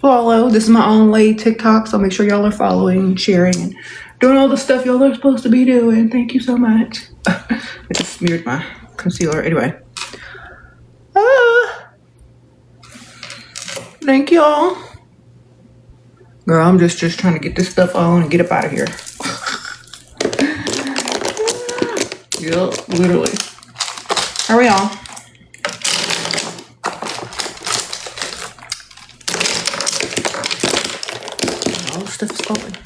follow. This is my own way TikTok, so make sure y'all are following, sharing, and doing all the stuff y'all are supposed to be doing. Thank you so much. I just smeared my concealer. Anyway. Thank y'all. Girl, I'm just trying to get this stuff on and get up out of here. Yep, literally. How are y'all? All the stuff is going.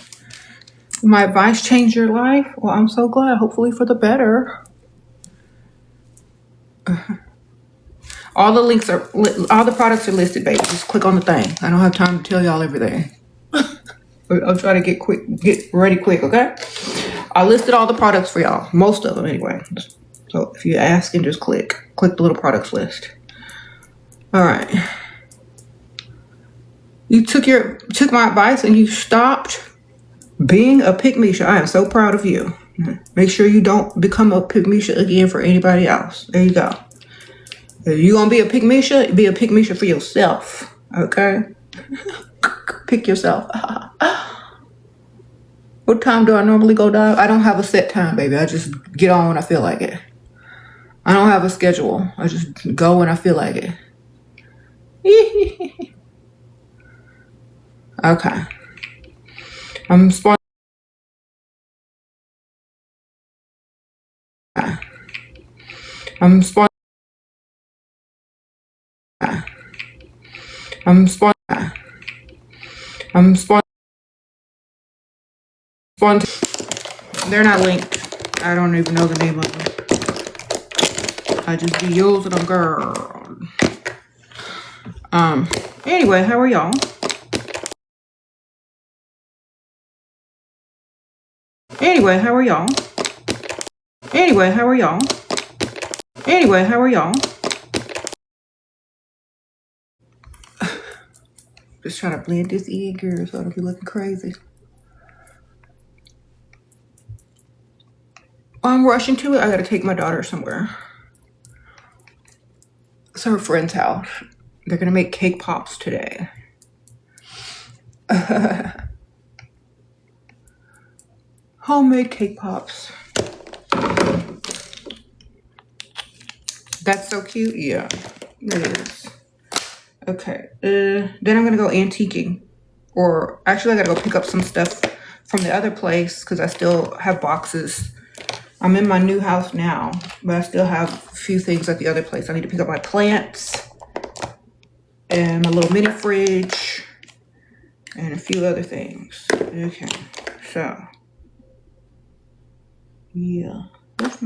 My advice changed your life? Well, I'm so glad. Hopefully for the better. All the links are, all the products are listed, baby. Just click on the thing. I don't have time to tell y'all everything. I'll try to get ready quick, okay? I listed all the products for y'all. Most of them, anyway. So if you're asking, just click the little products list. All right. You took my advice and you stopped being a pick-me-sha. I am so proud of you. Make sure you don't become a pick-me-sha again for anybody else. There you go. If you're gonna be a pick-me-sha, be a pick-me-sha for yourself. Okay? Pick yourself. What time do I normally go dive? I don't have a set time, baby. I just get on when I feel like it. I don't have a schedule. I just go when I feel like it. Okay. I'm sponsored. I'm sponsored. I'm sponsored. I'm sponsored. They're not linked. I don't even know the name of them. I just be using them, girl. Anyway, how are y'all? Anyway, how are y'all? Anyway, how are y'all? Anyway, how are y'all? Just trying to blend this in, girl, so I don't be looking crazy. I'm rushing to it. I gotta take my daughter somewhere. It's her friend's house. They're gonna make cake pops today. Homemade cake pops. That's so cute. Yeah, it is. Okay. Then I'm gonna go antiquing. Or actually, I gotta go pick up some stuff from the other place because I still have boxes. I'm in my new house now, but I still have a few things at the other place. I need to pick up my plants and my little mini fridge and a few other things. Okay, so yeah, that's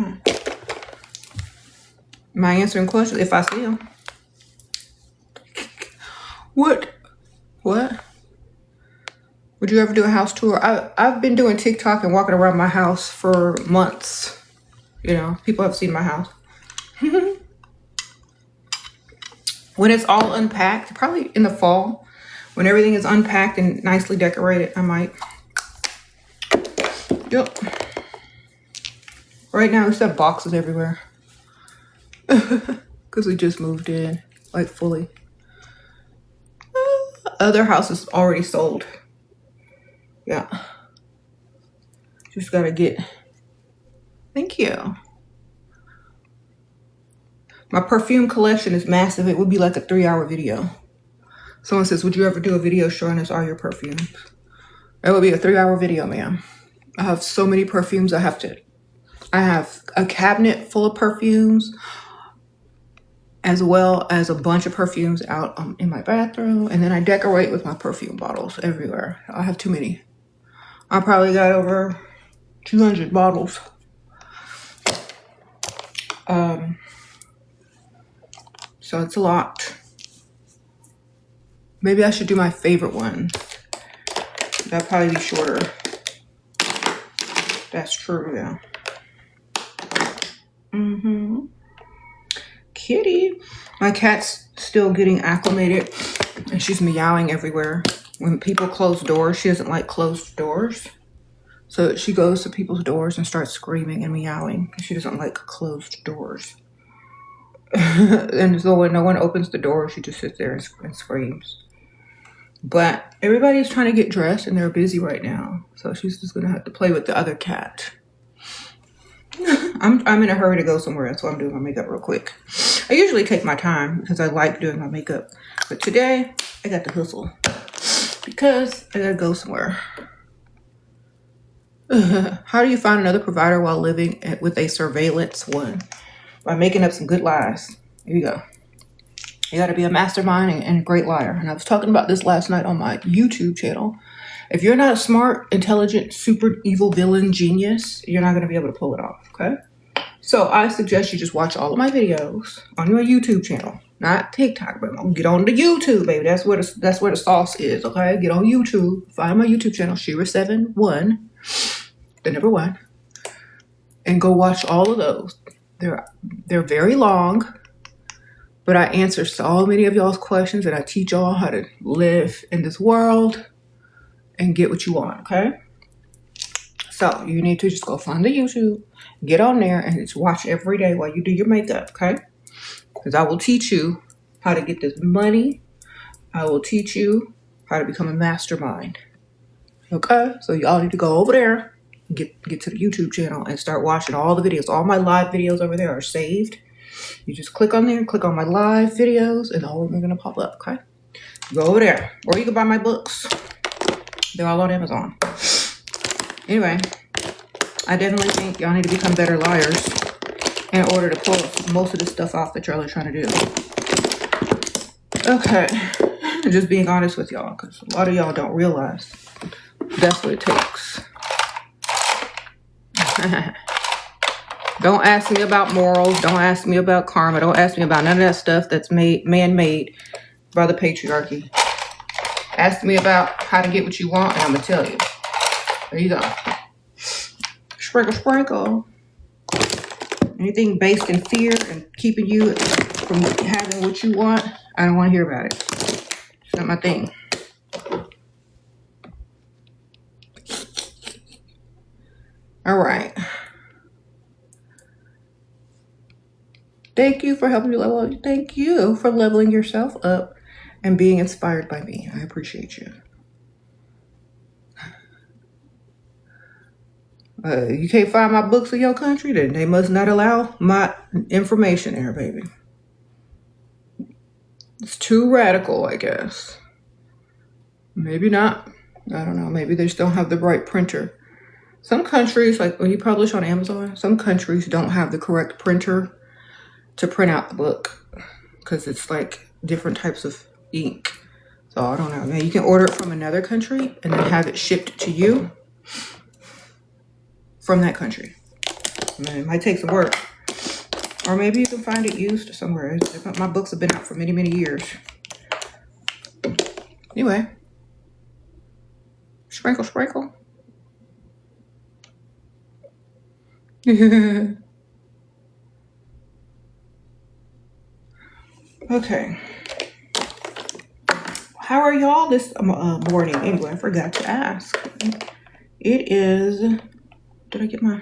my answering questions if I see them. What? Would you ever do a house tour? I've been doing TikTok and walking around my house for months. You know, people have seen my house. When it's all unpacked, probably in the fall, when everything is unpacked and nicely decorated, I might. Yep. Right now, we just have boxes everywhere. Because we just moved in, like fully. Other houses already sold. Yeah. Just gotta get. Thank you. My perfume collection is massive. It would be like a 3-hour video. Someone says, would you ever do a video showing us all your perfumes? That would be a 3-hour video, ma'am. I have so many perfumes. I have a cabinet full of perfumes, as well as a bunch of perfumes out in my bathroom. And then I decorate with my perfume bottles everywhere. I have too many. I probably got over 200 bottles. So it's a lot. Maybe I should do my favorite one. That'll probably be shorter. That's true, yeah. Kitty. My cat's still getting acclimated and she's meowing everywhere. When people close doors, she doesn't like closed doors. So she goes to people's doors and starts screaming and meowing. She doesn't like closed doors. And so when no one opens the door, she just sits there and screams. But everybody's trying to get dressed and they're busy right now. So she's just gonna have to play with the other cat. I'm in a hurry to go somewhere, so I'm doing my makeup real quick. I usually take my time because I like doing my makeup. But today, I got to hustle because I gotta go somewhere. How do you find another provider while living with a surveillance one? By making up some good lies. Here you go. You gotta be a mastermind and a great liar. And I was talking about this last night on my YouTube channel. If you're not a smart, intelligent, super evil villain genius, you're not gonna be able to pull it off, okay? So I suggest you just watch all of my videos on your YouTube channel, not TikTok, but get on the YouTube, baby. That's where the sauce is, okay? Get on YouTube, find my YouTube channel, Shera 7 1, the number 1, and go watch all of those. They're very long, but I answer so many of y'all's questions and I teach y'all how to live in this world and get what you want, okay? So you need to just go find the YouTube, get on there, and just watch every day while you do your makeup, okay? Because I will teach you how to get this money. I will teach you how to become a mastermind, okay? So y'all need to go over there, get to the YouTube channel and start watching all the videos. All my live videos over there are saved. You just click on there, click on my live videos, and all of them are going to pop up, okay? Go over there. Or you can buy my books. They're all on Amazon. Anyway, I definitely think y'all need to become better liars in order to pull most of this stuff off that y'all are trying to do. Okay. Just being honest with y'all, because a lot of y'all don't realize that's what it takes. Don't ask me about morals. Don't ask me about karma. Don't ask me about none of that stuff that's man-made by the patriarchy. Ask me about how to get what you want, and I'm going to tell you. There you go. Sprinkle, sprinkle. Anything based in fear and keeping you from having what you want, I don't want to hear about it. It's not my thing. All right. Thank you for helping me level. Thank you for leveling yourself up and being inspired by me. I appreciate you. You can't find my books in your country, then they must not allow my information there, baby. It's too radical, I guess. Maybe not. I don't know. Maybe they just don't have the right printer. Some countries, like when you publish on Amazon, some countries don't have the correct printer to print out the book because it's like different types of ink. So I don't know. Now you can order it from another country and then have it shipped to you from that country. I mean, it might take some work. Or maybe you can find it used somewhere. My books have been out for many, many years. Anyway. Sprinkle, sprinkle. Okay. How are y'all this morning? Anyway, I forgot to ask. It is... Did I get my...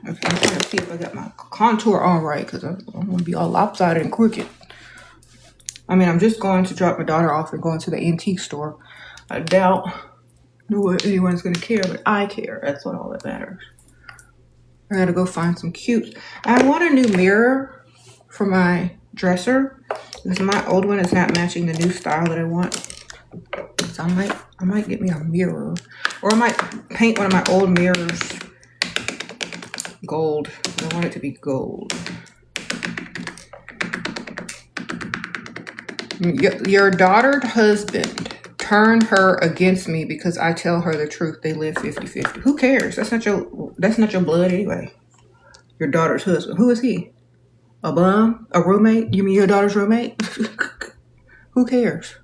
Okay, I'm trying to see if I got my contour on right because I'm going to be all lopsided and crooked. I mean, I'm just going to drop my daughter off and going to the antique store. I doubt anyone's going to care, but I care. That's what all that matters. I got to go find some cute... I want a new mirror for my dresser because my old one is not matching the new style that I want. So I might get me a mirror. Or I might paint one of my old mirrors gold. I want it to be gold. Your daughter's husband turned her against me because I tell her the truth. They live 50-50. Who cares? That's not your blood anyway. Your daughter's husband. Who is he? A bum? A roommate? You mean your daughter's roommate? Who cares?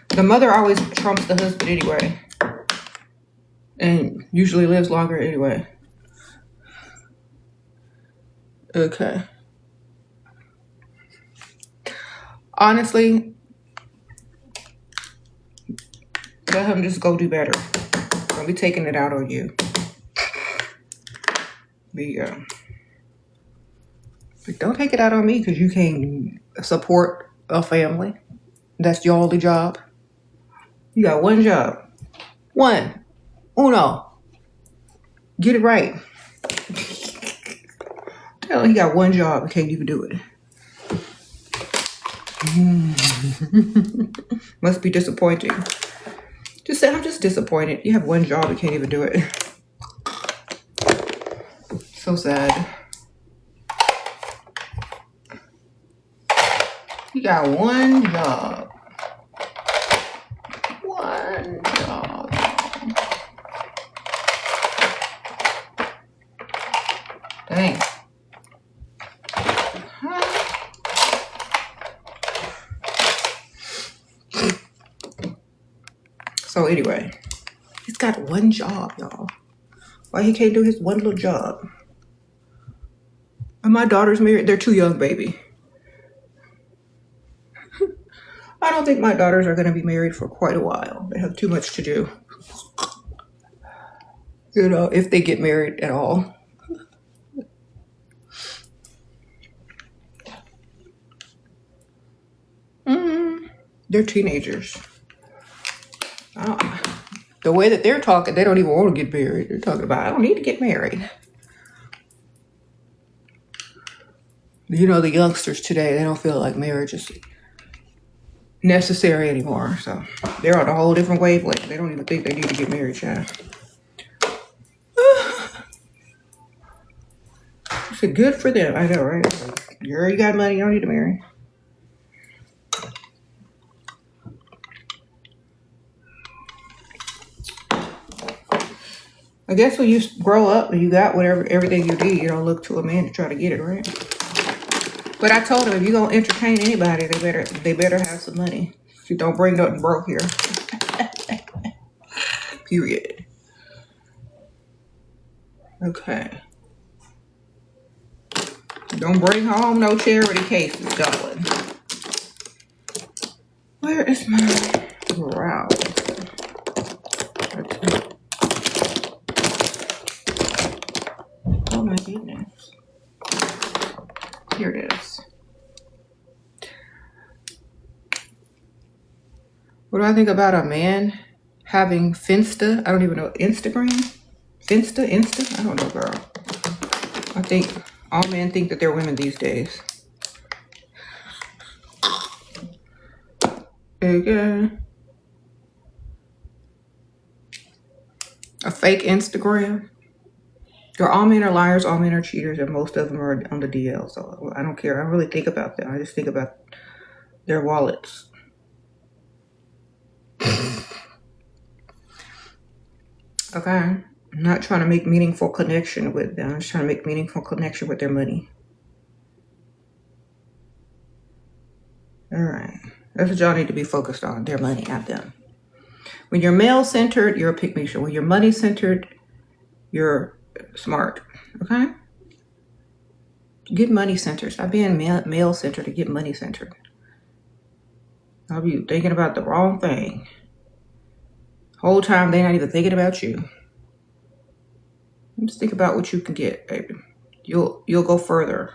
The mother always trumps the husband anyway. And usually lives longer anyway. Okay. Honestly, let him just go do better. Don't be taking it out on you. There you go. Like, don't take it out on me because you can't support a family. That's your only job. You got one job. One. Uno. Get it right. Tell him he got one job and can't even do it. Must be disappointing. Just say, I'm just disappointed. You have one job and can't even do it. So sad. You got one job. One job. Dang. So anyway, he's got one job, y'all. Why he can't do his one little job? And my daughter's married. They're too young, baby. I don't think my daughters are going to be married for quite a while. They have too much to do. You know, if they get married at all. They're teenagers. The way that they're talking, they don't even want to get married. They're talking about, I don't need to get married. You know, the youngsters today, they don't feel like marriage is necessary anymore. So they're on a whole different wavelength. They don't even think they need to get married, child. I said, good for them. I know, right? Girl, you got money, you don't need to marry. I guess when you grow up and you got everything you need, you don't look to a man to try to get it, right? But I told him, if you're gonna entertain anybody, they better have some money. You don't bring nothing broke here. Period. Okay. Don't bring home no charity cases, darling. Where is my browse? Oh my goodness. Here it is. What do I think about a man having Finsta? I don't even know. Instagram? Finsta? Insta? I don't know, girl. I think all men think that they're women these days. Okay. A fake Instagram. All men are liars, all men are cheaters, and most of them are on the DL. So I don't care. I don't really think about them. I just think about their wallets. Okay. I'm not trying to make meaningful connection with them. I'm just trying to make meaningful connection with their money. All right. That's what y'all need to be focused on. Their money, not them. When you're male-centered, you're a pick-me show. When you're money-centered, you're smart. Okay? Get money-centered. Stop being male-centered to get money-centered. I'll be thinking about the wrong thing. Whole time they're not even thinking about you. Just think about what you can get, baby. You'll go further.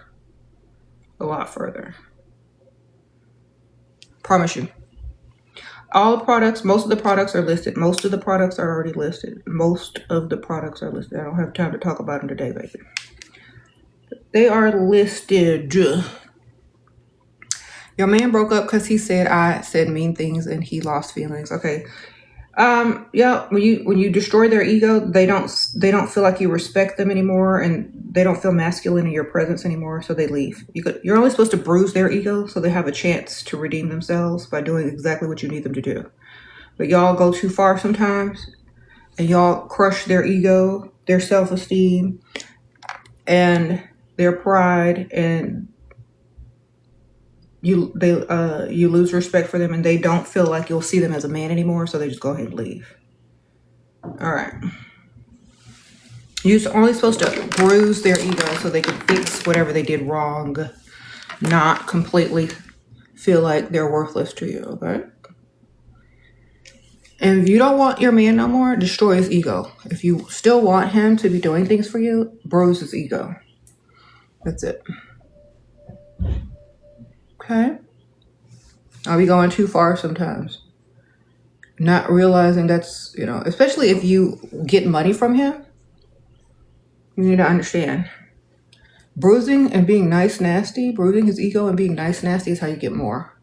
A lot further. Promise you. All the products, most of the products are listed. Most of the products are already listed. Most of the products are listed. I don't have time to talk about them today, baby. They are listed. Your man broke up because he said I said mean things and he lost feelings. Okay. Yeah, when you destroy their ego, they don't feel like you respect them anymore, and they don't feel masculine in your presence anymore, so they leave. You're only supposed to bruise their ego so they have a chance to redeem themselves by doing exactly what you need them to do. But y'all go too far sometimes, and y'all crush their ego, their self-esteem, and their pride, and you lose respect for them, and they don't feel like you'll see them as a man anymore, so they just go ahead and leave. All right. You're only supposed to bruise their ego so they can fix whatever they did wrong, not completely feel like they're worthless to you, okay? And if you don't want your man no more, destroy his ego. If you still want him to be doing things for you, bruise his ego. That's it. Okay? I'll be going too far sometimes. Not realizing that's, especially if you get money from him, you need to understand. Bruising and being nice nasty, bruising his ego and being nice nasty is how you get more.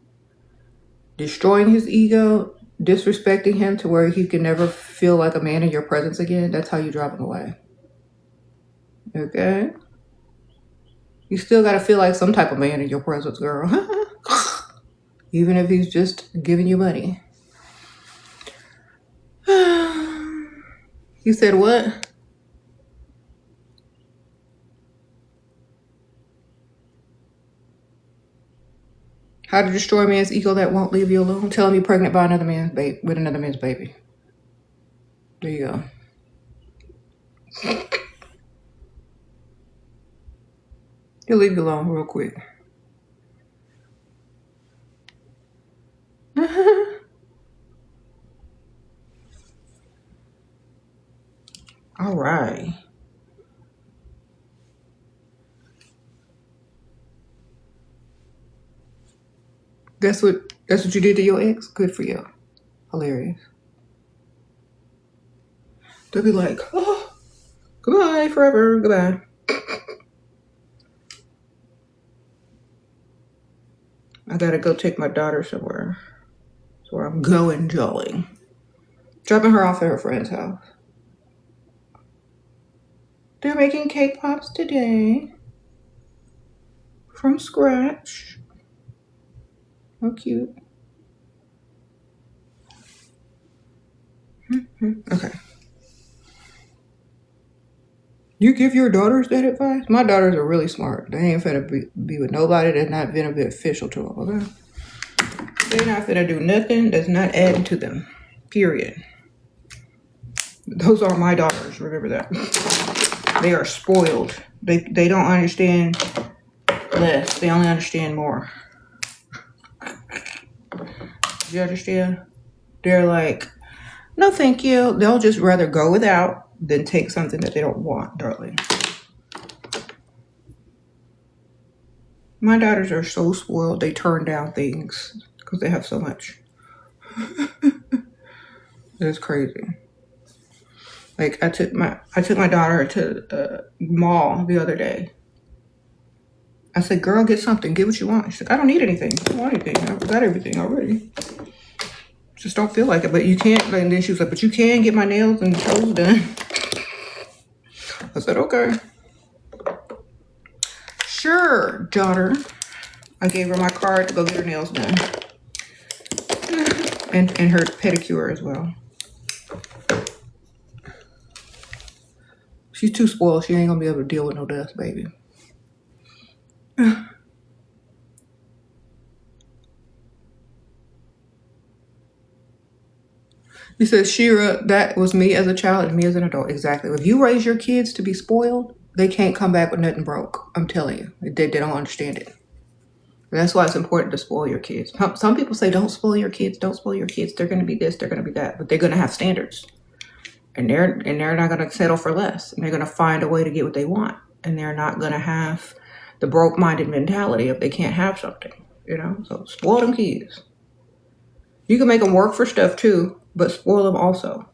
Destroying his ego, disrespecting him to where he can never feel like a man in your presence again, that's how you drive him away. Okay? You still got to feel like some type of man in your presence, girl. Even if he's just giving you money. You said what? How to destroy a man's ego that won't leave you alone? Tell him you're pregnant by another man's baby, with another man's baby. There you go. He'll leave you alone real quick. All right. That's what you did to your ex? Good for you. Hilarious. They'll be like, oh, goodbye forever. Goodbye. I gotta go take my daughter somewhere. That's where I'm going, jolling. Dropping her off at her friend's house. They're making cake pops today. From scratch. How cute. Okay. You give your daughters that advice? My daughters are really smart. They ain't finna be with nobody that's not been a bit official to them, okay? They're not finna do nothing that's not adding to them. Period. Those are my daughters, remember that. They are spoiled. They don't understand less. They only understand more. Do you understand? They're like, no thank you. They'll just rather go without than take something that they don't want, darling. My daughters are so spoiled, they turn down things because they have so much. It's crazy. Like I took my daughter to the mall the other day. I said, girl, get something. Get what you want. She's like, I don't need anything. I don't want anything. I've got everything already. Just don't feel like it. But you can't. And then she was like, but you can get my nails and toes done. I said, okay. Sure, daughter. I gave her my card to go get her nails done. And her pedicure as well. She's too spoiled. She ain't gonna be able to deal with no dust, baby. He says, Shera, that was me as a child and me as an adult. Exactly. If you raise your kids to be spoiled, they can't come back with nothing broke. I'm telling you. They don't understand it. And that's why it's important to spoil your kids. Some people say, don't spoil your kids. Don't spoil your kids. They're going to be this. They're going to be that. But they're going to have standards. And they're not going to settle for less. And they're going to find a way to get what they want. And they're not going to have the broke-minded mentality if they can't have something. So spoil them kids. You can make them work for stuff too, but spoil them also.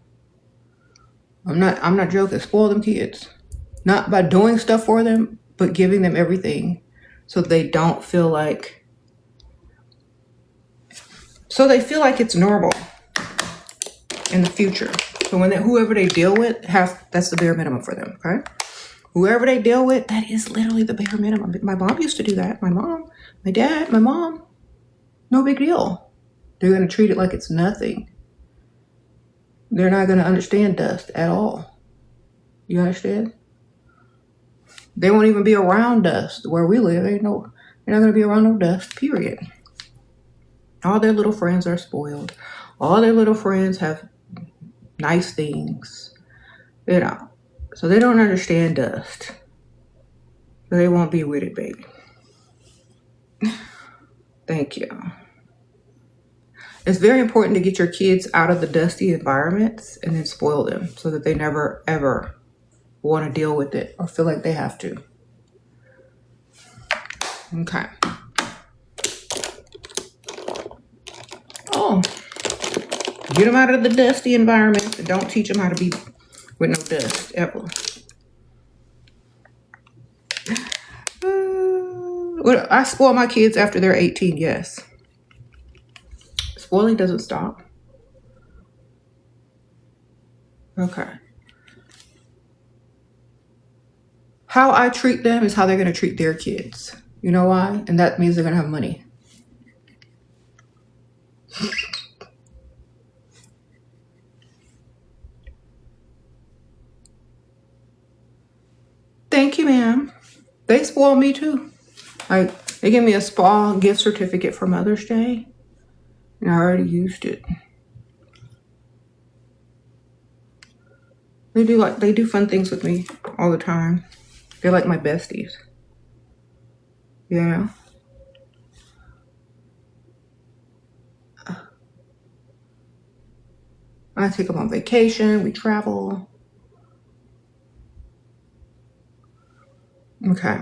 I'm not joking. Spoil them kids. Not by doing stuff for them, but giving them everything so they don't feel like... So they feel like it's normal in the future. So when whoever they deal with, that's the bare minimum for them, okay? Whoever they deal with, that is literally the bare minimum. My mom used to do that. My mom, my dad, my mom. No big deal. They're going to treat it like it's nothing. They're not going to understand dust at all. You understand? They won't even be around dust where we live. They're not going to be around no dust, period. All their little friends are spoiled. All their little friends have nice things. So they don't understand dust. So they won't be with it, baby. Thank you. It's very important to get your kids out of the dusty environments and then spoil them so that they never, ever want to deal with it or feel like they have to. Okay. Get them out of the dusty environment and don't teach them how to be with no dust ever. Well, I spoil my kids after they're 18, yes. Spoiling doesn't stop. Okay. How I treat them is how they're going to treat their kids. You know why? And that means they're going to have money. Thank you, ma'am. They spoil me too. Like, they give me a spa gift certificate for Mother's Day, and I already used it. They do fun things with me all the time. They're like my besties. You know? I take them on vacation. We travel. Okay.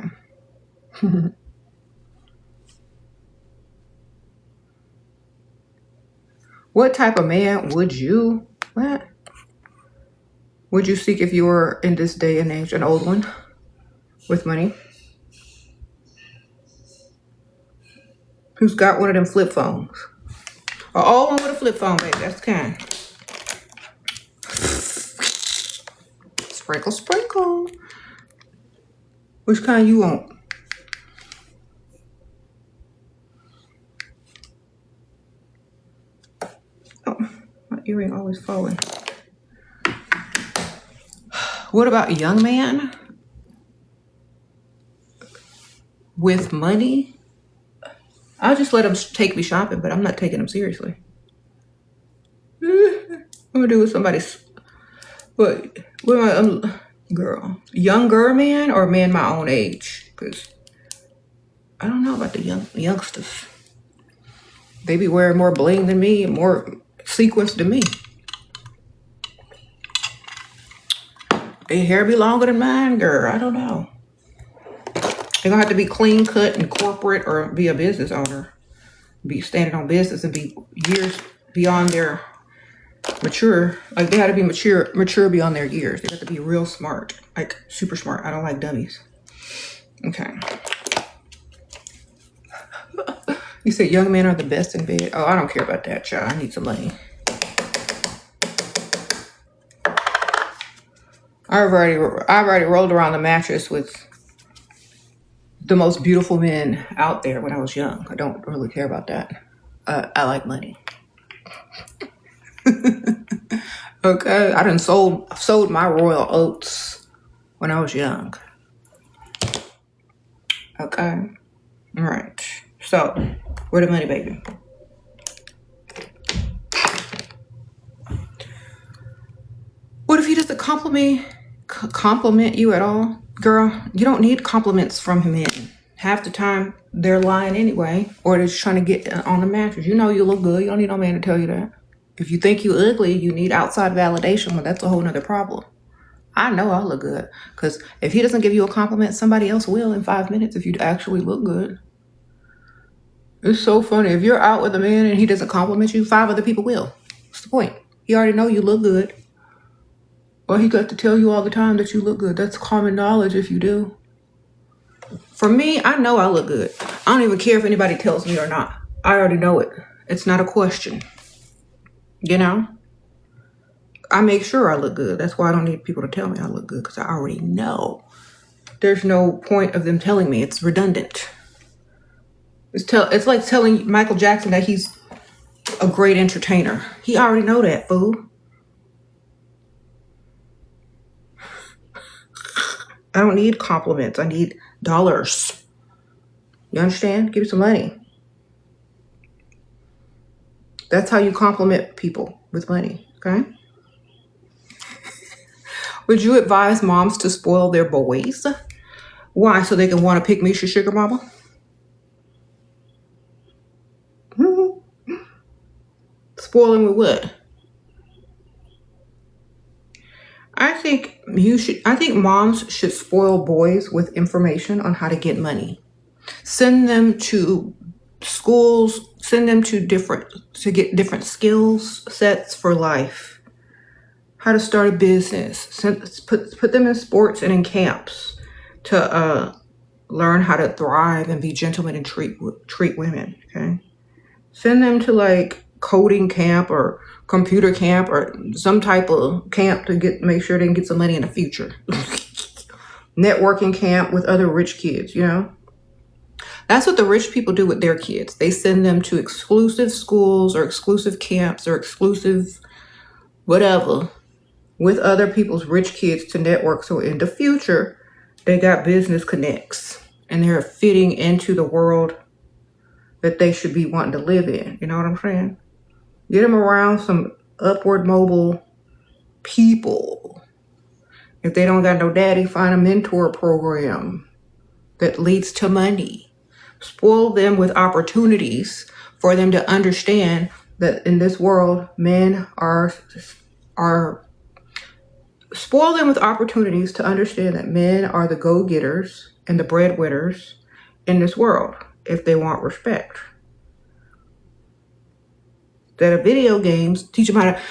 What type of man would you seek if you were in this day and age? An old one with money? Who's got one of them flip phones? An old one with a flip phone, baby. That's the kind. Sprinkle, sprinkle. Which kind you want? Oh, my earring always falling. What about a young man with money? I'll just let him take me shopping, but I'm not taking him seriously. I'm gonna do with somebody's. What am I? Girl, younger man or man my own age? Because I don't know about the youngsters. They be wearing more bling than me and more sequins than me. Their hair be longer than mine, girl. I don't know. They're gonna have to be clean cut and corporate or be a business owner. Be standing on business and be years beyond their mature. Like they had to be mature beyond their years. They have to be real smart, like super smart. I don't like dummies. Okay. You said young men are the best in bed. Oh, I don't care about that, child. I need some money. I've already rolled around the mattress with the most beautiful men out there when I was young. I don't really care about that. I like money. Okay, I done sold my royal oats when I was young. Okay, all right. So, where the money, baby? What if he doesn't compliment you at all? Girl, you don't need compliments from men. Half the time, they're lying anyway, or they're just trying to get on the mattress. You know you look good. You don't need no man to tell you that. If you think you ugly, you need outside validation, but that's a whole nother problem. I know I look good, because if he doesn't give you a compliment, somebody else will in 5 minutes if you actually look good. It's so funny. If you're out with a man and he doesn't compliment you, 5 other people will. What's the point? He already know you look good. Well, he got to tell you all the time that you look good. That's common knowledge if you do. For me, I know I look good. I don't even care if anybody tells me or not. I already know it. It's not a question. You know? I make sure I look good. That's why I don't need people to tell me I look good, because I already know. There's no point of them telling me. It's redundant. It's like telling Michael Jackson that he's a great entertainer. He already know that, fool. I don't need compliments. I need dollars. You understand? Give me some money. That's how you compliment people, with money, okay? Would you advise moms to spoil their boys? Why? So they can want to pick Misha Sugar Mama? Spoiling with what? I think moms should spoil boys with information on how to get money. Send them to schools, Send them to get different skills sets for life. How to start a business. Put them in sports and in camps to learn how to thrive and be gentlemen and treat women. Okay. Send them to like coding camp or computer camp or some type of camp to make sure they can get some money in the future. Networking camp with other rich kids, you know. That's what the rich people do with their kids. They send them to exclusive schools or exclusive camps or exclusive whatever with other people's rich kids to network. So in the future, they got business connects and they're fitting into the world that they should be wanting to live in. You know what I'm saying? Get them around some upward mobile people. If they don't got no daddy, find a mentor program that leads to money. Spoil them with opportunities for them to understand that in this world, men are spoil them with opportunities to understand that men are the go-getters and the breadwinners in this world if they want respect. That are video games, teach them how to,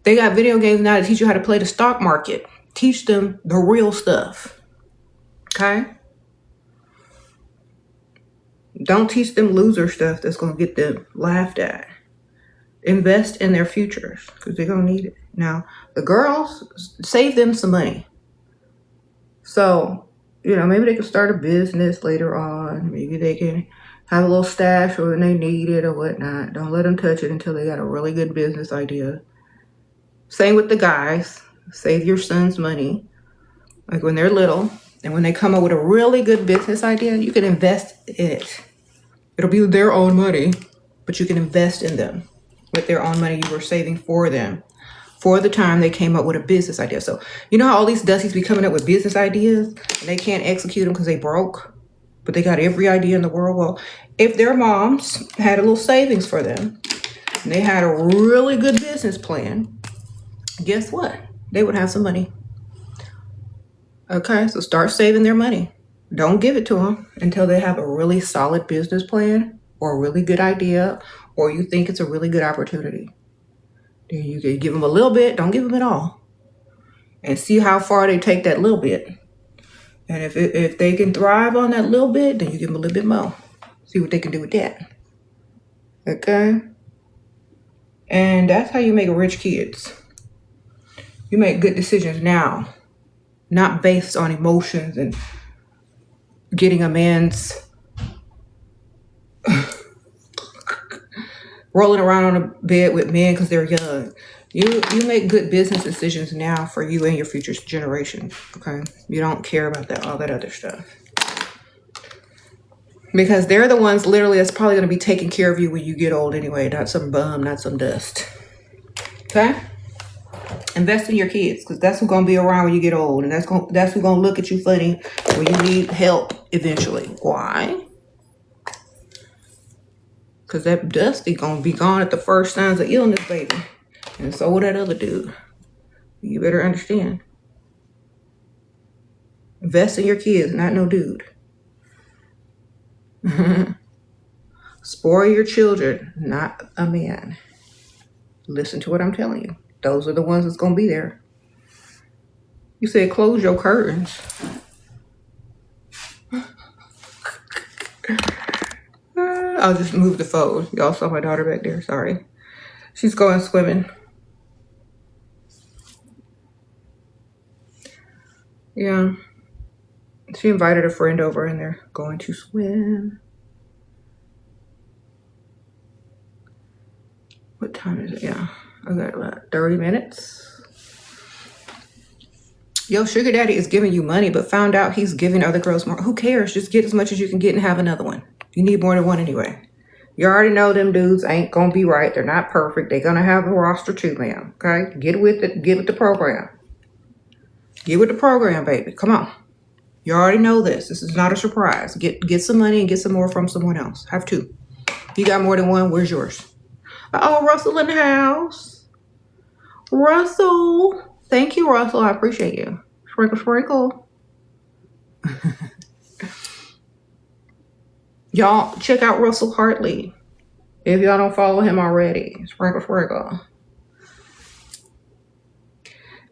they got video games now to teach you how to play the stock market. Teach them the real stuff. Okay? Don't teach them loser stuff that's going to get them laughed at. Invest in their futures because they're going to need it. Now, the girls, save them some money. So, you know, maybe they can start a business later on. Maybe they can have a little stash or when they need it or whatnot. Don't let them touch it until they got a really good business idea. Same with the guys. Save your son's money. Like when they're little and when they come up with a really good business idea, you can invest in it. It'll be their own money, but you can invest in them with their own money you were saving for them for the time they came up with a business idea. So you know how all these dusties be coming up with business ideas and they can't execute them because they broke, but they got every idea in the world? Well, if their moms had a little savings for them and they had a really good business plan, guess what? They would have some money. Okay, so start saving their money. Don't give it to them until they have a really solid business plan or a really good idea or you think it's a really good opportunity. Then you can give them a little bit, don't give them it all. And see how far they take that little bit. And if they can thrive on that little bit, then you give them a little bit more. See what they can do with that. Okay? And that's how you make rich kids. You make good decisions now, not based on emotions and getting a man's rolling around on a bed with men because they're young. You make good business decisions now for you and your future generation. Okay, you don't care about all that other stuff because they're the ones literally that's probably going to be taking care of you when you get old anyway. Not some bum, not some dust. Okay. Invest in your kids because that's who's going to be around when you get old. And that's who's going to look at you funny when you need help eventually. Why? Because that dusty going to be gone at the first signs of illness, baby. And so will that other dude. You better understand. Invest in your kids, not no dude. Spoil your children, not a man. Listen to what I'm telling you. Those are the ones that's going to be there. You said close your curtains. I'll just move the phone. Y'all saw my daughter back there. Sorry. She's going swimming. Yeah. She invited a friend over and they're going to swim. What time is it? Yeah. I got about 30 minutes. Yo, sugar daddy is giving you money, but found out he's giving other girls more. Who cares? Just get as much as you can get and have another one. You need more than one anyway. You already know them dudes ain't going to be right. They're not perfect. They're going to have a roster too, ma'am. Okay? Get with it. Get with the program. Get with the program, baby. Come on. You already know this. This is not a surprise. Get some money and get some more from someone else. Have two. If you got more than one, where's yours? Oh, Russell in the house. Russell. Thank you, Russell. I appreciate you. Sprinkle, sprinkle. Y'all, check out Russell Hartley. If y'all don't follow him already, sprinkle.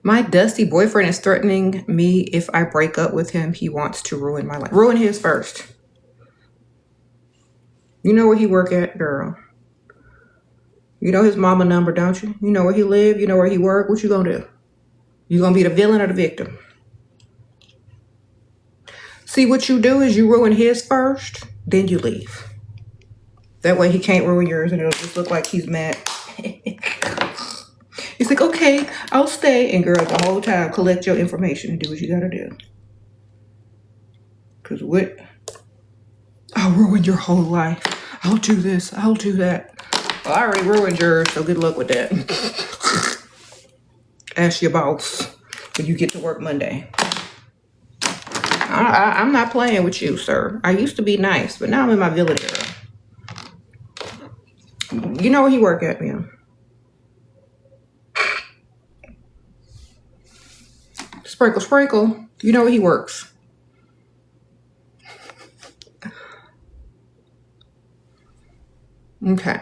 My dusty boyfriend is threatening me if I break up with him. He wants to ruin my life. Ruin his first. You know where he work at, girl. You know his mama number, don't you? You know where he live. You know where he work. What you gonna do? You gonna be the villain or the victim? See, what you do is you ruin his first, then you leave. That way he can't ruin yours and it'll just look like he's mad. He's like, okay, I'll stay. And girl, the whole time, collect your information and do what you gotta do. Because what? I'll ruin your whole life. I'll do this. I'll do that. Well, I already ruined yours, so good luck with that. Ask your boss when you get to work Monday. I'm not playing with you, sir. I used to be nice, but now I'm in my village era. You know where he work at, man. Sprinkle. You know where he works. Okay.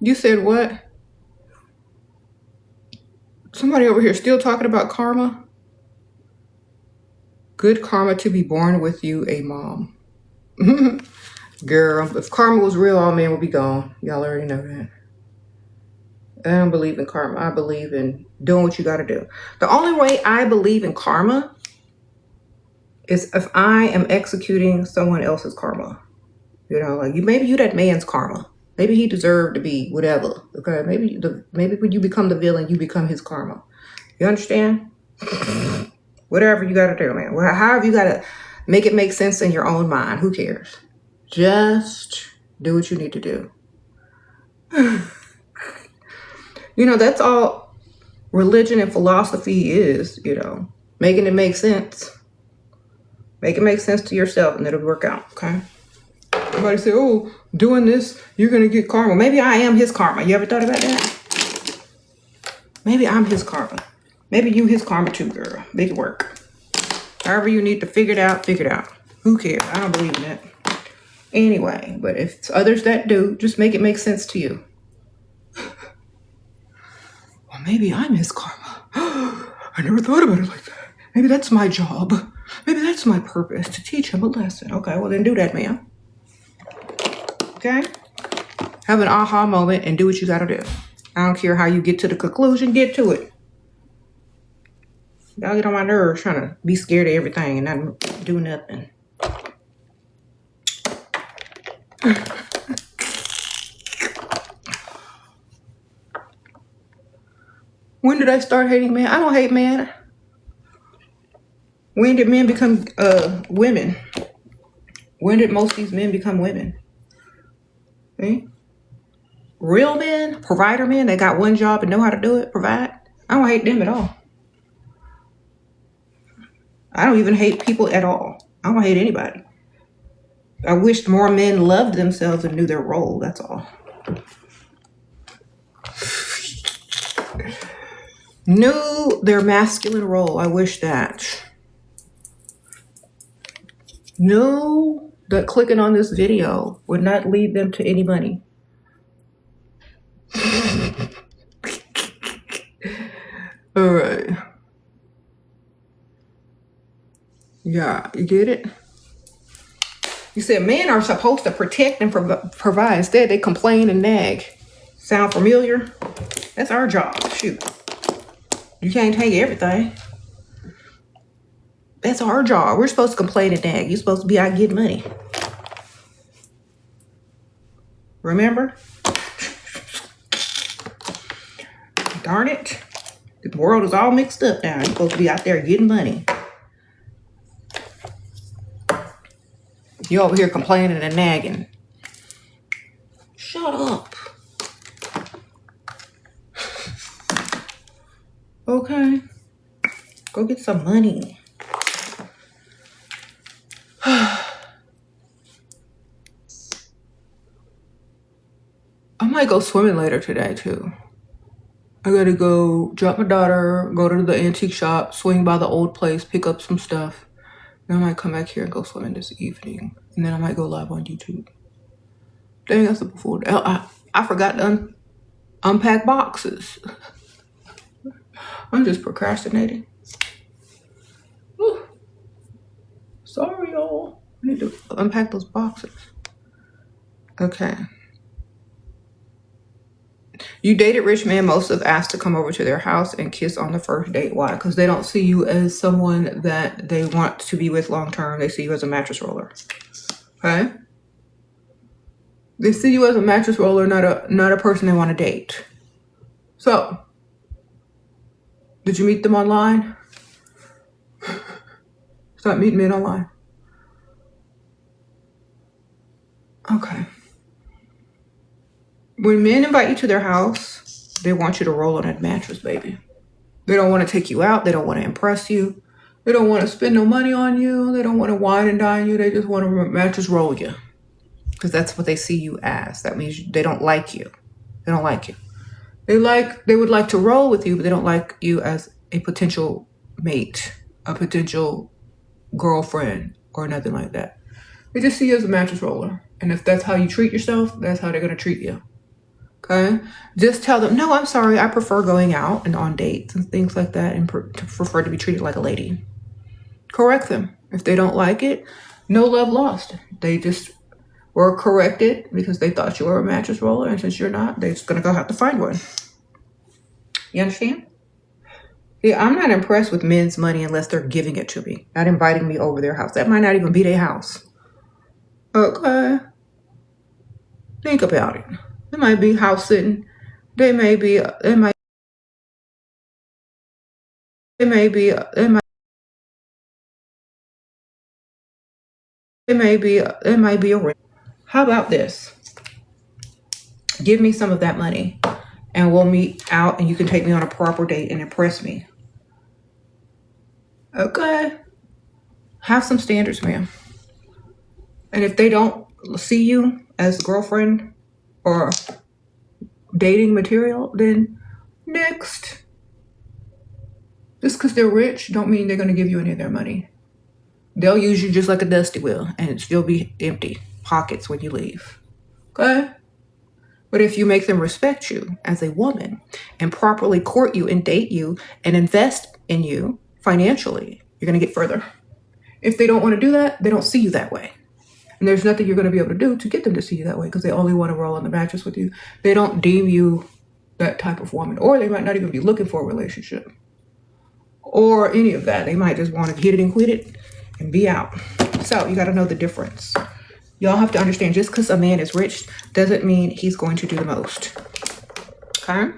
You said what? Somebody over here still talking about karma? Good karma to be born with you, a mom. Girl, if karma was real, all men would be gone. Y'all already know that. I don't believe in karma. I believe in doing what you got to do. The only way I believe in karma is if I am executing someone else's karma. You know, like maybe you that man's karma. Maybe he deserved to be whatever. Okay, maybe when you become the villain, you become his karma. You understand? Whatever you got to do, man. Well, however you got to make it make sense in your own mind. Who cares? Just do what you need to do. You know, that's all religion and philosophy is, you know, making it make sense. Make it make sense to yourself and it'll work out, okay? Somebody say, oh, doing this, you're going to get karma. Maybe I am his karma. You ever thought about that? Maybe I'm his karma. Maybe you his karma too, girl. Make it work. However you need to figure it out, figure it out. Who cares? I don't believe in that. Anyway, but if it's others that do, just make it make sense to you. Well, maybe I'm his karma. I never thought about it like that. Maybe that's my job. Maybe that's my purpose, to teach him a lesson. Okay, well then do that, ma'am. Okay? Have an aha moment and do what you gotta do. I don't care how you get to the conclusion, get to it. Y'all get on my nerves trying to be scared of everything and not do nothing. When did I start hating men? I don't hate men. When did men become women? When did most of these men become women? See? Real men, provider men, they got one job and know how to do it, provide. I don't hate them at all. I don't even hate people at all. I don't hate anybody. I wish more men loved themselves and knew their role, that's all. Knew their masculine role. I wish that. Knew that clicking on this video would not lead them to any money. All right. Yeah, you get it? You said men are supposed to protect and provide. Instead, they complain and nag. Sound familiar? That's our job. Shoot. You can't take everything. That's our job. We're supposed to complain and nag. You're supposed to be out getting money. Remember? Darn it. The world is all mixed up now. You're supposed to be out there getting money. You over here complaining and nagging. Shut up. Okay. Go get some money. I might go swimming later today too. I gotta go drop my daughter, go to the antique shop, swing by the old place, pick up some stuff. Then I might come back here and go swimming this evening. And then I might go live on YouTube. Dang, that's before. I forgot to unpack boxes. I'm just procrastinating. Whew. Sorry, y'all. I need to unpack those boxes. Okay. You dated rich men most have asked to come over to their house and kiss on the first date. Why? Because they don't see you as someone that they want to be with long term. They see you as a mattress roller. Okay? They see you as a mattress roller, not a person they want to date. So, did you meet them online? Start meeting men online. Okay. When men invite you to their house, they want you to roll on that mattress, baby. They don't want to take you out. They don't want to impress you. They don't want to spend no money on you. They don't want to wine and dine you. They just want to mattress roll you. Because that's what they see you as. That means they don't like you. They don't like you. They would like to roll with you, but they don't like you as a potential mate, a potential girlfriend, or nothing like that. They just see you as a mattress roller. And if that's how you treat yourself, that's how they're going to treat you. Okay? Just tell them, no, I'm sorry. I prefer going out and on dates and things like that and prefer to be treated like a lady. Correct them. If they don't like it, no love lost. They just were corrected because they thought you were a mattress roller. And since you're not, they're just going to go have to find one. You understand? Yeah, I'm not impressed with men's money unless they're giving it to me, not inviting me over their house. That might not even be their house. Okay. Think about it. They might be house sitting. They may be a rent. How about this? Give me some of that money and we'll meet out and you can take me on a proper date and impress me. Okay. Have some standards, ma'am. And if they don't see you as a girlfriend or dating material, then next. Just because they're rich don't mean they're going to give you any of their money. They'll use you just like a dusty wheel and still be empty pockets when you leave. Okay? But if you make them respect you as a woman and properly court you and date you and invest in you financially, you're going to get further. If they don't want to do that, they don't see you that way. And there's nothing you're going to be able to do to get them to see you that way because they only want to roll on the mattress with you. They don't deem you that type of woman. Or they might not even be looking for a relationship. Or any of that. They might just want to get it and quit it and be out. So you got to know the difference. Y'all have to understand, just because a man is rich doesn't mean he's going to do the most. Okay?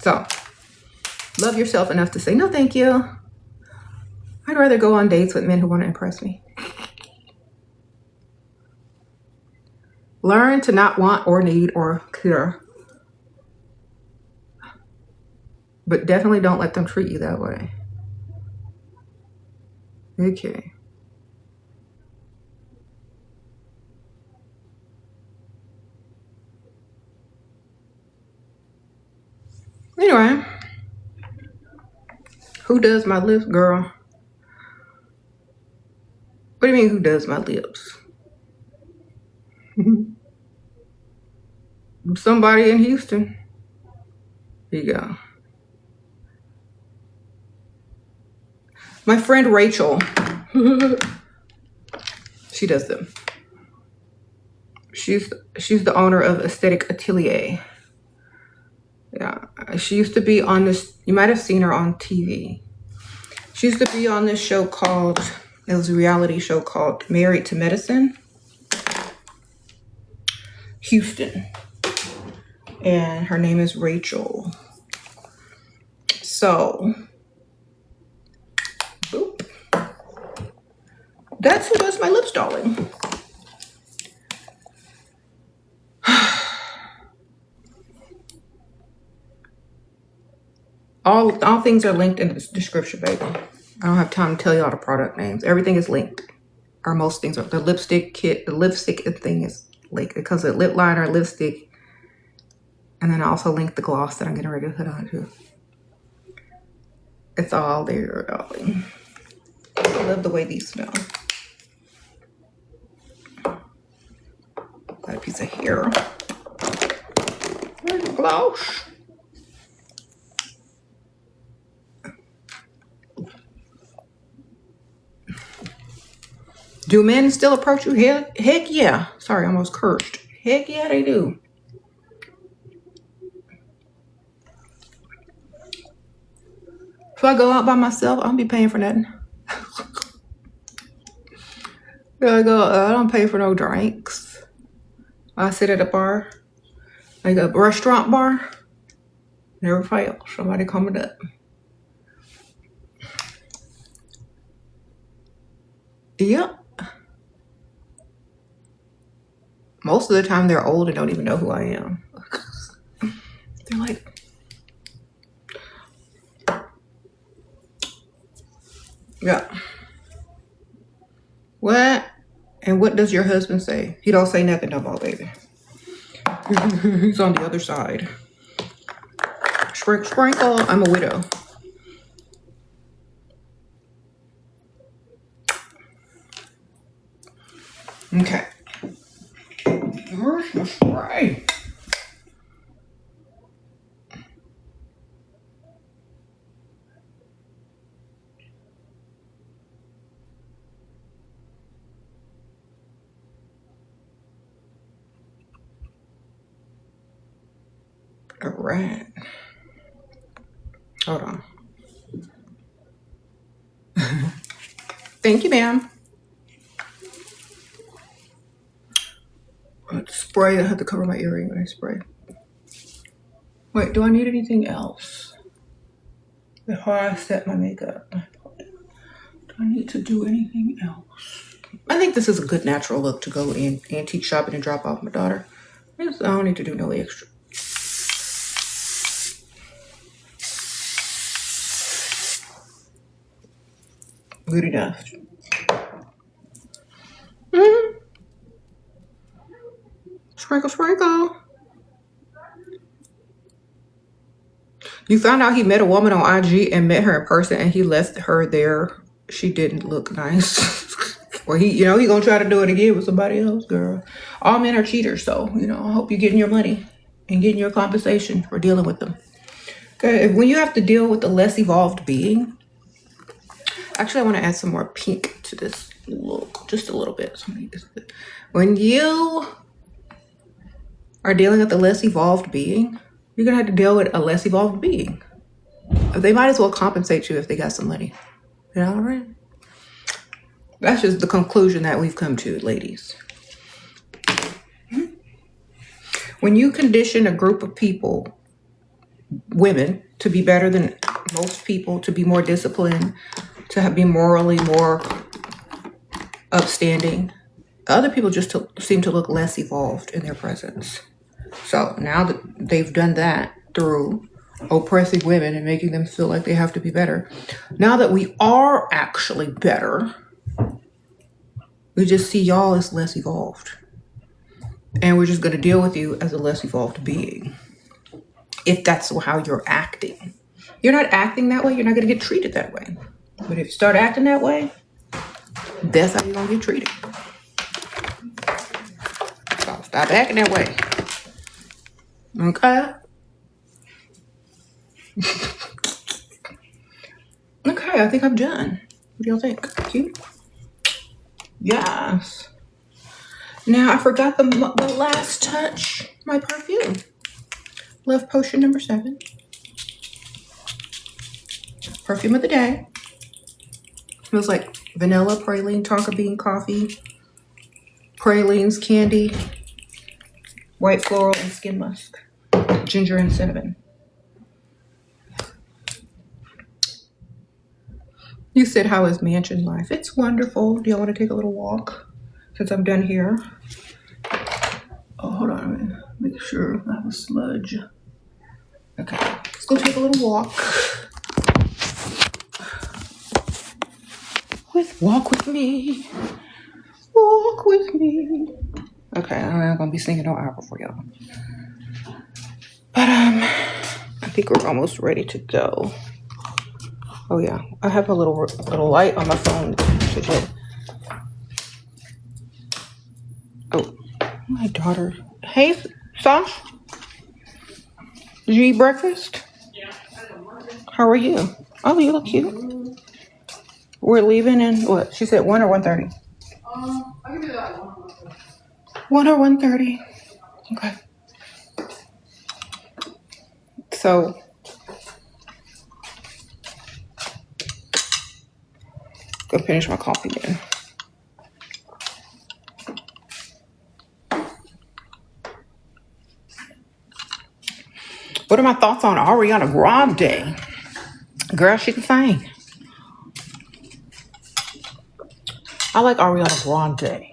So, love yourself enough to say, no, thank you. I'd rather go on dates with men who want to impress me. Learn to not want or need or care. But definitely don't let them treat you that way. Okay. Anyway. Who does my lips, girl? What do you mean, who does my lips? Somebody in Houston. Here you go. My friend Rachel. She does them. She's the owner of Aesthetic Atelier. Yeah. She used to be on this, you might have seen her on TV. She used to be on this show called, it was a reality show called Married to Medicine. Houston. And her name is Rachel. So, boop. That's who does my lips, darling. All things are linked in the description, baby. I don't have time to tell you all the product names. Everything is linked. Or most things are. The lipstick kit, the lipstick thing is linked. It comes with lip liner, lipstick, And then I also linked the gloss that I'm getting ready to put on too. It's all there, darling. I love the way these smell. Got a piece of hair. Where's the gloss? Do men still approach you? Heck yeah. Sorry, I almost cursed. Heck yeah, they do. If I go out by myself, I don't be paying for nothing. I don't pay for no drinks. I sit at a bar, like a restaurant bar. Never fail. Somebody coming up. Yep. Most of the time they're old and don't even know who I am. They're like, yeah. What? And what does your husband say? He don't say nothing no more, baby. He's on the other side. Sprinkle. I'm a widow. Okay. Where's my spray? All right. Hold on. Thank you, ma'am. I have to spray. I have to cover my earring when I spray. Wait, do I need anything else before I set my makeup? Do I need to do anything else? I think this is a good natural look to go in antique shopping and drop off my daughter. I don't need to do no extra. Good enough. Sprinkle, sprinkle. You found out he met a woman on IG and met her in person and he left her there. She didn't look nice. Or he gonna try to do it again with somebody else, girl. All men are cheaters, so, I hope you're getting your money and getting your compensation for dealing with them. Okay, when you have to deal with a less evolved being, actually I want to add some more pink to this look, just a little bit. When you are dealing with a less evolved being, you're gonna have to deal with a less evolved being. They might as well compensate you if they got some money. You know what I mean? That's just the conclusion that we've come to, ladies. When you condition a group of people, women, to be better than most people, to be more disciplined, to be morally more upstanding, other people just seem to look less evolved in their presence. So now that they've done that through oppressing women and making them feel like they have to be better, now that we are actually better, we just see y'all as less evolved. And we're just going to deal with you as a less evolved being. If that's how you're acting. You're not acting that way, you're not going to get treated that way. But if you start acting that way, that's how you're going to get treated. So stop acting that way. Okay? Okay, I think I'm done. What do y'all think? Cute? Yes. Now, I forgot the last touch. My perfume. Love Potion number 7. Perfume of the day. Smells like vanilla, praline, tonka bean, coffee, pralines, candy, white floral, and skin musk. Ginger and cinnamon. You said, how is mansion life? It's wonderful. Do y'all want to take a little walk? Since I'm done here. Oh, hold on a minute. Make sure I have a smudge. Okay, let's go take a little walk. Walk with me. Walk with me. Okay, I'm not going to be singing no opera for y'all. think we're almost ready to go. Oh yeah, I have a little light on my phone today. Oh, my daughter. Hey, Sash, did you eat breakfast? Yeah. How are you? Oh, you look cute. We're leaving in what? She said 1 or 1:30. I'll give you that 1 or 1:30. Okay. So, go finish my coffee then. What are my thoughts on Ariana Grande? Girl, she can sing. I like Ariana Grande.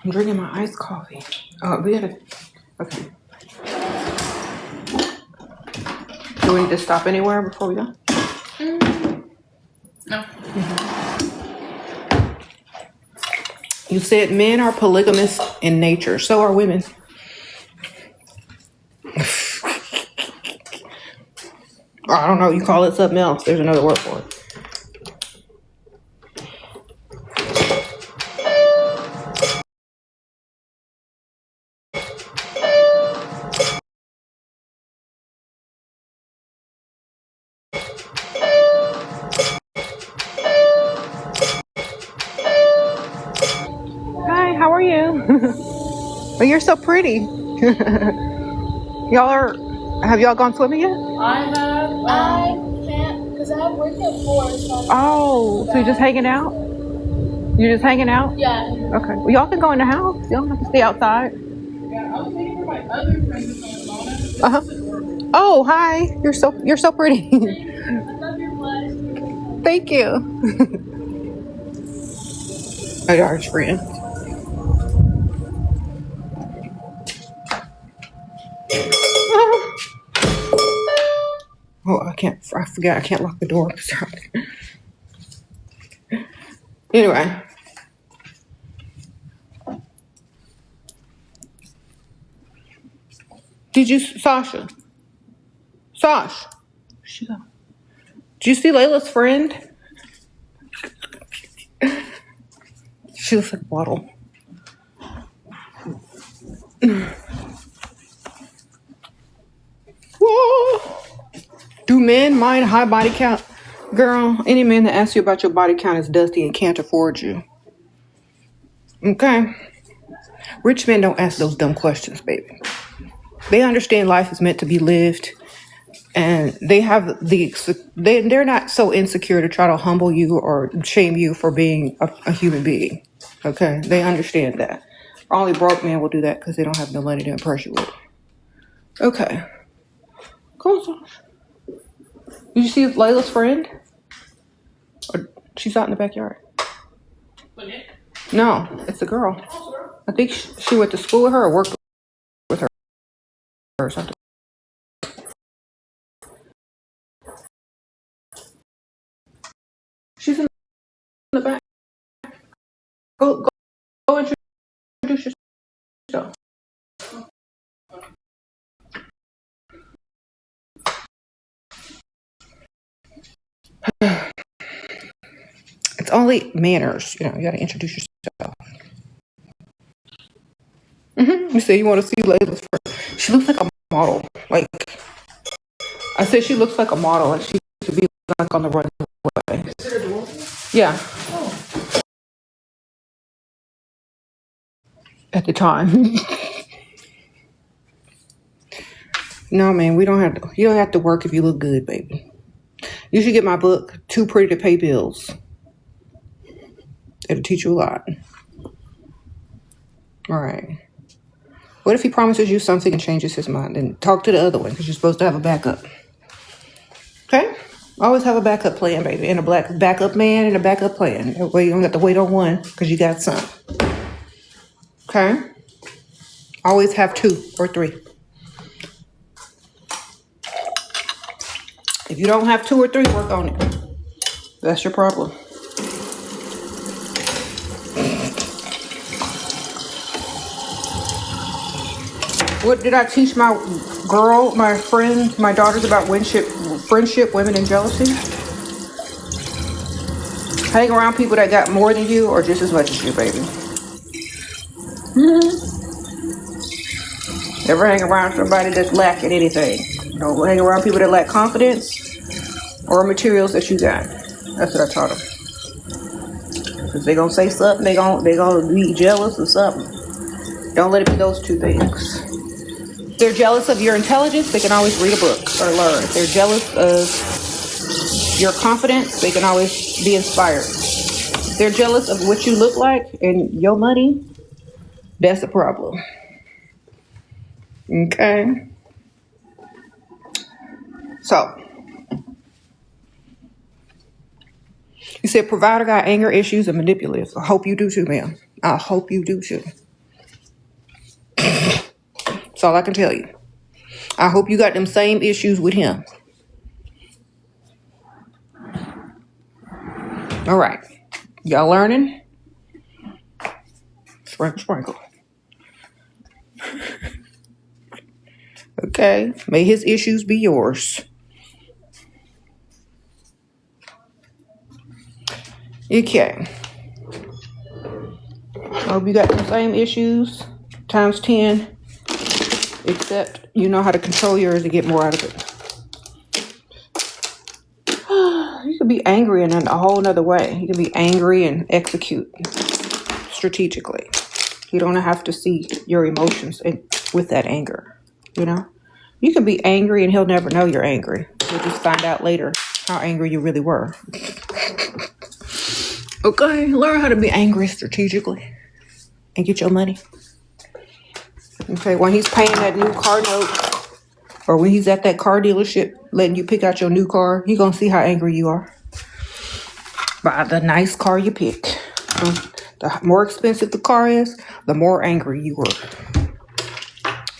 I'm drinking my iced coffee. We gotta. Okay. Do we need to stop anywhere before we go? No. You said men are polygamous in nature. So are women. I don't know. You call it something else. There's another word for it. Hi, how are you? Oh, you're so pretty. Have y'all gone swimming yet? I have. I can't because I have work at 4. So Oh, so you're just hanging out? You're just hanging out? Yeah. Okay. Well, y'all can go in the house. You don't have to stay outside. Yeah, I was waiting for my other friends to come on. Uh-huh. Oh, hi. You're so pretty. I love your blush. Thank you. My daughter's friend. Oh, I forgot I can't lock the door. Sorry. Anyway. Did you, Sasha? Sash? Where'd she go? Did you see Layla's friend? She looks like a bottle. Whoa. Do men mind high body count? Girl, any man that asks you about your body count is dusty and can't afford you. Okay? Rich men don't ask those dumb questions, baby. They understand life is meant to be lived, and they're not so insecure to try to humble you or shame you for being a human being. Okay? They understand that. Only broke men will do that because they don't have no money to impress you with. Okay. Cool. Did you see Layla's friend? Or she's out in the backyard. No, it's a girl. I think she went to school with her or worked with her or something. She's in the back. Go introduce yourself. It's only manners, you gotta introduce yourself. You say you want to see Layla's friend. She looks like a model. Like, I said she looks like a model. Like she could be like on the runway. Is it a dual? Yeah. Oh. At the time. No, man, you don't have to work if you look good, baby. You should get my book, Too Pretty to Pay Bills. It'll teach you a lot. All right. What if he promises you something and changes his mind? Then talk to the other one because you're supposed to have a backup. Okay? Always have a backup plan, baby. And a backup man and a backup plan. That way you don't have to wait on one because you got some. Okay? Always have 2 or 3. If you don't have 2 or 3, work on it. That's your problem. What did I teach my girl, my friend, my daughters about friendship, women, and jealousy? Hang around people that got more than you or just as much as you, baby. Never hang around somebody that's lacking anything. Don't hang around people that lack confidence or materials that you got. That's what I taught them. If they gonna say something, they gonna be jealous or something. Don't let it be those 2 things. If they're jealous of your intelligence, they can always read a book or learn. If they're jealous of your confidence, they can always be inspired. If they're jealous of what you look like and your money, that's a problem. Okay. So, you said provider got anger issues and manipulative. I hope you do too, ma'am. I hope you do too. That's all I can tell you. I hope you got them same issues with him. All right. Y'all learning? Sprinkle, sprinkle. Okay. May his issues be yours. Okay. I hope you got the same issues times 10, except you know how to control yours to get more out of it. You could be angry in a whole nother way. You can be angry and execute strategically. You don't have to see your emotions with that anger, you know? You can be angry and he'll never know you're angry. You'll just find out later how angry you really were. Okay, learn how to be angry strategically and get your money. Okay, when he's paying that new car note or when he's at that car dealership letting you pick out your new car, he's gonna see how angry you are. By the nice car you pick. The more expensive the car is, the more angry you were.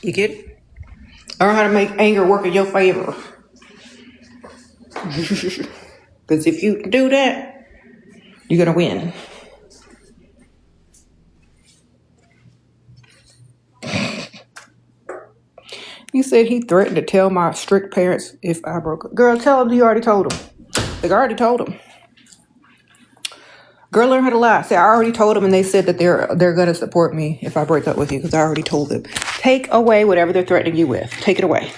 You get it? Learn how to make anger work in your favor. Because if you do that, you're gonna win. He said he threatened to tell my strict parents if I broke up. Girl, tell them you already told them. Like, I already told them. Girl, learn how to lie. Say, I already told them and they said that they're going to support me if I break up with you because I already told them. Take away whatever they're threatening you with. Take it away.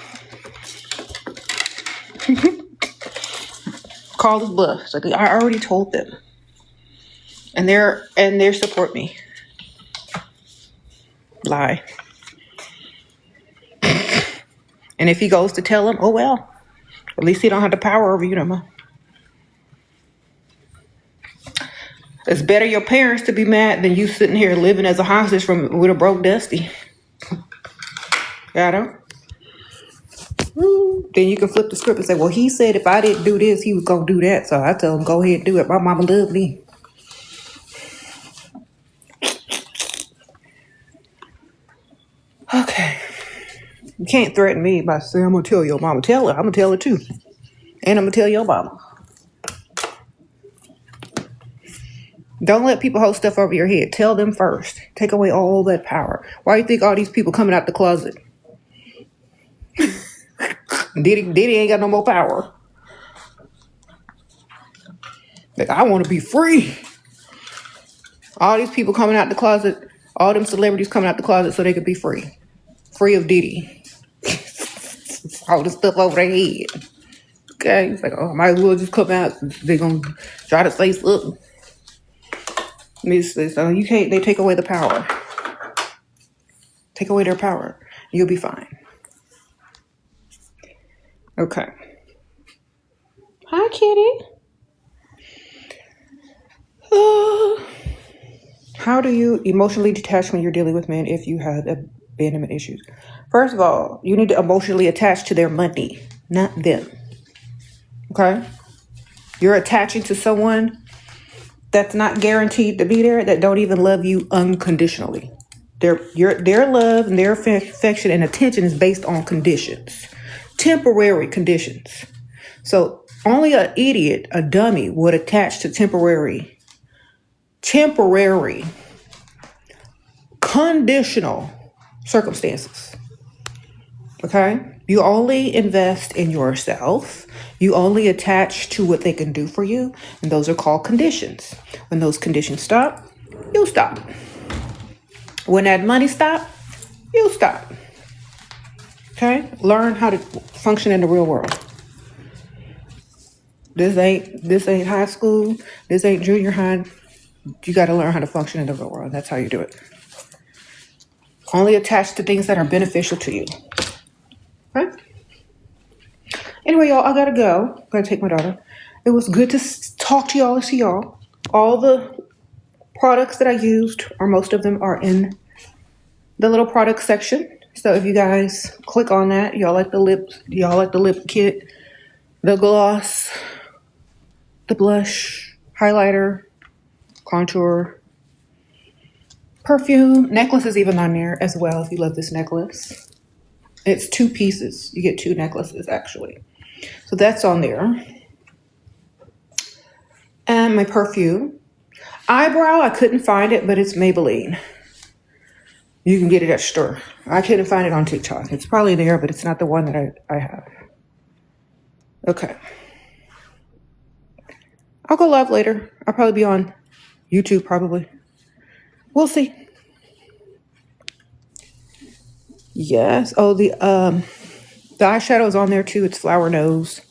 Call this bluff. It's like, I already told them. And they're support me. Lie. And if he goes to tell them, oh well. At least he don't have the power over you no more. It's better your parents to be mad than you sitting here living as a hostage with a broke Dusty. Got him? Then you can flip the script and say, well, he said if I didn't do this, he was going to do that. So I tell him, go ahead and do it. My mama loved me. Okay. You can't threaten me by saying, I'm going to tell your mama. Tell her. I'm going to tell her too. And I'm going to tell your mama. Don't let people hold stuff over your head. Tell them first. Take away all that power. Why do you think all these people coming out the closet? Diddy ain't got no more power. Like, I want to be free. All these people coming out the closet, all them celebrities coming out the closet so they could be free. Free of Diddy. All this stuff over their head. Okay? It's like, oh, I might as well just come out. They're going to try to say something. So you can't, they take away the power. Take away their power. You'll be fine. Okay. Hi, kitty. How do you emotionally detach when you're dealing with men if you have abandonment issues? First of all, you need to emotionally attach to their money, not them. Okay? You're attaching to someone that's not guaranteed to be there, that don't even love you unconditionally. Their love and their affection and attention is based on conditions, temporary conditions. So only an idiot, a dummy, would attach to temporary, conditional circumstances. Okay? You only invest in yourself. You only attach to what they can do for you. And those are called conditions. When those conditions stop, you stop. When that money stop, you stop. Okay? Learn how to function in the real world. This ain't high school. This ain't junior high. You got to learn how to function in the real world. That's how you do it. Only attach to things that are beneficial to you. Okay? Anyway, y'all, I gotta go. I'm gonna take my daughter. It was good to talk to y'all and see y'all. All the products that I used, or most of them, are in the little product section. So if you guys click on that, y'all like the lip kit, the gloss, the blush, highlighter, contour, perfume, necklace is even on there as well if you love this necklace. It's 2 pieces. You get 2 necklaces actually. So that's on there. And my perfume. Eyebrow, I couldn't find it, but it's Maybelline. You can get it at store. I couldn't find it on TikTok. It's probably there, but it's not the one that I have. Okay. I'll go live later. I'll probably be on YouTube probably. We'll see. Yes. Oh, the eyeshadow is on there too. It's Flower Nose.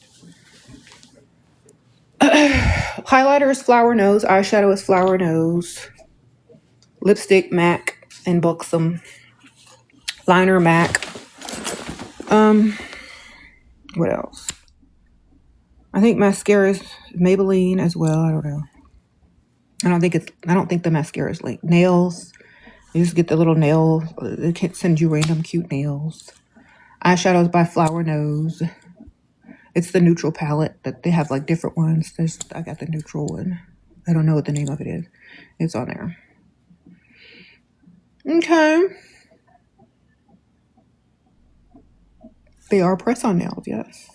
Highlighter is Flower Nose. Eyeshadow is Flower Nose. Lipstick MAC and Buxom. Liner MAC. What else? I think mascara is Maybelline as well. I don't know. I don't think the mascara is linked. Nails. You just get the little nails. They can't send you random cute nails. Eyeshadows by Flower Nose. It's the neutral palette that they have like different ones. I got the neutral one. I don't know what the name of it is. It's on there. Okay. They are press-on nails, yes.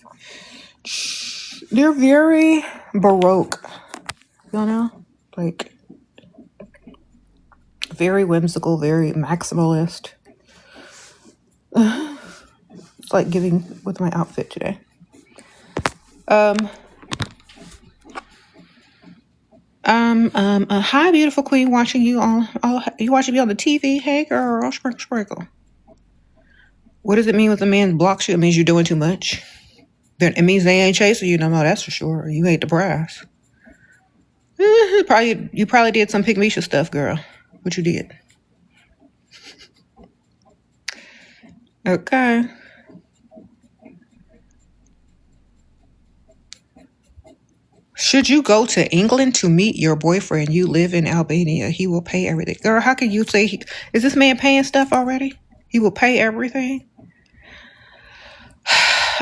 They're very Baroque. You know? Like, very whimsical, very maximalist. It's like giving with my outfit today. Hi, beautiful queen, watching you on. Oh, you watching me on the TV? Hey, girl, sprinkle. What does it mean when a man blocks you? It means you're doing too much. Then it means they ain't chasing you no more. That's for sure. You ain't the prize. You probably did some Pygmisha stuff, girl. What you did? Okay. Should you go to England to meet your boyfriend? You live in Albania. He will pay everything. Girl, how can you say is this man paying stuff already? He will pay everything?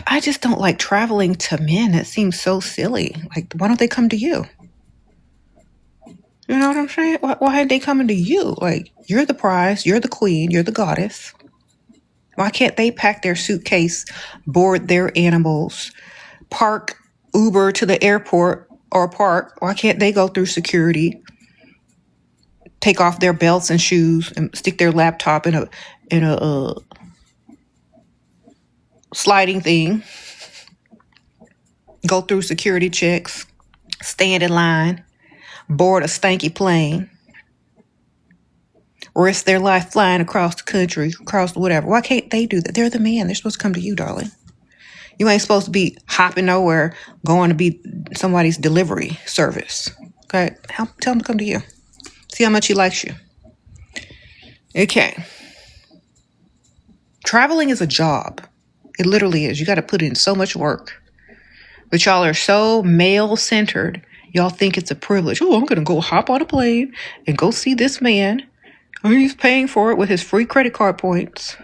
I just don't like traveling to men. It seems so silly. Like, why don't they come to you? You know what I'm saying? Why aren't they coming to you? Like, you're the prize. You're the queen. You're the goddess. Why can't they pack their suitcase, board their animals, park Uber to the airport or park? Why can't they go through security, take off their belts and shoes, and stick their laptop in a sliding thing, go through security checks, stand in line, board a stanky plane, risk their life flying across the country, across whatever? Why can't they do that? They're the man. They're supposed to come to you, darling. You ain't supposed to be hopping nowhere, going to be somebody's delivery service. Okay? Tell him to come to you. See how much he likes you. Okay. Traveling is a job. It literally is. You got to put in so much work. But y'all are so male-centered. Y'all think it's a privilege. Oh, I'm going to go hop on a plane and go see this man. Oh, he's paying for it with his free credit card points.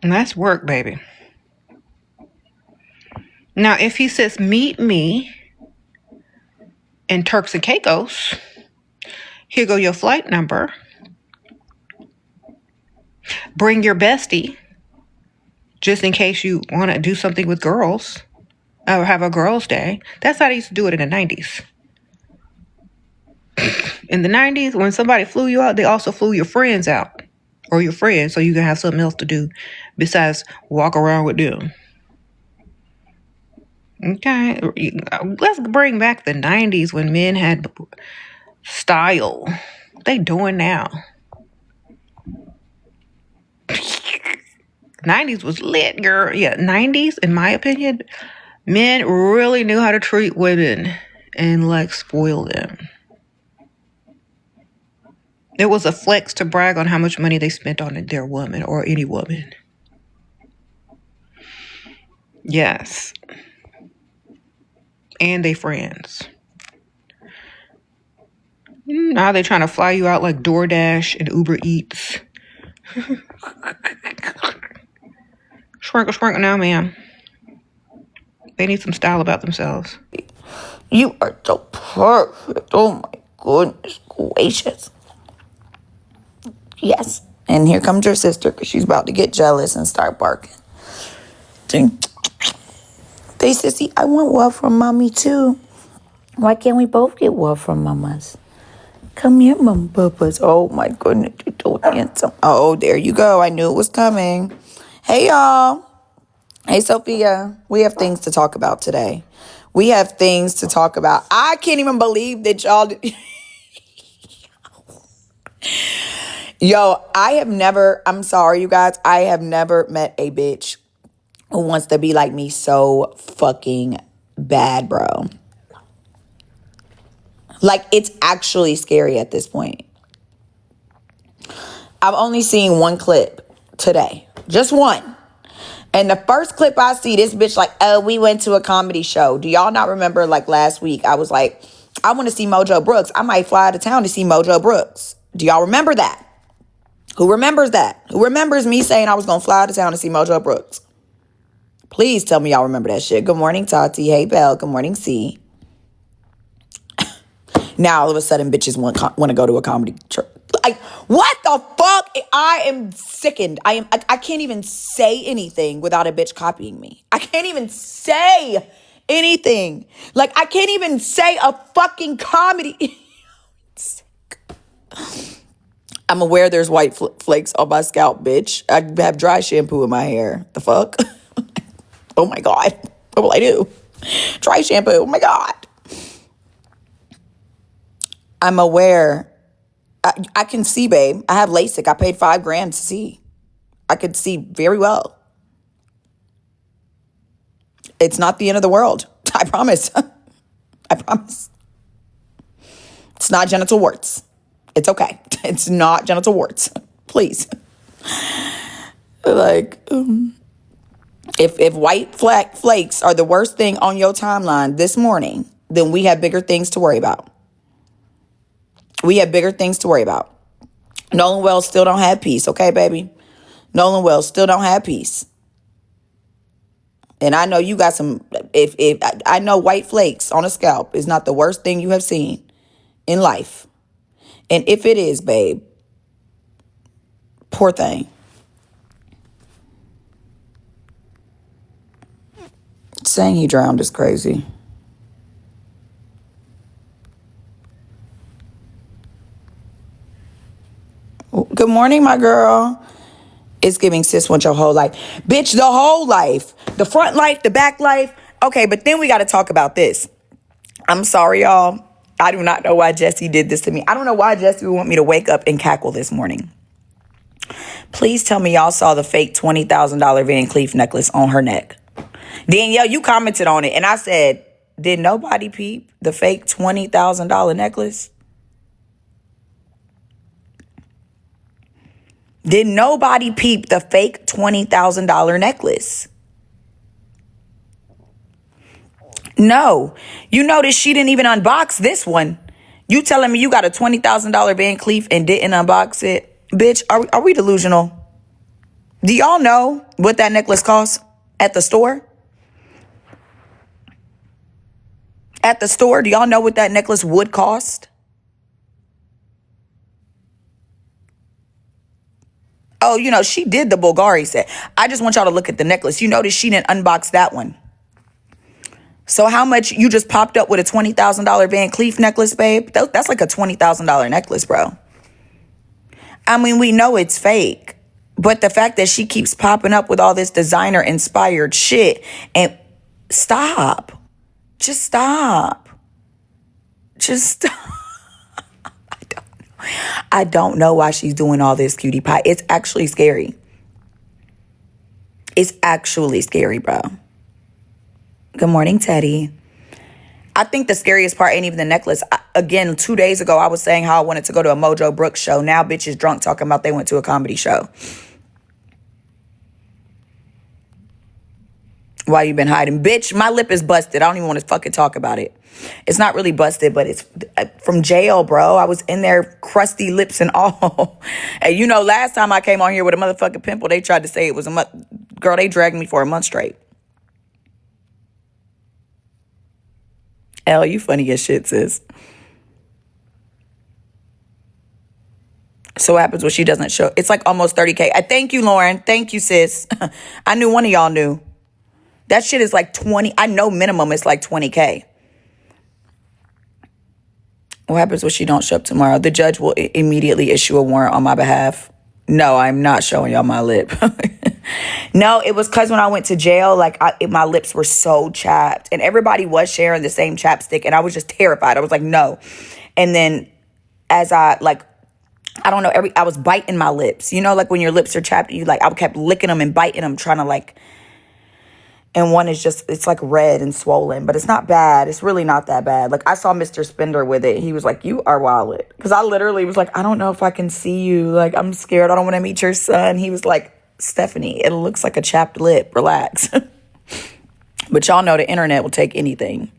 And that's work, baby. Now, if he says, meet me in Turks and Caicos, Here go your flight number. Bring your bestie, just in case you want to do something with girls or have a girls' day. That's how they used to do it in the 90s. In the 90s, when somebody flew you out, they also flew your friends out or your friends so you can have something else to do besides walk around with them. Okay, let's bring back the 90s when men had style. They doing now. 90s was lit, girl. Yeah, 90s, in my opinion, men really knew how to treat women and like spoil them. It was a flex to brag on how much money they spent on their woman or any woman. Yes. And they friends. Now they're trying to fly you out like DoorDash and Uber Eats. Sprinkle now, ma'am. They need some style about themselves. You are so perfect. Oh my goodness gracious. Yes. And here comes your sister because she's about to get jealous and start barking. Ding. They sissy, I want love from mommy too. Why can't we both get love from mamas? Come here, mom papas. Oh my goodness, you're so handsome. Oh, there you go. I knew it was coming. Hey, y'all. Hey, Sophia. We have things to talk about today. We have things to talk about. I can't even believe that y'all... Yo, I'm sorry, you guys. I have never met a bitch who wants to be like me so fucking bad, bro. Like, it's actually scary at this point. I've only seen one clip today. Just one. And the first clip I see, this bitch like, oh, we went to a comedy show. Do y'all not remember, like, last week? I was like, I want to see Mojo Brooks. I might fly out of town to see Mojo Brooks. Do y'all remember that? Who remembers that? Who remembers me saying I was going to fly out of town to see Mojo Brooks? Please tell me y'all remember that shit. Good morning, Tati. Hey, Belle. Good morning, C. Now, all of a sudden, bitches want to go to a comedy show. Like, what the fuck? I am sickened. I can't even say anything without a bitch copying me. I can't even say anything. Like, I can't even say a fucking comedy. I'm aware there's white flakes on my scalp, bitch. I have dry shampoo in my hair. The fuck? Oh my God. What will I do? Dry shampoo. Oh my God. I'm aware. I can see, babe. I have LASIK. I paid $5,000 to see. I could see very well. It's not the end of the world. I promise. I promise. It's not genital warts. It's okay. It's not genital warts. Please. Like, if white flakes are the worst thing on your timeline this morning, then we have bigger things to worry about. We have bigger things to worry about. Nolan Wells still don't have peace, okay, baby? Nolan Wells still don't have peace. And I know you got some, if I know white flakes on a scalp is not the worst thing you have seen in life. And if it is, babe, poor thing. Saying he drowned is crazy. Good morning, my girl. It's giving sis want your whole life. Bitch, the whole life. The front life, the back life. Okay, but then we got to talk about this. I'm sorry, y'all. I do not know why Jesse did this to me. I don't know why Jesse would want me to wake up and cackle this morning. Please tell me y'all saw the fake $20,000 Van Cleef necklace on her neck. Danielle, you commented on it, and I said, did nobody peep the fake $20,000 necklace? Did nobody peep the fake $20,000 necklace? No. You notice she didn't even unbox this one. You telling me you got a $20,000 Van Cleef and didn't unbox it? Bitch, are we delusional? Do y'all know what that necklace costs at the store? At the store, do y'all know what that necklace would cost? Oh, you know, she did the Bulgari set. I just want y'all to look at the necklace. You notice she didn't unbox that one. So how much you just popped up with a $20,000 Van Cleef necklace, babe? That's like a $20,000 necklace, bro. I mean, we know it's fake. But the fact that she keeps popping up with all this designer-inspired shit, and stop. Just stop. Just stop. I don't know why she's doing all this, cutie pie. It's actually scary. It's actually scary, bro. Good morning, Teddy. I think the scariest part ain't even the necklace. Again, 2 days ago, I was saying how I wanted to go to a Mojo Brooks show. Now bitches drunk talking about they went to a comedy show. Why you been hiding? Bitch, my lip is busted. I don't even want to fucking talk about it. It's not really busted, but it's from jail, bro. I was in there, crusty lips and all. And you know, last time I came on here with a motherfucking pimple, they tried to say it was a month. Girl, they dragged me for a month straight. Elle, you funny as shit, sis. So what happens when she doesn't show? It's like almost 30K. I thank you, Lauren. Thank you, sis. I knew one of y'all knew. That shit is like 20. I know minimum it's like 20K. What happens when she don't show up tomorrow? The judge will immediately issue a warrant on my behalf. No, I'm not showing y'all my lip. No, it was because when I went to jail, like my lips were so chapped. And everybody was sharing the same chapstick. And I was just terrified. I was like, no. And then as I don't know, I was biting my lips. You know, like when your lips are chapped, I kept licking them and biting them, trying to and one is just, it's like red and swollen, but it's not bad. It's really not that bad. Like I saw Mr. Spender with it. He was like, you are wildin'. Because I literally was like, I don't know if I can see you. Like, I'm scared. I don't want to meet your son. He was like, Stephanie, it looks like a chapped lip. Relax. But y'all know the internet will take anything.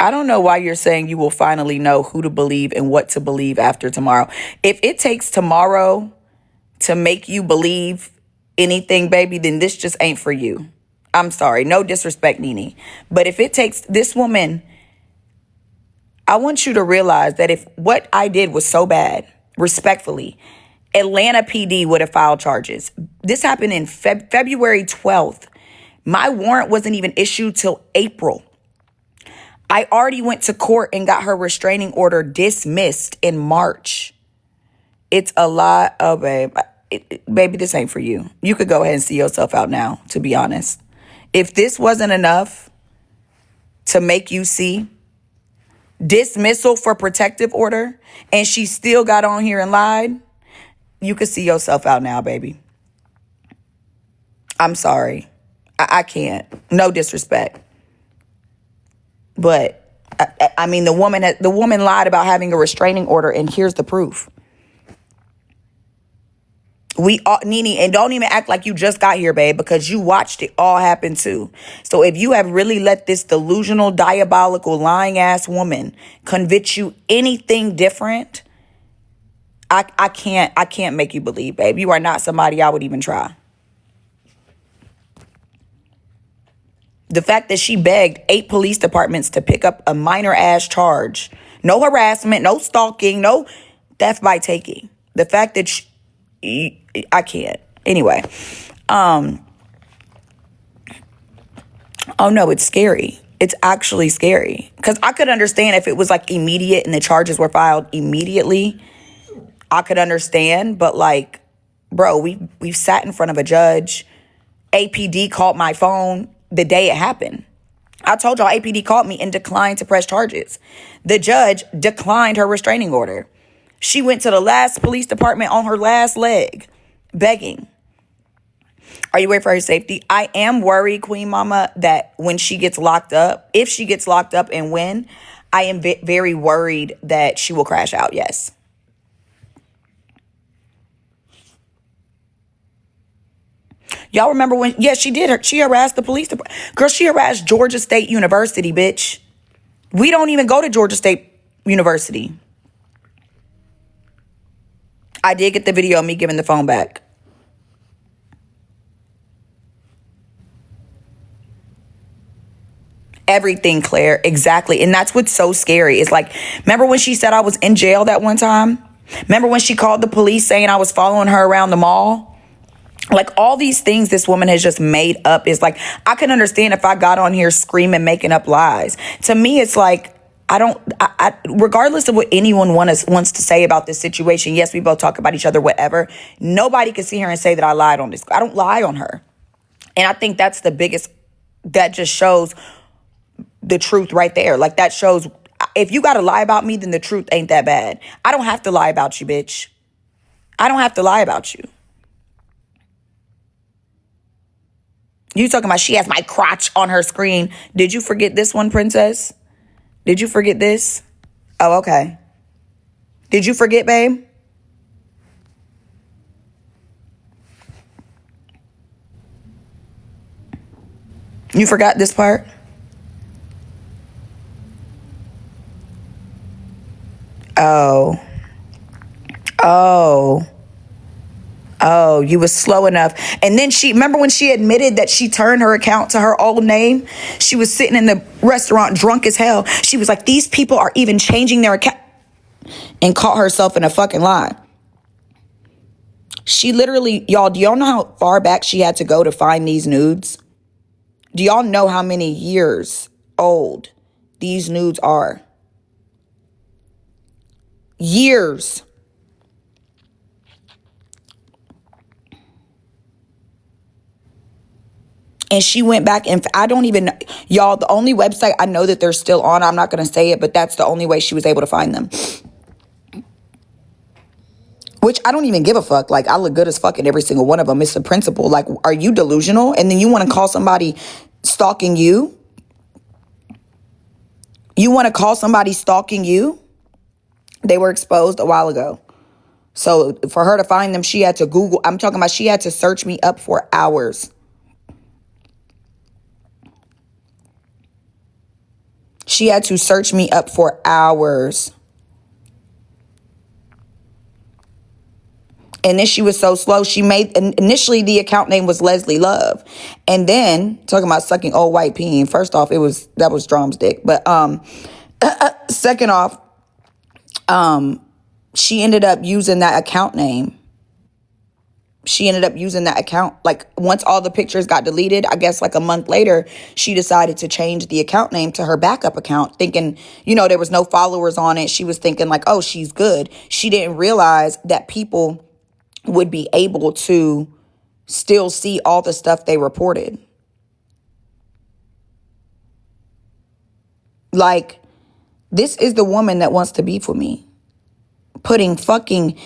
I don't know why you're saying you will finally know who to believe and what to believe after tomorrow. If it takes tomorrow to make you believe anything, baby, then this just ain't for you. I'm sorry. No disrespect, Nene. But if it takes this woman, I want you to realize that if what I did was so bad, respectfully, Atlanta PD would have filed charges. This happened in February 12th. My warrant wasn't even issued till April. I already went to court and got her restraining order dismissed in March. It's a lot of, baby, this ain't for you. You could go ahead and see yourself out now, to be honest. If this wasn't enough to make you see dismissal for protective order and she still got on here and lied, you could see yourself out now, baby. I'm sorry. I can't. No disrespect. But, I mean, the woman lied about having a restraining order, and here's the proof. Nene, and don't even act like you just got here, babe, because you watched it all happen too. So if you have really let this delusional, diabolical, lying ass woman convince you anything different, I can't make you believe, babe. You are not somebody I would even try. The fact that she begged 8 police departments to pick up a minor ass charge, no harassment, no stalking, no theft by taking. The fact that I can't. Anyway. Oh no, it's scary. It's actually scary. Because I could understand if it was like immediate and the charges were filed immediately. I could understand. But like, bro, we've sat in front of a judge. APD called my phone the day it happened. I told y'all APD called me and declined to press charges. The judge declined her restraining order. She went to the last police department on her last leg, begging. Are you worried for her safety? I am worried, Queen Mama, that when she gets locked up, if she gets locked up and when, I am very worried that she will crash out, yes. Y'all remember when, yes, she did. She harassed the police department. Girl, she harassed Georgia State University, bitch. We don't even go to Georgia State University. I did get the video of me giving the phone back. Everything, Claire. Exactly. And that's what's so scary. It's like, remember when she said I was in jail that one time? Remember when she called the police saying I was following her around the mall? Like, all these things this woman has just made up. Is like, I can understand if I got on here screaming, making up lies. To me, it's like, regardless of what anyone wants to say about this situation, yes, we both talk about each other, whatever. Nobody can sit here and say that I lied on this. I don't lie on her. And I think that's the biggest, that just shows the truth right there. Like, that shows, if you got to lie about me, then the truth ain't that bad. I don't have to lie about you, bitch. I don't have to lie about you. You talking about she has my crotch on her screen. Did you forget this one, princess? Did you forget this? Oh, okay. Did you forget, babe? You forgot this part? Oh. Oh, you was slow enough. And then remember when she admitted that she turned her account to her old name? She was sitting in the restaurant drunk as hell. She was like, these people are even changing their account, and caught herself in a fucking lie. She literally, y'all, do y'all know how far back she had to go to find these nudes? Do y'all know how many years old these nudes are? Years. And she went back, and I don't even know. Y'all, the only website I know that they're still on, I'm not going to say it, but that's the only way she was able to find them. Which I don't even give a fuck. Like, I look good as fuck in every single one of them. It's the principle. Like, are you delusional? And then you want to call somebody stalking you? You want to call somebody stalking you? They were exposed a while ago. So for her to find them, she had to Google. I'm talking about she had to search me up for hours. She had to search me up for hours. And then she was so slow. She made, initially the account name was Leslie Love. And then, talking about sucking old white peen. First off, that was Drum's dick. But second off, she ended up using that account name. She ended up using that account. Like, once all the pictures got deleted, I guess like a month later, she decided to change the account name to her backup account, thinking, there was no followers on it. She was thinking like, oh, she's good. She didn't realize that people would be able to still see all the stuff they reported. Like, this is the woman that wants to beef with me. Putting fucking,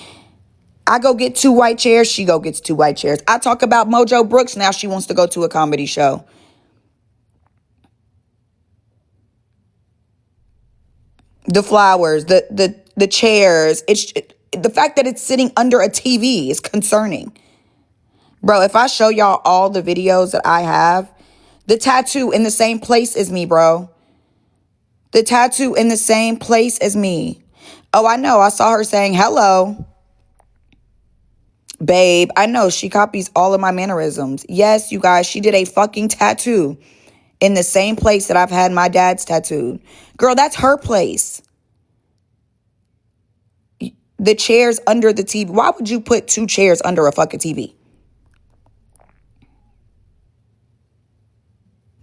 I go get 2 white chairs, she go gets 2 white chairs. I talk about Mojo Brooks, now she wants to go to a comedy show. The flowers, the chairs, the fact that it's sitting under a TV is concerning. Bro, if I show y'all all the videos that I have, the tattoo in the same place as me, bro. The tattoo in the same place as me. Oh, I know. I saw her saying hello. Babe, I know she copies all of my mannerisms. Yes, you guys, she did a fucking tattoo in the same place that I've had my dad's tattooed. Girl, that's her place. The chairs under the TV. Why would you put 2 chairs under a fucking TV?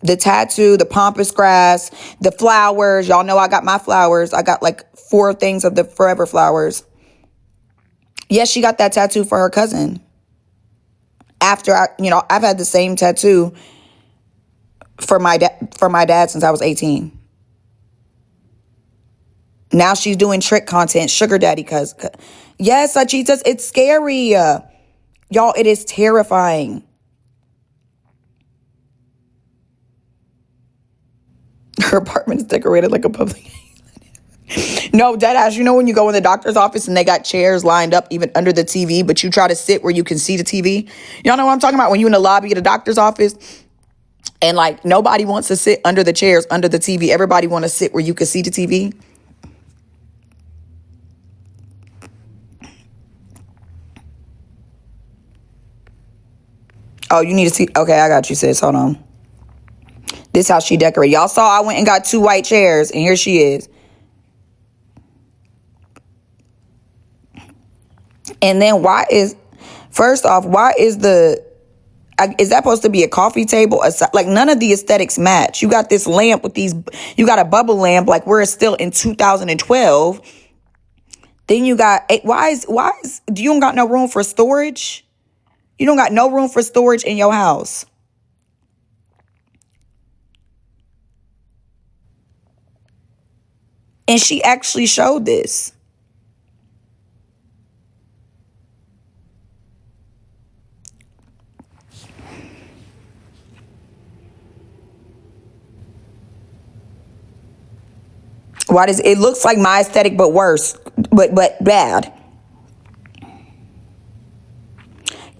The tattoo, the pampas grass, the flowers. Y'all know I got my flowers. I got like 4 things of the forever flowers. Yes, she got that tattoo for her cousin. After I've had the same tattoo for my dad since I was 18. Now she's doing trick content, sugar daddy cuz. Yes, Achitas, it's scary. Y'all, it is terrifying. Her apartment is decorated like a public. No, deadass, when you go in the doctor's office and they got chairs lined up even under the TV, but you try to sit where you can see the TV? Y'all know what I'm talking about? When you in the lobby at a doctor's office and like nobody wants to sit under the chairs, under the TV. Everybody want to sit where you can see the TV. Oh, you need to see. Okay, I got you, sis. Hold on. This how she decorated. Y'all saw I went and got 2 white chairs, and here she is. And then first off, why is that supposed to be a coffee table? Like, none of the aesthetics match. You got this lamp with you got a bubble lamp, like we're still in 2012. Then you got, do you don't got no room for storage? You don't got no room for storage in your house. And she actually showed this. Why does it looks like my aesthetic but worse, but bad?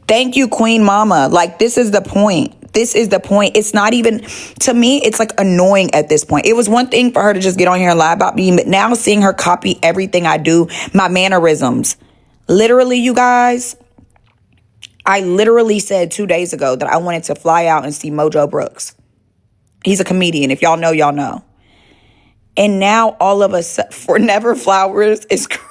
Thank you, Queen Mama. Like, this is the point. This is the point. It's not even, to me, it's like annoying at this point. It was one thing for her to just get on here and lie about me, but now seeing her copy everything I do, my mannerisms. Literally, you guys, I literally said 2 days ago that I wanted to fly out and see Mojo Brooks. He's a comedian. If y'all know, y'all know. And now all of a sudden, for Never Flowers is crazy.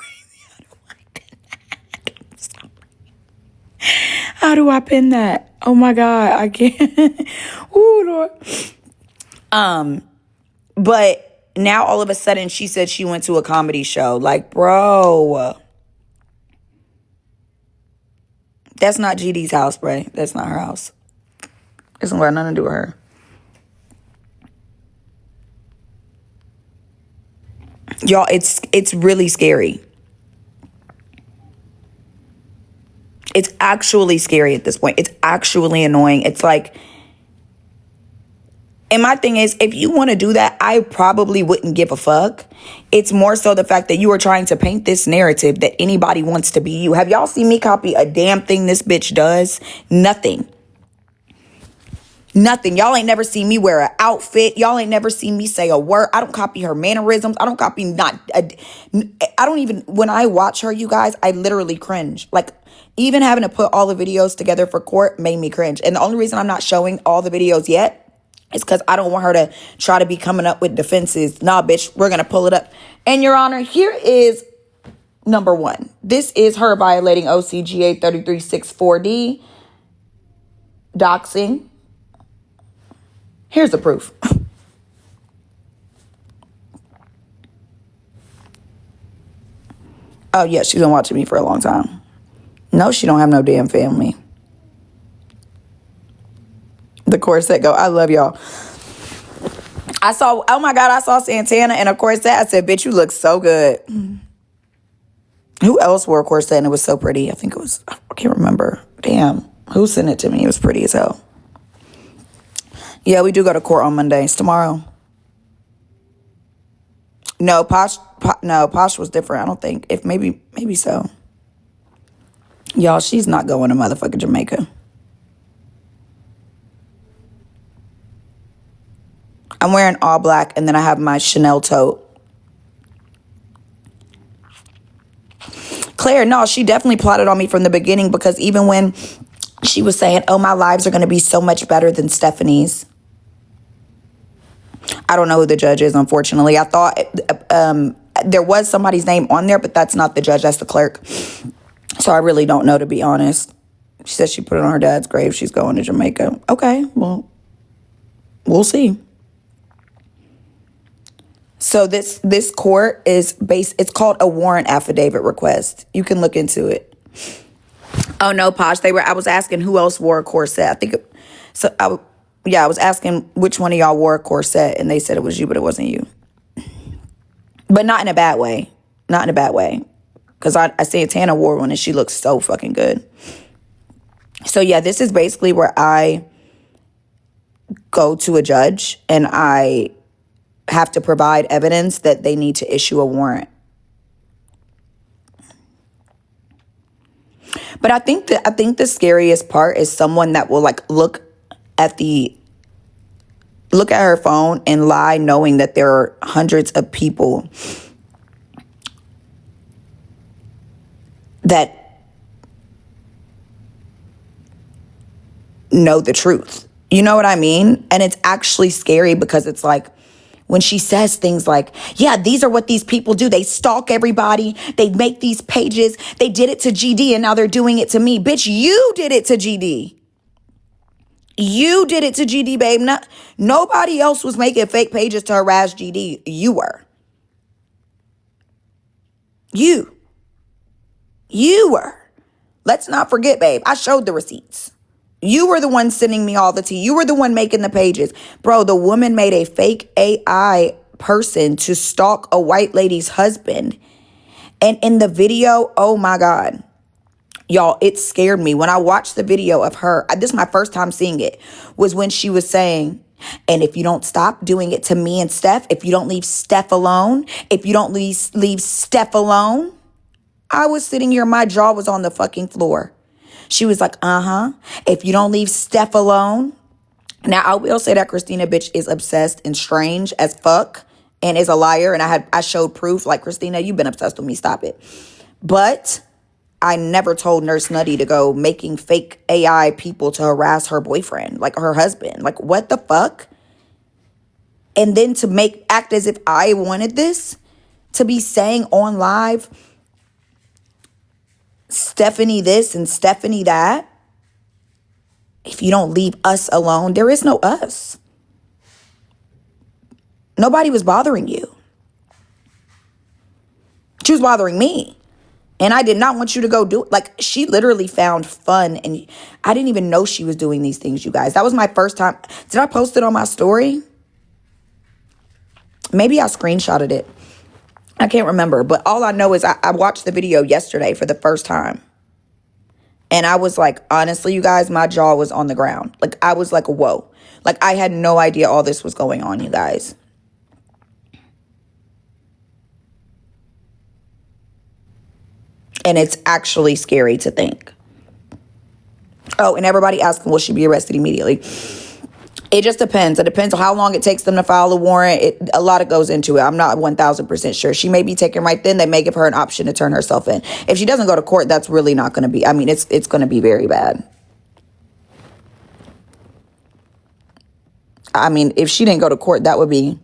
How do I pin that? Oh my God, I can't. Ooh, Lord. But now all of a sudden she said she went to a comedy show. Like, bro. That's not GD's house, bro. That's not her house. It's got nothing to do with her. Y'all, it's really scary. It's actually scary at this point. It's actually annoying. It's like, and my thing is, if you want to do that, I probably wouldn't give a fuck. It's more so the fact that you are trying to paint this narrative that anybody wants to be you. Have y'all seen me copy a damn thing this bitch does? Nothing. Nothing. Y'all ain't never seen me wear an outfit. Y'all ain't never seen me say a word. I don't copy her mannerisms. I don't copy I don't even, when I watch her, you guys, I literally cringe. Like, even having to put all the videos together for court made me cringe. And the only reason I'm not showing all the videos yet is because I don't want her to try to be coming up with defenses. Nah, bitch, we're going to pull it up. And Your Honor, here is number one. This is her violating OCGA 3364D, doxing. Here's the proof. Oh, yeah, she's been watching me for a long time. No, she don't have no damn family. The corset go, I love y'all. Oh my God, I saw Santana in a corset. I said, bitch, you look so good. Who else wore a corset and it was so pretty? I think it was, I can't remember. Damn, who sent it to me? It was pretty as hell. Yeah, we do go to court on Mondays. Tomorrow. No, Posh was different, I don't think. If maybe so. Y'all, she's not going to motherfucking Jamaica. I'm wearing all black, and then I have my Chanel tote. Claire, no, she definitely plotted on me from the beginning, because even when she was saying, oh, my lives are going to be so much better than Stephanie's. I don't know who the judge is, unfortunately. I thought there was somebody's name on there, but that's not the judge. That's the clerk. So I really don't know, to be honest. She said she put it on her dad's grave. She's going to Jamaica. Okay, well, we'll see. So this court is it's called a warrant affidavit request. You can look into it. Oh no, Posh, I was asking who else wore a corset. I think I was asking which one of y'all wore a corset, and they said it was you, but it wasn't you. But not in a bad way. Not in a bad way. Because I Santana wore one, and she looks so fucking good. So yeah, this is basically where I go to a judge, and I have to provide evidence that they need to issue a warrant. But I think the scariest part is someone that will like look at her phone and lie, knowing that there are hundreds of people that know the truth. You know what I mean? And it's actually scary, because it's like, when she says things like, yeah, these are what these people do. They stalk everybody. They make these pages. They did it to GD and now they're doing it to me. Bitch, you did it to GD. You did it to GD, babe. Nobody else was making fake pages to harass GD. You were. You were. Let's not forget, babe. I showed the receipts. You were the one sending me all the tea. You were the one making the pages. Bro, the woman made a fake AI person to stalk a white lady's husband. And in the video, oh my God. Y'all, it scared me. When I watched the video of her, this is my first time seeing it, was when she was saying, and if you don't stop doing it to me and Steph, if you don't leave Steph alone, if you don't leave Steph alone, I was sitting here, my jaw was on the fucking floor. She was like, if you don't leave Steph alone. Now, I will say that Christina, bitch, is obsessed and strange as fuck and is a liar. And I showed proof, like, Christina, you've been obsessed with me. Stop it. But I never told Nurse Nutty to go making fake AI people to harass her boyfriend, like her husband. Like, what the fuck? And then to act as if I wanted this, to be saying on live, Stephanie this and Stephanie that. If you don't leave us alone, there is no us. Nobody was bothering you. She was bothering me. And I did not want you to go do it. Like, she literally found fun. And I didn't even know she was doing these things, you guys. That was my first time. Did I post it on my story? Maybe I screenshotted it. I can't remember. But all I know is I watched the video yesterday for the first time. And I was like, honestly, you guys, my jaw was on the ground. Like, I was like, whoa. Like, I had no idea all this was going on, you guys. And it's actually scary to think. Oh, and everybody asking, will she be arrested immediately? It just depends. It depends on how long it takes them to file a warrant. A lot of goes into it. I'm not 1,000% sure. She may be taken right then. They may give her an option to turn herself in. If she doesn't go to court, that's really not going to be. I mean, it's going to be very bad. I mean, if she didn't go to court, that would be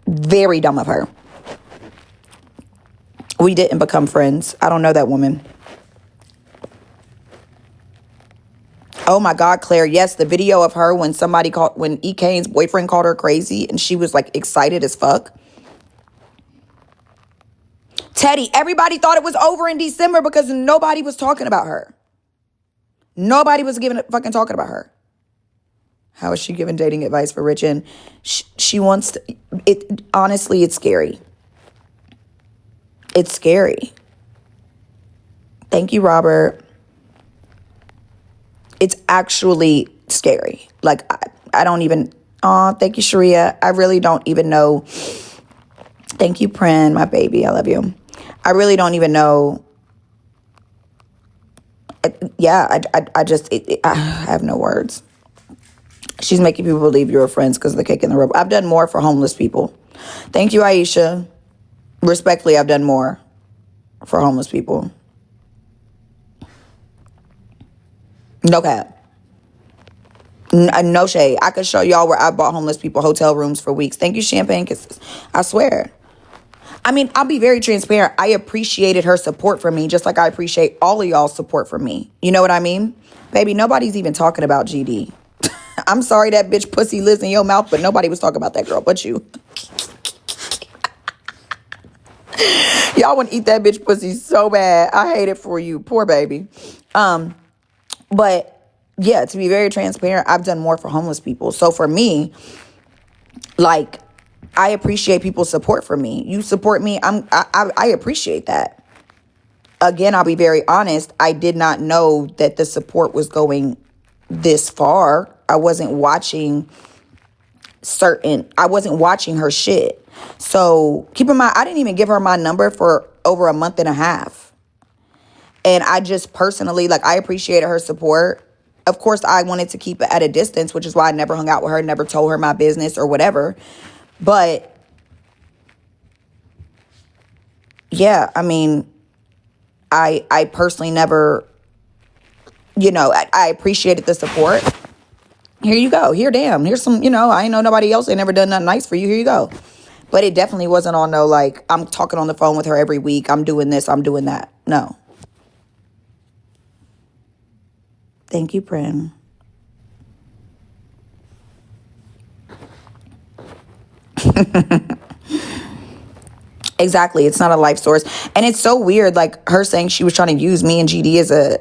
very dumb of her. We didn't become friends. I don't know that woman. Oh my God, Claire. Yes, the video of her when E. Kane's boyfriend called her crazy and she was like excited as fuck. Teddy, everybody thought it was over in December because nobody was talking about her. Nobody was fucking talking about her. How is she giving dating advice for rich? And she wants to, honestly, it's scary. It's scary. Thank you, Robert. It's actually scary. Like, I don't even... Oh, thank you, Sharia. I really don't even know. Thank you, Prin, my baby. I love you. I really don't even know. Yeah, I have no words. She's making people believe you're friends because of the cake in the rope. I've done more for homeless people. Thank you, Aisha. Respectfully, I've done more for homeless people. No cap. No shade. I could show y'all where I bought homeless people hotel rooms for weeks. Thank you, Champagne Kisses. I swear. I mean, I'll be very transparent. I appreciated her support for me, just like I appreciate all of y'all's support for me. You know what I mean? Baby, nobody's even talking about GD. I'm sorry that bitch pussy lives in your mouth, but nobody was talking about that girl but you. Y'all want to eat that bitch pussy so bad. I hate it for you. Poor baby. But yeah, to be very transparent, I've done more for homeless people. So for me, like, I appreciate people's support for me. You support me. I appreciate that. Again, I'll be very honest. I did not know that the support was going this far. I wasn't watching her shit. So keep in mind, I didn't even give her my number for over a month and a half. And I just personally, like, I appreciated her support. Of course, I wanted to keep it at a distance, which is why I never hung out with her, never told her my business or whatever. But yeah, I mean, I personally never, I appreciated the support. Here you go. Here, damn. Here's some, I ain't know nobody else ain't never done nothing nice for you. Here you go. But it definitely wasn't on no, like, I'm talking on the phone with her every week. I'm doing this. I'm doing that. No. Thank you, Prin. Exactly. It's not a life source. And it's so weird, like, her saying she was trying to use me and GD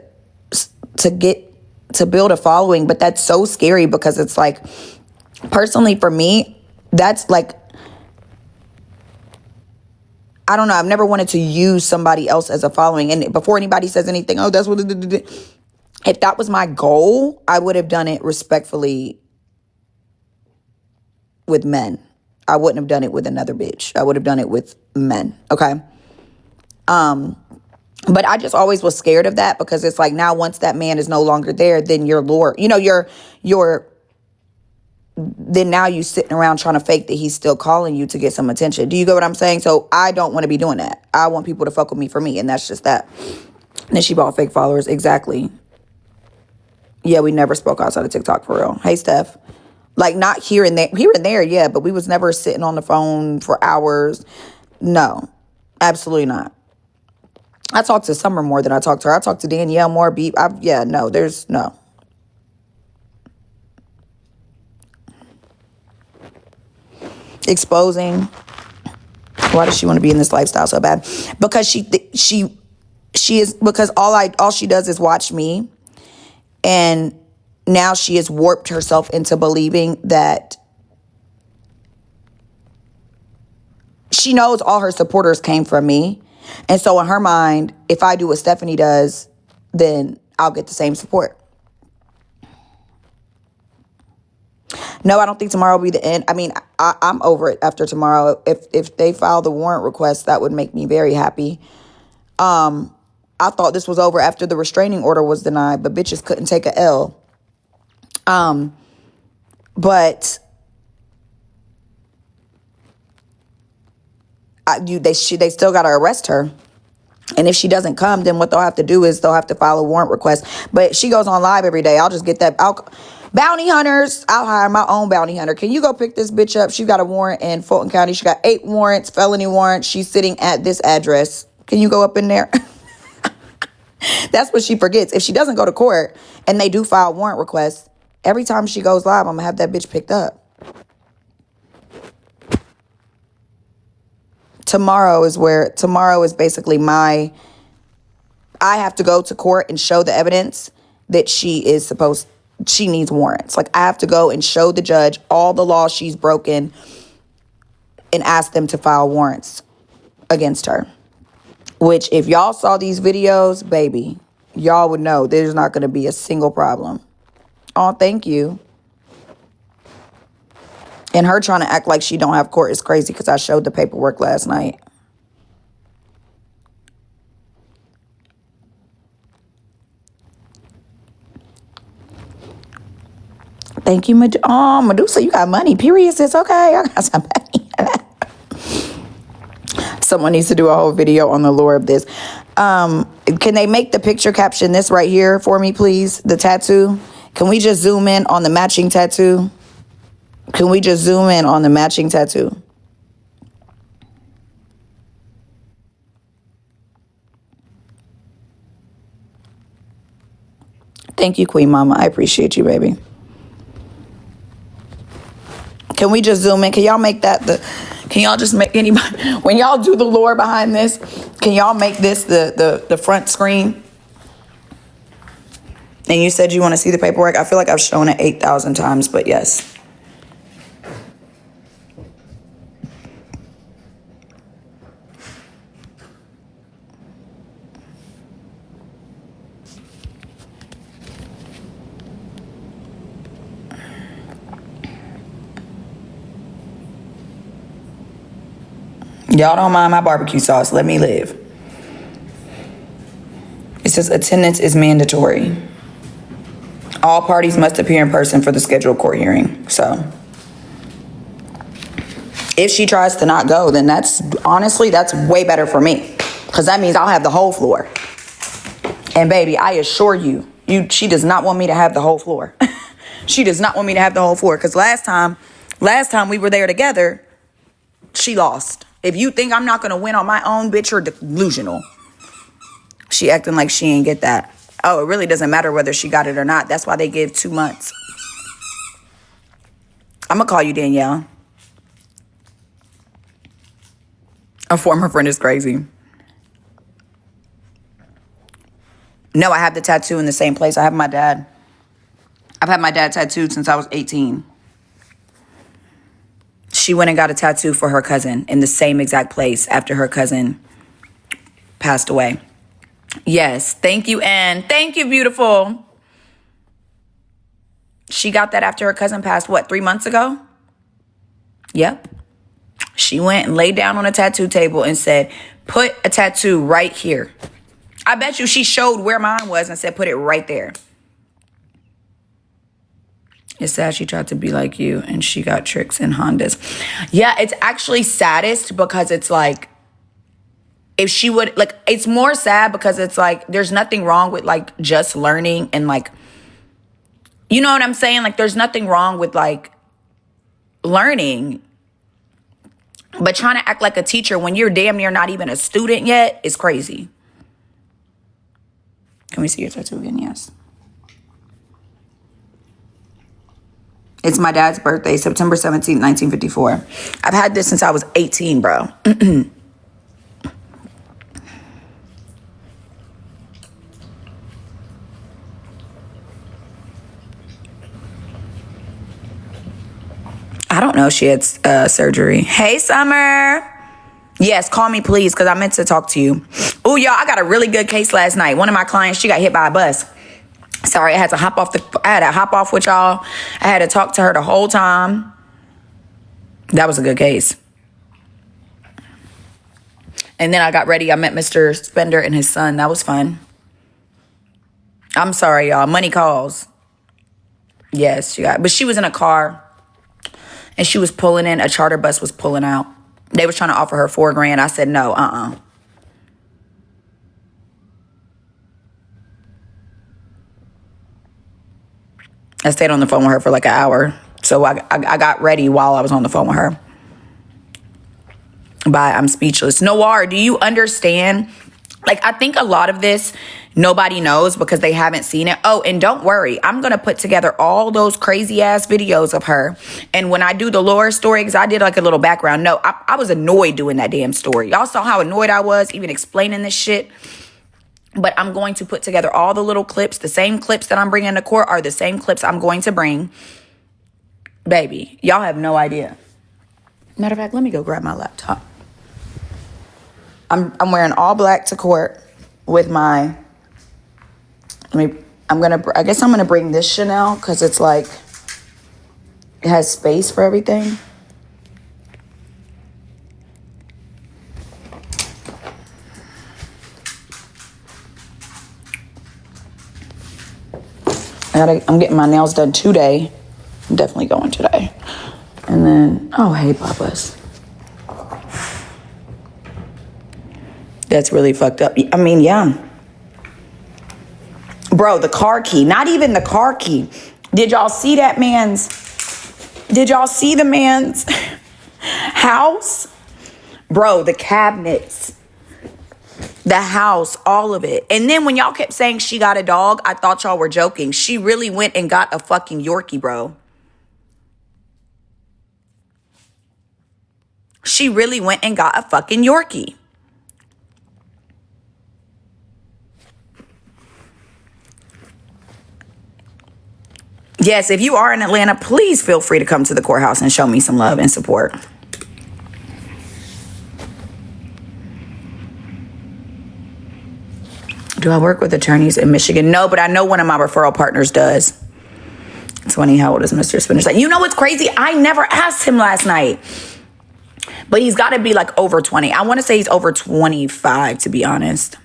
to build a following. But that's so scary because it's like, personally for me, that's like, I don't know. I've never wanted to use somebody else as a following. And before anybody says anything, oh, that's what it did. If that was my goal, I would have done it respectfully with men. I wouldn't have done it with another bitch. I would have done it with men. Okay. But I just always was scared of that because it's like now once that man is no longer there, then you're Lord. Then now you sitting around trying to fake that he's still calling you to get some attention. Do you get what I'm saying? So I don't want to be doing that. I want people to fuck with me for me. And that's just that. And then she bought fake followers. Exactly. Yeah, we never spoke outside of TikTok for real. Hey, Steph. Like not here and there, yeah, but we was never sitting on the phone for hours. No, absolutely not. I talked to Summer more than I talked to her. I talked to Danielle more. There's no. Exposing. Why does she want to be in this lifestyle so bad? Because she is, because all she does is watch me, and now she has warped herself into believing that she knows all her supporters came from me. And so in her mind, if I do what Stephanie does, then I'll get the same support. No, I don't think tomorrow will be the end. I mean, I'm over it after tomorrow. If they file the warrant request, that would make me very happy. I thought this was over after the restraining order was denied, but bitches couldn't take a L. But they still got to arrest her. And if she doesn't come, then what they'll have to do is they'll have to file a warrant request. But she goes on live every day. I'll just get that. Bounty hunters. I'll hire my own bounty hunter. Can you go pick this bitch up? She's got a warrant in Fulton County. She got 8 warrants, felony warrants. She's sitting at this address. Can you go up in there? That's what she forgets. If she doesn't go to court and they do file warrant requests, every time she goes live, I'm going to have that bitch picked up. Tomorrow is basically I have to go to court and show the evidence that she needs warrants. Like I have to go and show the judge all the laws she's broken and ask them to file warrants against her. Which if y'all saw these videos, baby, y'all would know there's not going to be a single problem. Oh, thank you. And her trying to act like she don't have court is crazy because I showed the paperwork last night. Thank you, Medusa, you got money. Period, sis. Okay, I got some money. Someone needs to do a whole video on the lore of this. Can they make the picture caption this right here for me, please? The tattoo. Can we just zoom in on the matching tattoo? Can we just zoom in on the matching tattoo? Thank you, Queen Mama. I appreciate you, baby. Can we just zoom in? Can y'all make that can y'all just make anybody, when y'all do the lore behind this, can y'all make this the front screen? And you said you want to see the paperwork. I feel like I've shown it 8,000 times, but yes. Y'all don't mind my barbecue sauce. Let me live. It says attendance is mandatory. All parties must appear in person for the scheduled court hearing. So if she tries to not go, then that's way better for me. Because that means I'll have the whole floor. And baby, I assure you, she does not want me to have the whole floor. She does not want me to have the whole 4. Because last time we were there together, she lost. If you think I'm not going to win on my own, bitch, you're delusional. She acting like she ain't get that. Oh, it really doesn't matter whether she got it or not. That's why they give 2 months. I'm going to call you Danielle. A former friend is crazy. No, I have the tattoo in the same place. I have my dad. I've had my dad tattooed since I was 18. She went and got a tattoo for her cousin in the same exact place after her cousin passed away. Yes, thank you, Ann. Thank you, beautiful. She got that after her cousin passed, 3 months ago? Yep. She went and laid down on a tattoo table and said, put a tattoo right here. I bet you she showed where mine was and said, put it right there. It's sad she tried to be like you and she got tricks in Hondas. Yeah, it's actually saddest because it's like, if she would, like, it's more sad because it's like, there's nothing wrong with like just learning and like, you know what I'm saying? Like, there's nothing wrong with like learning. But trying to act like a teacher when you're damn near not even a student yet is crazy. Can we see your tattoo again? Yes. It's my dad's birthday, September 17th, 1954. I've had this since I was 18, bro. I don't know if she had surgery. Hey, Summer. Yes, call me, please, because I meant to talk to you. Oh, y'all, I got a really good case last night. One of my clients, she got hit by a bus. Sorry, I had to hop off with y'all. I had to talk to her the whole time. That was a good case. And then I got ready. I met Mr. Spender and his son. That was fun. I'm sorry, y'all. Money calls. Yes, but she was in a car. And she was pulling in. A charter bus was pulling out. They was trying to offer her $4,000. I said, no, I stayed on the phone with her for like an hour. So I got ready while I was on the phone with her. Bye, I'm speechless. Noir, do you understand? Like, I think a lot of this, nobody knows because they haven't seen it. Oh, and don't worry. I'm going to put together all those crazy ass videos of her. And when I do the Laura story, because I did like a little background. No, I was annoyed doing that damn story. Y'all saw how annoyed I was even explaining this shit. But I'm going to put together all the little clips. The same clips that I'm bringing to court are the same clips I'm going to bring. Baby, y'all have no idea. Matter of fact, let me go grab my laptop. I'm wearing all black to court with my, I guess I'm going to bring this Chanel because it's like, it has space for everything. I'm getting my nails done today. I'm definitely going today. And then, oh, hey, Papas. That's really fucked up. I mean, yeah. Bro, the car key. Not even the car key. Did y'all see the man's house? Bro, the cabinets. The house, all of it. And then when y'all kept saying she got a dog, I thought y'all were joking. She really went and got a fucking Yorkie, bro. She really went and got a fucking Yorkie. Yes, if you are in Atlanta, please feel free to come to the courthouse and show me some love and support. Do I work with attorneys in Michigan? No, but I know one of my referral partners does. It's funny, how old is Mr. Spinner? You know what's crazy? I never asked him last night. But he's got to be like over 20. I want to say he's over 25, to be honest.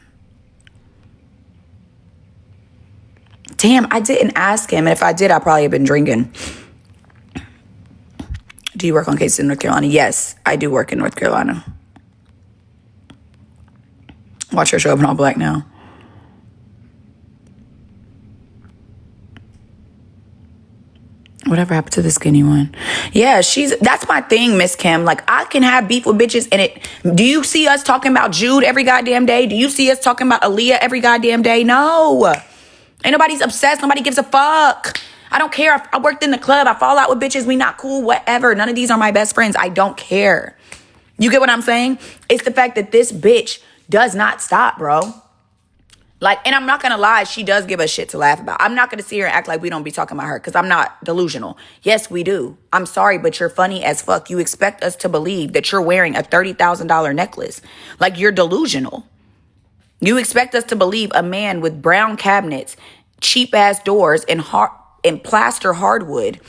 Damn, I didn't ask him. And if I did, I probably have been drinking. Do you work on cases in North Carolina? Yes, I do work in North Carolina. Watch her show up in all black now. Whatever happened to the skinny one? Yeah, that's my thing, Miss Kim. Like, I can have beef with bitches do you see us talking about Jude every goddamn day? Do you see us talking about Aaliyah every goddamn day? No. Ain't nobody's obsessed. Nobody gives a fuck. I don't care. I worked in the club. I fall out with bitches. We not cool, whatever. None of these are my best friends. I don't care. You get what I'm saying? It's the fact that this bitch does not stop, bro. Like, and I'm not going to lie, she does give us shit to laugh about. I'm not going to sit here and act like we don't be talking about her because I'm not delusional. Yes, we do. I'm sorry, but you're funny as fuck. You expect us to believe that you're wearing a $30,000 necklace. Like, you're delusional. You expect us to believe a man with brown cabinets, cheap-ass doors, and plaster hardwood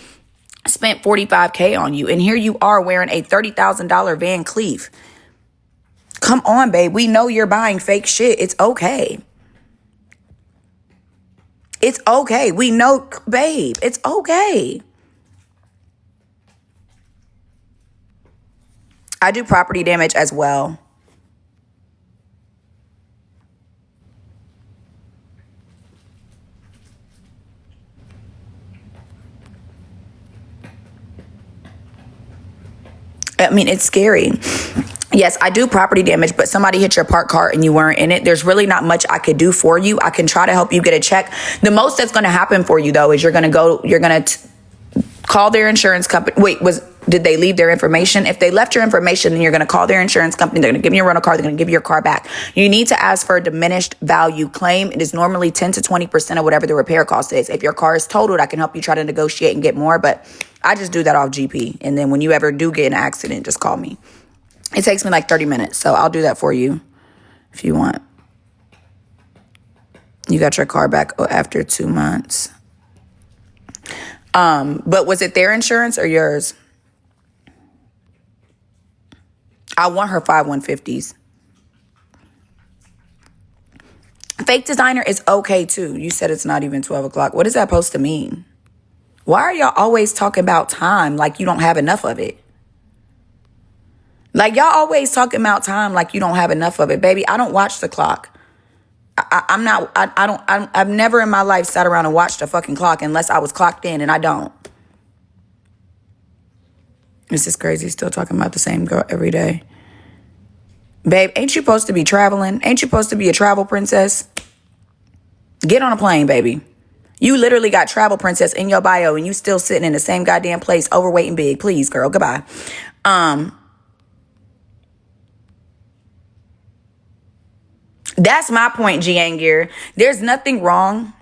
spent $45K on you. And here you are wearing a $30,000 Van Cleef. Come on, babe. We know you're buying fake shit. It's okay. It's okay. We know, babe. It's okay. I do property damage as well. I mean, it's scary. Yes, I do property damage, but somebody hit your parked car and you weren't in it. There's really not much I could do for you. I can try to help you get a check. The most that's going to happen for you, though, is you're going to call their insurance company. Did they leave their information? If they left your information, then you're going to call their insurance company. They're going to give you a rental car. They're going to give you your car back. You need to ask for a diminished value claim. It is normally 10 to 20% of whatever the repair cost is. If your car is totaled, I can help you try to negotiate and get more, but I just do that off GP. And then when you ever do get in an accident, just call me. It takes me like 30 minutes, so I'll do that for you if you want. You got your car back after 2 months. But was it their insurance or yours? I want her 5150s. Fake designer is okay too. You said it's not even 12 o'clock. What is that supposed to mean? Why are y'all always talking about time like you don't have enough of it? Like, y'all always talking about time like you don't have enough of it. Baby, I don't watch the clock. I've never in my life sat around and watched a fucking clock unless I was clocked in, and I don't. This is crazy. Still talking about the same girl every day. Babe, ain't you supposed to be traveling? Ain't you supposed to be a travel princess? Get on a plane, baby. You literally got travel princess in your bio and you still sitting in the same goddamn place, overweight and big. Please, girl, goodbye. That's my point, Giangir. There's nothing wrong.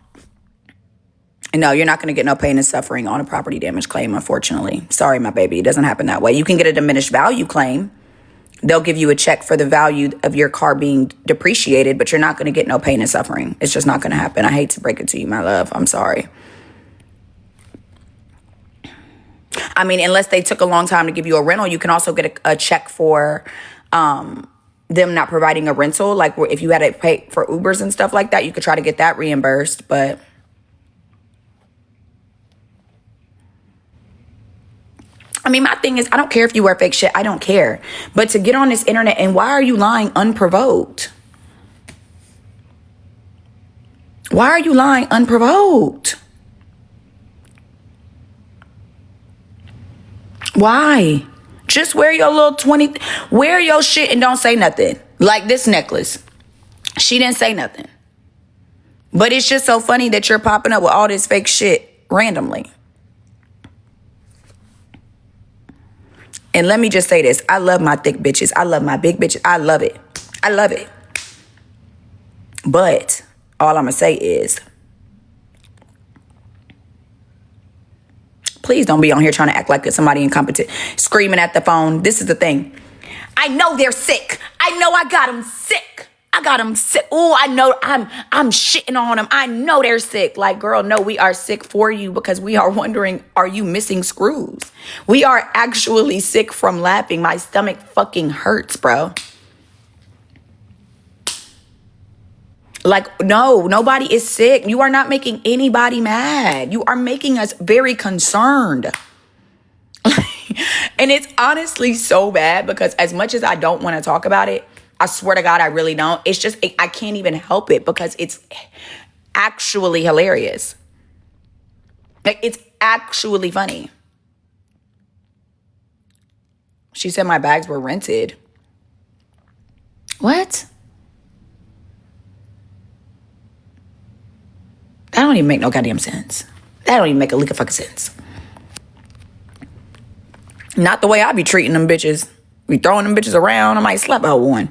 No, you're not going to get no pain and suffering on a property damage claim, unfortunately. Sorry, my baby. It doesn't happen that way. You can get a diminished value claim. They'll give you a check for the value of your car being depreciated, but you're not going to get no pain and suffering. It's just not going to happen. I hate to break it to you, my love. I'm sorry. I mean, unless they took a long time to give you a rental, you can also get a check for them not providing a rental. Like, if you had to pay for Ubers and stuff like that, you could try to get that reimbursed. But I mean, my thing is, I don't care if you wear fake shit. I don't care. But to get on this internet, and why are you lying unprovoked? Why are you lying unprovoked? Why? Just wear your little wear your shit and don't say nothing. Like this necklace. She didn't say nothing. But it's just so funny that you're popping up with all this fake shit randomly. And let me just say this. I love my thick bitches. I love my big bitches. I love it. I love it. But all I'm going to say is, please don't be on here trying to act like somebody incompetent, screaming at the phone. This is the thing. I know they're sick. I know I got them sick. I got them sick. Oh, I know I'm shitting on them. I know they're sick. Like, girl, no, we are sick for you because we are wondering, are you missing screws? We are actually sick from laughing. My stomach fucking hurts, bro. Like, no, nobody is sick. You are not making anybody mad. You are making us very concerned. And it's honestly so bad because as much as I don't want to talk about it, I swear to God, I really don't. It's just, I can't even help it because it's actually hilarious. Like, it's actually funny. She said my bags were rented. What? That don't even make no goddamn sense. That don't even make a lick of fucking sense. Not the way I be treating them bitches. Be throwing them bitches around. I might slap out one.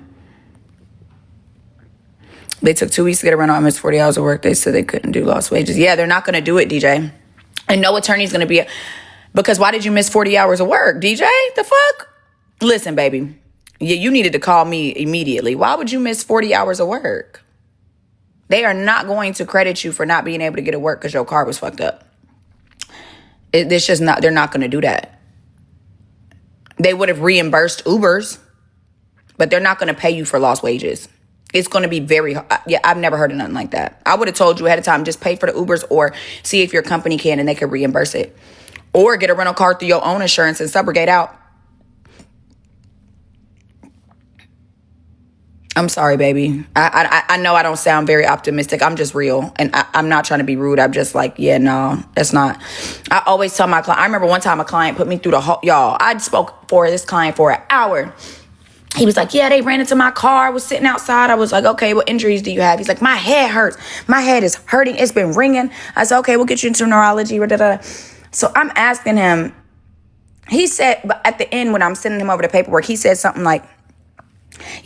They took 2 weeks to get a rental. I missed 40 hours of work. They said they couldn't do lost wages. Yeah, they're not going to do it, DJ. And no attorney's going to be... Because why did you miss 40 hours of work, DJ? The fuck? Listen, baby. Yeah, you needed to call me immediately. Why would you miss 40 hours of work? They are not going to credit you for not being able to get to work because your car was fucked up. It's just not... They're not going to do that. They would have reimbursed Ubers, but they're not going to pay you for lost wages. It's going to be very... Yeah, I've never heard of nothing like that. I would have told you ahead of time, just pay for the Ubers or see if your company can and they could reimburse it. Or get a rental car through your own insurance and subrogate out. I'm sorry, baby. I know I don't sound very optimistic. I'm just real. And I'm not trying to be rude. I'm just like, yeah, no, that's not. I always tell my client. I remember one time a client put me through the whole... Y'all, I spoke for this client for an hour. He was like, yeah, they ran into my car. I was sitting outside. I was like, okay, what injuries do you have? He's like, my head hurts. My head is hurting. It's been ringing. I said, okay, we'll get you into neurology. So I'm asking him. He said, but at the end when I'm sending him over the paperwork, he said something like,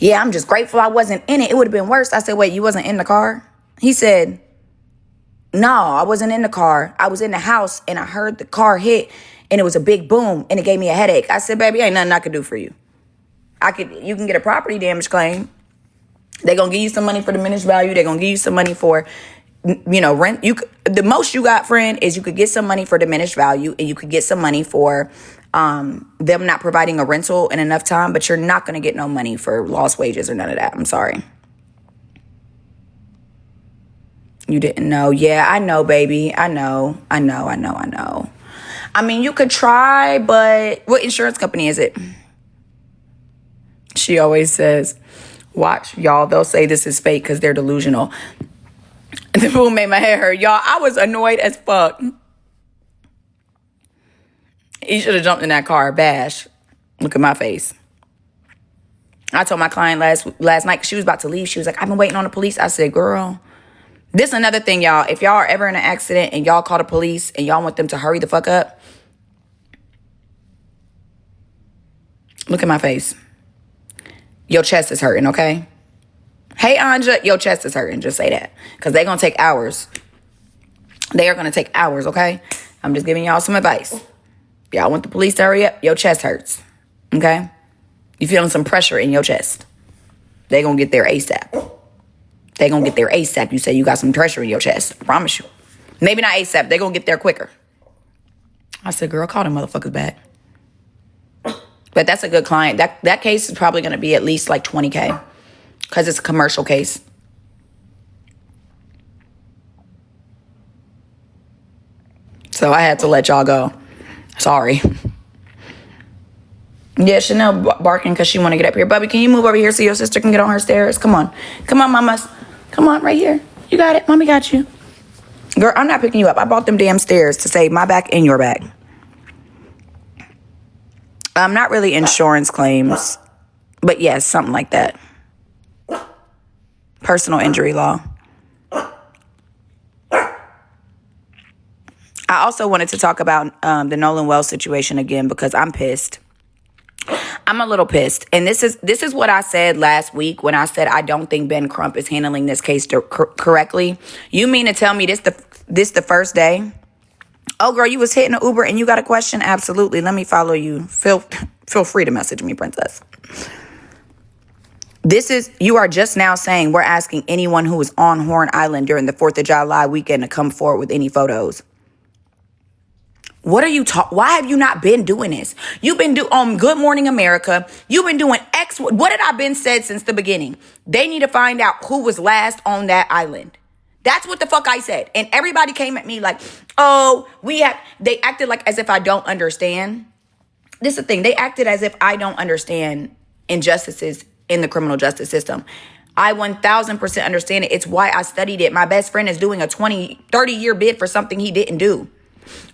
yeah, I'm just grateful I wasn't in it. It would have been worse. I said, wait, you wasn't in the car? He said, no, I wasn't in the car. I was in the house and I heard the car hit and it was a big boom and it gave me a headache. I said, baby, ain't nothing I could do for you. You can get a property damage claim. They're going to give you some money for diminished value. They're going to give you some money for, rent. The most you got, friend, is you could get some money for diminished value and you could get some money for them not providing a rental in enough time, but you're not going to get no money for lost wages or none of that. I'm sorry. You didn't know. Yeah, I know, baby. I know. I mean, you could try, but what insurance company is it? She always says, watch, y'all, they'll say this is fake because they're delusional. And the fool made my hair hurt. Y'all, I was annoyed as fuck. He should have jumped in that car. Bash. Look at my face. I told my client last night, she was about to leave. She was like, I've been waiting on the police. I said, girl, this is another thing, y'all. If y'all are ever in an accident and y'all call the police and y'all want them to hurry the fuck up, look at my face. Your chest is hurting, okay? Hey, Anja, your chest is hurting. Just say that. Because they're going to take hours. They are going to take hours, okay? I'm just giving y'all some advice. Y'all want the police to hurry up? Your chest hurts, okay? You feeling some pressure in your chest. They're going to get there ASAP. They're going to get there ASAP. You say you got some pressure in your chest. I promise you. Maybe not ASAP. They're going to get there quicker. I said, girl, call them motherfuckers back. But that's a good client. That case is probably going to be at least like $20K because it's a commercial case. So I had to let y'all go. Sorry. Yeah, Chanel barking because she want to get up here. Bubby, can you move over here so your sister can get on her stairs? Come on. Come on, mamas. Come on, right here. You got it. Mommy got you. Girl, I'm not picking you up. I bought them damn stairs to save my back and your back. Not really insurance claims, but yes, something like that. Personal injury law. I also wanted to talk about the Nolan Wells situation again because I'm pissed. I'm a little pissed. And this is what I said last week when I said I don't think Ben Crump is handling this case correctly. You mean to tell me this the first day? Oh, girl, you was hitting an Uber and you got a question? Absolutely. Let me follow you. Feel free to message me, princess. You are just now saying we're asking anyone who was on Horn Island during the 4th of July weekend to come forward with any photos. What are you why have you not been doing this? You've been on Good Morning America. You've been doing what had I been said since the beginning? They need to find out who was last on that island. That's what the fuck I said. And everybody came at me like, oh, they acted like as if I don't understand. This is the thing. They acted as if I don't understand injustices in the criminal justice system. I 1000% understand it. It's why I studied it. My best friend is doing a 20, 30-year bid for something he didn't do.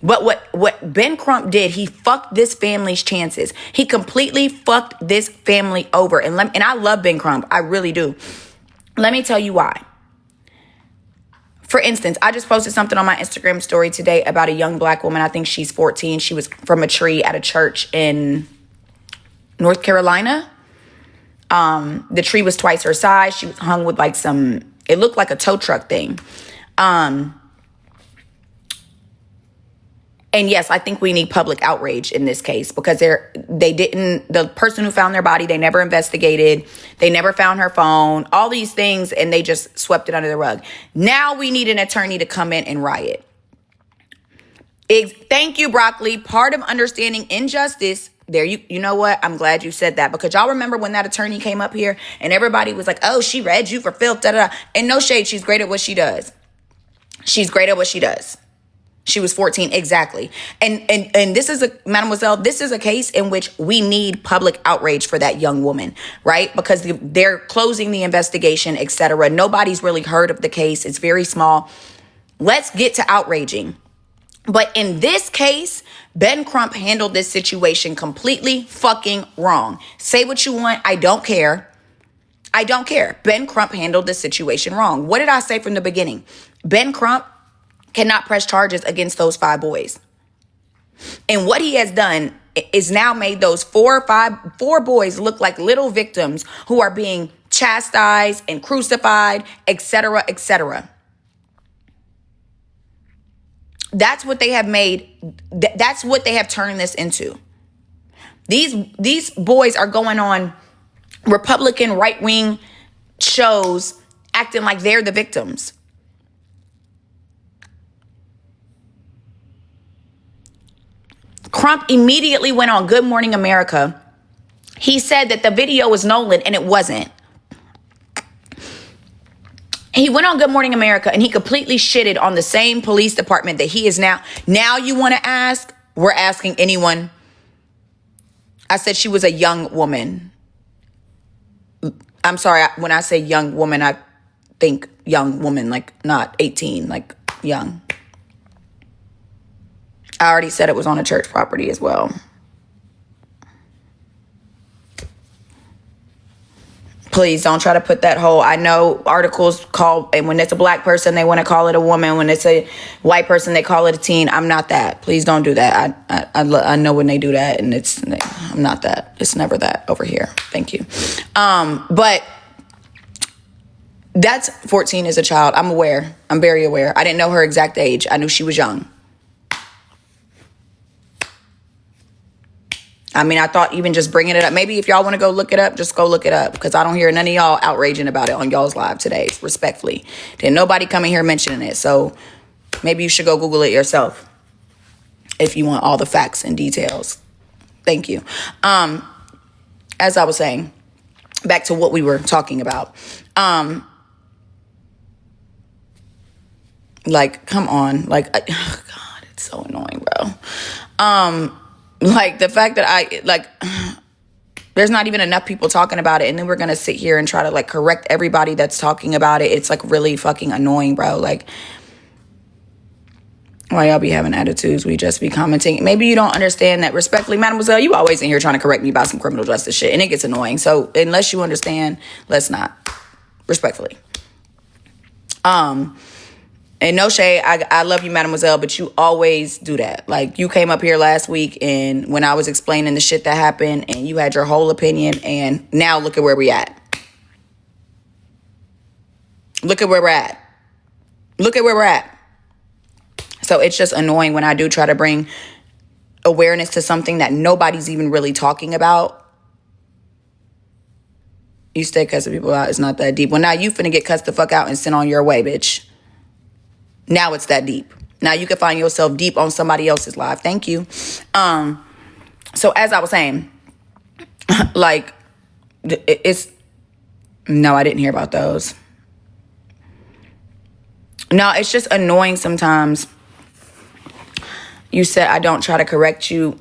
But what Ben Crump did, he fucked this family's chances. He completely fucked this family over. And I love Ben Crump. I really do. Let me tell you why. For instance, I just posted something on my Instagram story today about a young black woman. I think she's 14. She was from a tree at a church in North Carolina. The tree was twice her size. She was hung with like it looked like a tow truck thing. And yes, I think we need public outrage in this case because the person who found their body, they never investigated. They never found her phone, all these things, and they just swept it under the rug. Now we need an attorney to come in and riot. Thank you, Broccoli. Part of understanding injustice. There, you know what? I'm glad you said that because y'all remember when that attorney came up here and everybody was like, oh, she read you for filth, da da da. And no shade, she's great at what she does. She's great at what she does. She was 14, exactly. And this is Mademoiselle, this is a case in which we need public outrage for that young woman, right? Because they're closing the investigation, etc. Nobody's really heard of the case. It's very small. Let's get to outraging. But in this case, Ben Crump handled this situation completely fucking wrong. Say what you want. I don't care. I don't care. Ben Crump handled this situation wrong. What did I say from the beginning? Ben Crump cannot press charges against those 5 boys. And what he has done is now made those 4 boys look like little victims who are being chastised and crucified, etc., etc. That's what they have made. That's what they have turned this into. These boys are going on Republican right-wing shows acting like they're the victims. Crump immediately went on Good Morning America. He said that the video was Nolan, and it wasn't. He went on Good Morning America, and he completely shitted on the same police department that he is now. Now you want to ask? We're asking anyone. I said she was a young woman. I'm sorry, when I say young woman, I think young woman, like not 18, like young. I already said it was on a church property as well. Please don't try to put that whole, I know articles call, and when it's a black person, they want to call it a woman. When it's a white person, they call it a teen. I'm not that. Please don't do that. I know when they do that, and I'm not that. It's never that over here. Thank you. But that's 14 as a child. I'm aware. I'm very aware. I didn't know her exact age. I knew she was young. I mean, I thought even just bringing it up, maybe if y'all want to go look it up, just go look it up. Because I don't hear none of y'all outraging about it on y'all's live today, respectfully. Didn't nobody come in here mentioning it. So maybe you should go Google it yourself if you want all the facts and details. Thank you. As I was saying, back to what we were talking about. Like, come on. Like, oh God, it's so annoying, bro. Like the fact that there's not even enough people talking about it. And then we're going to sit here and try to like correct everybody that's talking about it. It's like really fucking annoying, bro. Like, why y'all be having attitudes? We just be commenting. Maybe you don't understand that respectfully, Mademoiselle, you always in here trying to correct me about some criminal justice shit. And it gets annoying. So unless you understand, let's not. Respectfully. And no shade, I love you, Mademoiselle, but you always do that. Like, you came up here last week, and when I was explaining the shit that happened, and you had your whole opinion, and now look at where we at. Look at where we're at. Look at where we're at. So it's just annoying when I do try to bring awareness to something that nobody's even really talking about. You stay cussing people out, it's not that deep. Well, now you finna get cussed the fuck out and sent on your way, bitch. Now it's that deep. Now you can find yourself deep on somebody else's live. Thank you. So as I was saying, like, no, I didn't hear about those. No, it's just annoying sometimes. You said I don't try to correct you.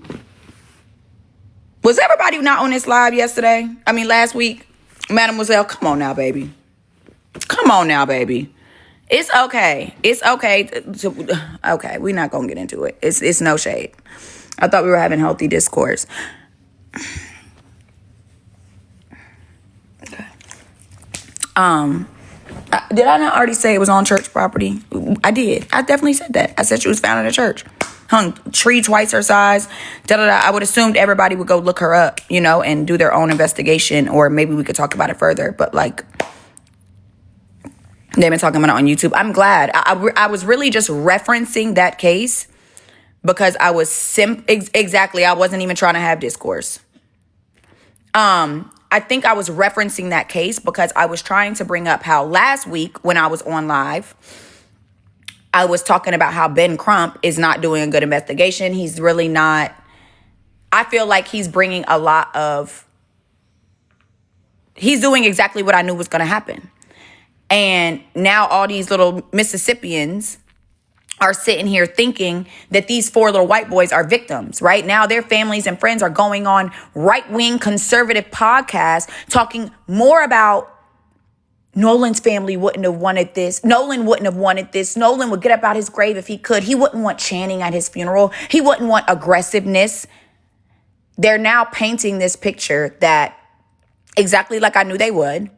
Was everybody not on this live yesterday? Last week? Mademoiselle, come on now, baby. Come on now, baby. It's okay. It's okay. Okay, we're not gonna get into it. It's no shade. I thought we were having healthy discourse. Okay. Did I not already say it was on church property? I did. I definitely said that. I said she was found in a church. Hung tree twice her size. Da da da. I would assumed everybody would go look her up, and do their own investigation, or maybe we could talk about it further. But like, they've been talking about it on YouTube. I'm glad. I was really just referencing that case because I was exactly. I wasn't even trying to have discourse. I think I was referencing that case because I was trying to bring up how last week when I was on live, I was talking about how Ben Crump is not doing a good investigation. He's really not. I feel like he's bringing a lot of. He's doing exactly what I knew was going to happen. And now all these little Mississippians are sitting here thinking that these 4 little white boys are victims. Right now, their families and friends are going on right-wing conservative podcasts talking more about Nolan's family wouldn't have wanted this. Nolan wouldn't have wanted this. Nolan would get up out his grave if he could. He wouldn't want chanting at his funeral. He wouldn't want aggressiveness. They're now painting this picture that exactly like I knew they would.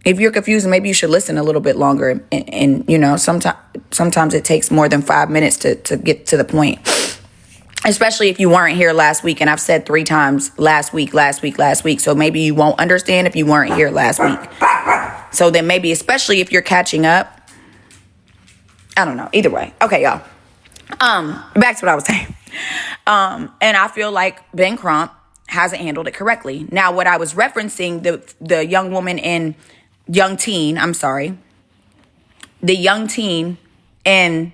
If you're confused, maybe you should listen a little bit longer. And sometimes it takes more than 5 minutes to get to the point. Especially if you weren't here last week. And I've said 3 times last week. So maybe you won't understand if you weren't here last week. So then maybe, especially if you're catching up. I don't know. Either way. Okay, y'all. Back to what I was saying. And I feel like Ben Crump hasn't handled it correctly. Now, what I was referencing, the young woman in... young teen in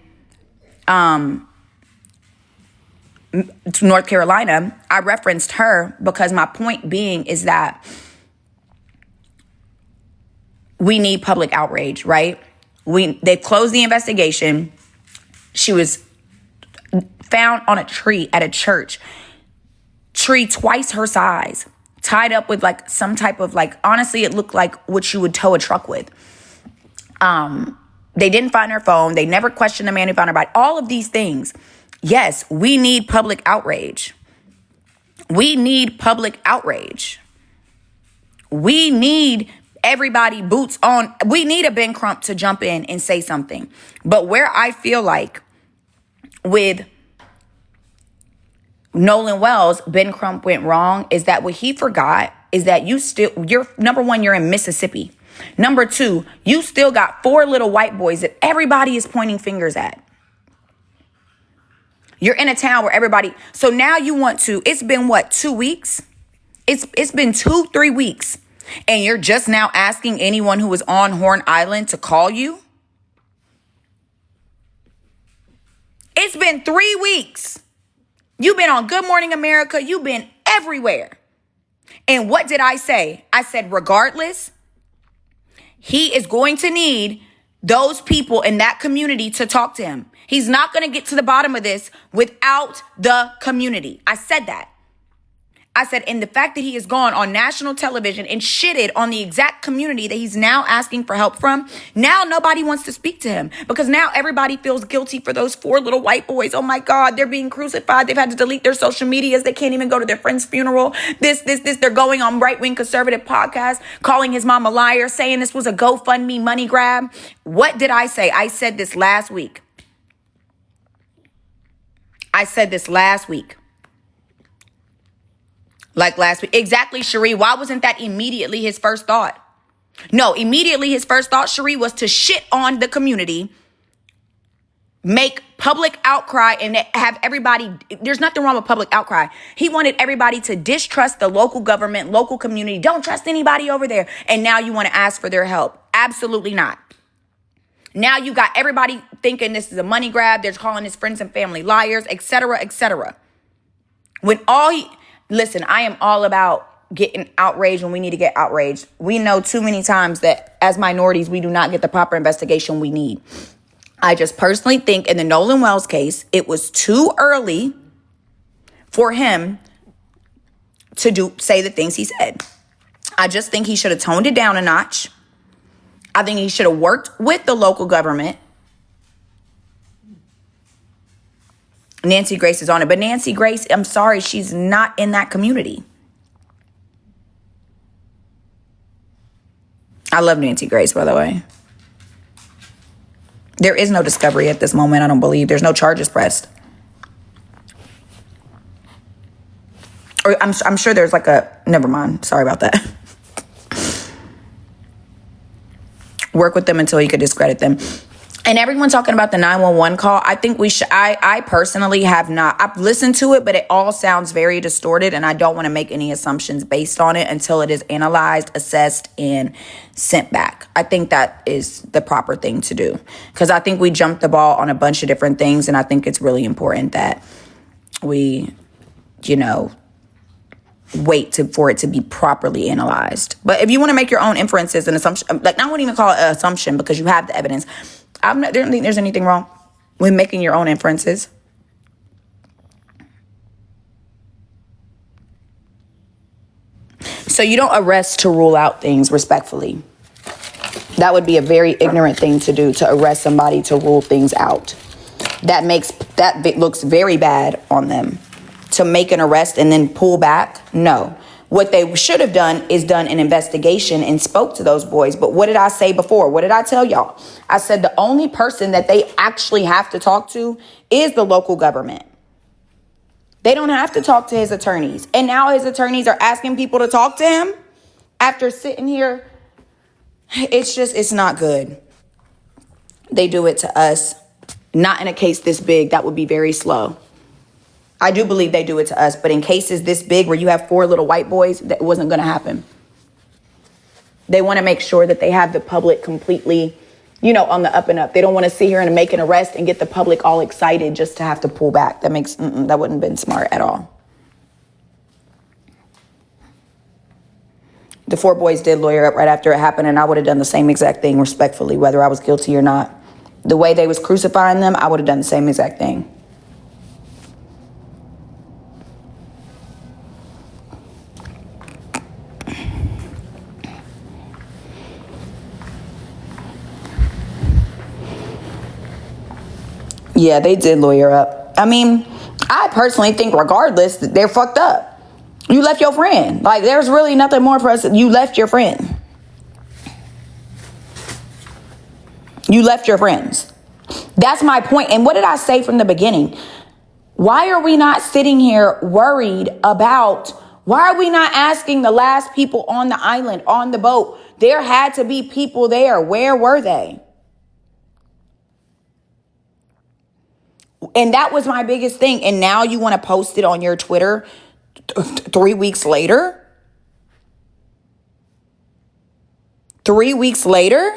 North Carolina, I referenced her because my point being is that we need public outrage, right? They've closed the investigation. She was found on a tree at a church, tree twice her size, tied up with like some type of honestly, it looked like what you would tow a truck with. They didn't find her phone. They never questioned the man who found her body. All of these things. Yes, we need public outrage. We need public outrage. We need everybody boots on. We need a Ben Crump to jump in and say something. But where I feel like with Nolan Wells, Ben Crump went wrong is that what he forgot is that you're number one, you're in Mississippi. Number 2, you still got 4 little white boys that everybody is pointing fingers at. You're in a town where everybody, so now you want to, it's been what, 2 weeks? It's been 2-3 weeks. And you're just now asking anyone who was on Horn Island to call you? It's been 3 weeks. You've been on Good Morning America. You've been everywhere. And what did I say? I said, regardless, he is going to need those people in that community to talk to him. He's not going to get to the bottom of this without the community. I said that. I said, and the fact that he has gone on national television and shitted on the exact community that he's now asking for help from, now nobody wants to speak to him because now everybody feels guilty for those 4 little white boys. Oh my God, they're being crucified. They've had to delete their social medias. They can't even go to their friend's funeral. This. They're going on right-wing conservative podcasts, calling his mom a liar, saying this was a GoFundMe money grab. What did I say? I said this last week. Like last week. Exactly, Cherie. Why wasn't that immediately his first thought? No, immediately his first thought, Cherie, was to shit on the community, make public outcry, and have everybody, there's nothing wrong with public outcry. He wanted everybody to distrust the local government, local community. Don't trust anybody over there. And now you want to ask for their help. Absolutely not. Now you got everybody thinking this is a money grab. They're calling his friends and family liars, etc., etc. When listen, I am all about getting outraged when we need to get outraged. We know too many times that as minorities, we do not get the proper investigation we need. I just personally think in the Nolan Wells case, it was too early for him to say the things he said. I just think he should have toned it down a notch. I think he should have worked with the local government. Nancy Grace is on it. But Nancy Grace, I'm sorry, she's not in that community. I love Nancy Grace, by the way. There is no discovery at this moment, I don't believe. There's no charges pressed. Or I'm sure there's like a... Never mind. Sorry about that. Work with them until you could discredit them. And everyone talking about the 911 call, I think we should... I personally have not... I've listened to it, but it all sounds very distorted, and I don't want to make any assumptions based on it until it is analyzed, assessed, and sent back. I think that is the proper thing to do. Because I think we jumped the ball on a bunch of different things, and I think it's really important that we, wait for it to be properly analyzed. But if you want to make your own inferences and assumptions, like, I wouldn't even call it an assumption because you have the evidence. I don't think there's anything wrong with making your own inferences. So you don't arrest to rule out things, respectfully. That would be a very ignorant thing to do, to arrest somebody to rule things out. That looks very bad on them. To make an arrest and then pull back? No. What they should have done is done an investigation and spoke to those boys. But what did I say before? What did I tell y'all? I said the only person that they actually have to talk to is the local government. They don't have to talk to his attorneys. And now his attorneys are asking people to talk to him after sitting here. It's not good. They do it to us. Not in a case this big. That would be very slow. I do believe they do it to us, but in cases this big where you have 4 little white boys, that wasn't going to happen. They want to make sure that they have the public completely, on the up and up. They don't want to sit here and make an arrest and get the public all excited just to have to pull back. That wouldn't have been smart at all. The 4 boys did lawyer up right after it happened, and I would have done the same exact thing respectfully, whether I was guilty or not. The way they was crucifying them, I would have done the same exact thing. Yeah, they did lawyer up. I mean, I personally think regardless, they're fucked up. You left your friend. Like, there's really nothing more for us. You left your friend. You left your friends. That's my point. And what did I say from the beginning? Why are we not sitting here worried about, why are we not asking the last people on the island, on the boat? There had to be people there. Where were they? And that was my biggest thing. And now you want to post it on your Twitter 3 weeks later? 3 weeks later?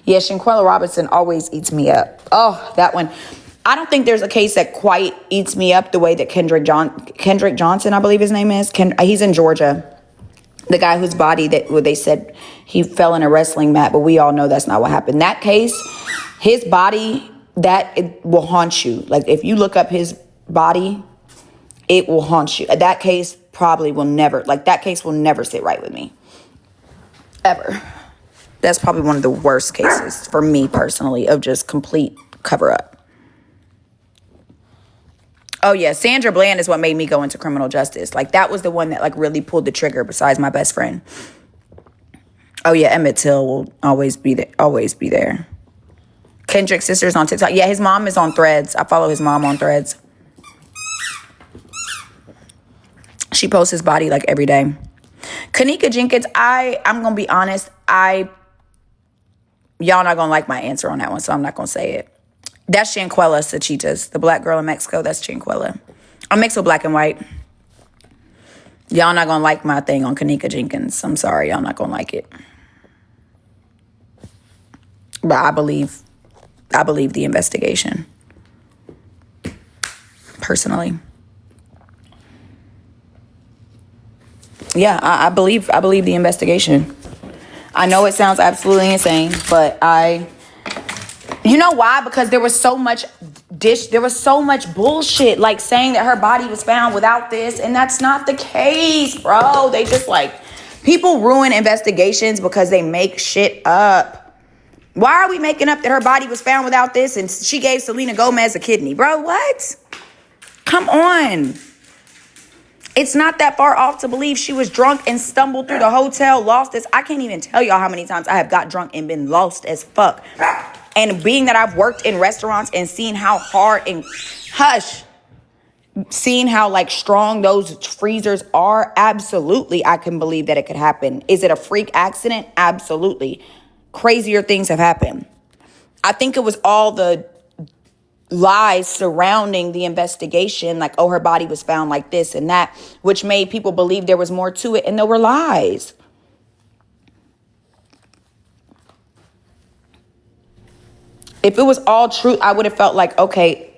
Yeah, Shanquella Robinson always eats me up. Oh, that one. I don't think there's a case that quite eats me up the way that Kendrick Johnson, I believe his name is. He's in Georgia. The guy whose body they said he fell in a wrestling mat, but we all know that's not what happened. That case, his body, it will haunt you. Like, if you look up his body, it will haunt you. That case probably will never, that case will never sit right with me. Ever. That's probably one of the worst cases for me personally of just complete cover up. Oh yeah, Sandra Bland is what made me go into criminal justice. That was the one that really pulled the trigger besides my best friend. Oh yeah, Emmett Till will always be there. Kendrick's sister's on TikTok. Yeah, his mom is on Threads. I follow his mom on Threads. She posts his body every day. Kanika Jenkins, I'm going to be honest. Y'all not going to like my answer on that one, so I'm not going to say it. That's Shanquella Sachitas, the black girl in Mexico. That's Shanquella. I'm mixed with black and white. Y'all not going to like my thing on Kanika Jenkins. I'm sorry. Y'all not going to like it. But I believe the investigation. Personally. Yeah, I believe the investigation. I know it sounds absolutely insane, but you know why? Because there was so much there was so much bullshit, like saying that her body was found without this, and that's not the case, bro. They just like, people ruin investigations because they make shit up. Why are we making up that her body was found without this and she gave Selena Gomez a kidney? Bro, what? Come on. It's not that far off to believe she was drunk and stumbled through the hotel, lost this. I can't even tell y'all how many times I have got drunk and been lost as fuck. And being that I've worked in restaurants and seen how hard and seeing how like strong those freezers are, absolutely I can believe that it could happen. Is it a freak accident? Absolutely. Crazier things have happened. I think it was all the lies surrounding the investigation, like, oh, her body was found like this and that, which made people believe there was more to it, and there were lies. If it was all true, I would have felt like, okay,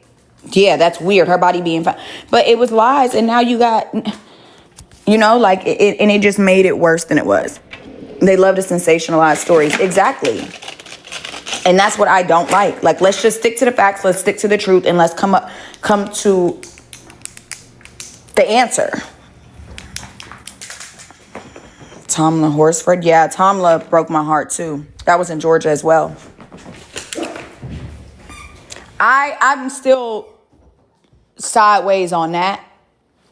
yeah, that's weird, her body being found. But it was lies, and now you got, like, and it just made it worse than it was. They love to sensationalize stories. Exactly. And that's what I don't like. Like, let's just stick to the facts. Let's stick to the truth. And let's come to the answer. Tomla Horsford. Yeah, Tomla broke my heart too. That was in Georgia as well. I'm still sideways on that.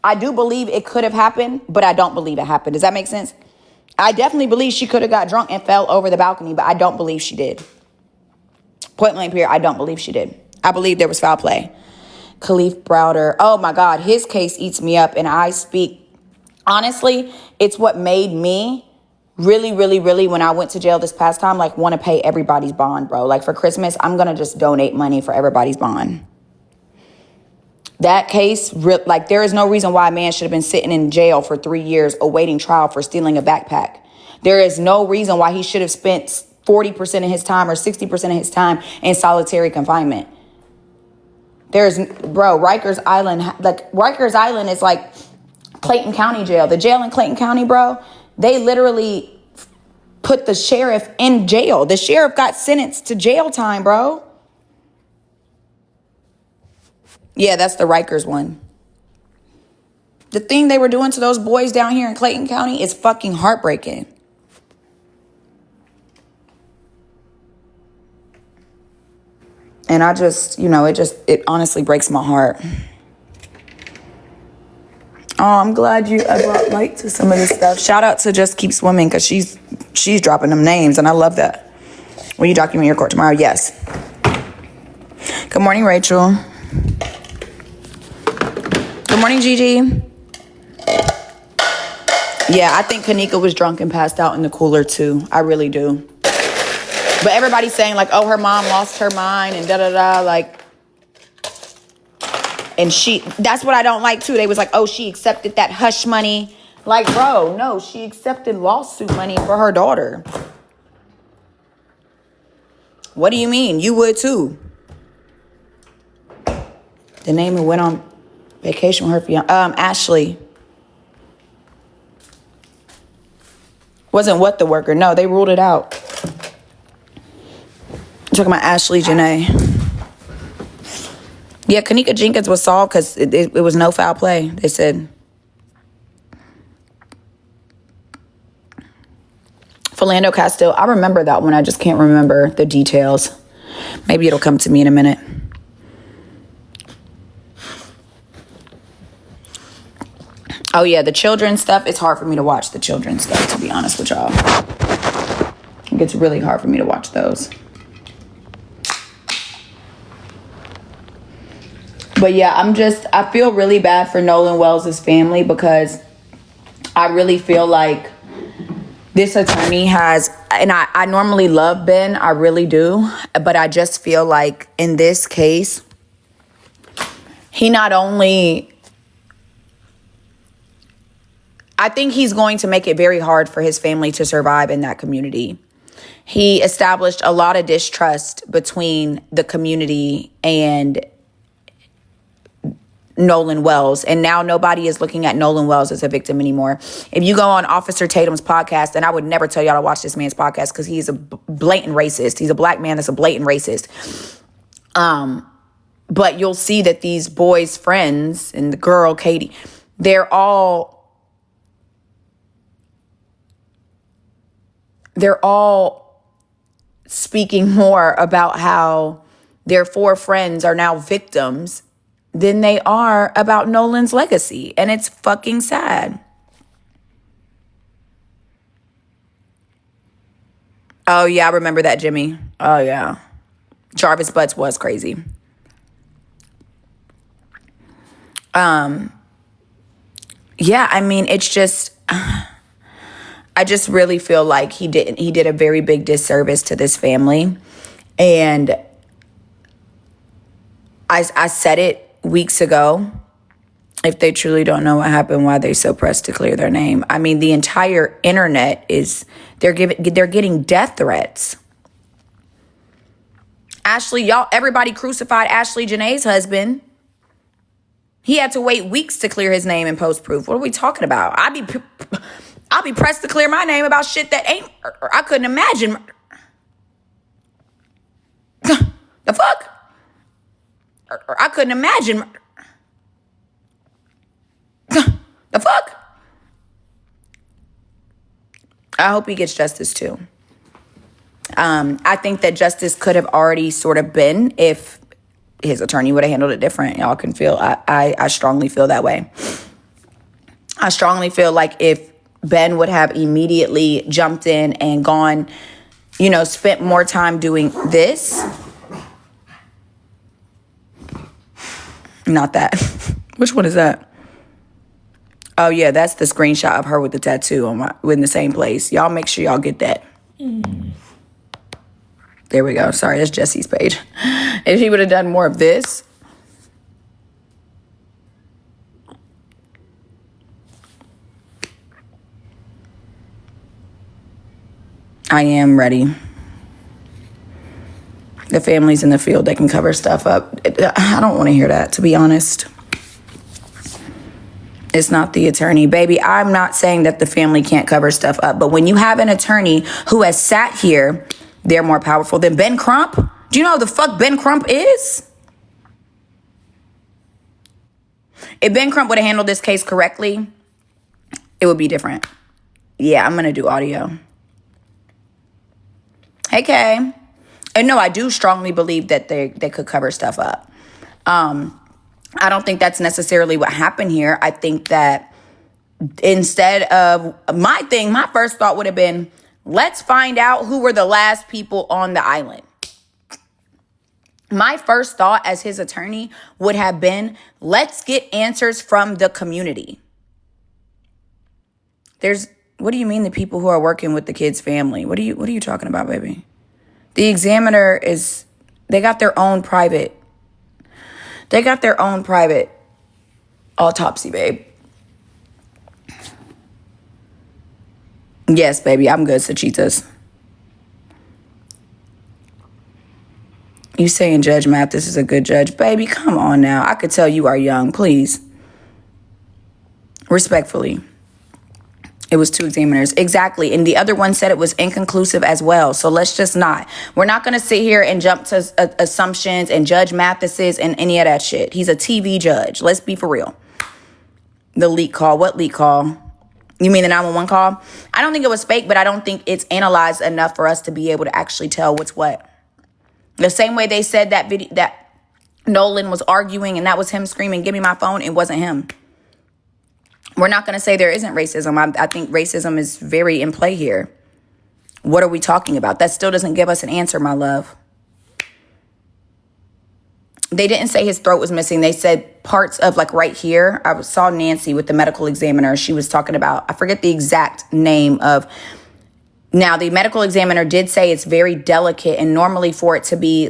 I do believe it could have happened, but I don't believe it happened. Does that make sense? I definitely believe she could have got drunk and fell over the balcony, but I don't believe she did. Point blank period, I don't believe she did. I believe there was foul play. Khalif Browder. Oh my God, his case eats me up. And I speak, honestly, it's what made me really, really, really, when I went to jail this past time, like, want to pay everybody's bond, bro. Like, for Christmas, I'm going to just donate money for everybody's bond. That case, like, there is no reason why a man should have been sitting in jail for 3 years awaiting trial for stealing a backpack. There is no reason why he should have spent 40% of his time or 60% of his time in solitary confinement. Rikers Island is like Clayton County jail. The jail in Clayton County, bro, they literally put the sheriff in jail. The sheriff got sentenced to jail time, bro. Yeah, that's the Rikers one. The thing they were doing to those boys down here in Clayton County is fucking heartbreaking. And I just, it honestly breaks my heart. Oh, I'm glad I brought light to some of this stuff. Shout out to Just Keep Swimming, because she's dropping them names, and I love that. Will you document your court tomorrow? Yes. Good morning, Rachel. Good morning, Gigi. Yeah, I think Kanika was drunk and passed out in the cooler too. I really do. But everybody's saying like, oh, her mom lost her mind and da-da-da, like. And that's what I don't like too. They was like, oh, she accepted that hush money. Like, bro, no, she accepted lawsuit money for her daughter. What do you mean? You would too. The name who went on vacation with her fiance, Ashley. Wasn't what the worker. No, they ruled it out. I'm talking about Ashley Janae. Yeah, Kanika Jenkins was solved because it was no foul play, they said. Philando Castile. I remember that one. I just can't remember the details. Maybe it'll come to me in a minute. Oh, yeah, the children's stuff. It's hard for me to watch the children's stuff, to be honest with y'all. It gets really hard for me to watch those. But yeah, I feel really bad for Nolan Wells' family because I really feel like this attorney has, and I normally love Ben, I really do, but I just feel like in this case, he not only, I think he's going to make it very hard for his family to survive in that community. He established a lot of distrust between the community and Nolan Wells, and now nobody is looking at Nolan Wells as a victim anymore. If you go on Officer Tatum's podcast, and I would never tell y'all to watch this man's podcast because he's a blatant racist. He's a black man that's a blatant racist. But you'll see that these boys' friends and the girl, Katie, they're all speaking more about how their 4 friends are now victims than they are about Nolan's legacy. And it's fucking sad. Oh, yeah, I remember that, Jimmy. Oh, yeah. Jarvis Butts was crazy. Yeah, I mean, it's just, I just really feel like he did a very big disservice to this family. And I said it weeks ago. If they truly don't know what happened, why they so pressed to clear their name. I mean, the entire internet they're getting death threats. Everybody crucified Ashley Janae's husband. He had to wait weeks to clear his name and post proof. What are we talking about? I'll be pressed to clear my name about shit that ain't, or I couldn't imagine. The fuck? Or I couldn't imagine. The fuck? I hope he gets justice too. I think that justice could have already sort of been if his attorney would have handled it different. Y'all can feel, I strongly feel that way. I strongly feel like if Ben would have immediately jumped in and gone, spent more time doing this. Not that. Which one is that? Oh, yeah, that's the screenshot of her with the tattoo in the same place. Y'all make sure y'all get that. There we go. Sorry, that's Jesse's page. If he would have done more of this. I am ready. The family's in the field. They can cover stuff up. I don't want to hear that, to be honest. It's not the attorney. Baby, I'm not saying that the family can't cover stuff up. But when you have an attorney who has sat here, they're more powerful than Ben Crump. Do you know who the fuck Ben Crump is? If Ben Crump would have handled this case correctly, it would be different. Yeah, I'm going to do audio. Hey, Kay. And no, I do strongly believe that they could cover stuff up. I don't think that's necessarily what happened here. I think that instead of my first thought would have been, let's find out who were the last people on the island. My first thought as his attorney would have been, let's get answers from the community. What do you mean the people who are working with the kid's family? What are you talking about, baby? The examiner they got their own private autopsy, babe. Yes, baby, I'm good, Sachitas. You saying Judge Mathis is a good judge? Baby, come on now. I could tell you are young, please. Respectfully. It was 2 examiners. Exactly. And the other one said it was inconclusive as well. So let's just not. We're not going to sit here and jump to assumptions and Judge Mathis's and any of that shit. He's a TV judge. Let's be for real. The leak call. What leak call? You mean the 911 call? I don't think it was fake, but I don't think it's analyzed enough for us to be able to actually tell what's what. The same way they said that Nolan was arguing and that was him screaming, "Give me my phone," it wasn't him. We're not going to say there isn't racism. I think racism is very in play here. What are we talking about? That still doesn't give us an answer, my love. They didn't say his throat was missing. They said parts of right here. I saw Nancy with the medical examiner. She was talking about, I forget the exact name of. Now, the medical examiner did say it's very delicate, and normally for it to be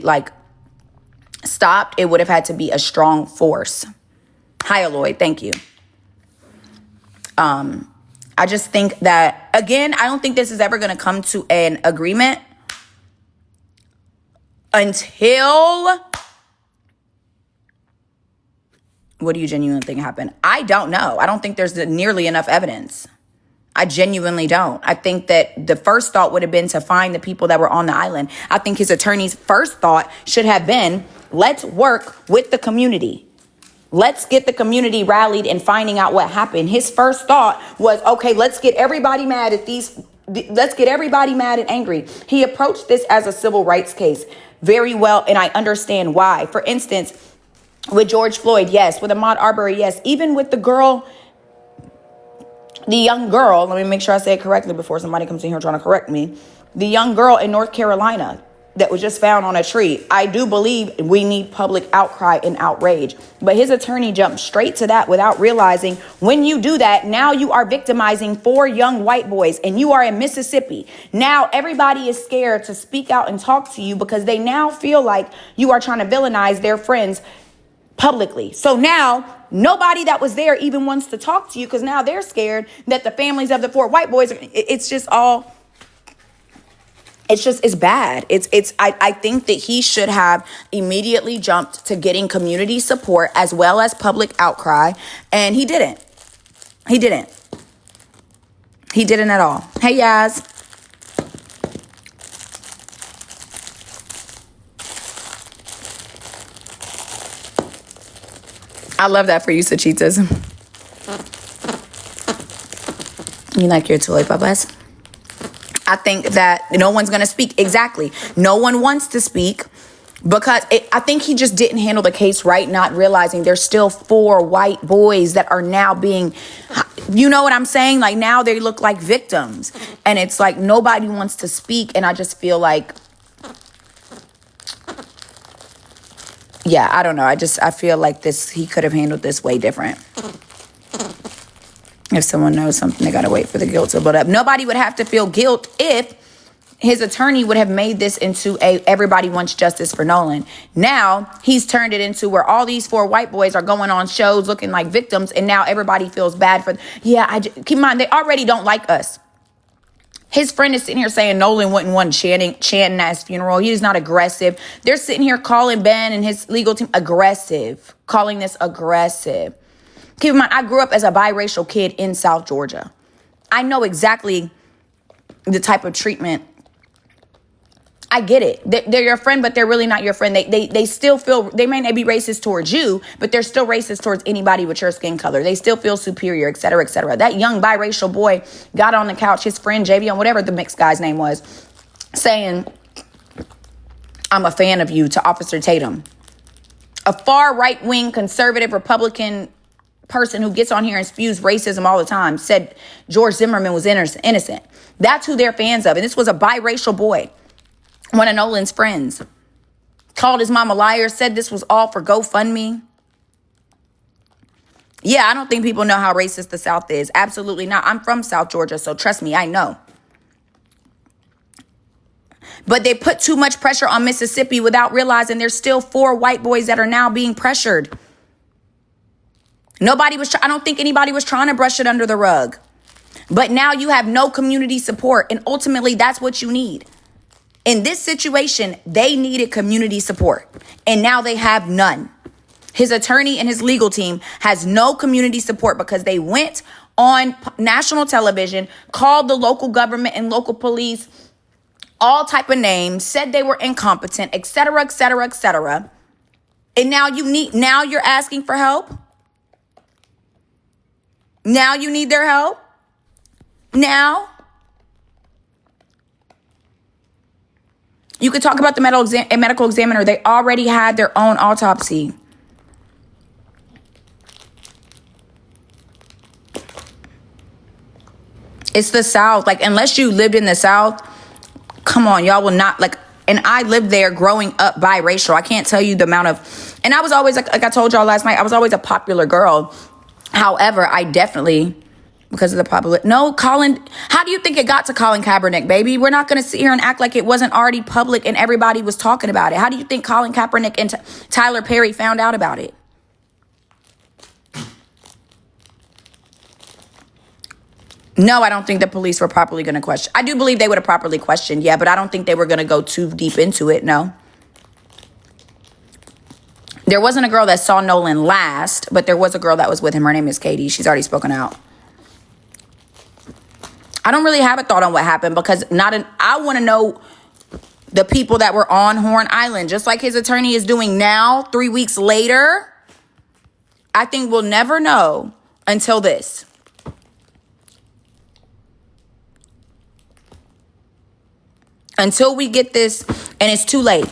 stopped, it would have had to be a strong force. Hyaloid, thank you. I just think that, again, I don't think this is ever going to come to an agreement until... What do you genuinely think happened? I don't know. I don't think there's nearly enough evidence. I genuinely don't. I think that the first thought would have been to find the people that were on the island. I think his attorney's first thought should have been, Let's work with the community. Let's get the community rallied and finding out what happened. His first thought was, okay, let's get everybody mad at let's get everybody mad and angry. He approached this as a civil rights case very well, and I understand why. For instance, with George Floyd, yes. With Ahmaud Arbery, yes. Even with the young girl, let me make sure I say it correctly before somebody comes in here trying to correct me. The young girl in North Carolina that was just found on a tree. I do believe we need public outcry and outrage. But his attorney jumped straight to that without realizing when you do that, now you are victimizing 4 young white boys and you are in Mississippi. Now everybody is scared to speak out and talk to you because they now feel like you are trying to villainize their friends publicly. So now nobody that was there even wants to talk to you because now they're scared that the families of the 4 white boys, it's bad. I think that he should have immediately jumped to getting community support as well as public outcry. And he didn't. He didn't at all. Hey, Yaz. I love that for you, Sachitas. You like your toy, Babas? I think that no one's going to speak. Exactly. No one wants to speak because I think he just didn't handle the case right, not realizing there's still 4 white boys that are now being, you know what I'm saying? Like now they look like victims and it's like nobody wants to speak. And I just feel like, yeah, I don't know. I feel like he could have handled this way different. If someone knows something, they got to wait for the guilt to build up. Nobody would have to feel guilt if his attorney would have made this into everybody wants justice for Nolan. Now he's turned it into where all these 4 white boys are going on shows looking like victims. And now everybody feels bad for, keep in mind, they already don't like us. His friend is sitting here saying Nolan wouldn't want chanting at his funeral. He is not aggressive. They're sitting here calling Ben and his legal team aggressive, calling this aggressive. Keep in mind, I grew up as a biracial kid in South Georgia. I know exactly the type of treatment. I get it. They're your friend, but they're really not your friend. They still feel, they may not be racist towards you, but they're still racist towards anybody with your skin color. They still feel superior, et cetera, et cetera. That young biracial boy got on the couch, his friend Javion, whatever the mixed guy's name was, saying, I'm a fan of you to Officer Tatum. A far right-wing conservative Republican person who gets on here and spews racism all the time said George Zimmerman was innocent. That's who they're fans of. And this was a biracial boy, one of Nolan's friends. Called his mom a liar, said this was all for GoFundMe. Yeah, I don't think people know how racist the South is. Absolutely not. I'm from South Georgia, so trust me, I know. But they put too much pressure on Mississippi without realizing there's still 4 white boys that are now being pressured. I don't think anybody was trying to brush it under the rug. But now you have no community support. And ultimately, that's what you need. In this situation, they needed community support. And now they have none. His attorney and his legal team has no community support because they went on national television, called the local government and local police, all type of names, said they were incompetent, et cetera, et cetera, et cetera. And now you're asking for help. Now you need their help? Now? You could talk about the medical examiner. They already had their own autopsy. It's the South. Like, unless you lived in the South, come on, y'all will not, like, and I lived there growing up biracial. I can't tell you the amount of, and I was always, like I told y'all last night, I was always a popular girl. However, I definitely, because of the popular, no, Colin, how do you think it got to Colin Kaepernick, baby? We're not going to sit here and act like it wasn't already public and everybody was talking about it. How do you think Colin Kaepernick and Tyler Perry found out about it? No, I don't think the police were properly going to question. I do believe they would have properly questioned, yeah, but I don't think they were going to go too deep into it, no. There wasn't a girl that saw Nolan last, but there was a girl that was with him. Her name is Katie. She's already spoken out. I don't really have a thought on what happened because I want to know The people that were on Horn Island, just like his attorney is doing now, 3 weeks later. I think we'll never know until this. Until we get this, and it's too late.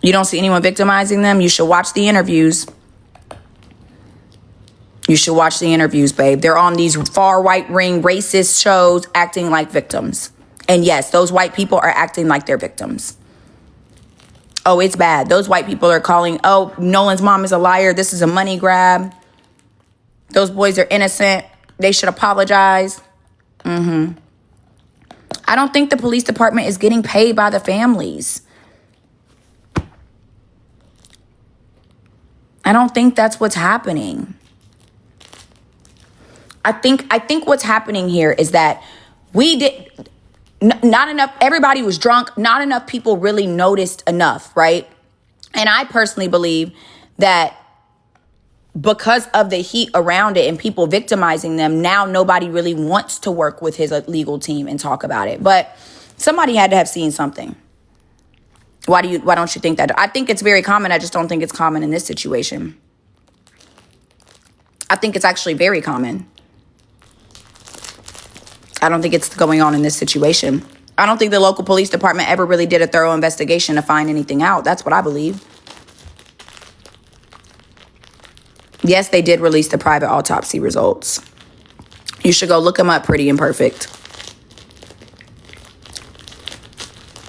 You don't see anyone victimizing them. You should watch the interviews. You should watch the interviews, babe. They're on these far right ring racist shows acting like victims. And yes, those white people are acting like they're victims. Oh, it's bad. Those white people are calling, oh, Nolan's mom is a liar. This is a money grab. Those boys are innocent. They should apologize. I don't think the police department is getting paid by the families. I don't think that's what's happening. I think what's happening here is that not enough, everybody was drunk. Not enough people really noticed enough, right? And I personally believe that because of the heat around it and people victimizing them, now nobody really wants to work with his legal team and talk about it. But somebody had to have seen something. Why don't you think that? I think it's very common. I just don't think it's common in this situation. I think it's actually very common. I don't think it's going on in this situation. I don't think the local police department ever really did a thorough investigation to find anything out. That's what I believe. Yes, they did release the private autopsy results. You should go look them up, Pretty Imperfect.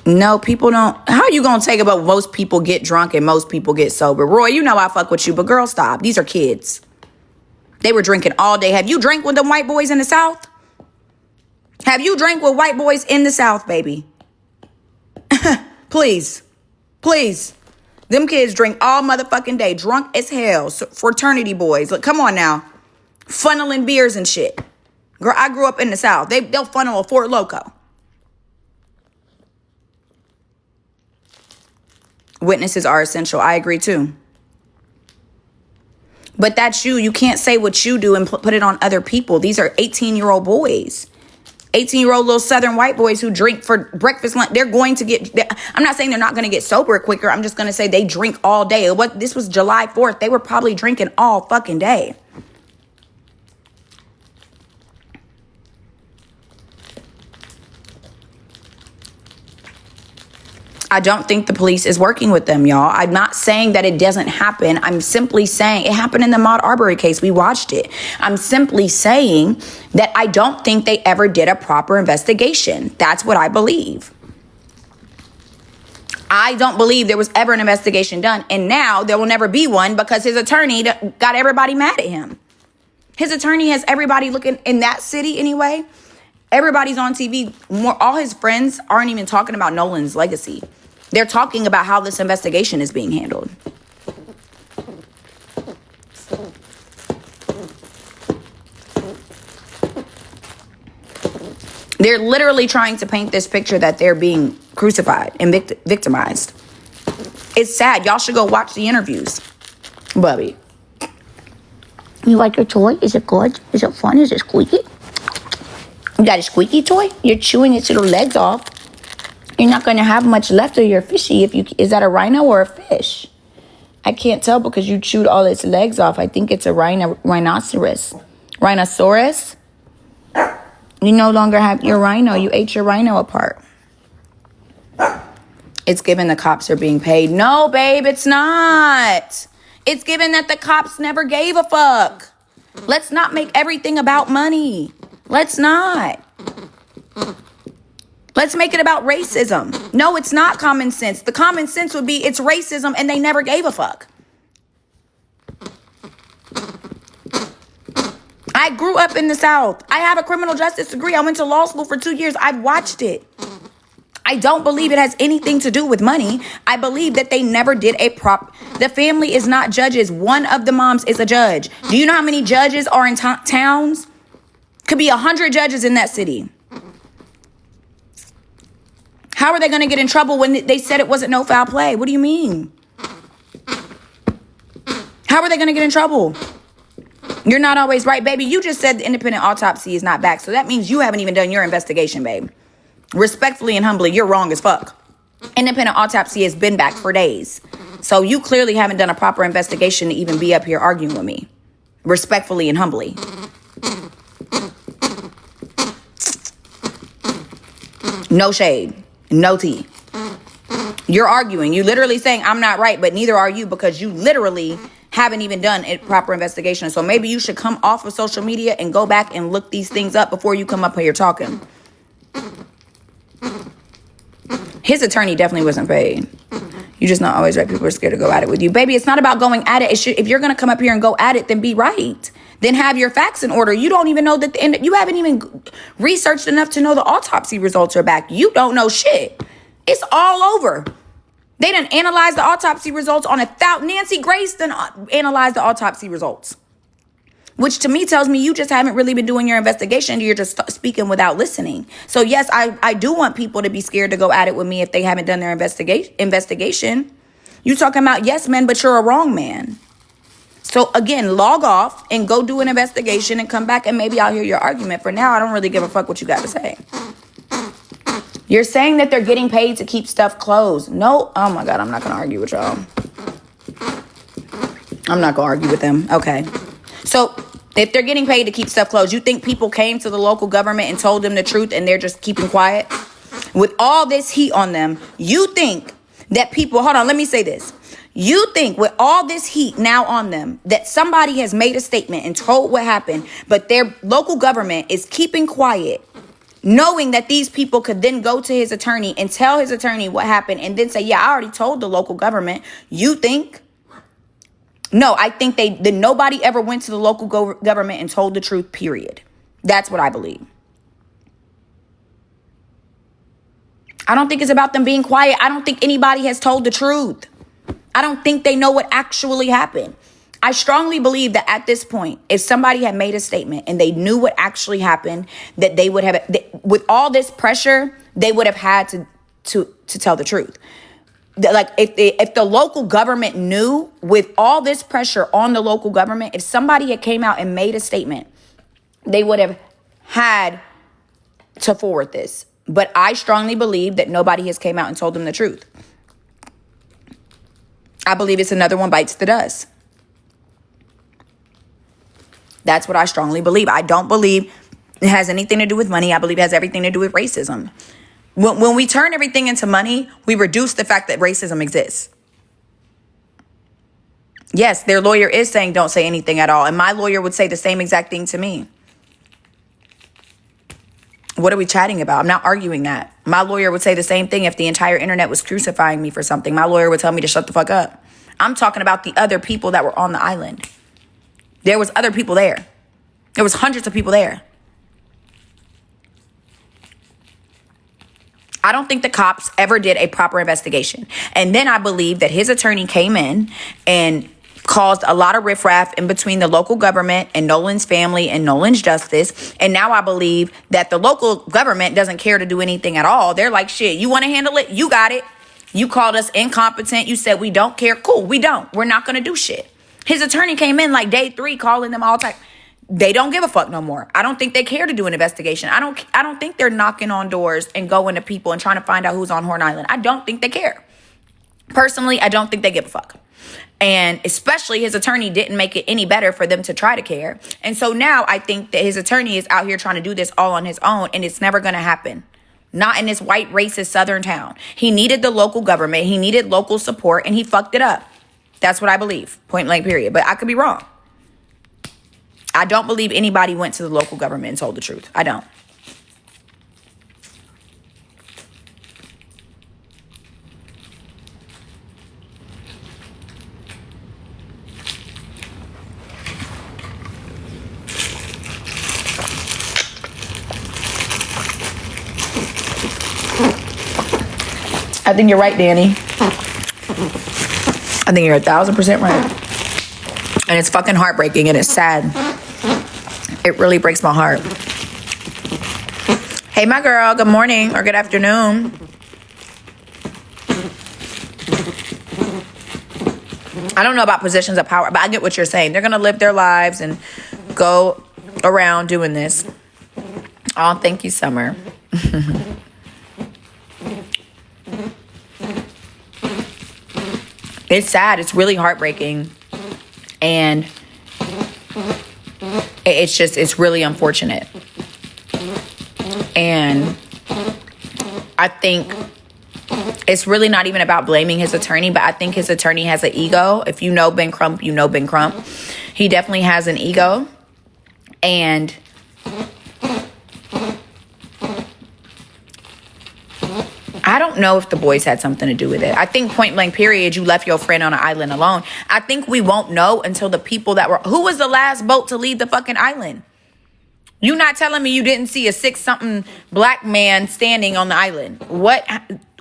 No, people don't. How are you going to take about most people get drunk and most people get sober? Roy, you know I fuck with you, but girl, stop. These are kids. They were drinking all day. Have you drank with them white boys in the South? Have you drank with white boys in the South, baby? Please. Please. Them kids drink all motherfucking day. Drunk as hell. Fraternity boys. Look, come on now. Funneling beers and shit. Girl, I grew up in the South. They'll funnel a Fort Loco. Witnesses are essential. I agree too. But that's you. You can't say what you do and put it on other people. These are 18-year-old boys. 18-year-old little Southern white boys who drink for breakfast, lunch. They're going to get, I'm not saying they're not going to get sober quicker. I'm just going to say they drink all day. This was July 4th. They were probably drinking all fucking day. I don't think the police is working with them, y'all. I'm not saying that it doesn't happen. I'm simply saying it happened in the Ahmaud Arbery case. We watched it. I'm simply saying that I don't think they ever did a proper investigation. That's what I believe. I don't believe there was ever an investigation done. And now there will never be one because his attorney got everybody mad at him. His attorney has everybody looking in that city anyway. Everybody's on TV. All his friends aren't even talking about Nolan's legacy. They're talking about how this investigation is being handled. They're literally trying to paint this picture that they're being crucified and victimized. It's sad. Y'all should go watch the interviews. Bubby. You like your toy? Is it good? Is it fun? Is it squeaky? You got a squeaky toy? You're chewing its little legs off. You're not going to have much left of your fishy. Is that a rhino or a fish? I can't tell because you chewed all its legs off. I think it's a rhinoceros. Rhinoceros? You no longer have your rhino. You ate your rhino apart. It's given the cops are being paid. No, babe, it's not. It's given that the cops never gave a fuck. Let's not make everything about money. Let's not. Let's make it about racism. No, it's not common sense. The common sense would be it's racism and they never gave a fuck. I grew up in the South. I have a criminal justice degree. I went to law school for 2 years. I've watched it. I don't believe it has anything to do with money. I believe that they never did the family is not judges. One of the moms is a judge. Do you know how many judges are in towns? Could be 100 judges in that city. How are they going to get in trouble when they said it wasn't no foul play? What do you mean? How are they going to get in trouble? You're not always right, baby. You just said the independent autopsy is not back. So that means you haven't even done your investigation, babe. Respectfully and humbly, you're wrong as fuck. Independent autopsy has been back for days. So you clearly haven't done a proper investigation to even be up here arguing with me. Respectfully and humbly. No shade. No tea. You're arguing. You literally saying I'm not right, but neither are you, because you literally haven't even done a proper investigation. So maybe you should come off of social media and go back and look these things up before you come up here talking. His attorney definitely wasn't paid. You just not always right. People are scared to go at it with you. Baby, it's not about going at it. If you're going to come up here and go at it, then be right. Then have your facts in order. You don't even know that you haven't even researched enough to know the autopsy results are back. You don't know shit. It's all over. They done analyzed the autopsy results on Nancy Grace done analyzed the autopsy results. Which to me tells me you just haven't really been doing your investigation. You're just speaking without listening. So yes, I do want people to be scared to go at it with me if they haven't done their investigation. You talking about yes men, but you're a wrong man. So again, log off and go do an investigation and come back and maybe I'll hear your argument. For now, I don't really give a fuck what you got to say. You're saying that they're getting paid to keep stuff closed. No, oh my God, I'm not going to argue with y'all. I'm not going to argue with them. Okay. So if they're getting paid to keep stuff closed, you think people came to the local government and told them the truth and they're just keeping quiet? With all this heat on them, you think that people, hold on, let me say this. You think with all this heat now on them that somebody has made a statement and told what happened, but their local government is keeping quiet, knowing that these people could then go to his attorney and tell his attorney what happened and then say, yeah, I already told the local government. You think? No, I think that nobody ever went to the local government and told the truth, period. That's what I believe. I don't think it's about them being quiet. I don't think anybody has told the truth. I don't think they know what actually happened. I strongly believe that at this point, if somebody had made a statement and they knew what actually happened, that they would have, with all this pressure, they would have had to tell the truth. Like if the local government knew, with all this pressure on the local government, if somebody had came out and made a statement, they would have had to forward this. But I strongly believe that nobody has came out and told them the truth. I believe it's another one bites the dust. That's what I strongly believe. I don't believe it has anything to do with money. I believe it has everything to do with racism. When we turn everything into money, we reduce the fact that racism exists. Yes, their lawyer is saying don't say anything at all. And my lawyer would say the same exact thing to me. What are we chatting about? I'm not arguing that. My lawyer would say the same thing if the entire internet was crucifying me for something. My lawyer would tell me to shut the fuck up. I'm talking about the other people that were on the island. There was other people there. There was hundreds of people there. I don't think the cops ever did a proper investigation. And then I believe that his attorney came in and caused a lot of riffraff in between the local government and Nolan's family and Nolan's justice. And now I believe that the local government doesn't care to do anything at all. They're like, shit, you want to handle it? You got it. You called us incompetent. You said we don't care. Cool, we don't. We're not going to do shit. His attorney came in like day 3 calling them all time. They don't give a fuck no more. I don't think they care to do an investigation. I don't think they're knocking on doors and going to people and trying to find out who's on Horn Island. I don't think they care. Personally, I don't think they give a fuck. And especially his attorney didn't make it any better for them to try to care. And so now I think that his attorney is out here trying to do this all on his own, and it's never going to happen. Not in this white racist southern town. He needed the local government. He needed local support, and he fucked it up. That's what I believe. Point blank period. But I could be wrong. I don't believe anybody went to the local government and told the truth. I don't. I think you're right, Danny. I think you're 1,000% right. And it's fucking heartbreaking and it's sad. It really breaks my heart. Hey, my girl, good morning or good afternoon. I don't know about positions of power, but I get what you're saying. They're going to live their lives and go around doing this. Oh, thank you, Summer. It's sad. It's really heartbreaking. And it's really unfortunate. And I think it's really not even about blaming his attorney, but I think his attorney has an ego. If you know Ben Crump, you know Ben Crump. He definitely has an ego. And I don't know if the boys had something to do with it. I think point blank period, you left your friend on an island alone. I think we won't know until the people that were... Who was the last boat to leave the fucking island? You not telling me you didn't see a 6-something black man standing on the island? What?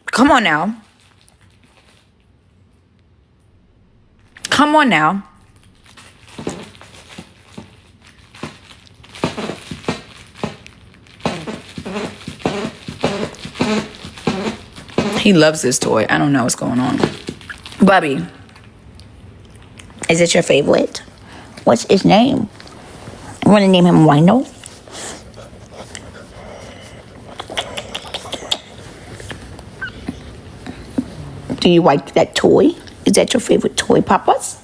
Come on now. Come on now. He loves this toy. I don't know what's going on. Bubby. Is it your favorite? What's his name? I want to name him Wino. Do you like that toy? Is that your favorite toy, Papas?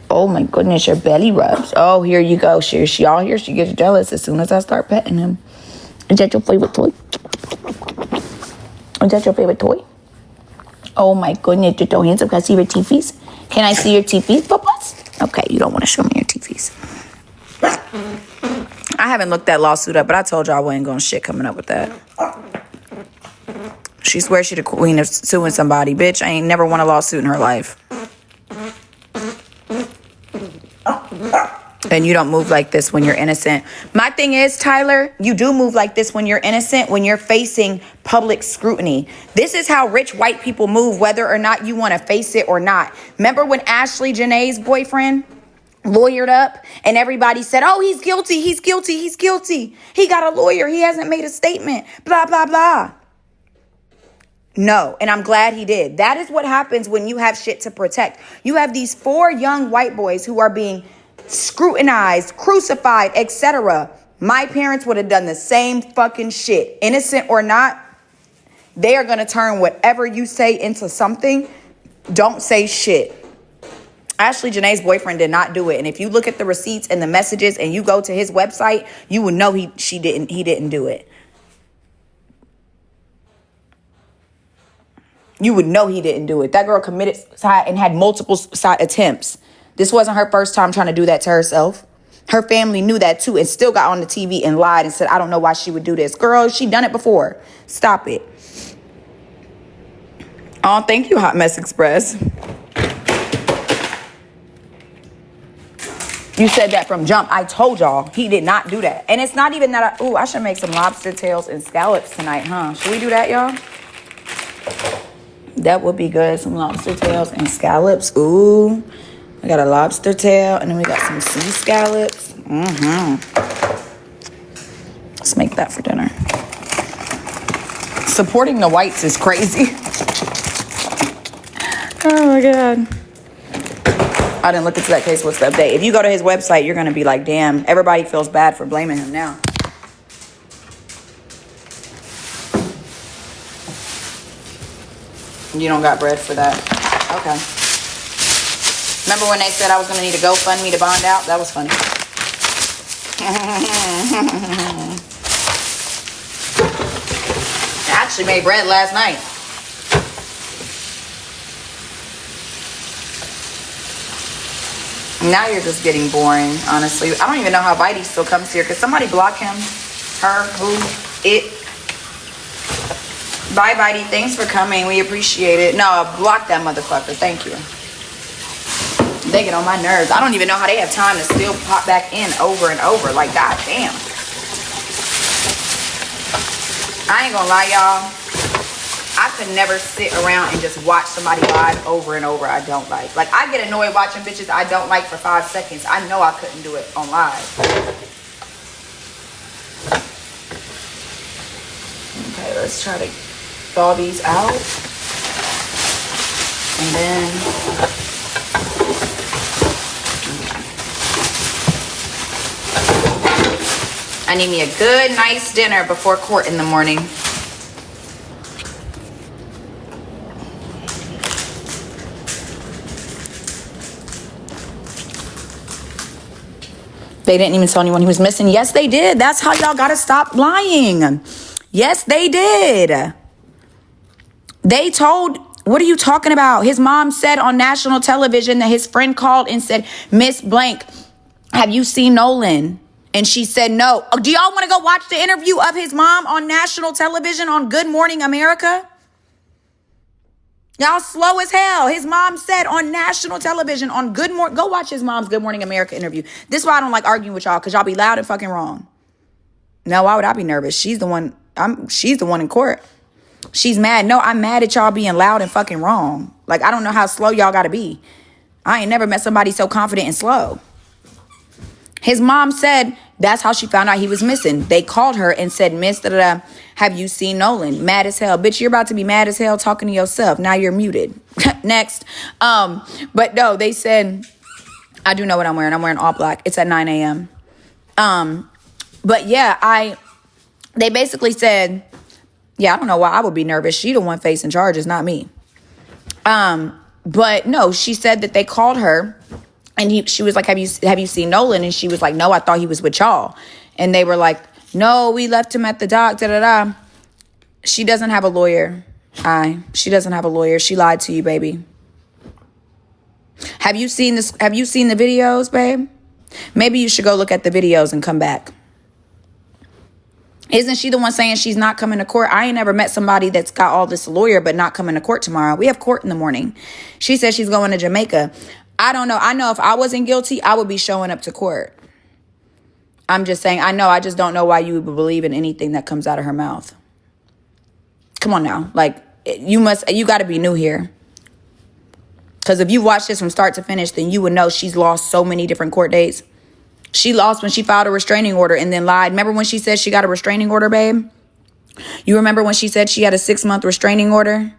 Oh my goodness, your belly rubs. Oh, here you go. She all here. She gets jealous as soon as I start petting him. Is that your favorite toy? Is that your favorite toy? Oh my goodness, you're so handsome. Can I see your teethies? Can I see your teethies, Papas? Okay, you don't want to show me your teethies. I haven't looked that lawsuit up, but I told y'all I wasn't going shit coming up with that. She swears she the queen of suing somebody. Bitch, I ain't never won a lawsuit in her life. And you don't move like this when you're innocent. My thing is, Tyler, you do move like this when you're innocent, when you're facing public scrutiny. This is how rich white people move, whether or not you want to face it or not. Remember when Ashley Janae's boyfriend lawyered up and everybody said, oh, he's guilty, he's guilty, he's guilty. He got a lawyer, he hasn't made a statement, blah, blah, blah. No, and I'm glad he did. That is what happens when you have shit to protect. You have these 4 young white boys who are being scrutinized, crucified, etc. My parents would have done the same fucking shit. Innocent or not, they are going to turn whatever you say into something. Don't say shit. Ashley Janae's boyfriend did not do it. And if you look at the receipts and the messages and you go to his website, you will know he didn't do it. You would know he didn't do it. That girl committed suicide and had multiple suicide attempts. This wasn't her first time trying to do that to herself. Her family knew that too and still got on the TV and lied and said, I don't know why she would do this. Girl, she done it before. Stop it. Oh, thank you, Hot Mess Express. You said that from jump. I told y'all he did not do that. And it's not even that I should make some lobster tails and scallops tonight, huh? Should we do that, y'all? That would be good. Some lobster tails and scallops. Ooh. I got a lobster tail and then we got some sea scallops. Let's make that for dinner. Supporting the whites is crazy. Oh my God. I didn't look into that case. What's the update? If you go to his website, you're going to be like, damn, everybody feels bad for blaming him now. You don't got bread for that. Okay. Remember when they said I was going to need a GoFundMe to bond out? That was funny. I actually made bread last night. Now you're just getting boring, honestly. I don't even know how Bitey still comes here. Could somebody block him? Her? Who? It? Bye, Bitey. Thanks for coming. We appreciate it. No, block that motherfucker. Thank you. They get on my nerves. I don't even know how they have time to still pop back in over and over. Like, goddamn. I ain't gonna lie, y'all. I could never sit around and just watch somebody live over and over I don't like. Like, I get annoyed watching bitches I don't like for 5 seconds. I know I couldn't do it on live. Okay, let's try to thaw these out. And then... I need me a good, nice dinner before court in the morning. They didn't even tell anyone he was missing. Yes, they did. That's how y'all gotta stop lying. Yes, they did. They told, what are you talking about? His mom said on national television that his friend called and said, Miss Blank, have you seen Nolan? And she said no. Oh, do y'all want to go watch the interview of his mom on national television on Good Morning America? Y'all slow as hell. His mom said on national television on Good Morning. Go watch his mom's Good Morning America interview. This is why I don't like arguing with y'all, because y'all be loud and fucking wrong. No, why would I be nervous? She's the one in court. She's mad. No, I'm mad at y'all being loud and fucking wrong. Like, I don't know how slow y'all gotta be. I ain't never met somebody so confident and slow. His mom said that's how she found out he was missing. They called her and said, Miss, have you seen Nolan? Mad as hell. Bitch, you're about to be mad as hell talking to yourself. Now you're muted. Next. But no, they said, I do know what I'm wearing. I'm wearing all black. It's at 9 a.m. But yeah, they basically said, yeah, I don't know why I would be nervous. She the one facing charges, not me. But no, she said that they called her and she was like, have you seen Nolan? And she was like, no, I thought he was with y'all. And they were like, no, we left him at the dock, da-da-da. She doesn't have a lawyer. She doesn't have a lawyer. She lied to you, baby. Have you seen this? Have you seen the videos, babe? Maybe you should go look at the videos and come back. Isn't she the one saying she's not coming to court? I ain't never met somebody that's got all this lawyer but not coming to court tomorrow. We have court in the morning. She says she's going to Jamaica. I don't know. I know if I wasn't guilty, I would be showing up to court. I'm just saying, I know. I just don't know why you would believe in anything that comes out of her mouth. Come on now. Like, you got to be new here. Because if you watch this from start to finish, then you would know she's lost so many different court dates. She lost when she filed a restraining order and then lied. Remember when she said she got a restraining order, babe? You remember when she said she had a 6-month restraining order?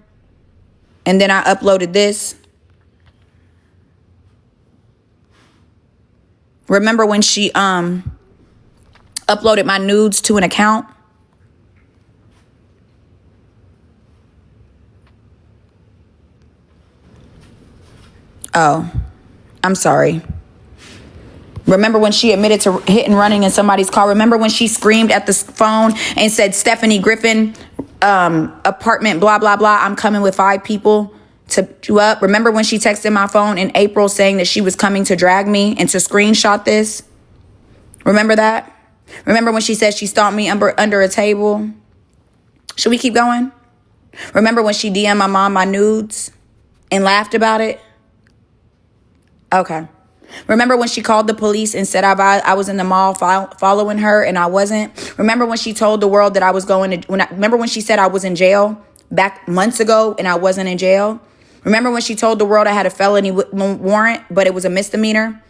And then I uploaded this. Remember when she uploaded my nudes to an account? Oh, I'm sorry. Remember when she admitted to hit and running in somebody's car? Remember when she screamed at the phone and said, Stephanie Griffin, apartment, blah, blah, blah. I'm coming with 5 people to you up. Remember when she texted my phone in April saying that she was coming to drag me and to screenshot this? Remember that? Remember when she said she stomped me under a table? Should we keep going? Remember when she DM'd my mom my nudes and laughed about it? Okay. Remember when she called the police and said I was in the mall following her and I wasn't? Remember when she told the world that I was going to... Remember when she said I was in jail back months ago and I wasn't in jail? Remember when she told the world I had a felony warrant, but it was a misdemeanor?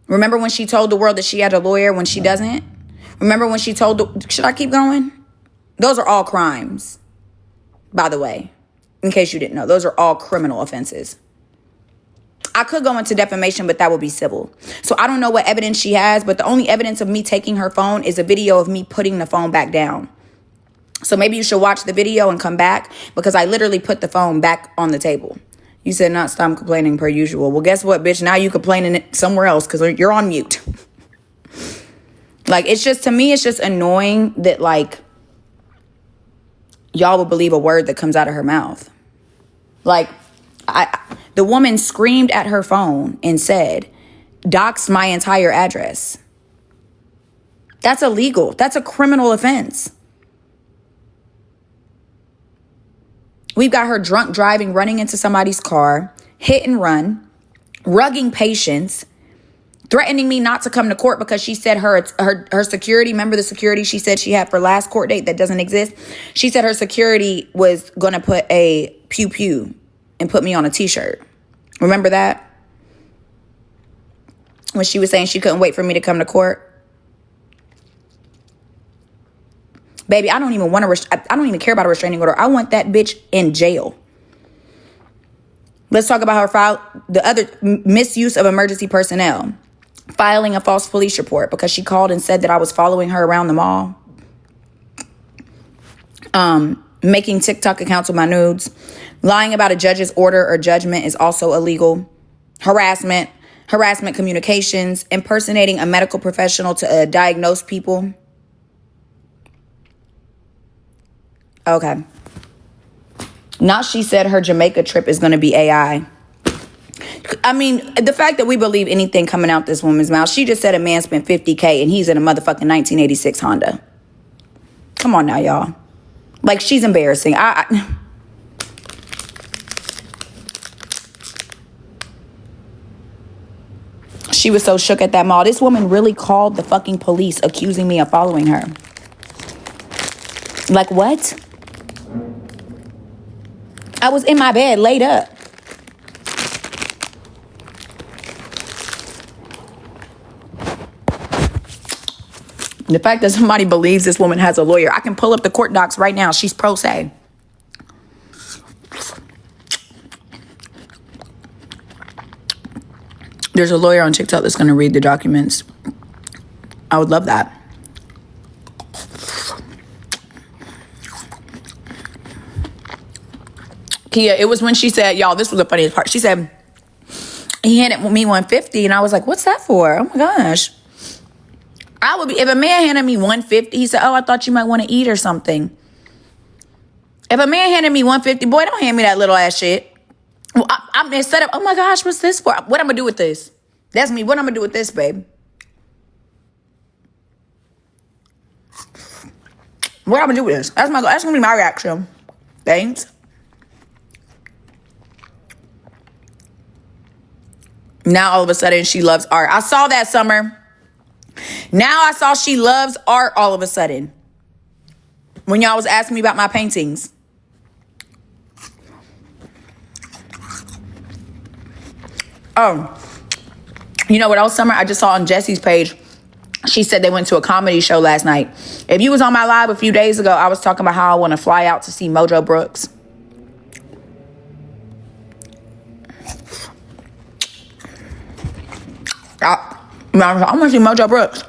Remember when she told the world that she had a lawyer when she doesn't? Remember when she told... Should I keep going? Those are all crimes, by the way, in case you didn't know. Those are all criminal offenses. I could go into defamation, but that would be civil. So I don't know what evidence she has, but the only evidence of me taking her phone is a video of me putting the phone back down. So maybe you should watch the video and come back, because I literally put the phone back on the table. You said not stop complaining per usual. Well, guess what, bitch? Now you complaining it somewhere else because you're on mute. Like, it's just, to me, it's just annoying that, like, y'all would believe a word that comes out of her mouth. Like, the woman screamed at her phone and said, doxed my entire address. That's illegal. That's a criminal offense. We've got her drunk driving, running into somebody's car, hit and run, rugging patients, threatening me not to come to court because she said her security, remember the security she said she had for last court date that doesn't exist? She said her security was going to put a pew pew and put me on a t-shirt. Remember that? When she was saying she couldn't wait for me to come to court. Baby, I don't even care about a restraining order. I want that bitch in jail. Let's talk about the other misuse of emergency personnel. Filing a false police report because she called and said that I was following her around the mall. Making TikTok accounts with my nudes. Lying about a judge's order or judgment is also illegal. Harassment. harassment communications, impersonating a medical professional to diagnose people. Okay. Now she said her Jamaica trip is going to be AI. I mean, the fact that we believe anything coming out this woman's mouth. She just said a man spent $50K and he's in a motherfucking 1986 Honda. Come on now, y'all. Like, she's embarrassing. She was so shook at that mall. This woman really called the fucking police accusing me of following her. Like, what? I was in my bed, laid up. The fact that somebody believes this woman has a lawyer. I can pull up the court docs right now. She's pro se. There's a lawyer on TikTok that's going to read the documents. I would love that. Kia, it was when she said, y'all, this was the funniest part. She said, he handed me 150, and I was like, what's that for? Oh my gosh. I would be, if a man handed me 150, he said, oh, I thought you might want to eat or something. If a man handed me 150, boy, don't hand me that little ass shit. Well, I'm instead of, oh my gosh, what's this for? What I'm gonna do with this? That's me. What I'm gonna do with this, babe? What I'm gonna do with this? That's gonna be my reaction. Thanks. Now all of a sudden she loves art. I saw that, Summer. Now I saw she loves art all of a sudden. When y'all was asking me about my paintings. Oh, you know what else, Summer? I just saw on Jessie's page. She said they went to a comedy show last night. If you was on my live a few days ago, I was talking about how I want to fly out to see Mojo Brooks. I'm going to see Mojo Brooks.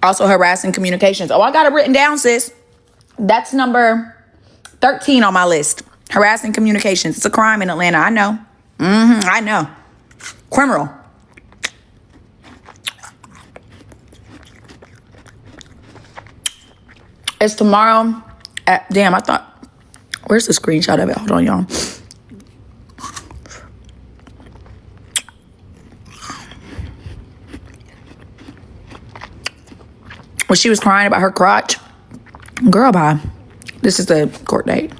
Also harassing communications. Oh, I got it written down, sis. That's number 13 on my list. Harassing communications. It's a crime in Atlanta. I know. I know. Criminal. It's tomorrow. Damn, I thought. Where's the screenshot of it? Hold on, y'all. When she was crying about her crotch. Girl, bye. This is the court date.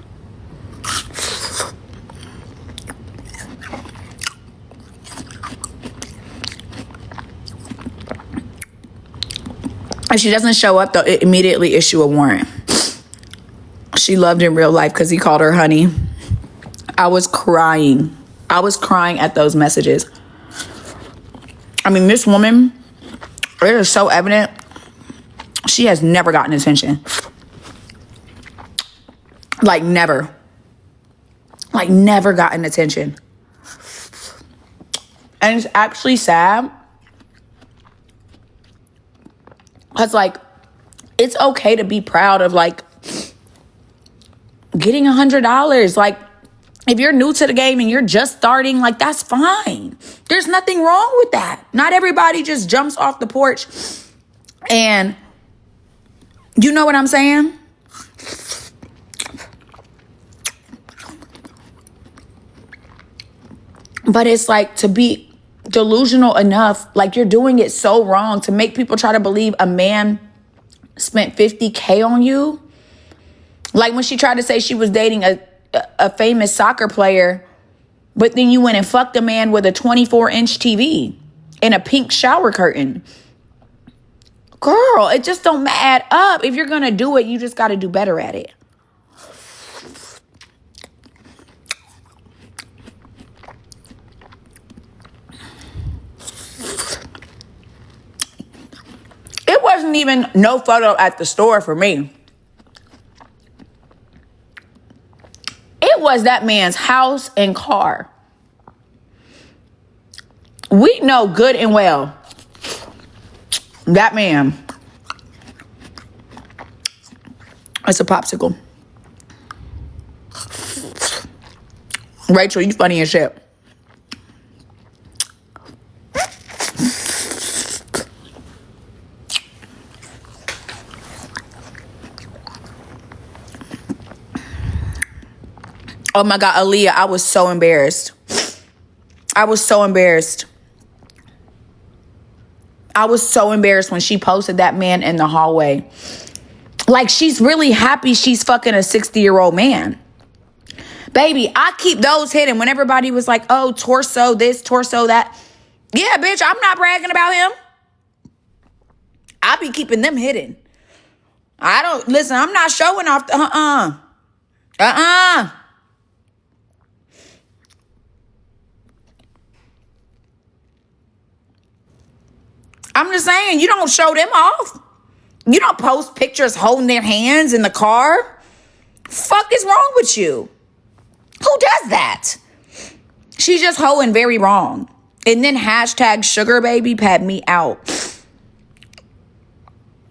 If she doesn't show up, though, it immediately issue a warrant. She loved in real life because he called her honey. I was crying. I was crying at those messages. I mean, this woman, it is so evident. She has never gotten attention. Like, never. Like, never gotten attention. And it's actually sad. Because, like, it's okay to be proud of, like, getting $100. Like, if you're new to the game and you're just starting, like, that's fine. There's nothing wrong with that. Not everybody just jumps off the porch and, you know what I'm saying? But it's like, to be delusional enough, like, you're doing it so wrong to make people try to believe a man spent $50K on you. Like when she tried to say she was dating a famous soccer player, but then you went and fucked a man with a 24-inch TV and a pink shower curtain. Girl, it just don't add up. If you're gonna do it, you just gotta do better at it. It wasn't even no photo at the store for me. It was that man's house and car. We know good and well that man, it's a popsicle. Rachel, you funny as shit. Oh my God, Aaliyah, I was so embarrassed. I was so embarrassed. I was so embarrassed when she posted that man in the hallway. Like, she's really happy she's fucking a 60-year-old man. Baby, I keep those hidden when everybody was like, oh, torso this, torso that. Yeah, bitch, I'm not bragging about him. I be keeping them hidden. I don't, listen, I'm not showing off the, I'm just saying, you don't show them off. You don't post pictures holding their hands in the car. Fuck is wrong with you? Who does that? She's just hoeing very wrong. And then hashtag sugar baby had me out.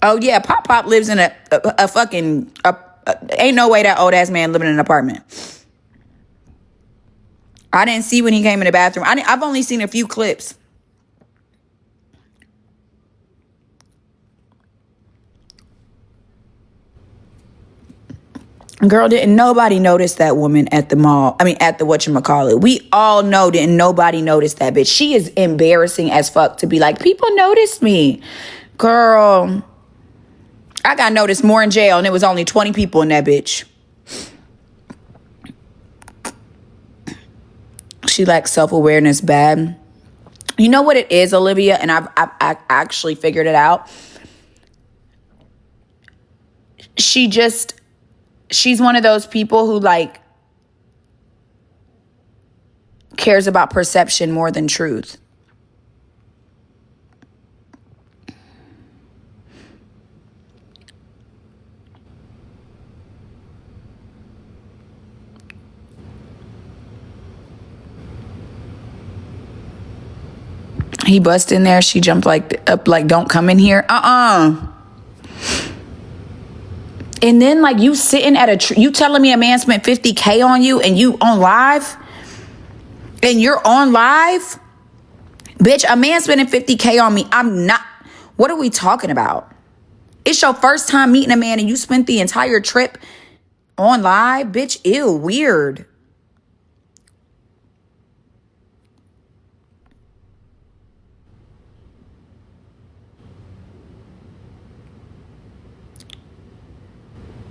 Oh yeah, Pop lives in a fucking, ain't no way that old ass man living in an apartment. I didn't see when he came in the bathroom. I've only seen a few clips. Girl, didn't nobody notice that woman at the mall? I mean, at the whatchamacallit. We all know didn't nobody notice that bitch. She is embarrassing as fuck to be like, people noticed me. Girl, I got noticed more in jail and it was only 20 people in that bitch. She lacks self-awareness bad. You know what it is, Olivia? And I actually figured it out. She's one of those people who like cares about perception more than truth. He bust in there. She jumped up like, don't come in here. And then like you sitting at you telling me a man spent $50K on you and you on live? And you're on live? Bitch, a man spending $50K on me. I'm not. What are we talking about? It's your first time meeting a man and you spent the entire trip on live? Bitch, ew, weird.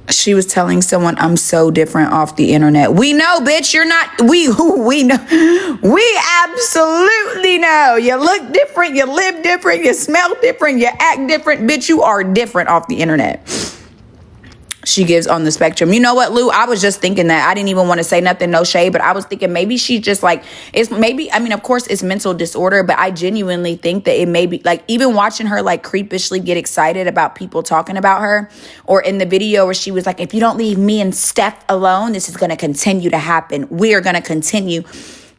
She was telling someone, I'm so different off the internet. We know, bitch, you're not. We know. We absolutely know. You look different. You live different. You smell different. You act different. Bitch, you are different off the internet. She gives on the spectrum. You know what, Lou? I was just thinking that. I didn't even want to say nothing, no shade, but I was thinking maybe she's just like, it's maybe, I mean, of course it's mental disorder, but I genuinely think that it may be like, even watching her like creepishly get excited about people talking about her, or in the video where she was like, if you don't leave me and Steph alone, this is going to continue to happen. We are going to continue.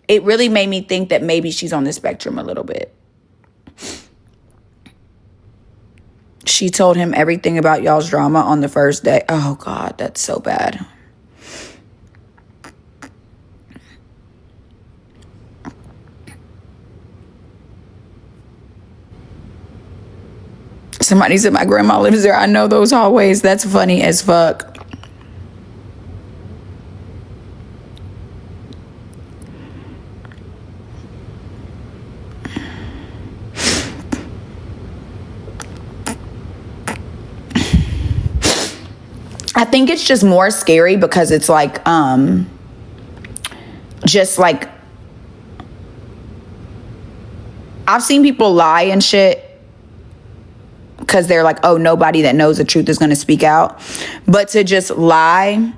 It really made me think that maybe she's on the spectrum a little bit. She told him everything about y'all's drama on the first day. Oh, God, that's so bad. Somebody said my grandma lives there. I know those hallways. That's funny as fuck. I think it's just more scary because it's like, just like, I've seen people lie and shit because they're like, oh, nobody that knows the truth is going to speak out. But to just lie,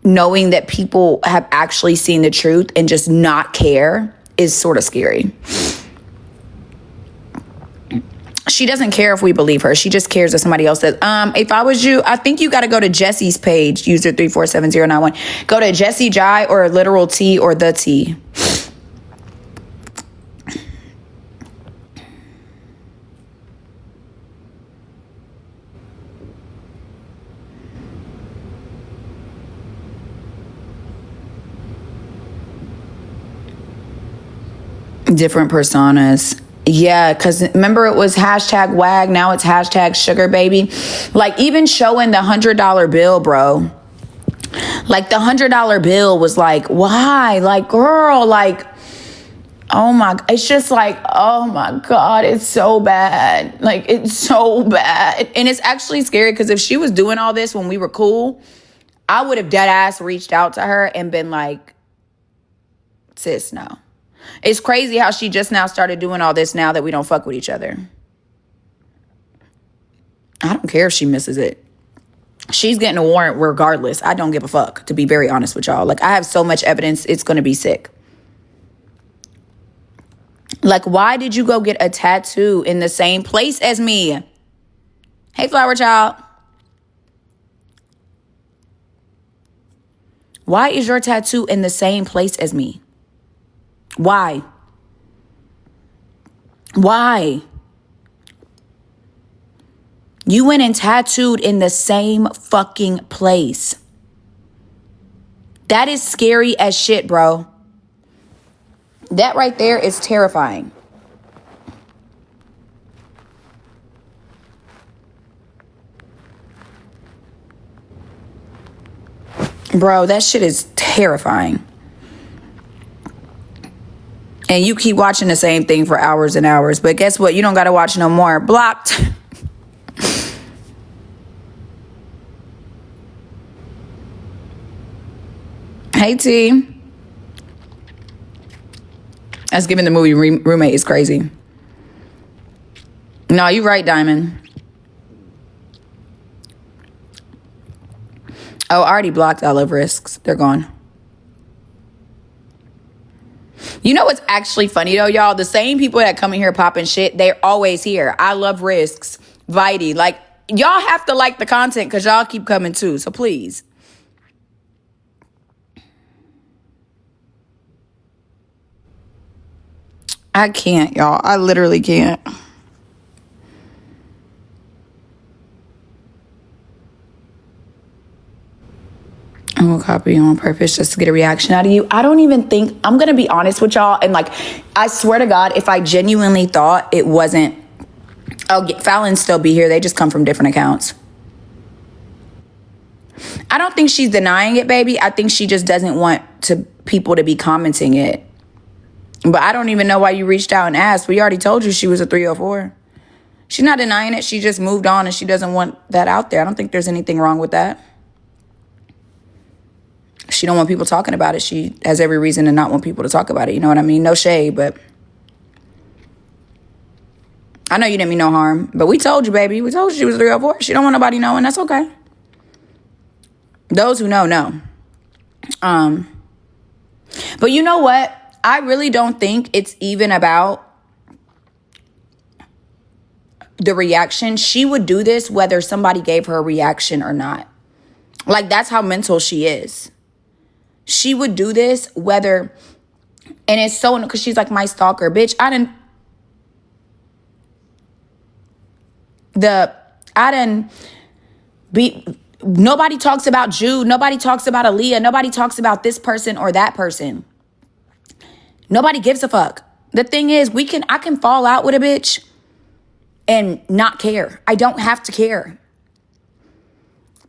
knowing that people have actually seen the truth and just not care is sort of scary. She doesn't care if we believe her. She just cares if somebody else says, if I was you, I think you got to go to Jesse's page, user 347091. Go to Jesse Jai or Literal T or The T. Different personas. Yeah, because remember it was hashtag wag, now it's hashtag sugar baby. Like even showing the $100 bill, bro. Like the $100 bill was like, why? Like, girl, like, oh my, it's just like, oh my God, it's so bad. Like, it's so bad. And it's actually scary because if she was doing all this when we were cool, I would have dead ass reached out to her and been like, sis, no. It's crazy how she just now started doing all this now that we don't fuck with each other. I don't care if she misses it. She's getting a warrant regardless. I don't give a fuck, to be very honest with y'all. Like, I have so much evidence, it's going to be sick. Like, why did you go get a tattoo in the same place as me? Hey, Flower Child. Why is your tattoo in the same place as me? Why? Why? You went and tattooed in the same fucking place. That is scary as shit, bro. That right there is terrifying. Bro, that shit is terrifying. And you keep watching the same thing for hours and hours. But guess what? You don't got to watch no more. Blocked. Hey, T. That's giving the movie Roommate is crazy. No, you're right, Diamond. Oh, I already blocked all of risks. They're gone. You know what's actually funny though, y'all? The same people that come in here popping shit, they're always here. I love risks. Vitae. Like, y'all have to like the content because y'all keep coming too. So please. I can't, y'all. I literally can't. I'm gonna copy you on purpose just to get a reaction out of you. I don't even think, I'm gonna be honest with y'all, and like, I swear to God, if I genuinely thought it wasn't, Fallon's still be here, they just come from different accounts. I don't think she's denying it, baby. I think she just doesn't want people to be commenting it. But I don't even know why you reached out and asked. We already told you she was a 304. She's not denying it. She just moved on and she doesn't want that out there. I don't think there's anything wrong with that. She don't want people talking about it. She has every reason to not want people to talk about it. You know what I mean? No shade, but I know you didn't mean no harm. But we told you, baby. We told you she was 304. She don't want nobody knowing. That's okay. Those who know, know. But you know what? I really don't think it's even about the reaction. She would do this whether somebody gave her a reaction or not. Like, that's how mental she is. She would do this whether, and it's so, because she's like my stalker. Bitch, nobody talks about Jude. Nobody talks about Aaliyah. Nobody talks about this person or that person. Nobody gives a fuck. The thing is, I can fall out with a bitch and not care. I don't have to care.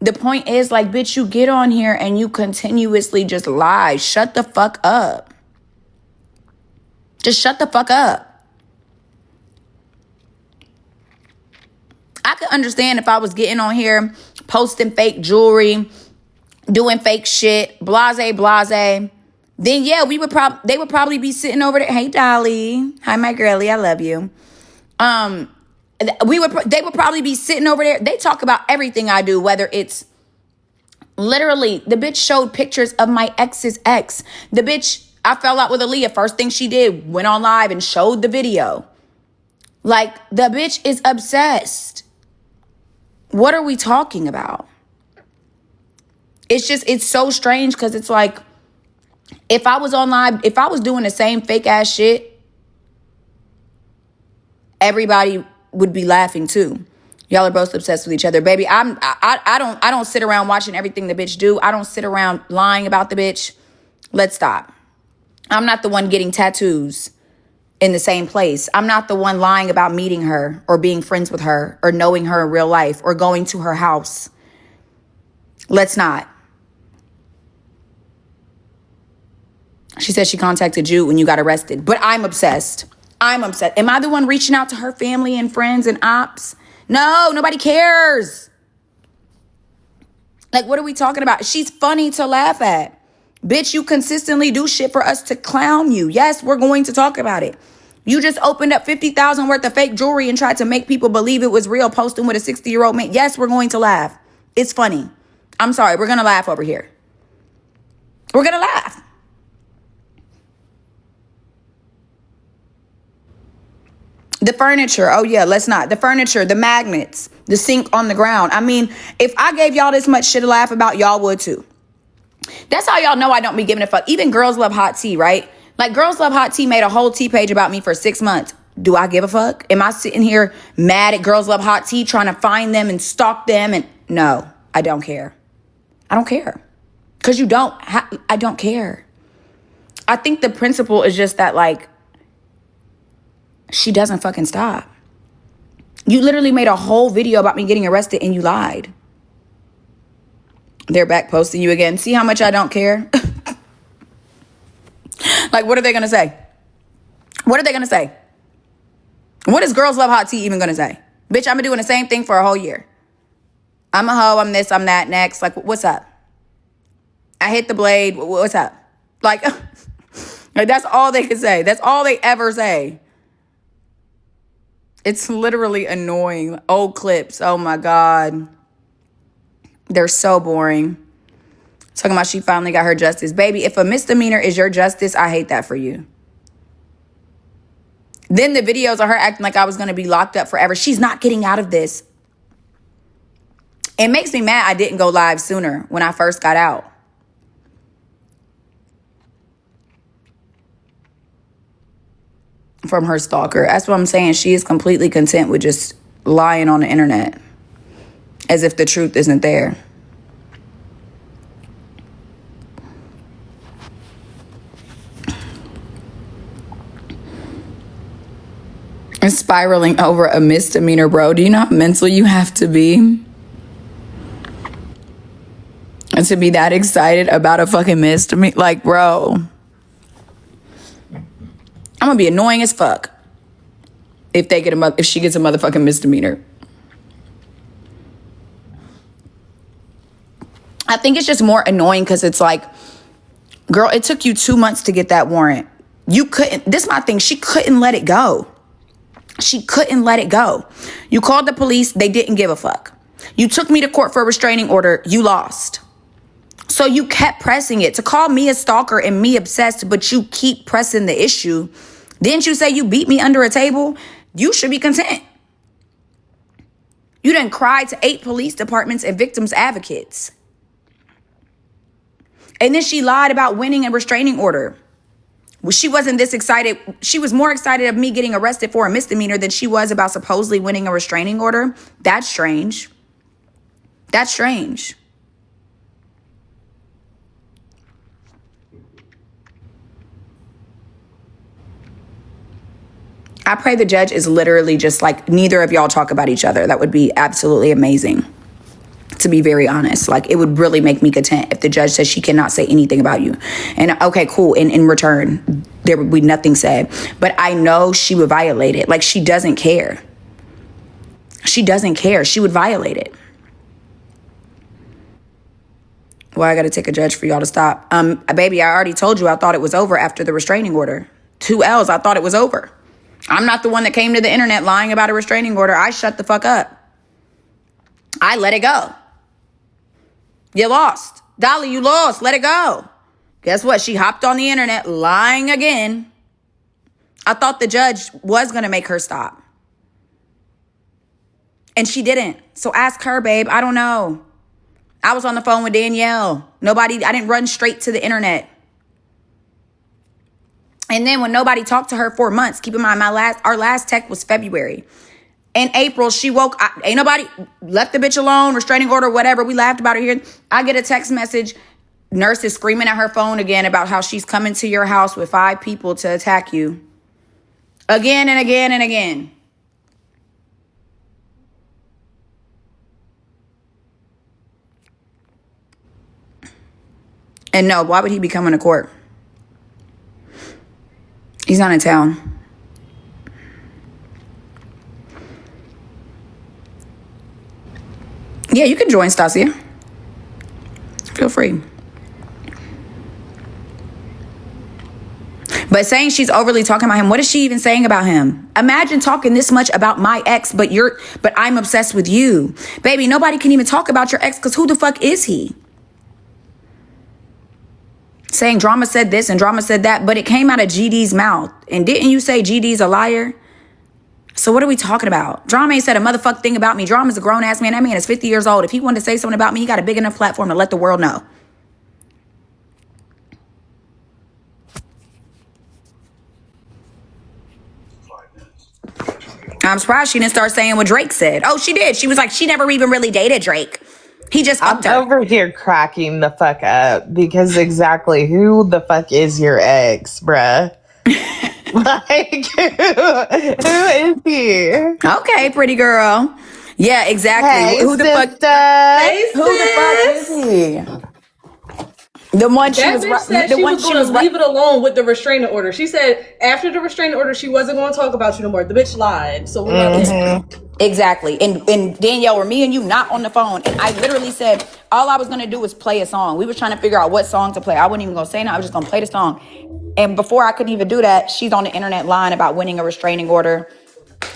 The point is, like, bitch, you get on here and you continuously just lie. Shut the fuck up. Just shut the fuck up. I could understand if I was getting on here, posting fake jewelry, doing fake shit, blase. Then yeah, they would probably be sitting over there. Hey, Dolly. Hi, my girlie. I love you. They would probably be sitting over there. They talk about everything I do, whether it's literally the bitch showed pictures of my ex's ex. The bitch, I fell out with Aaliyah. First thing she did, went on live and showed the video. Like, the bitch is obsessed. What are we talking about? It's so strange because it's like, if I was on live, if I was doing the same fake ass shit, everybody would be laughing too. Y'all are both obsessed with each other, baby. I don't sit around watching everything the bitch do. I don't sit around lying about the bitch. Let's stop. I'm not the one getting tattoos in the same place. I'm not the one lying about meeting her or being friends with her or knowing her in real life or going to her house. Let's not. She said she contacted you when you got arrested, but I'm obsessed. I'm upset. Am I the one reaching out to her family and friends and ops? No, nobody cares. Like, what are we talking about? She's funny to laugh at. Bitch, you consistently do shit for us to clown you. Yes, we're going to talk about it. You just opened up $50,000 worth of fake jewelry and tried to make people believe it was real, posting with a 60-year-old man. Yes, we're going to laugh. It's funny. I'm sorry. We're going to laugh over here. We're going to laugh. The furniture. Oh, yeah, let's not. The furniture, the magnets, the sink on the ground. I mean, if I gave y'all this much shit to laugh about, y'all would too. That's how y'all know I don't be giving a fuck. Even Girls Love Hot Tea, right? Like, Girls Love Hot Tea made a whole tea page about me for 6 months. Do I give a fuck? Am I sitting here mad at Girls Love Hot Tea trying to find them and stalk them? And no, I don't care. I don't care. Because you don't. I don't care. I think the principle is just that, like, she doesn't fucking stop. You literally made a whole video about me getting arrested and you lied. They're back posting you again. See how much I don't care? Like, what are they going to say? What are they going to say? What is Girls Love Hot Tea even going to say? Bitch, I've been doing the same thing for a whole year. I'm a hoe. I'm this. I'm that. Next. Like, what's up? I hit the blade. What's up? Like, like, that's all they can say. That's all they ever say. It's literally annoying. Old clips. Oh, my God. They're so boring. Talking about she finally got her justice. Baby, if a misdemeanor is your justice, I hate that for you. Then the videos of her acting like I was going to be locked up forever. She's not getting out of this. It makes me mad I didn't go live sooner when I first got out. From her stalker. That's what I'm saying. She is completely content with just lying on the internet. As if the truth isn't there. And spiraling over a misdemeanor, bro. Do you know how mental you have to be? And to be that excited about a fucking misdemeanor? Like, bro. I'm gonna be annoying as fuck. If she gets a motherfucking misdemeanor. I think it's just more annoying because it's like, girl, it took you 2 months to get that warrant. You couldn't, this is my thing, she couldn't let it go. She couldn't let it go. You called the police, they didn't give a fuck. You took me to court for a restraining order, you lost. So you kept pressing it. To call me a stalker and me obsessed, but you keep pressing the issue. Didn't you say you beat me under a table? You should be content. You done cried to 8 police departments and victims advocates. And then she lied about winning a restraining order. Well, she wasn't this excited. She was more excited of me getting arrested for a misdemeanor than she was about supposedly winning a restraining order. That's strange. That's strange. I pray the judge is literally just like, neither of y'all talk about each other. That would be absolutely amazing. To be very honest, like, it would really make me content if the judge says she cannot say anything about you. And okay, cool. In return, there would be nothing said. But I know she would violate it. Like, she doesn't care. She doesn't care. She would violate it. Well, I got to take a judge for y'all to stop. Baby, I already told you I thought it was over after the restraining order. 2 L's, I thought it was over. I'm not the one that came to the internet lying about a restraining order. I shut the fuck up. I let it go. You lost. Dolly, you lost. Let it go. Guess what? She hopped on the internet lying again. I thought the judge was going to make her stop. And she didn't. So ask her, babe. I don't know. I was on the phone with Danielle. I didn't run straight to the internet. And then when nobody talked to her for months, keep in mind, our last text was February. In April, she woke. Ain't nobody left the bitch alone, restraining order, whatever. We laughed about it here. I get a text message. Nurse is screaming at her phone again about how she's coming to your house with 5 people to attack you. Again and again and again. And no, why would he be coming to court? He's not in town. Yeah, you can join, Stasia. Feel free. But saying she's overly talking about him, what is she even saying about him? Imagine talking this much about my ex, but I'm obsessed with you. Baby, nobody can even talk about your ex because who the fuck is he? Saying Drama said this and Drama said that, but it came out of GD's mouth. And didn't you say GD's a liar? So what are we talking about? Drama ain't said a motherfucking thing about me. Drama's a grown-ass man. That man is 50 years old. If he wanted to say something about me, he got a big enough platform to let the world know. I'm surprised she didn't start saying what Drake said. Oh, she did. She was like, she never even really dated Drake. He just upped her. I'm over here cracking the fuck up because exactly who the fuck is your ex, bruh? Like, who is he? Okay, pretty girl. Yeah, exactly. Hey, Who the fuck? sister. Who the fuck is he? The one she That was. bitch said The she one was she going was. to leave it alone with the restraining order. She said after the restraining order, she wasn't going to talk about you no more. The bitch lied. So we're not Exactly. And Danielle, were me and you not on the phone? And I literally said all I was gonna do was play a song. We were trying to figure out what song to play. I wasn't even gonna say no. I was just gonna play the song. And before I couldn't even do that, she's on the internet line about winning a restraining order.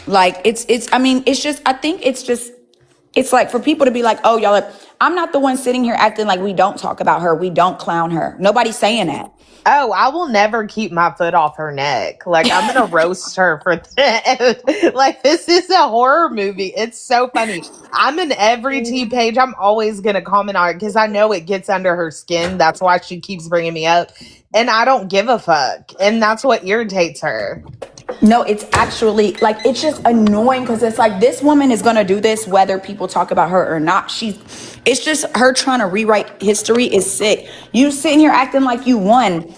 Like I mean, it's just, I think it's like for people to be like, oh, y'all, I'm not the one sitting here acting like we don't talk about her. We don't clown her. Nobody's saying that. Oh, I will never keep my foot off her neck. Like, I'm gonna roast her for that. Like, this is a horror movie. It's so funny. I'm in every T page. I'm always gonna comment on it because I know it gets under her skin. That's why she keeps bringing me up. And I don't give a fuck. And that's what irritates her. No, it's actually like, it's just annoying because it's like this woman is going to do this whether people talk about her or not. It's just her trying to rewrite history is sick. You sitting here acting like you won.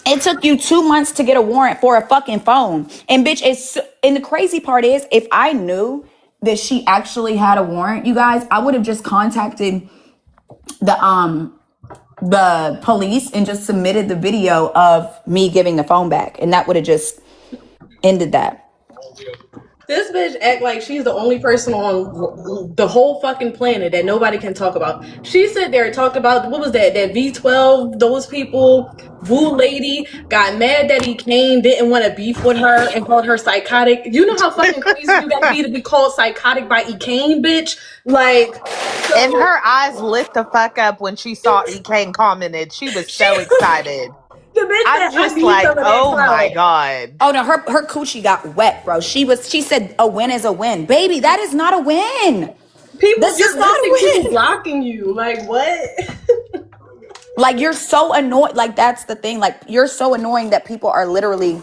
It took you 2 months to get a warrant for a fucking phone. And bitch, and the crazy part is if I knew that she actually had a warrant, you guys, I would have just contacted the police and just submitted the video of me giving the phone back. And that would have just ended that. This bitch act like she's the only person on the whole fucking planet that nobody can talk about. She sat there and talked about, what was that V12, those people, Woo Lady, got mad that he came, didn't want to beef with her and called her psychotic. You know how fucking crazy you gotta be to be called psychotic by Ekane, bitch? Like, so, And her eyes lit the fuck up when she saw Ekane commented. She was so excited. the bitch I'm said, I just need like, some of that oh my clout. God. Oh no, her coochie got wet, bro. She said a win is a win. Baby, that is not a win. People This just is not a missing people win. blocking you. Like, what? Like, you're so annoyed. Like, that's the thing. Like, you're so annoying that people are literally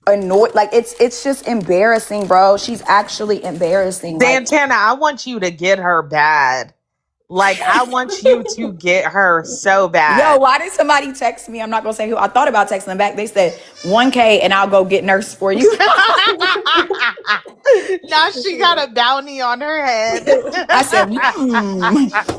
annoyed. Like, it's just embarrassing, bro. She's actually embarrassing. Like, Santana, I want you to get her bad. Like, I want you to get her so yo, bad. why did somebody text me? I'm not gonna say who. I thought about texting them back. They said 1K and I'll go get nurse for you. Now she got a bounty on her head. I said,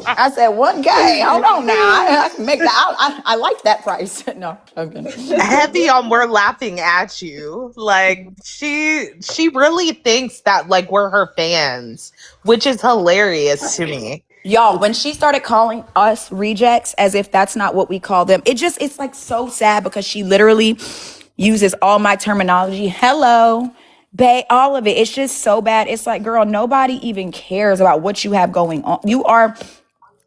I said 1K. Hold on now. I can make that. I like that price. No, okay. Heavy on we're laughing at you. Like, she really thinks that, like, we're her fans, which is hilarious to me. Y'all, when she started calling us rejects as if that's not what we call them, it's like so sad because she literally uses all my terminology. Hello, bae, all of it. It's just so bad. It's like, girl, nobody even cares about what you have going on. Your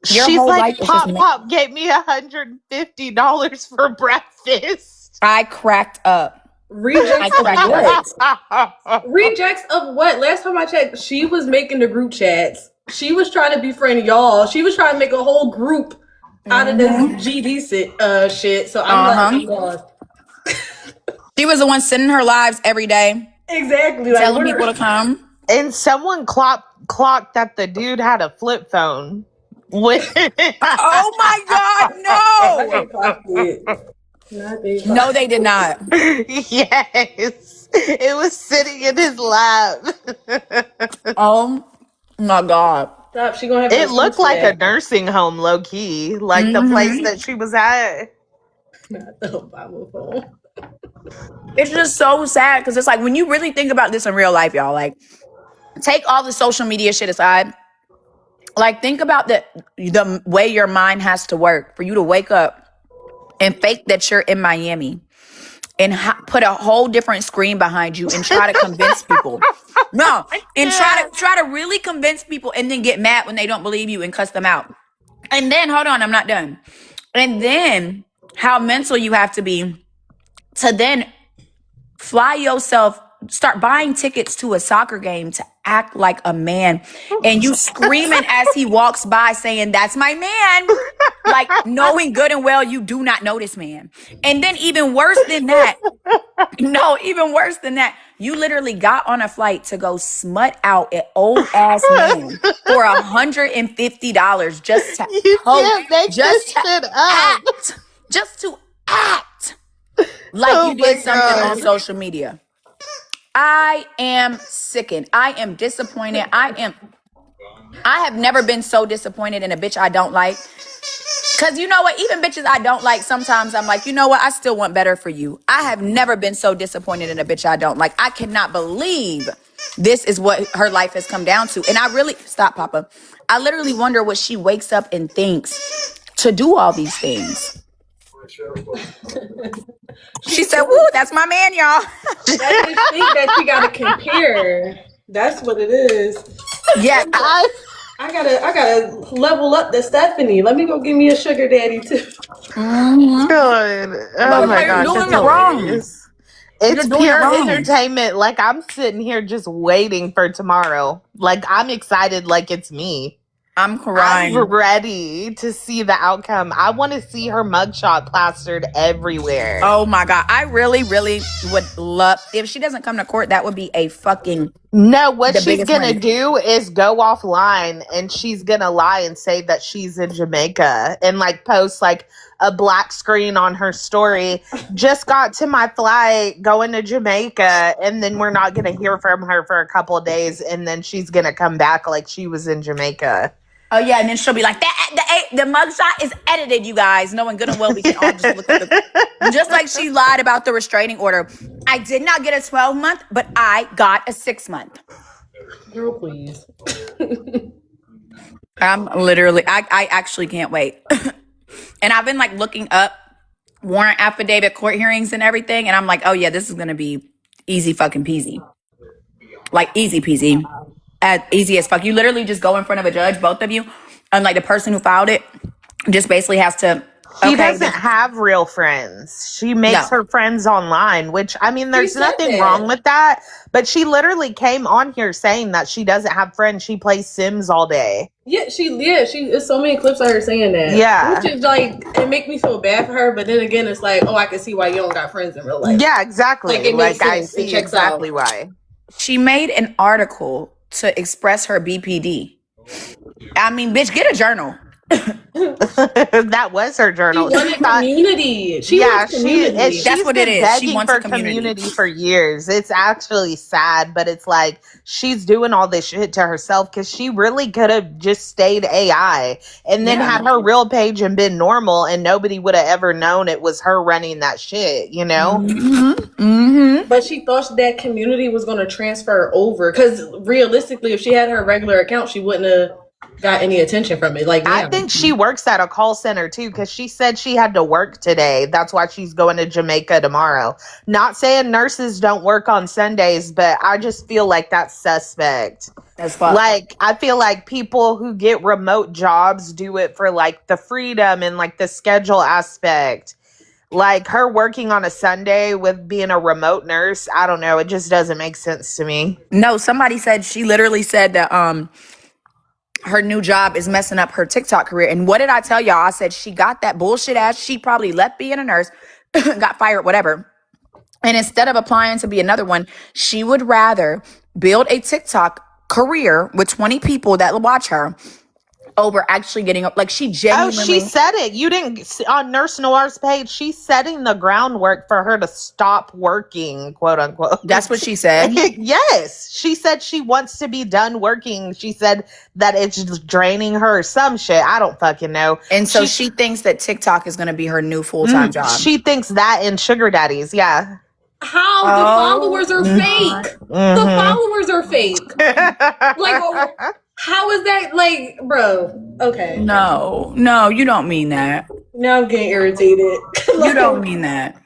She's whole like, life is just Pop gave me $150 for breakfast. I cracked up. Rejects of cracked what? Rejects of what? Last time I checked, she was making the group chats. She was trying to befriend y'all. She was trying to make a whole group out of this GD shit. So I'm like, oh, She was the one sending her lives every day, exactly. Like, telling people to come. And someone clocked that the dude had a flip phone. Oh my God, no. No, they did not. Yes. It was sitting in his lap. Oh my God. Stop. She gonna have to It listen looked to like a that. nursing home, low key, like the place that she was at. Not the Bible phone. It's just so sad because it's like when you really think about this in real life, y'all, like take all the social media shit aside. Like think about the way your mind has to work for you to wake up and fake that you're in Miami and put a whole different screen behind you and try to convince people. No, and try to really convince people and then get mad when they don't believe you and cuss them out. And then hold on, I'm not done. And then how mental you have to be to then fly yourself, start buying tickets to a soccer game to act like a man. And you screaming as he walks by saying, "That's my man." Like knowing good and well you do not know this man. And then even worse than that, you literally got on a flight to go smut out an old ass man for $150 just to You can't make this shit up. just to act like Oh you did my something on God. social media. I am sickened. I am disappointed. I have never been so disappointed in a bitch I don't like. Cause you know what? Even bitches I don't like, sometimes I'm like, you know what? I still want better for you. I have never been so disappointed in a bitch I don't like. I cannot believe this is what her life has come down to. And I really, stop, Papa. I literally wonder what she wakes up and thinks to do all these things. She said, "Woo, that's my man, y'all." That bitch think that she gotta compare. That's what it is. Yeah, I gotta level up the Stephanie. Let me go give me a sugar daddy too. God. Oh my you're gosh, doing it's it wrong. hilarious. It's doing it pure wrong. entertainment. Like I'm sitting here just waiting for tomorrow. Like I'm excited like it's me. I'm crying. I'm ready to see the outcome. I want to see her mugshot plastered everywhere. Oh my God. I really, really would love, if she doesn't come to court, that would be a fucking, No, what the she's biggest gonna win. do is go offline and she's gonna lie and say that she's in Jamaica and like post like a black screen on her story. Just got to my flight going to Jamaica, and then we're not gonna hear from her for a couple of days, and then she's gonna come back like she was in Jamaica. Oh yeah, and then she'll be like, the mugshot is edited, you guys. Knowing good and well we can all just look at the, just like she lied about the restraining order. I did not get a 12-month, but I got a 6-month. Girl, please. I'm literally, I actually can't wait. And I've been like looking up warrant affidavit court hearings and everything, and I'm like, oh yeah, this is gonna be easy fucking peasy. Like easy peasy. As easy as fuck. You literally just go in front of a judge, both of you, and like the person who filed it just basically has to. She doesn't have real friends. She makes her friends online, which I mean, there's nothing wrong with that. But she literally came on here saying that she doesn't have friends. She plays Sims all day. Yeah, she. There's so many clips of her saying that. Yeah, which is like it make me feel bad for her, but then again, it's like, oh, I can see why you don't got friends in real life. Yeah, exactly. Like it makes sense. I see exactly why. She made an article to express her BPD. I mean, bitch, get a journal. That was her journal. She wanted community. That's what it is. She wants for community for years. It's actually sad, but it's like she's doing all this shit to herself because she really could have just stayed AI and then had her real page and been normal, and nobody would have ever known it was her running that shit, you know? But she thought that community was going to transfer over because realistically, if she had her regular account, she wouldn't have got any attention from it. Like, I think she works at a call center too, because she said she had to work today. That's why she's going to Jamaica tomorrow. Not saying nurses don't work on Sundays, but I just feel like that's suspect. That's fun. Like, I feel like people who get remote jobs do it for like the freedom and like the schedule aspect. Like her working on a Sunday with being a remote nurse, I don't know. It just doesn't make sense to me. No, somebody said, she literally said that her new job is messing up her TikTok career. And what did I tell y'all? I said she got that bullshit ass. She probably left being a nurse, got fired, whatever. And instead of applying to be another one, she would rather build a TikTok career with 20 people that will watch her, over actually getting up. Like, she Oh, genuinely. she said it. You didn't see on Nurse Noir's page. She's setting the groundwork for her to stop working, quote unquote. That's what she said. Yes, she said she wants to be done working. She said that it's draining her. Some shit. I don't fucking know. And so she thinks that TikTok is going to be her new full-time job. She thinks that in sugar daddies. Yeah. How the followers are fake. The followers are fake. Like, how is that? Like, bro. Okay. No, you don't mean that. Now I'm getting irritated. You don't mean that.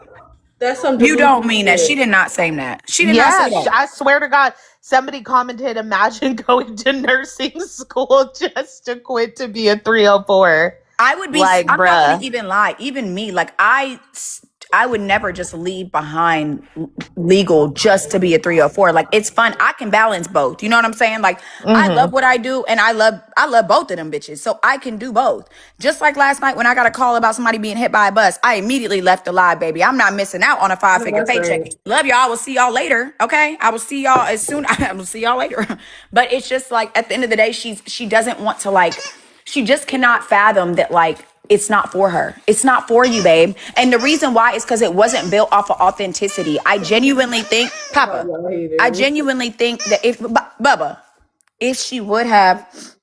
That's some. You don't mean that. She did not say that. She did not say that. I swear to God, somebody commented, imagine going to nursing school just to quit to be a 304. I would be like, I'm bruh. not gonna even lie. Even me, like I would never just leave behind legal just to be a 304. Like, it's fun. I can balance both. You know what I'm saying? Like, I love what I do, and I love both of them bitches. So I can do both. Just like last night when I got a call about somebody being hit by a bus, I immediately left the live, baby. I'm not missing out on a 5-figure paycheck. Right. Love y'all. I will see y'all later. Okay, I will see y'all as soon. I will see y'all later. But it's just like, at the end of the day, she doesn't want to, like, she just cannot fathom that, like, it's not for her. It's not for you, babe. And the reason why is because it wasn't built off of authenticity. I genuinely think, Papa, I genuinely think that if, Bubba, if she would have,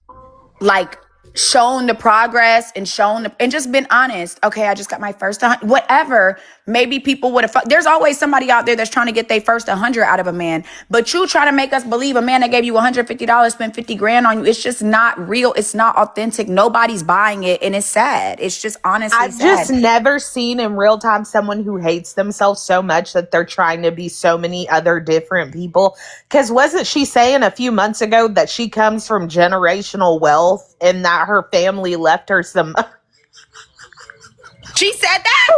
like, shown the progress and and just been honest, okay, I just got my first 100, whatever, maybe people would have, there's always somebody out there that's trying to get their first 100 out of a man. But you try to make us believe a man that gave you $150 spent 50 grand on you, it's just not real. It's not authentic. Nobody's buying it, and it's sad. It's just honestly I've sad. just never seen in real time someone who hates themselves so much that they're trying to be so many other different people. Because wasn't she saying a few months ago that she comes from generational wealth and that her family left her some... She said that?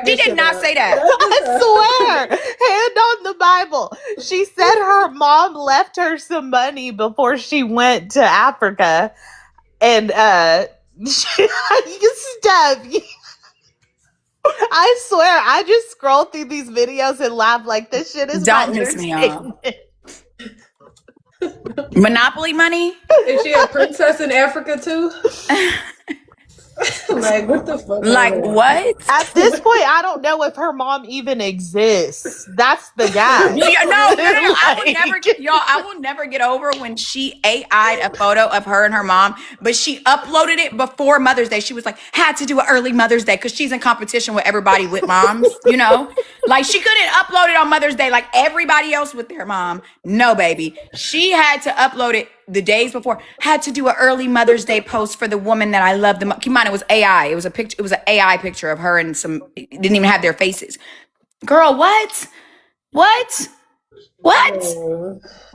She did not say that. I swear, hand on the Bible. She said her mom left her some money before she went to Africa. And Steph, I swear, I just scroll through these videos and laugh like this shit is Don't piss me off. Monopoly money? Is she a princess in Africa too? Like, what the fuck? Like, what? At this point, I don't know if her mom even exists. That's the guy. No. I will never get over when she AI'd a photo of her and her mom, but she uploaded it before Mother's Day. She was like, had to do an early Mother's Day because she's in competition with everybody with moms, you know? Like, she couldn't upload it on Mother's Day like everybody else with their mom. No, baby. She had to upload it the days before. Had to do an early Mother's Day post for the woman that I love the most. Keep in mind, it was AI. It was a picture. It was an AI picture of her and some. It didn't even have their faces. Girl, what?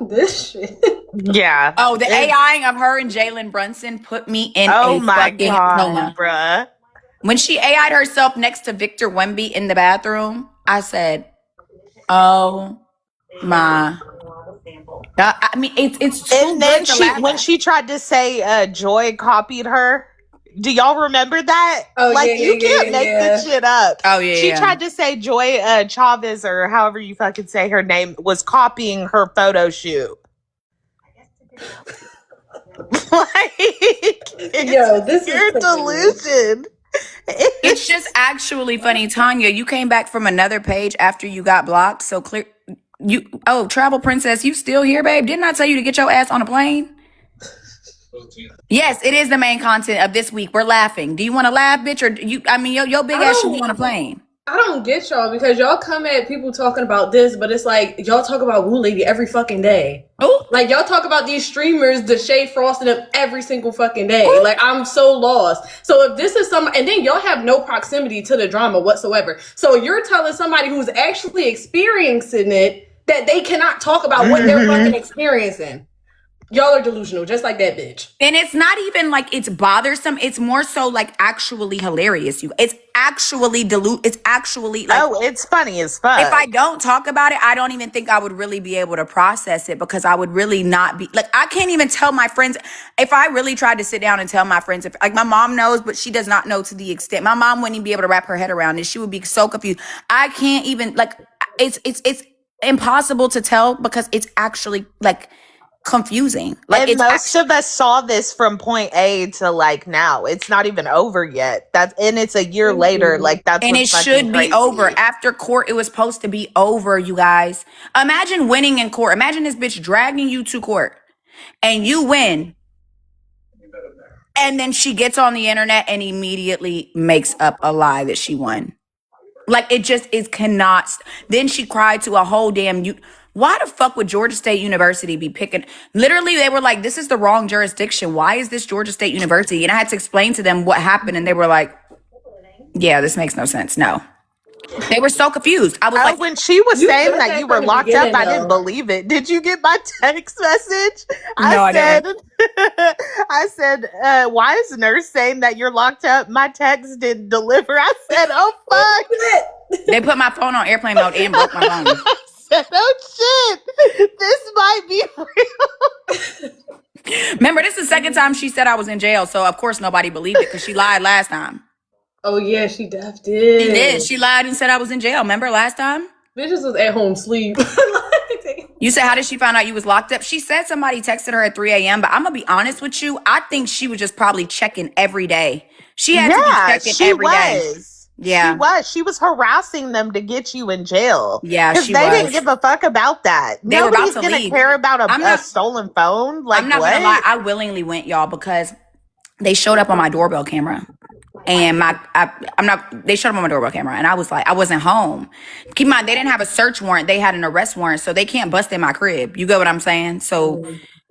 This shit. Yeah. Oh, the AIing of her and Jalen Brunson put me in a fucking coma, bruh. When she AI'd herself next to Victor Wemby in the bathroom, I said, "Oh my." I mean, it's too and then good to laugh when at. she tried to say Joy copied her. Do y'all remember that? Oh, like, yeah, you can't make this shit up. Oh, yeah, She tried to say Joy Chavez, or however you fucking say her name, was copying her photo shoot. Like, this your is delusion. It's just actually funny. Tanya, you came back from another page after you got blocked. So clear. Travel Princess, you still here, babe? Didn't I tell you to get your ass on a plane? Yes, it is the main content of this week. We're laughing. Do you want to laugh, bitch? Or your big ass should be on a plane. I don't get y'all because y'all come at people talking about this, but it's like y'all talk about Woo Lady every fucking day. Ooh. Like y'all talk about these streamers, the Shea Frosting up every single fucking day. Ooh. Like I'm so lost. So if this is and then y'all have no proximity to the drama whatsoever. So you're telling somebody who's actually experiencing it that they cannot talk about what they're fucking experiencing. Y'all are delusional, just like that bitch. And it's not even like it's bothersome. It's more so like actually hilarious. It's actually It's actually like, it's funny as fuck. If I don't talk about it, I don't even think I would really be able to process it because I would really not be like, I can't even tell my friends. If I really tried to sit down and tell my friends, like my mom knows, but she does not know to the extent. My mom wouldn't even be able to wrap her head around it. She would be so confused. I can't even like, it's impossible to tell because it's actually like, confusing. Like, And it's most of us saw this from point A to like now. It's not even over yet. And it's a year later. Like that's and what's it fucking should be crazy. over. After court, it was supposed to be over, you guys. Imagine winning in court. Imagine this bitch dragging you to court and you win. And then she gets on the internet and immediately makes up a lie that she won. Like, it just is cannot. Then she cried to a whole damn why the fuck would Georgia State University be picking? Literally, they were like, this is the wrong jurisdiction. Why is this Georgia State University? And I had to explain to them what happened. And they were like, yeah, this makes no sense. No. They were so confused. I was like, when she was saying that you were locked up, I didn't though. believe it. Did you get my text message? No, I didn't. I said, why is nurse saying that you're locked up? My text didn't deliver. I said, oh fuck. they put my phone on airplane mode and broke my phone. I said, oh shit, this might be real. Remember, this is the second time she said I was in jail. So, of course, nobody believed it because she lied last time. Oh yeah, she def did. She did. She lied and said I was in jail. Remember last time? Bitches was at home sleep. You said, how did she find out you was locked up? She said somebody texted her at 3 a.m., but I'm going to be honest with you. I think she was just probably checking every day. She had to be checking every day. Yeah. She was harassing them to get you in jail. Yeah, because they didn't give a fuck about that. They were about to gonna leave. care about a stolen phone. Like, I'm not what? going to lie. I willingly went, y'all, because they showed up on my doorbell camera. And they showed up on my doorbell camera and I was like, I wasn't home. Keep in mind, they didn't have a search warrant. They had an arrest warrant. So they can't bust in my crib. You get what I'm saying? So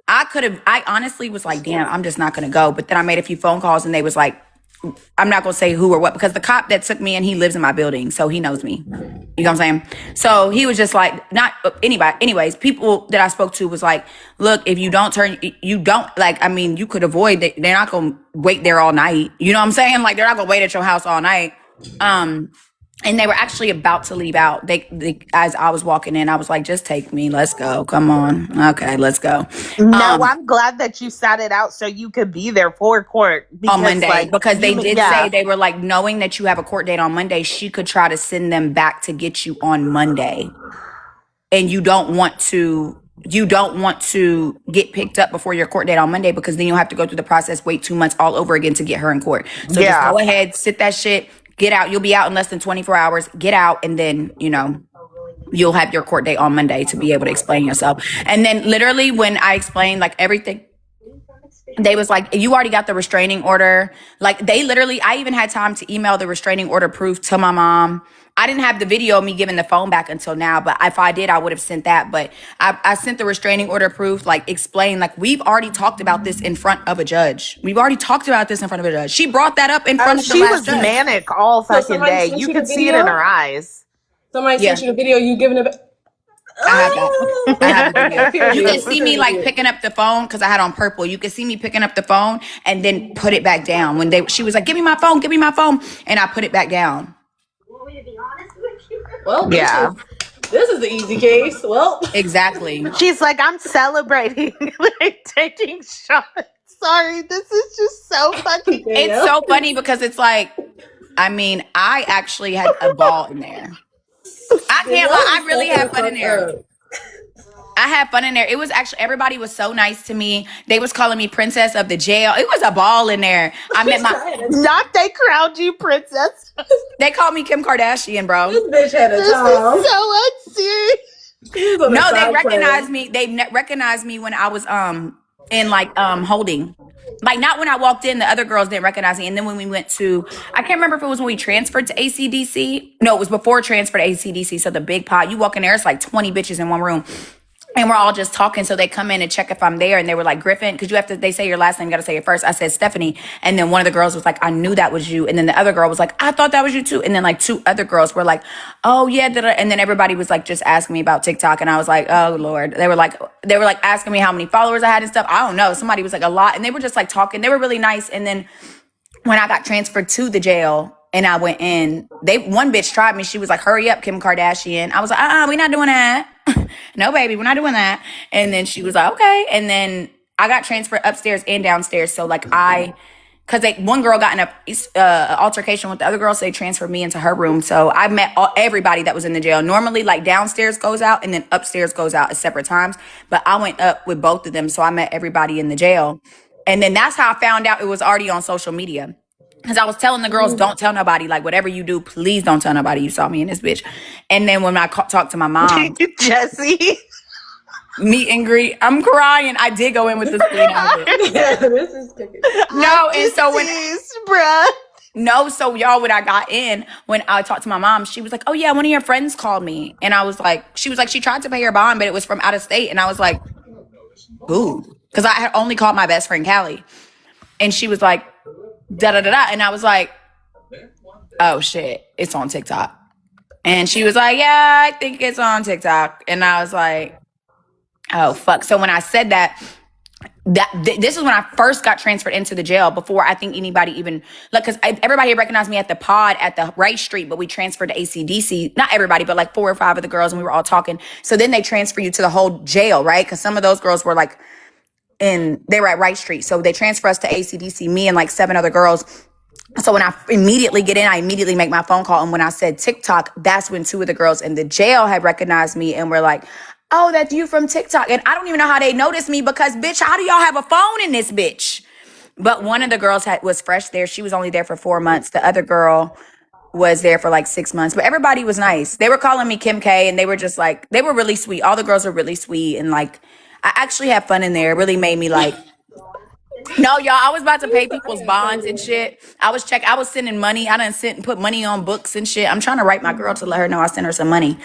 I honestly was like, damn, I'm just not going to go. But then I made a few phone calls and they was like, I'm not going to say who or what, because the cop that took me in, he lives in my building. So he knows me. You know what I'm saying? So he was just like, not anybody. Anyways, people that I spoke to was like, look, if you don't you could avoid it. They're not going to wait there all night. You know what I'm saying? Like, they're not going to wait at your house all night. And they were actually about to leave out. They as I was walking in, I was like, just take me. Let's go. Come on. Okay, let's go. No, I'm glad that you sat it out so you could be there for court. On Monday. Because they did say, they were like, knowing that you have a court date on Monday, she could try to send them back to get you on Monday. And you don't want to get picked up before your court date on Monday, because then you'll have to go through the process, wait 2 months all over again to get her in court. So just go ahead, sit that shit. Get out. You'll be out in less than 24 hours. Get out. And then, you'll have your court date on Monday to be able to explain yourself. And then literally when I explained like everything, they was like, you already got the restraining order. Like, I even had time to email the restraining order proof to my mom. I didn't have the video of me giving the phone back until now, but if I did, I would have sent that. But I sent the restraining order proof, like explain, like, we've already talked about this in front of a judge. We've already talked about this in front of a judge. She brought that up in front of the last judge. She was manic all fucking day. You could see it in her eyes. Somebody sent you the video, you giving it back. I have that. I have the video. You can see me like picking up the phone because I had on purple. You can see me picking up the phone and then put it back down. She was like, give me my phone, and I put it back down. Well, yeah. This is the easy case. Well, exactly. She's like, I'm celebrating, like taking shots. Sorry, this is just so fucking. It's so funny because it's like, I actually had a ball in there. I can't lie. I really had fun in there. I had fun in there. It was actually, everybody was so nice to me. They was calling me princess of the jail. It was a ball in there. They crowned you princess. They called me Kim Kardashian, bro. This bitch had a time. This is so unserious. No, they recognized me. They recognized me when I was in holding. Like, not when I walked in, the other girls didn't recognize me. And then when we went to, I can't remember if it was when we transferred to ACDC. No, it was before transfer to ACDC. So the big pot, you walk in there, it's like 20 bitches in one room. And we're all just talking. So they come in and check if I'm there. And they were like, Griffin, because they say your last name, you got to say it first. I said, Stephanie. And then one of the girls was like, I knew that was you. And then the other girl was like, I thought that was you too. And then like two other girls were like, oh yeah. And then everybody was like, just asking me about TikTok. And I was like, oh Lord. They were like asking me how many followers I had and stuff. I don't know. Somebody was like, a lot. And they were just like talking. They were really nice. And then when I got transferred to the jail and I went in, one bitch tried me. She was like, hurry up, Kim Kardashian. I was like, we're not doing that. No, baby, we're not doing that. And then she was like, okay. And then I got transferred upstairs and downstairs. So like because one girl got in a altercation with the other girl, so they transferred me into her room. So I met everybody that was in the jail. Normally, like downstairs goes out and then upstairs goes out at separate times. But I went up with both of them, so I met everybody in the jail. And then that's how I found out it was already on social media. Because I was telling the girls, don't tell nobody. Like, whatever you do, please don't tell nobody you saw me in this bitch. And then when I talked to my mom, Jesse. meet and greet, I'm crying. I did go in with the screen outfit. Yeah, this is kicking. No, and so when... bruh. No, so y'all, when I got in, when I talked to my mom, she was like, oh yeah, one of your friends called me. And I was like, she was like, she tried to pay her bond, but it was from out of state. And I was like, who? Because I had only called my best friend, Callie. And she was like, da-da-da-da. And I was like, oh shit, it's on TikTok. And she was like, yeah, I think it's on TikTok. And I was like, oh fuck. So when I said that, this is when I first got transferred into the jail before I think anybody even, like, because everybody recognized me at the pod at the Rice Street, but we transferred to ACDC. Not everybody, but like 4 or 5 of the girls, and we were all talking. So then they transfer you to the whole jail, right? Because some of those girls were like they were at Rice Street. So they transfer us to ACDC, me and like 7 other girls. So when I immediately get in, I immediately make my phone call. And when I said TikTok, that's when 2 of the girls in the jail had recognized me and were like, oh, that's you from TikTok. And I don't even know how they noticed me because, bitch, how do y'all have a phone in this bitch? But one of the girls was fresh there. She was only there for 4 months. The other girl was there for like 6 months. But everybody was nice. They were calling me Kim K, and they were just like, they were really sweet. All the girls were really sweet. And like, I actually had fun in there. It really made me like, no, y'all, I was about to pay people's bonds and shit. I was sending money. I done sent and put money on books and shit. I'm trying to write my girl to let her know I sent her some money.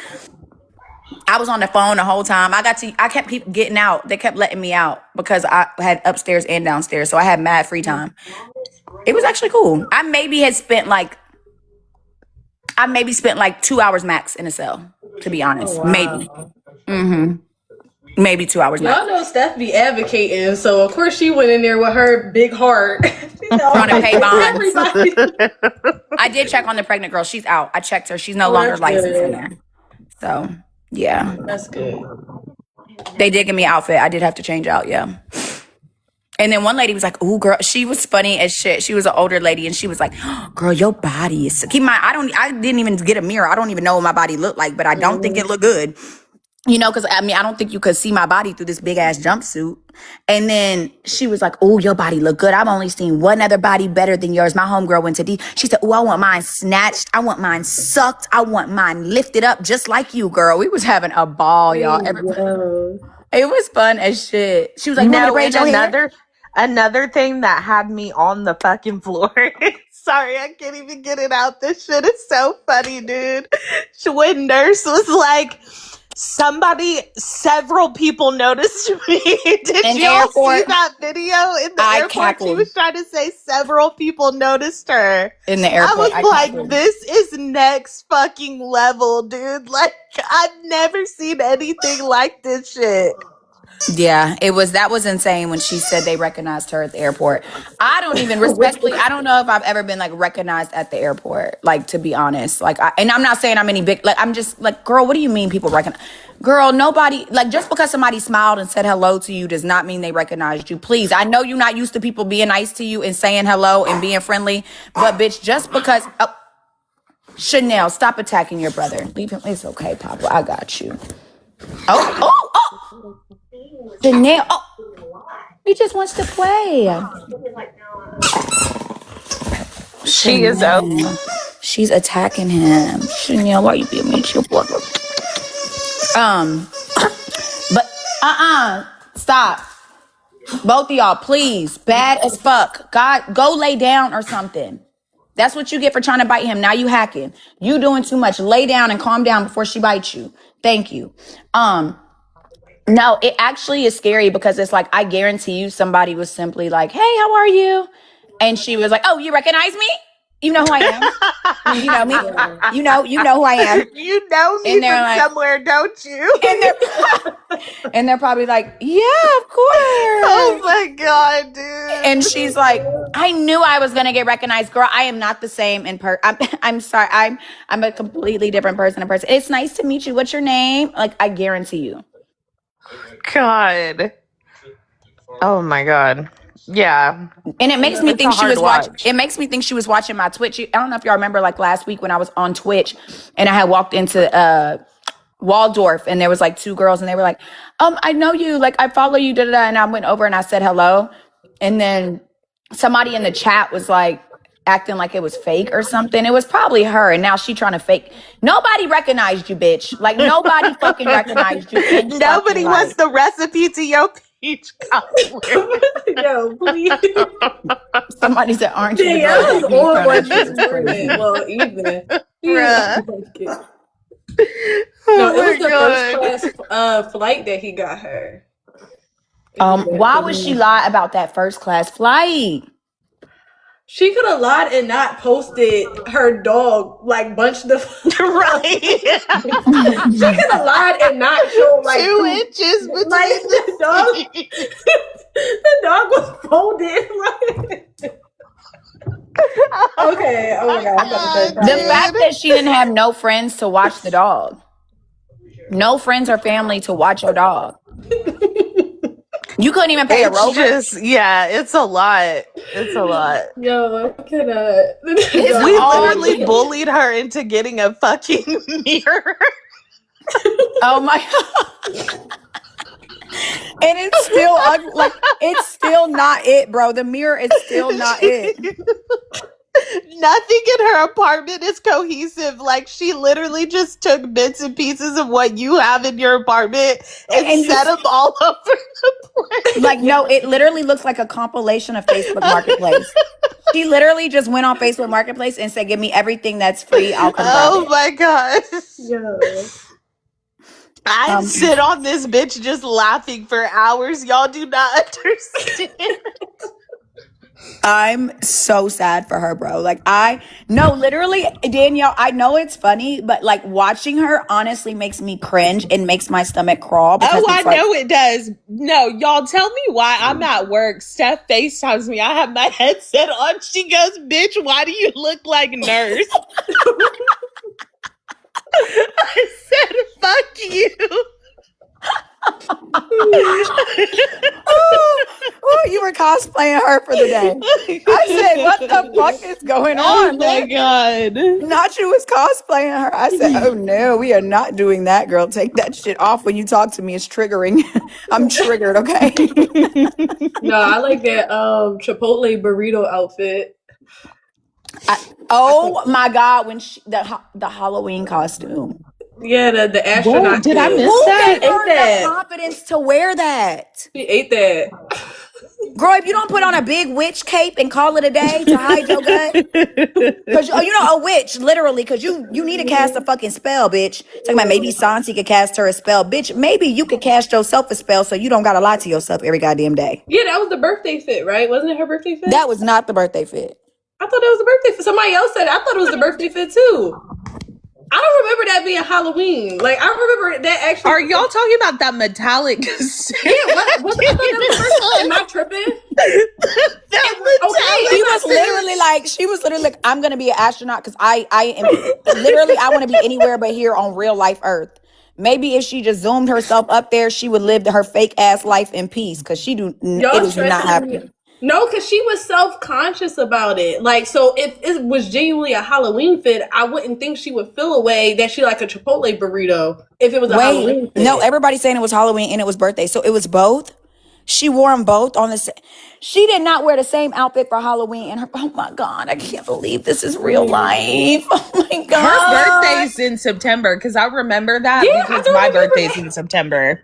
I was on the phone the whole time. I kept getting out. They kept letting me out because I had upstairs and downstairs. So I had mad free time. It was actually cool. I maybe spent like 2 hours max in a cell, to be honest. Oh, wow. Maybe 2 hours max. Y'all know Steph be advocating, so of course she went in there with her big heart. Trying to pay bonds. Everybody. I did check on the pregnant girl. She's out. I checked her. She's no longer licensed in there. So, yeah. That's good. They did give me an outfit. I did have to change out, yeah. And then one lady was like, ooh, girl, she was funny as shit. She was an older lady, and she was like, oh, girl, your body is... Keep in mind, I didn't even get a mirror. I don't even know what my body looked like, but I don't think it looked good. You know, because I mean, I don't think you could see my body through this big ass jumpsuit. And then she was like, oh, your body look good. I've only seen one other body better than yours. My homegirl went to D. She said, oh, I want mine snatched. I want mine sucked. I want mine lifted up just like you, girl. We was having a ball, y'all. It was fun as shit. She was like, no, and another thing that had me on the fucking floor. Sorry, I can't even get it out. This shit is so funny, dude. When Nurse was like, several people noticed me. Did y'all see that video in the airport? Cackled. She was trying to say several people noticed her. In the airport. I was like, this is next fucking level, dude. Like, I've never seen anything like this shit. Yeah, that was insane when she said they recognized her at the airport. I don't even respectfully, I don't know if I've ever been like recognized at the airport, like, to be honest. Like, and I'm not saying I'm any big, like, I'm just like, girl, what do you mean people recognize? Girl, nobody, like, just because somebody smiled and said hello to you does not mean they recognized you. Please, I know you're not used to people being nice to you and saying hello and being friendly, but bitch, just because, Chanel, stop attacking your brother. Leave him, it's okay, Papa, I got you. Oh. Chanel, he just wants to play. She is out. She's attacking him. Chanel, why you being mean to your brother? But stop. Both of y'all, please. Bad as fuck. God, go lay down or something. That's what you get for trying to bite him. Now you hacking. You doing too much. Lay down and calm down before she bites you. Thank you. No, it actually is scary because it's like, I guarantee you somebody was simply like, hey, how are you? And she was like, oh, you recognize me? You know who I am? You know me? You know who I am. You know me from like, somewhere, don't you? And they're probably like, yeah, of course. Oh my God, dude. And she's like, I knew I was going to get recognized. Girl, I am not the same in person. I'm sorry. I'm a completely different person in person. It's nice to meet you. What's your name? Like, I guarantee you. God. Oh my God. Yeah. And it makes me It's think a she hard was watching. watch. It makes me think she was watching my Twitch. I don't know if y'all remember, like last week when I was on Twitch, and I had walked into Waldorf, and there was like two girls, and they were like, I know you, like I follow you, da da da. And I went over and I said hello, and then somebody in the chat was like acting like it was fake or something. It was probably her, and now she trying to fake. Nobody recognized you, bitch. Like nobody fucking recognized you in fucking Nobody wants life. the recipe to your peach cobbler. Yo, please. Somebody said, "Aren't you the girl Danielle is that be on trying one to this shit is crazy?" morning. Well, evening. She is Bruh. like it. No, Oh it was my the first God. class flight that he got her. It was that Why for would she me. lie about that first class flight? She could have lied and not posted her dog like bunched the Right. She could have lied and not show like 2 proof. inches between Like the dog, the the dog was folded. Like, okay, oh my god, I'm about to start The crying. fact that she didn't have no friends to watch the dog, no friends or family to watch her dog. You couldn't even pay a It's rover. just, yeah, it's a lot. It's a lot. Yo, I cannot. We all- literally bullied her into getting a fucking mirror. Oh my god. And it's still ugly. Like it's still not it, bro. The mirror is still not it. Nothing in her apartment is cohesive. Like, she literally just took bits and pieces of what you have in your apartment and set them all over the place. Like, no, it literally looks like a compilation of Facebook Marketplace. She literally just went on Facebook Marketplace and said, "Give me everything that's free. I'll convert Oh it." my God. Yo. I sit on this bitch just laughing for hours. Y'all do not understand. I'm so sad for her, bro. Like literally, Danielle, I know it's funny, but like watching her honestly makes me cringe and makes my stomach crawl because Oh, I it's like, know it does. No, y'all tell me why I'm at work. Steph FaceTimes me. I have my headset on. She goes, "Bitch, why do you look like nurse?" I said, "Fuck you." oh, you were cosplaying her for the day. I said, what the fuck is going Oh on, my man? God. Nacho was cosplaying her. I said, oh no, we are not doing that, girl. Take that shit off when you talk to me. It's triggering. I'm triggered, okay? No, I like that Chipotle burrito outfit. Oh my God, when the Halloween costume. Yeah, the astronaut. Whoa, did I kid. miss Who that? gave her Ate that. the confidence to wear that? She ate that. Girl, if you don't put on a big witch cape and call it a day to hide your gut, because you know a witch, literally, because you need to cast a fucking spell, bitch. Talking about maybe Santi could cast her a spell, bitch. Maybe you could cast yourself a spell so you don't gotta lie to yourself every goddamn day. Yeah, that was the birthday fit, right? Wasn't it her birthday fit? That was not the birthday fit. I thought that was the birthday fit. Somebody else said it. I thought it was the birthday fit too. I don't remember that being Halloween. Like, I remember that actually. Are y'all talking about that metallic? Yeah, what? I thought that was the first. Am I tripping? She was literally like, I'm gonna be an astronaut because I am literally I want to be anywhere but here on real life Earth. Maybe if she just zoomed herself up there, she would live her fake ass life in peace because it is not happening. No, because she was self-conscious about it. Like, so if it was genuinely a Halloween fit, I wouldn't think she would feel a way that she like a Chipotle burrito if it was a Halloween fit. No, everybody's saying it was Halloween and it was birthday. So it was both. She wore them both on the same. She did not wear the same outfit for Halloween. And oh my God, I can't believe this is real life. Oh my God. Her birthday's in September because I remember that because my birthday's in September.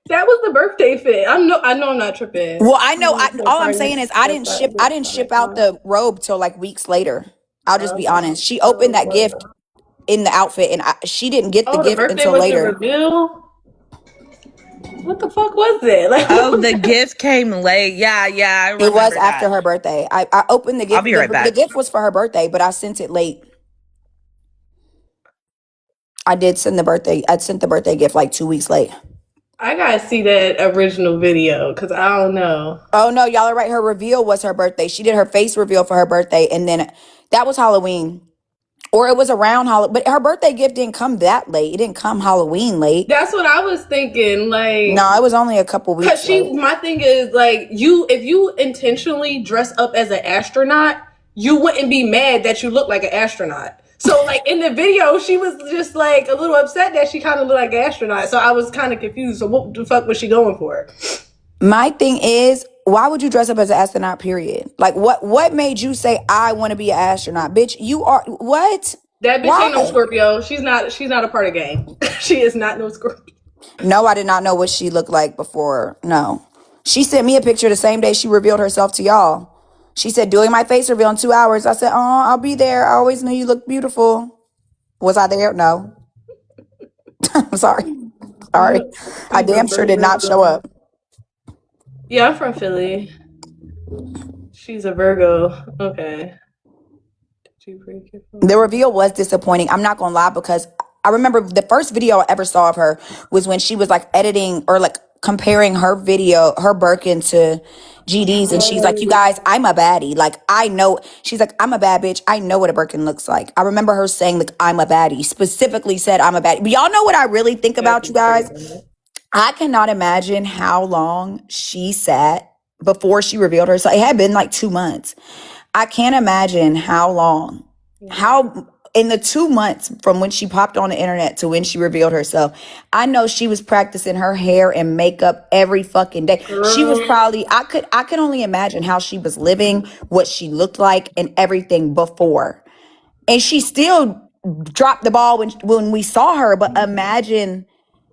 That was the birthday fit. I know I'm not tripping. Well, I know. All I'm saying is I didn't ship out the robe till like weeks later. I'll just be honest. She opened that gift in the outfit, and she didn't get the gift until later. What the fuck was that? Like, oh, the gift came late. Yeah, I remember it was that. after her birthday. I opened the gift. I'll be right back. The gift was for her birthday, but I sent it late. I did send the birthday. I sent the birthday gift like 2 weeks late. I gotta see that original video because I don't know. Oh no, y'all are right. Her reveal was her birthday. She did her face reveal for her birthday, and then that was Halloween. Or it was around Halloween, but her birthday gift didn't come that late. It didn't come Halloween late. That's what I was thinking. Like, no, it was only a couple weeks. Because my thing is like, if you intentionally dress up as an astronaut, you wouldn't be mad that you look like an astronaut. So like in the video, she was just like a little upset that she kind of looked like an astronaut. So I was kind of confused. So what the fuck was she going for? My thing is, why would you dress up as an astronaut, period? Like, what made you say, I want to be an astronaut? Bitch, you are, what? That bitch Why? ain't no Scorpio. She's not a part of the game. She is not no Scorpio. No, I did not know what she looked like before. No. She sent me a picture the same day she revealed herself to y'all. She said, doing my face reveal in 2 hours. I said, oh, I'll be there. I always knew you looked beautiful. Was I there? No. I'm sorry. I damn sure did not show up. Yeah, I'm from Philly. She's a Virgo. Okay. Did you break your phone? The reveal was disappointing. I'm not gonna lie, because I remember the first video I ever saw of her was when she was like editing or like comparing her video, her Birkin to GD's, and she's like, you guys, I'm a baddie. Like, I know, she's like, I'm a bad bitch. I know what a Birkin looks like. I remember her saying, like, I'm a baddie, specifically said I'm a baddie. But y'all know what I really think about, you guys? I cannot imagine how long she sat before she revealed herself. It had been like 2 months. I can't imagine how long, in the 2 months from when she popped on the internet to when she revealed herself, I know she was practicing her hair and makeup every fucking day. She was probably, I could only imagine how she was living, what she looked like, and everything before. And she still dropped the ball when we saw her. But imagine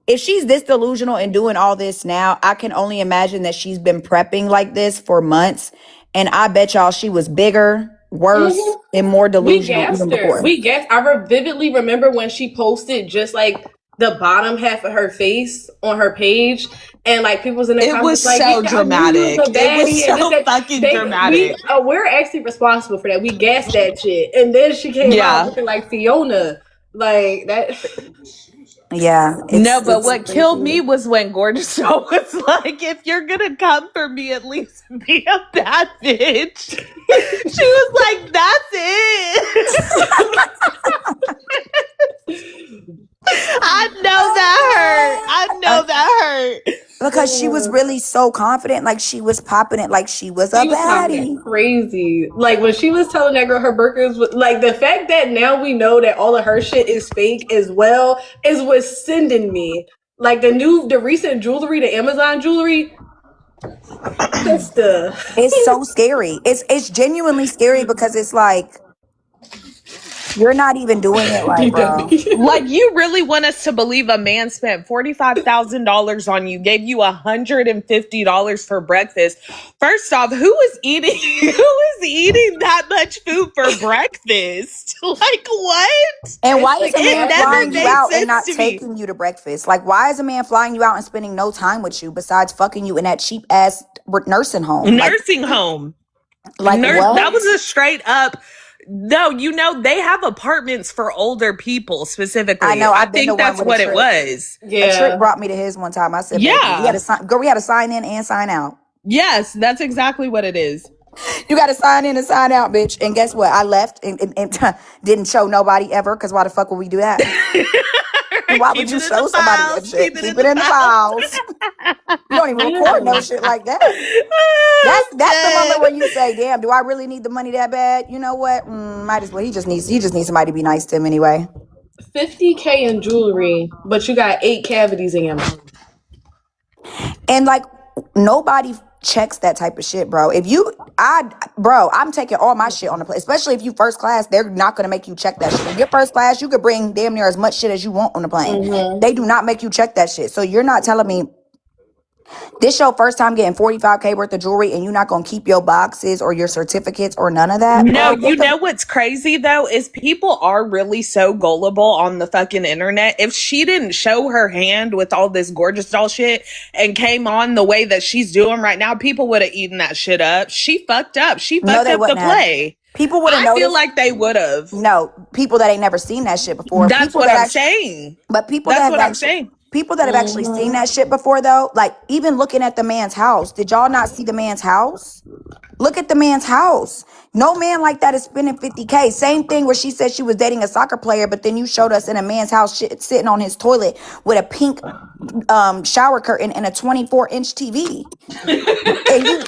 if she's this delusional and doing all this now. I can only imagine that she's been prepping like this for months. And I bet y'all she was bigger, worse, and more delusional even before. I vividly remember when she posted just like the bottom half of her face on her page, and like people was in the comments was like, so dramatic. It was so fucking dramatic. We're actually responsible for that. We gassed that shit, and then she came out looking like Fiona, like that. Yeah. No, but what killed me was when Gorgeous Joe was like, if you're gonna come for me, at least be a bad bitch. She was like, that's it. I know that hurt. Because she was really so confident, like she was popping it like she was a baddie. Crazy. Like when she was telling that girl her burgers, like the fact that now we know that all of her shit is fake as well is what's sending me. Like the recent jewelry, the Amazon jewelry. It's so scary. It's genuinely scary because it's like, you're not even doing it right, bro. Like, you really want us to believe a man spent $45,000 on you, gave you $150 for breakfast? First off, who is eating that much food for breakfast? Like, what? And why is a man flying you out and not taking you to breakfast? Like, why is a man flying you out and spending no time with you besides fucking you in that cheap ass nursing home? Like what? That was a straight up. No, they have apartments for older people specifically. I know. I think that's what it was. Yeah. A trick brought me to his one time. I said, yeah, we had to sign in and sign out. Yes, that's exactly what it is. You got to sign in and sign out, bitch. And guess what? I left and didn't show nobody ever, because why the fuck would we do that? Why would you show somebody that shit? Keep it in the files. You don't even record no shit like that. That's the moment where you say, damn, do I really need the money that bad? You know what? Might as well. He just needs somebody to be nice to him anyway. $50K in jewelry, but you got 8 cavities in your mouth. And like, nobody checks that type of shit, bro. I'm taking all my shit on the plane, especially if you first class. They're not going to make you check that shit. If you're first class, you could bring damn near as much shit as you want on the plane. They do not make you check that shit. So you're not telling me this your first time getting $45K worth of jewelry and you're not going to keep your boxes or your certificates or none of that? No, you know what's crazy though is people are really so gullible on the fucking internet. If she didn't show her hand with all this gorgeous doll shit and came on the way that she's doing right now, people would have eaten that shit up. She fucked up. She fucked up the play. People would have noticed. I feel like they would have. No, people that ain't never seen that shit before. That's what I'm saying. But people that have actually seen that shit before, though, like even looking at the man's house, did y'all not see the man's house? Look at the man's house. No man like that is spending 50K. Same thing where she said she was dating a soccer player, but then you showed us in a man's house sitting on his toilet with a pink shower curtain and a 24-inch TV. And you,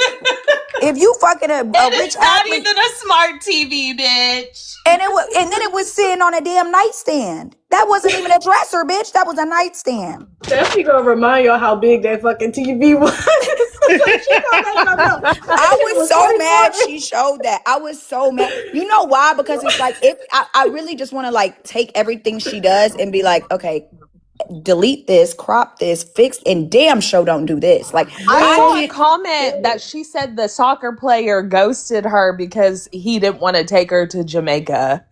if you fucking a rich It's not athlete, even a smart TV, bitch. and then it was sitting on a damn nightstand. That wasn't even a dresser, bitch. That was a nightstand. Stephanie gonna remind y'all how big that fucking TV was. I was so mad she showed that. I was so mad. You know why? Because it's like, if I really just want to like take everything she does and be like, okay, delete this, crop this, fix, and damn show don't do this. Like, I saw a comment that she said the soccer player ghosted her because he didn't want to take her to Jamaica.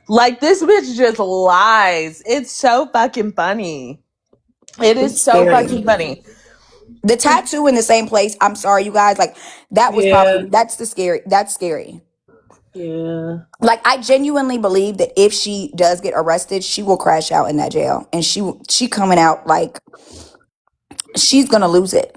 Like, this bitch just lies. It's so fucking funny. It is so fucking funny. The tattoo in the same place. I'm sorry, you guys. Like, that was probably that's scary. Yeah. Like, I genuinely believe that if she does get arrested, she will crash out in that jail, and she coming out like she's gonna lose it.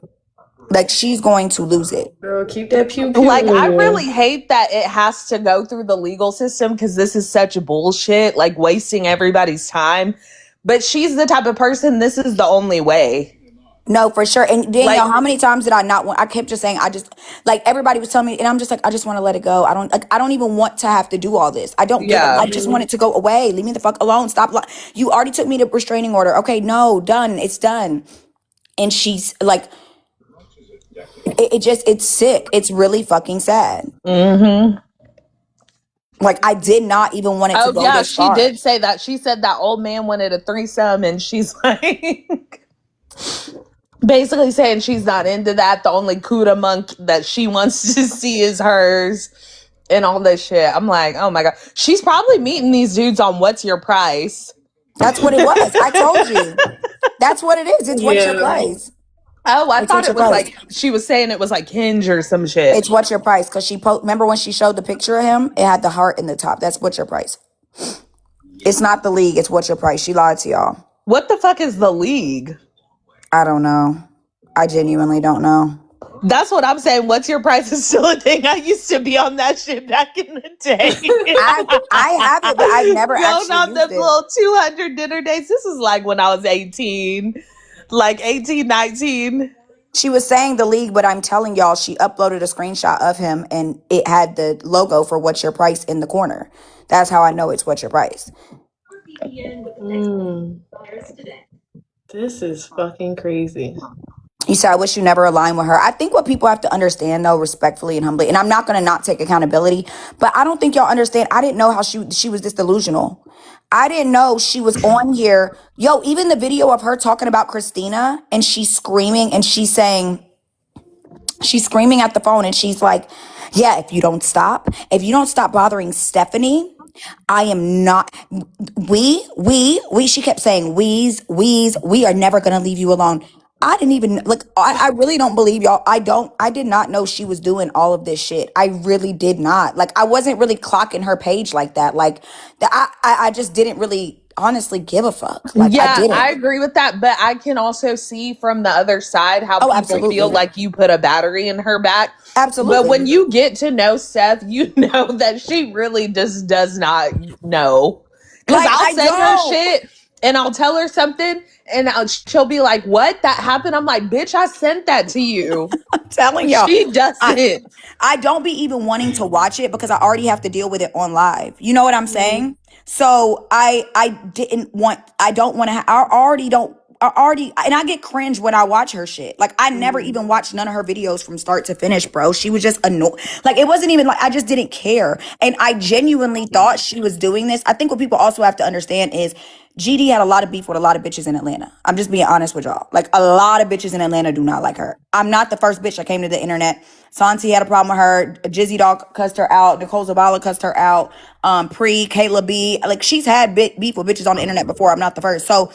Like, she's going to lose it. Girl, keep that pew pew. Like, I really hate that it has to go through the legal system because this is such bullshit, like wasting everybody's time. But she's the type of person, this is the only way. No, for sure. And Danielle, how many times did I not want? I kept just saying, I just like everybody was telling me, and I'm just like, I just want to let it go. I don't even want to have to do all this. I don't. I just want it to go away. Leave me the fuck alone. Stop. You already took me to restraining order. Okay, no, done. It's done. And she's like, it's sick. It's really fucking sad. Mm-hmm. Like, I did not even want it to go this far. She did say that. She said that old man wanted a threesome, and she's like, basically saying she's not into that. The only Kuda monk that she wants to see is hers, and all this shit. I'm like, oh my God. She's probably meeting these dudes on What's Your Price? That's what it was. I told you. That's what it is. It's What's Your Price. Oh, I thought it was like, she was saying it was like Hinge or some shit. It's What's Your Price, because remember when she showed the picture of him? It had the heart in the top. That's What's Your Price. It's not The League. It's What's Your Price. She lied to y'all. What the fuck is The League? I don't know. I genuinely don't know. That's what I'm saying. What's Your Price is still a thing. I used to be on that shit back in the day. I have it, but I've never actually on used them it. little 200 dinner dates. This is like when I was 18. Like 18, 19. She was saying The League, but I'm telling y'all, she uploaded a screenshot of him and it had the logo for What's Your Price in the corner. That's how I know it's What's Your Price. This is fucking crazy. You said, I wish you never aligned with her. I think what people have to understand, though, respectfully and humbly, and I'm not going to not take accountability, but I don't think y'all understand. I didn't know how she was this delusional. I didn't know she was on here. Yo, even the video of her talking about Christina, and she's screaming and she's screaming at the phone, and she's like, yeah, if you don't stop bothering Stephanie, I am not, she kept saying, we are never going to leave you alone. I didn't even, like, I really don't believe y'all. I did not know she was doing all of this shit. I really did not. Like, I wasn't really clocking her page like that. Like, I just didn't really honestly give a fuck. Like, I agree with that. But I can also see from the other side how people absolutely. feel like you put a battery in her back. Absolutely. But when you get to know Seth, you know that she really just does not know. Because Like, I'll send her shit and I'll tell her something and she'll be like, what? That happened? I'm like, bitch, I sent that to you. I'm telling y'all. She doesn't. I don't be even wanting to watch it because I already have to deal with it on live. You know what I'm saying? So I get cringe when I watch her shit. Like, I never even watched none of her videos from start to finish, bro. She was just annoyed. Like, it wasn't even like, I just didn't care. And I genuinely thought she was doing this. I think what people also have to understand is GD had a lot of beef with a lot of bitches in Atlanta. I'm just being honest with y'all. Like, a lot of bitches in Atlanta do not like her. I'm not the first bitch that came to the internet. Santi had a problem with her. Jizzy Dog cussed her out. Nicole Zabala cussed her out. Kayla B. Like, she's had beef with bitches on the internet before. I'm not the first. So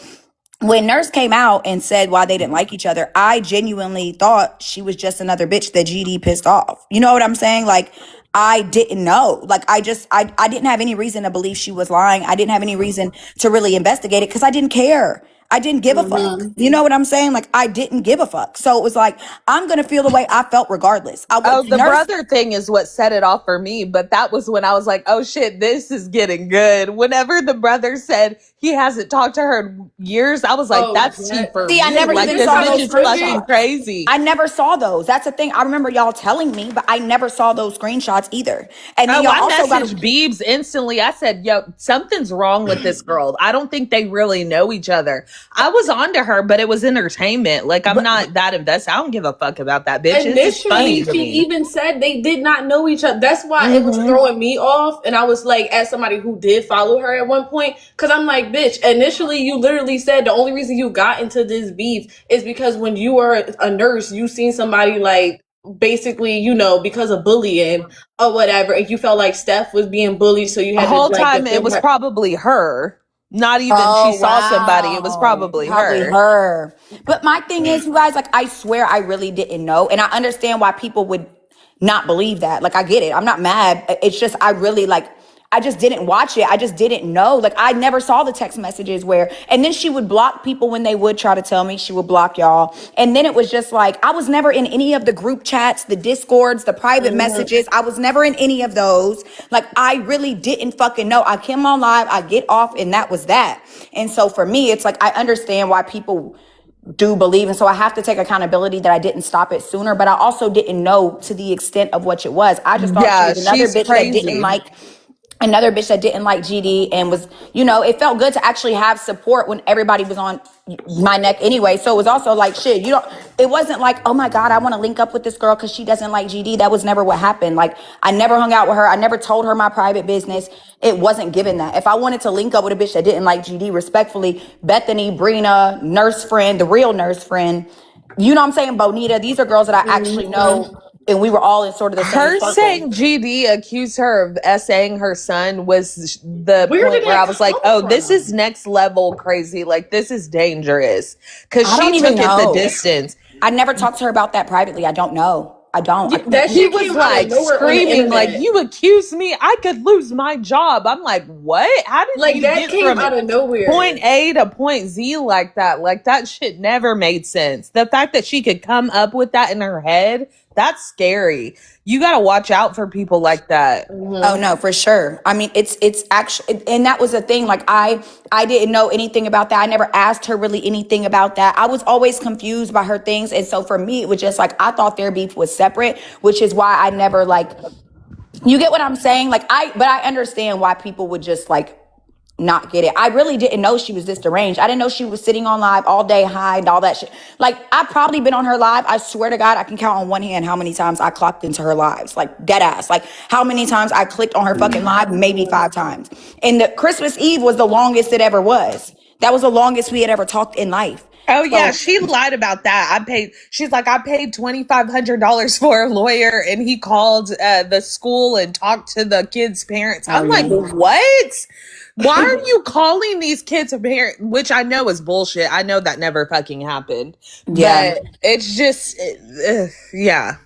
when Nurse came out and said why they didn't like each other, I genuinely thought she was just another bitch that GD pissed off. You know what I'm saying? Like, I didn't know. Like, I didn't have any reason to believe she was lying. I didn't have any reason to really investigate it because I didn't care. I didn't give a fuck. You know what I'm saying? Like, I didn't give a fuck. So it was like, I'm going to feel the way I felt regardless. I Oh, was the nurse. brother thing is what set it off for me. But that was when I was like, oh shit, this is getting good. Whenever the brother said he hasn't talked to her in years, I was like, Oh, that's tea that- for See, I me. never Like, even this saw bitch those is fucking screenshots. crazy. I never saw those. That's the thing. I remember y'all telling me, but I never saw those screenshots either. And then Oh, y'all I also got messaged Beebs instantly. I said, yo, something's wrong with this girl. I don't think they really know each other. I was onto her, but it was entertainment. Like, I'm not that invested. I don't give a fuck about that bitch. It's just funny Initially, to she me. even said they did not know each other. That's why it was throwing me off. And I was like, as somebody who did follow her at one point, because I'm like, bitch, initially you literally said the only reason you got into this beef is because when you were a nurse, you seen somebody like basically, you know, because of bullying or whatever, and you felt like Steph was being bullied, so you The had to whole like time it defend was her. probably her. Not even she Oh saw somebody. It was wow. probably Probably her. her. But my thing is, you guys, like I swear I really didn't know. And I understand why people would not believe that. Like I get it. I'm not mad. It's just I really like I just didn't watch it. I just didn't know. Like I never saw the text messages where and then she would block people when they would try to tell me. She would block y'all. And then it was just like I was never in any of the group chats, the discords, the private messages. I was never in any of those. Like I really didn't fucking know. I came on live, I get off, and that was that. And so for me, it's like I understand why people do believe. And so I have to take accountability that I didn't stop it sooner, but I also didn't know to the extent of what it was. I just thought she Yeah, was another she's bitch that didn't crazy. like GD and was, you know, it felt good to actually have support when everybody was on my neck anyway. So it was also like, shit, you don't, it wasn't like, oh my God, I want to link up with this girl because she doesn't like GD. That was never what happened. Like, I never hung out with her. I never told her my private business. It wasn't given that. If I wanted to link up with a bitch that didn't like GD, respectfully, Bethany, Brina, nurse friend, the real nurse friend, you know what I'm saying? Bonita, these are girls that I actually know. And we were all in sort of the same Her circle. saying GD accused her of essaying her son was the Where did point where I that was like, come oh, this from? is next level crazy. Like, this is dangerous. Because I don't she even took it the know. distance. I never talked to her about that privately. I don't know. I don't. I That couldn't. He shit was came out of like nowhere on the screaming, like, internet. you accused me, I could lose my job. I'm like, what? How did Like you that get came from out of point nowhere. A to point Z like that? Like, that shit never made sense. The fact that she could come up with that in her head, that's scary. You got to watch out for people like that. Oh no, for sure. I mean, it's actually, and that was the thing. Like I didn't know anything about that. I never asked her really anything about that. I was always confused by her things, and so for me, it was just like I thought their beef was separate, which is why I never like. You get what I'm saying? Like but I understand why people would just like not get it. I really didn't know she was this deranged. I didn't know she was sitting on live all day high and all that shit. Like I've probably been on her live. I swear to God, I can count on one hand how many times I clocked into her lives. Like dead ass. Like how many times I clicked on her fucking live? Maybe 5 times. And the Christmas Eve was the longest it ever was. That was the longest we had ever talked in life. Oh yeah, So she lied about that. She's like, I paid $2,500 for a lawyer, and he called the school and talked to the kids' parents. oh I'm like, yeah. what? Why are you calling these kids a parent? Which I know is bullshit. I know that never fucking happened, Yeah. but it's just, yeah.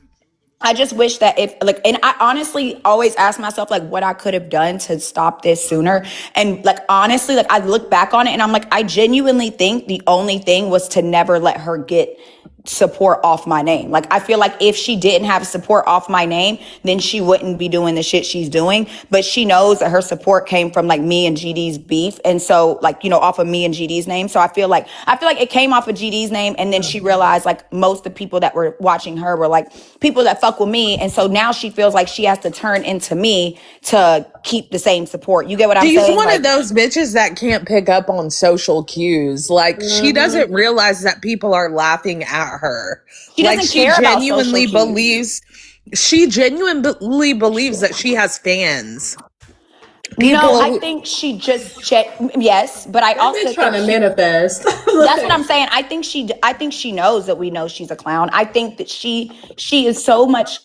I just wish that if like, and I honestly always ask myself like what I could have done to stop this sooner. And like, honestly, like I look back on it and I'm like, I genuinely think the only thing was to never let her get support off my name. Like, I feel like if she didn't have support off my name, then she wouldn't be doing the shit she's doing. But she knows that her support came from like me and GD's beef. And so like, you know, off of me and GD's name. So I feel like it came off of GD's name. And then she realized like most of the people that were watching her were like people that fuck with me. And so now she feels like she has to turn into me to keep the same support. You get what I'm She's saying? one Like, of those bitches that can't pick up on social cues. Like, she doesn't realize that people are laughing at her. she Like, doesn't care about social cues. she genuinely believes that she has fans. No, I People, think she just yes, but I That also bitch trying think to she manifest. that's what I'm saying. I think she knows that we know she's a clown. I think that she is so much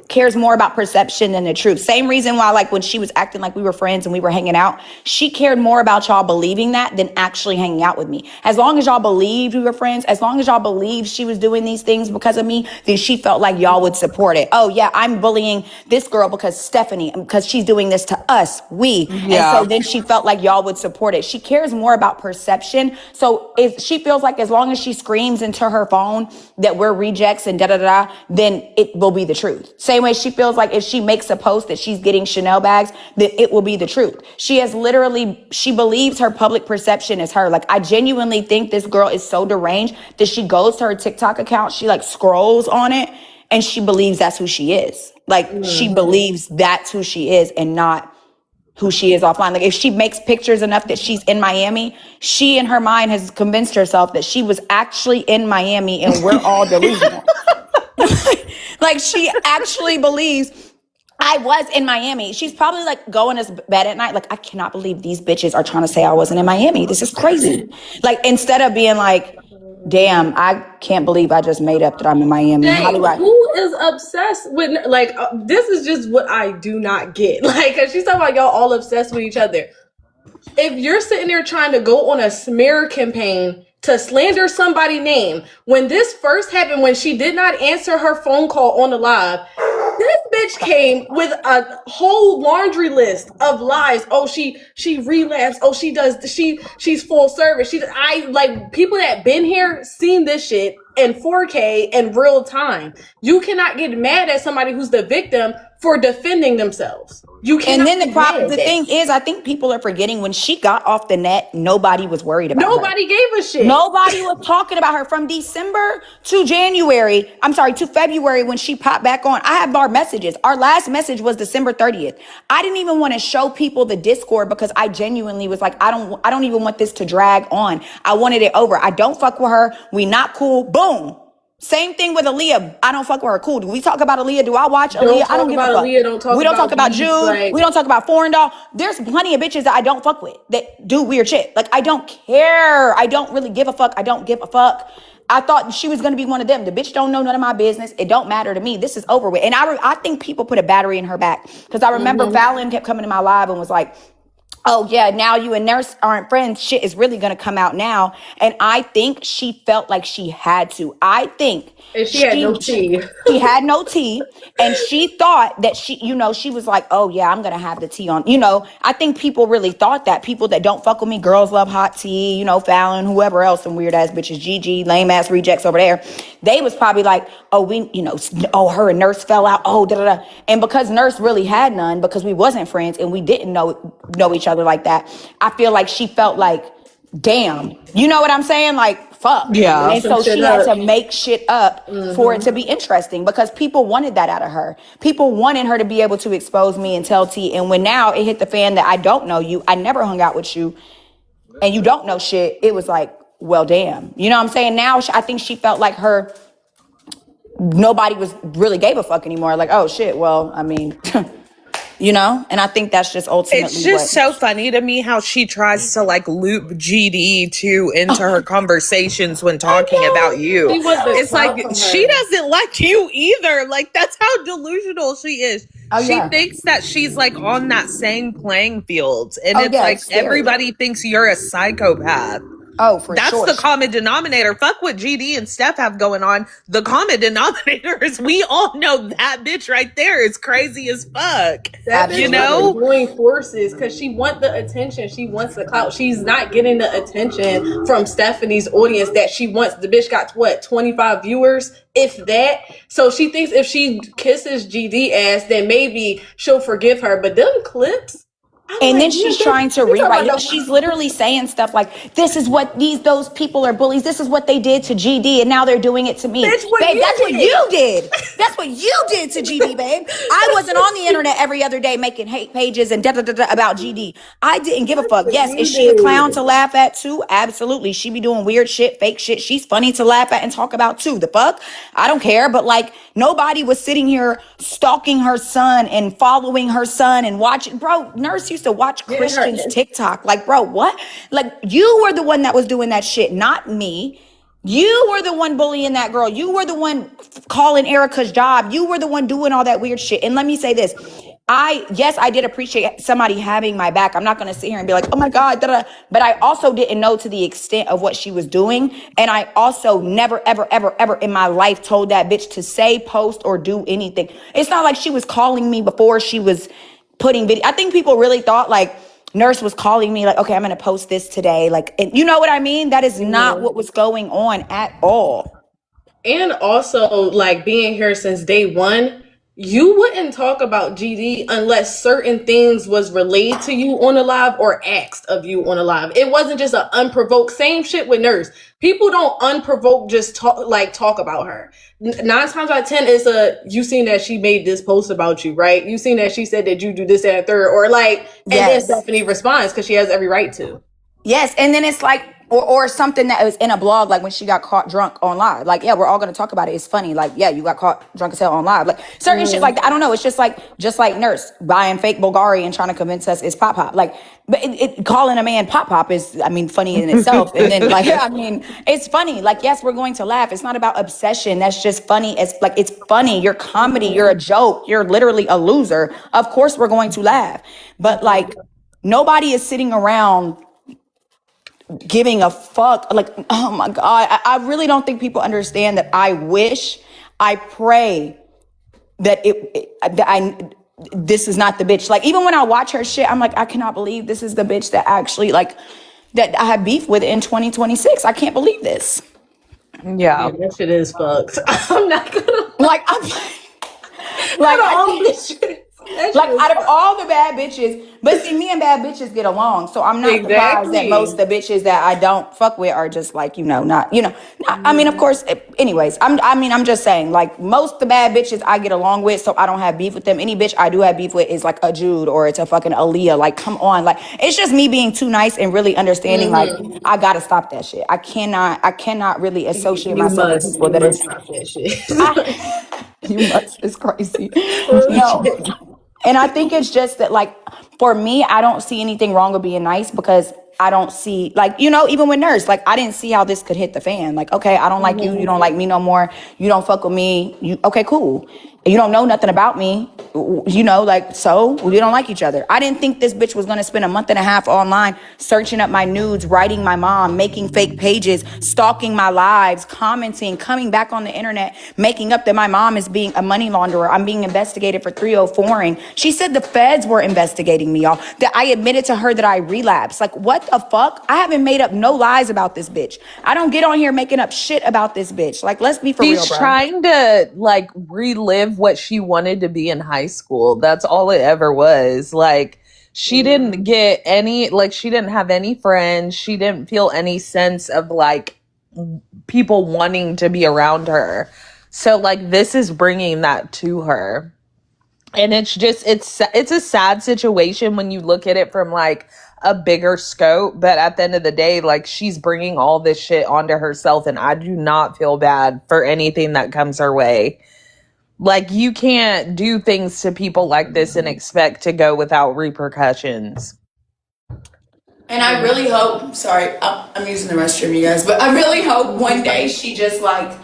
cares more about perception than the truth. Same reason why, like, when she was acting like we were friends and we were hanging out, she cared more about y'all believing that than actually hanging out with me. As long as y'all believed we were friends, as long as y'all believed she was doing these things because of me, then she felt like y'all would support it. Oh yeah, I'm bullying this girl because because she's doing this to us, we. Yeah. And so then she felt like y'all would support it. She cares more about perception. So if she feels like as long as she screams into her phone that we're rejects and da-da-da, then it will be the truth. Same way she feels like if she makes a post that she's getting Chanel bags, then it will be the truth. She believes her public perception is her. Like, I genuinely think this girl is so deranged that she goes to her TikTok account, she like scrolls on it, and she believes that's who she is. Like, she believes that's who she is and not who she is offline. Like, if she makes pictures enough that she's in Miami, she in her mind has convinced herself that she was actually in Miami and we're all delusional. Like, she actually believes I was in Miami. She's probably like going to bed at night like, I cannot believe these bitches are trying to say I wasn't in Miami. This is crazy. Like, instead of being like, damn, I can't believe I just made up that I'm in Miami. How do I? Who is obsessed with, like, this is just what I do not get. Like, cause she's talking about y'all all obsessed with each other. If you're sitting there trying to go on a smear campaign to slander somebody's name, when this first happened, when she did not answer her phone call on the live, this bitch came with a whole laundry list of lies. Oh, she relapsed. Oh, she's full service. I like, people that been here seen this shit in 4K in real time. You cannot get mad at somebody who's the victim for defending themselves. You cannot. And then the thing is, I think people are forgetting when she got off the net, nobody was worried about her. Nobody gave a shit. Nobody was talking about her from December to February when she popped back on. I have our messages. Our last message was December 30th. I didn't even want to show people the Discord because I genuinely was like, I don't even want this to drag on. I wanted it over. I don't fuck with her. We not cool. Boom. Same thing with Aaliyah. I don't fuck with her. Cool. Do we talk about Aaliyah? Do I watch Aaliyah? I don't give a fuck. We don't talk about Jews. Like, we don't talk about foreign doll. There's plenty of bitches that I don't fuck with that do weird shit. Like, I don't care. I don't really give a fuck. I don't give a fuck. I thought she was going to be one of them. The bitch don't know none of my business. It don't matter to me. This is over with. And I think people put a battery in her back because I remember Fallon kept coming to my live and was like, oh yeah, now you and Nurse aren't friends. Shit is really gonna come out now. And I think she felt like she had to. I think she had no tea. She had no tea. And she thought that she was like, oh yeah, I'm gonna have the tea on. I think people really thought that. People that don't fuck with me, girls love hot tea, Fallon, whoever else, some weird ass bitches, Gigi, lame ass rejects over there. They was probably like, oh, her and Nurse fell out. Oh, da da da. And because Nurse really had none, because we wasn't friends and we didn't know each other like that, I feel like she felt like, damn, you know what I'm saying? Like, fuck. Yeah. And so she had to make shit up for it to be interesting because people wanted that out of her. People wanted her to be able to expose me and tell T. And when now it hit the fan that I don't know you, I never hung out with you, and you don't know shit, it was like, well, damn. You know what I'm saying? Now I think she felt like nobody really gave a fuck anymore. Like, oh shit, well, I mean... and I think that's just ultimately it's just so funny to me how she tries to like loop GD too into her conversations when talking about you. It's like she doesn't like you either. Like, that's how delusional she is. She thinks that she's like on that same playing field, and it's everybody thinks you're a psychopath. Oh, for That's sure. the common denominator. Fuck what GD and Steph have going on. The common denominator is we all know that bitch right there is crazy as fuck. That bitch join forces because she wants the attention. She wants the clout. She's not getting the attention from Stephanie's audience that she wants. The bitch got 25 viewers, if that. So she thinks if she kisses GD ass, then maybe she'll forgive her. But them clips. And then she's trying to rewrite it. She's literally saying stuff like, this is what those people are bullies. This is what they did to GD, and now they're doing it to me. Babe, that's what you did. That's what you did to GD, babe. I wasn't on the internet every other day making hate pages and da-da-da-da about GD. I didn't give a fuck. Yes, is she a clown to laugh at too? Absolutely. She be doing weird shit, fake shit. She's funny to laugh at and talk about too. The fuck? I don't care. But like, nobody was sitting here stalking her son and following her son and watching. Bro, Nurse used to watch Christian's TikTok. Like, bro, what? Like, you were the one that was doing that shit, not me. You were the one bullying that girl. You were the one calling Erica's job. You were the one doing all that weird shit. And let me say this. I did appreciate somebody having my back. I'm not going to sit here and be like, oh my God, da-da. But I also didn't know to the extent of what she was doing. And I also never, ever, ever, ever in my life told that bitch to say, post, or do anything. It's not like she was calling me before she was putting video. I think people really thought like, Nurse was calling me like, okay, I'm going to post this today. Like, and you know what I mean? That is not what was going on at all. And also, like, being here since day one, you wouldn't talk about GD unless certain things was relayed to you on a live or asked of you on a live. It wasn't just an unprovoked. Same shit with Nurse. People don't unprovoked just talk about her. 9 times out of 10, it's you seen that she made this post about you, right? You seen that she said that you do this, that, and third, or like, and then Stephanie responds because she has every right to. Yes, and then it's like, or something that was in a blog, like when she got caught drunk on live. Like, yeah, we're all gonna talk about it. It's funny. Like, yeah, you got caught drunk as hell on live. Like certain shit like that. I don't know. It's just like Nurse buying fake Bulgari and trying to convince us it's pop. Like, but calling a man pop is, I mean, funny in itself. And then like, I mean, it's funny. Like, yes, we're going to laugh. It's not about obsession. That's just funny. It's like, it's funny. You're comedy. You're a joke. You're literally a loser. Of course we're going to laugh. But like, nobody is sitting around giving a fuck. Like, oh my God. I really don't think people understand that. I pray that this is not the bitch. Like, even when I watch her shit, I'm like, I cannot believe this is the bitch that actually, like, that I have beef with in 2026. I can't believe this. Yeah. That shit is fucked. I'm not gonna like, I'm like, out of all the bad bitches, but see, me and bad bitches get along, so I'm not surprised that most of the bitches that I don't fuck with are just like, not. I mean, of course. Anyways, I'm just saying, like, most of the bad bitches I get along with, so I don't have beef with them. Any bitch I do have beef with is like a Jude or it's a fucking Aaliyah. Like, come on, like, it's just me being too nice and really understanding. Like, I gotta stop that shit. I cannot really associate myself with people that is. Stop that shit. You must. It's crazy. No. And I think it's just that, like, for me, I don't see anything wrong with being nice because I don't see, like, even with Nurse, like, I didn't see how this could hit the fan. Like, okay, I don't like you. You don't like me no more. You don't fuck with me. Okay, cool. You don't know nothing about me. Like, so we don't like each other. I didn't think this bitch was going to spend a month and a half online searching up my nudes, writing my mom, making fake pages, stalking my lives, commenting, coming back on the internet, making up that my mom is being a money launderer. I'm being investigated for 304ing. She said the feds were investigating me, y'all. That I admitted to her that I relapsed. Like, what the fuck? I haven't made up no lies about this bitch. I don't get on here making up shit about this bitch. Like, let's be for real, bro. She's trying to, like, relive what she wanted to be in high school. That's all it ever was. Like, she didn't get any, like, she didn't have any friends. She didn't feel any sense of, like, people wanting to be around her. So, like, this is bringing that to her. And it's just, it's a sad situation when you look at it from, like, a bigger scope. But at the end of the day, like, she's bringing all this shit onto herself. And I do not feel bad for anything that comes her way. Like, you can't do things to people like this and expect to go without repercussions. And I really hope, sorry, I'm using the restroom, you guys, but I really hope one day she just, like,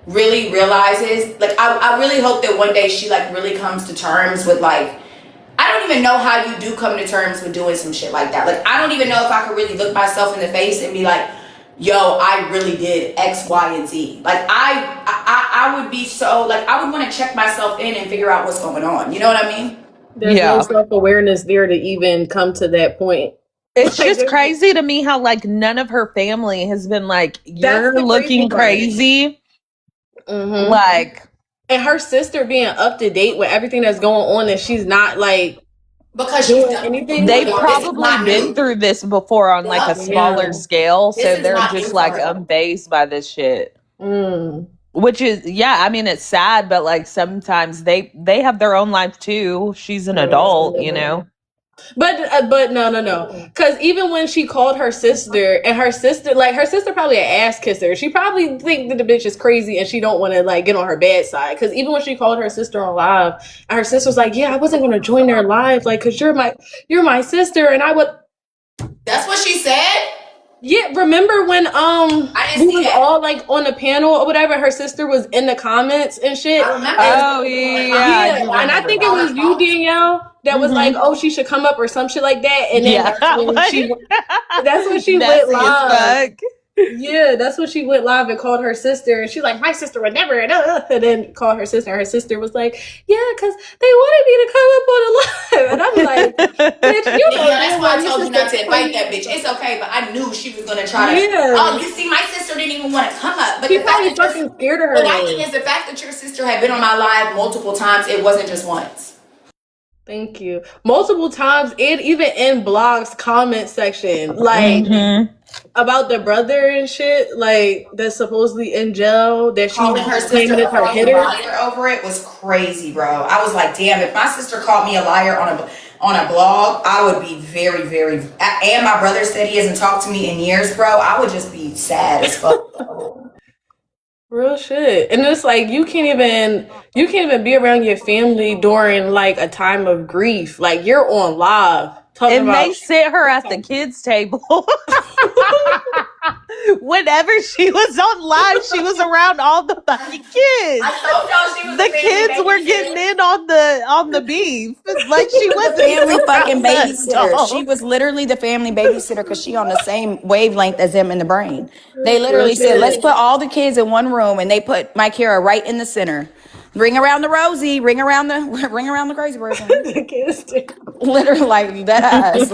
really realizes, like, I really hope that one day she, like, really comes to terms with, like, I don't even know how you do come to terms with doing some shit like that. Like, I don't even know if I could really look myself in the face and be like, yo, I really did X, Y, and Z. Like, I would be so, like, I would want to check myself in and figure out what's going on. You know what I mean? There's no self-awareness there to even come to that point. It's just crazy to me how, like, none of her family has been like, you're looking crazy. Mm-hmm. Like, and her sister being up to date with everything that's going on, and she's not, like, because she's done anything. They've probably been through this before on, like, a smaller scale, so they're just, like, unfazed by this shit. Which is, I mean, it's sad, but, like, sometimes they have their own life too. She's an adult, you know. But no. Because even when she called her sister, and her sister probably an ass kisser. She probably think that the bitch is crazy, and she don't want to, like, get on her bad side. Because even when she called her sister on live, and her sister was like, "Yeah, I wasn't going to join their live, like, because you're my sister," and I would. That's what she said. Yeah, remember when I didn't we see was that. all like on the panel or whatever? Her sister was in the comments and shit. I remember. Oh yeah, I do And I remember think it that. was you, Danielle, that was like, "Oh, she should come up" or some shit like that. And then Yeah, that's when she messy went as live. fuck. Yeah, that's when she went live and called her sister, and she's like, "My sister would never," and then called her sister. Her sister was like, "Yeah, because they wanted me to come up on the live," and I'm like, "Bitch, you know That's why I your told you not sister to invite that bitch. It's okay, but I knew she was gonna try to. Yeah. Oh, you see, my sister didn't even want to come up. But She the fact probably that your fucking scared of her. but my thing is the fact that your sister had been on my live multiple times. It wasn't just once. Thank you. Multiple times, and even in blogs comment section, like about the brother and shit, like that's supposedly in jail. That she Calling her claiming sister it's her a hitter. liar over it was crazy, bro. I was like, damn, if my sister called me a liar on a blog, I would be very, very. And my brother said he hasn't talked to me in years, bro. I would just be sad as fuck. Real shit. And it's like you can't even be around your family during like a time of grief. Like you're on live talking And about they sit her at the kids' table. Whenever she was on live, she was around all the fucking kids. I told y'all she was The kids were getting in on the beef. Like she was the family fucking babysitter. adult. She was literally the family babysitter because she on the same wavelength as him in the brain. They literally said, let's put all the kids in one room, and they put my Kira right in the center. Ring around the Rosie, ring around the crazy person. the kids. Literally like that ass.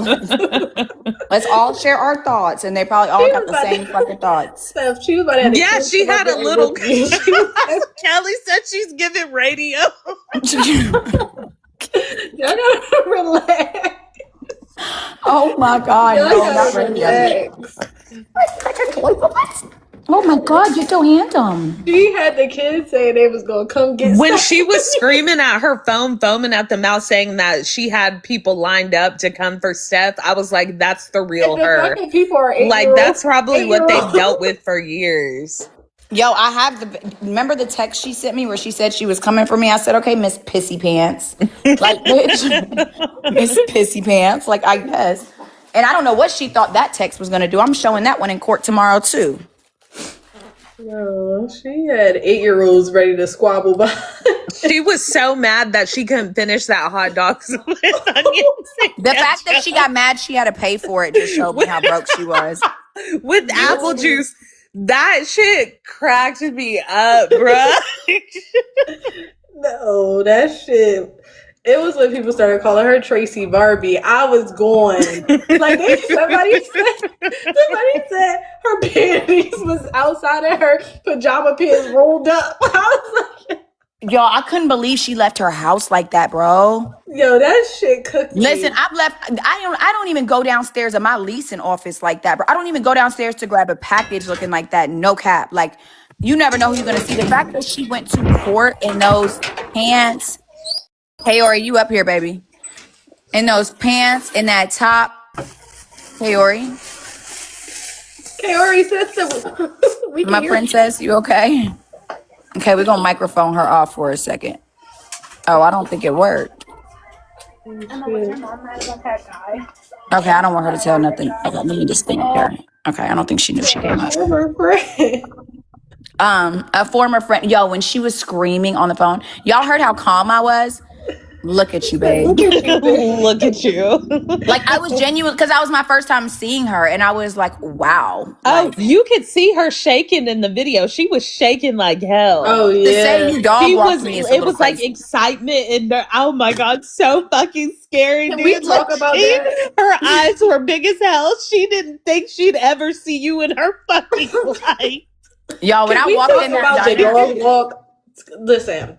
Let's all share our thoughts, and they probably all got the same fucking thoughts. Stuff. She was about to have the Yeah, kids she come had up a and little. look at you. She was- Kelly said she's giving radio. Y'all gotta relax. Oh my God, Y'all no, gotta not really. relax. Oh my God, you're so handsome. She had the kids saying they was gonna come get When stuff. she was screaming at her phone, foaming at the mouth, saying that she had people lined up to come for Steph, I was like, that's the real The her. fucking people are Like, that's probably what they've 8-year-olds. dealt with for years. Yo, I have remember the text she sent me where she said she was coming for me? I said, okay, Miss Pissy Pants. Like, bitch, Miss Pissy Pants. Like, I guess. And I don't know what she thought that text was going to do. I'm showing that one in court tomorrow, too. No, she had 8-year-olds ready to squabble by. She was so mad that she couldn't finish that hot dogs with onions. The fact that she got mad she had to pay for it just showed me how broke she was. With apple juice. That shit cracked me up, bruh. No, that shit. It was when people started calling her Tracy Barbie. I was going like somebody said her panties was outside of her pajama pants rolled up. I was like, Yo, I couldn't believe she left her house like that, bro. yo, that shit cooked me. Listen, I don't even go downstairs at my leasing office like that, bro. I don't even go downstairs to grab a package looking like that. No cap. Like, you never know who you're gonna see. The fact that she went to court in those pants. Hey, Ori, you up here, baby? In those pants, in that top. Hey, Ori. Kaori sister, we can My hear princess, you okay? Okay, we're gonna microphone her off for a second. Oh, I don't think it worked. Okay, I don't want her to tell nothing. Okay, let me just think here. Okay, I don't think she knew she came up. her friend. A former friend, yo, when she was screaming on the phone, y'all heard how calm I was? Look at you, babe. Look at you. Like, I was genuine because that was my first time seeing her, and I was like, wow. Oh, Like, you could see her shaking in the video. She was shaking like hell. Oh to say yeah. you dog She walked was. me is a It little was like crazy. excitement in there. Oh my god, so fucking scary, Can dude. we talk Like, about that? her eyes were big as hell. She didn't think she'd ever see you in her fucking life. Yo, when Can I we walked talk in that about the diner, dog walk? Listen,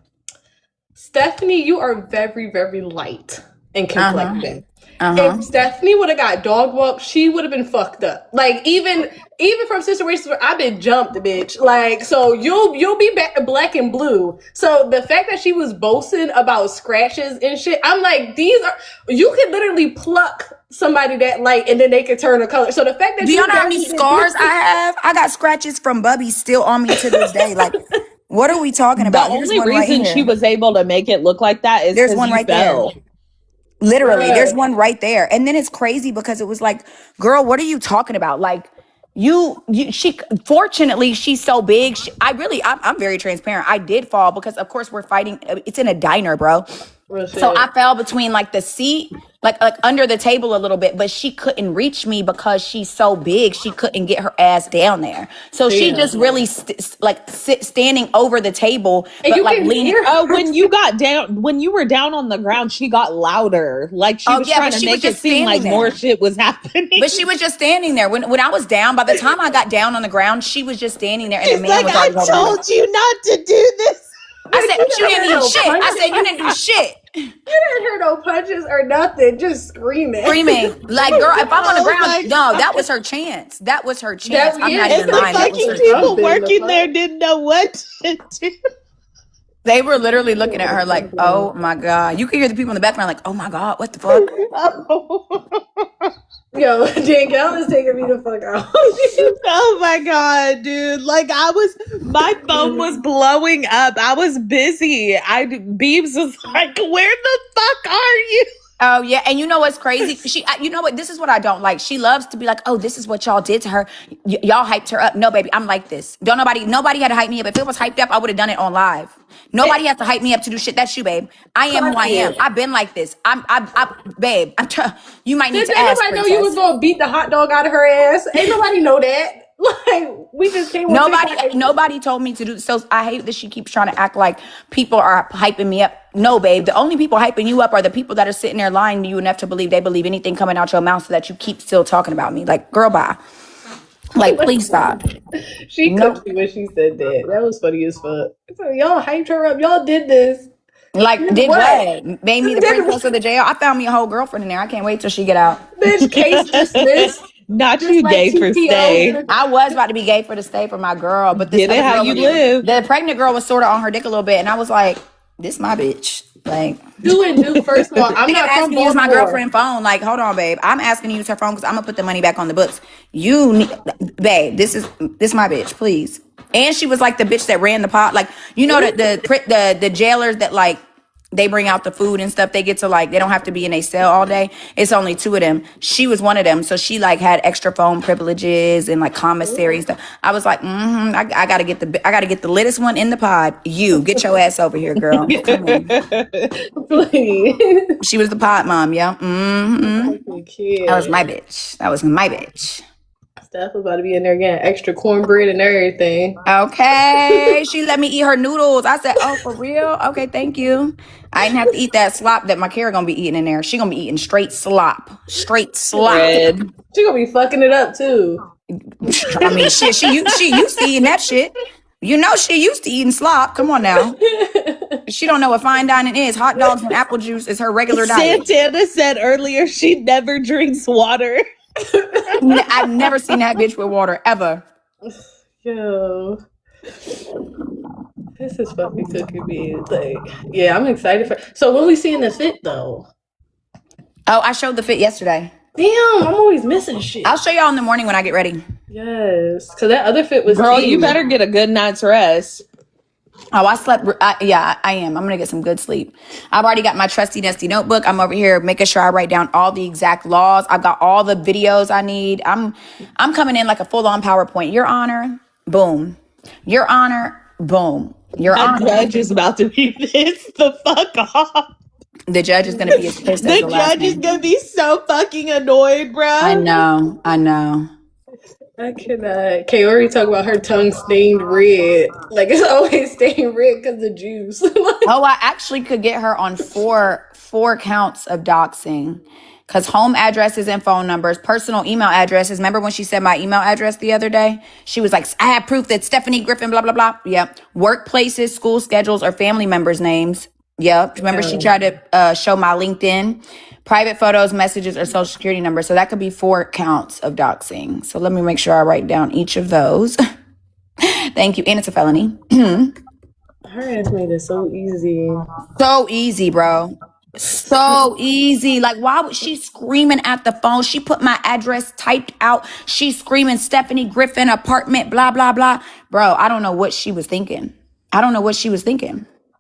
Stephanie, you are very, very light in complexion. If Stephanie would have got dog walk, she would have been fucked up. Like even from situations where I've been jumped, bitch. Like so, you'll be back to black and blue. So the fact that she was boasting about scratches and shit, I'm like, you could literally pluck somebody that light and then they could turn the color. So the fact that do y'all know how many scars I have? I got scratches from Bubby still on me to this day. Like, what are we talking about? The Here's only one right reason here. she was able to make it look like that is There's because one you right fell. there. Literally, Bruh. there's one right there. And then it's crazy because it was like, girl, what are you talking about? Like, She fortunately she's so big. I'm very transparent. I did fall because of course we're fighting. It's in a diner, bro. Real So shit. I fell between like the seat, like under the table a little bit, but she couldn't reach me because she's so big. She couldn't get her ass down there. So she Damn. just really standing over the table, And but you like can leaning. hear her. When you were down on the ground, she got louder. Like she Oh, was yeah, trying but to she was make it just seem like standing more there. shit was happening. But she was just standing there. When I was down, by the time I got down on the ground, she was just standing there, and She's the man like, was I already over there. told you not to do this. I said, "But you didn't No do shit." I punches. said, "You didn't do shit." You didn't hear no punches or nothing, just screaming. Screaming like, girl, if I'm on the Oh my ground, no, that was her chance. That was her chance. I'm yeah, not and even And the lying. That was fucking her people chance. Something, working the there fuck? didn't know what to do. They were literally looking at her like, "Oh my god." You could hear the people in the background like, "Oh my god, what the fuck?" Yo, Danielle is taking me the fuck out. Oh my god, dude. Like my phone was blowing up. I was busy. Beebs was like, where the fuck are you? Oh yeah, and you know what's crazy? You know what? This is what I don't like. She loves to be like, "Oh, this is what y'all did to her. Y'all hyped her up." No, baby, I'm like this. Nobody had to hype me up. If it was hyped up, I would have done it on live. Nobody has to hype me up to do shit. That's you, babe. I am who I am. I've been like this. Babe. You might need Did to ask, anybody know you was princess. gonna beat the hot dog out of her ass? Ain't nobody know that. Like, we just came on TikTok. Nobody told me to do so. I hate that she keeps trying to act like people are hyping me up. No, babe. The only people hyping you up are the people that are sitting there lying to you enough to believe they believe anything coming out your mouth so that you keep still talking about me. Like, girl, bye. Like, please stop. She No. cooked me when she said that. That was funny as fuck. So y'all hyped her up. Y'all did this. Like, did What? what? Made me the Did princess of the jail. I found me a whole girlfriend in there. I can't wait till she get out. Bitch, case dismissed. Not Just you like gay for TPO. stay. I was about to be gay for the stay for my girl, but this Get it other how girl you was- live. The pregnant girl was sort of on her dick a little bit, and I was like, "This my bitch." Like, Do it, do. First of all, I'm she not kept asking from me to use my Baltimore. girlfriend phone. Like, hold on, babe. I'm asking you to use her phone because I'm gonna put the money back on the books. You need, babe. This my bitch, please. And she was like the bitch that ran the pot. Like, you know the jailers that like they bring out the food and stuff. They get to like they don't have to be in a cell all day. It's only 2 of them. She was one of them, so she like had extra phone privileges and like commissary stuff. I was like, I gotta get the littest one in the pod. You get your ass over here, girl. Come on. Please. She was the pod mom, yeah. Kid. That was my bitch. That was my bitch. Steph was about to be in there getting extra cornbread and everything. Okay. She let me eat her noodles. I said, "Oh, for real? Okay, thank you." I didn't have to eat that slop that my Kara gonna be eating in there. She gonna be eating straight slop. Straight slop. Red. She gonna be fucking it up too. I mean, shit, she used to eating that shit. You know she used to eating slop. Come on now. She don't know what fine dining is. Hot dogs and apple juice is her regular diet. Santana said earlier she never drinks water. I've never seen that bitch with water ever. Yo. This is fucking cooking me. Like, yeah, I'm excited for. So when we seeing the fit though? Oh, I showed the fit yesterday. Damn, I'm always missing shit. I'll show y'all in the morning when I get ready. Yes, because that other fit was. Girl, tea. you better get a good night's rest. Oh, I slept. Yeah, I am. I'm going to get some good sleep. I've already got my trusty, dusty notebook. I'm over here making sure I write down all the exact laws. I've got all the videos I need. I'm coming in like a full-on PowerPoint. Your Honor, boom. Your Honor, boom. Your That Honor. judge is about to be pissed the fuck off. The judge is going to be as pissed as The the last judge is name. gonna be so fucking annoyed, bro. I know. I cannot. Kaori talk about her tongue stained red. Like it's always stained red because of juice. Oh, I actually could get her on four counts of doxing. Because home addresses and phone numbers, personal email addresses. Remember when she said my email address the other day? She was like, I have proof that Stephanie Griffin, blah, blah, blah. Yep. Workplaces, school schedules, or family members' names. Yep. Remember she tried to show my LinkedIn, private photos, messages, or social security number. So that could be 4 counts of doxing. So let me make sure I write down each of those. Thank you. And it's a felony. Her ass made it so easy. So easy, bro. So easy. Like, why was she screaming at the phone? She put my address typed out. She's screaming Stephanie Griffin apartment, blah, blah, blah. Bro, I don't know what she was thinking.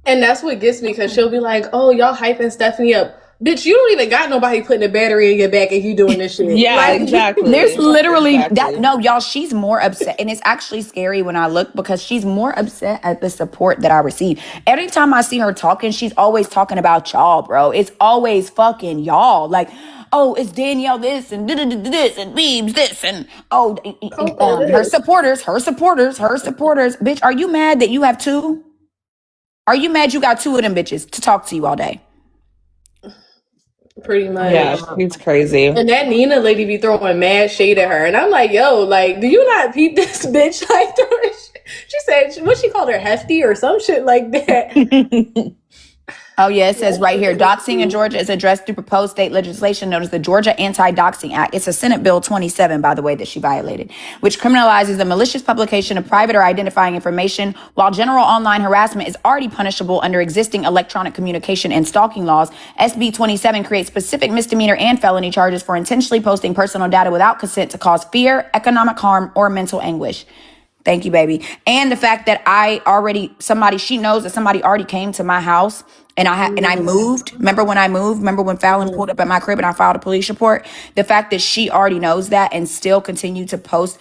And that's what gets me because she'll be like, oh, y'all hyping Stephanie up. bitch, you don't even got nobody putting a battery in your back and you doing this shit. Yeah, Like, exactly. There's literally that. Exactly. No, y'all, she's more upset. And it's actually scary when I look because she's more upset at the support that I receive. Every time I see her talking, she's always talking about y'all, bro. It's always fucking y'all. Like, oh, it's Danielle this and this and Beebs this and her supporters. Bitch, are you mad that you have two? Are you mad you got two of them bitches to talk to you all day? pretty much. Yeah, she's crazy. And that Nina lady be throwing mad shade at her. And I'm like, yo, like, do you not peep this bitch? Like, she said, what she called her, hefty or some shit like that. Oh, yeah, it says right here, doxing in Georgia is addressed through proposed state legislation known as the Georgia Anti-Doxing Act. It's a Senate Bill 27, by the way, that she violated, which criminalizes the malicious publication of private or identifying information. While general online harassment is already punishable under existing electronic communication and stalking laws, SB 27 creates specific misdemeanor and felony charges for intentionally posting personal data without consent to cause fear, economic harm, or mental anguish. Thank you, baby. And the fact that she knows that somebody already came to my house and I moved. Remember when I moved? Remember when Fallon pulled up at my crib and I filed a police report? The fact that she already knows that and still continued to post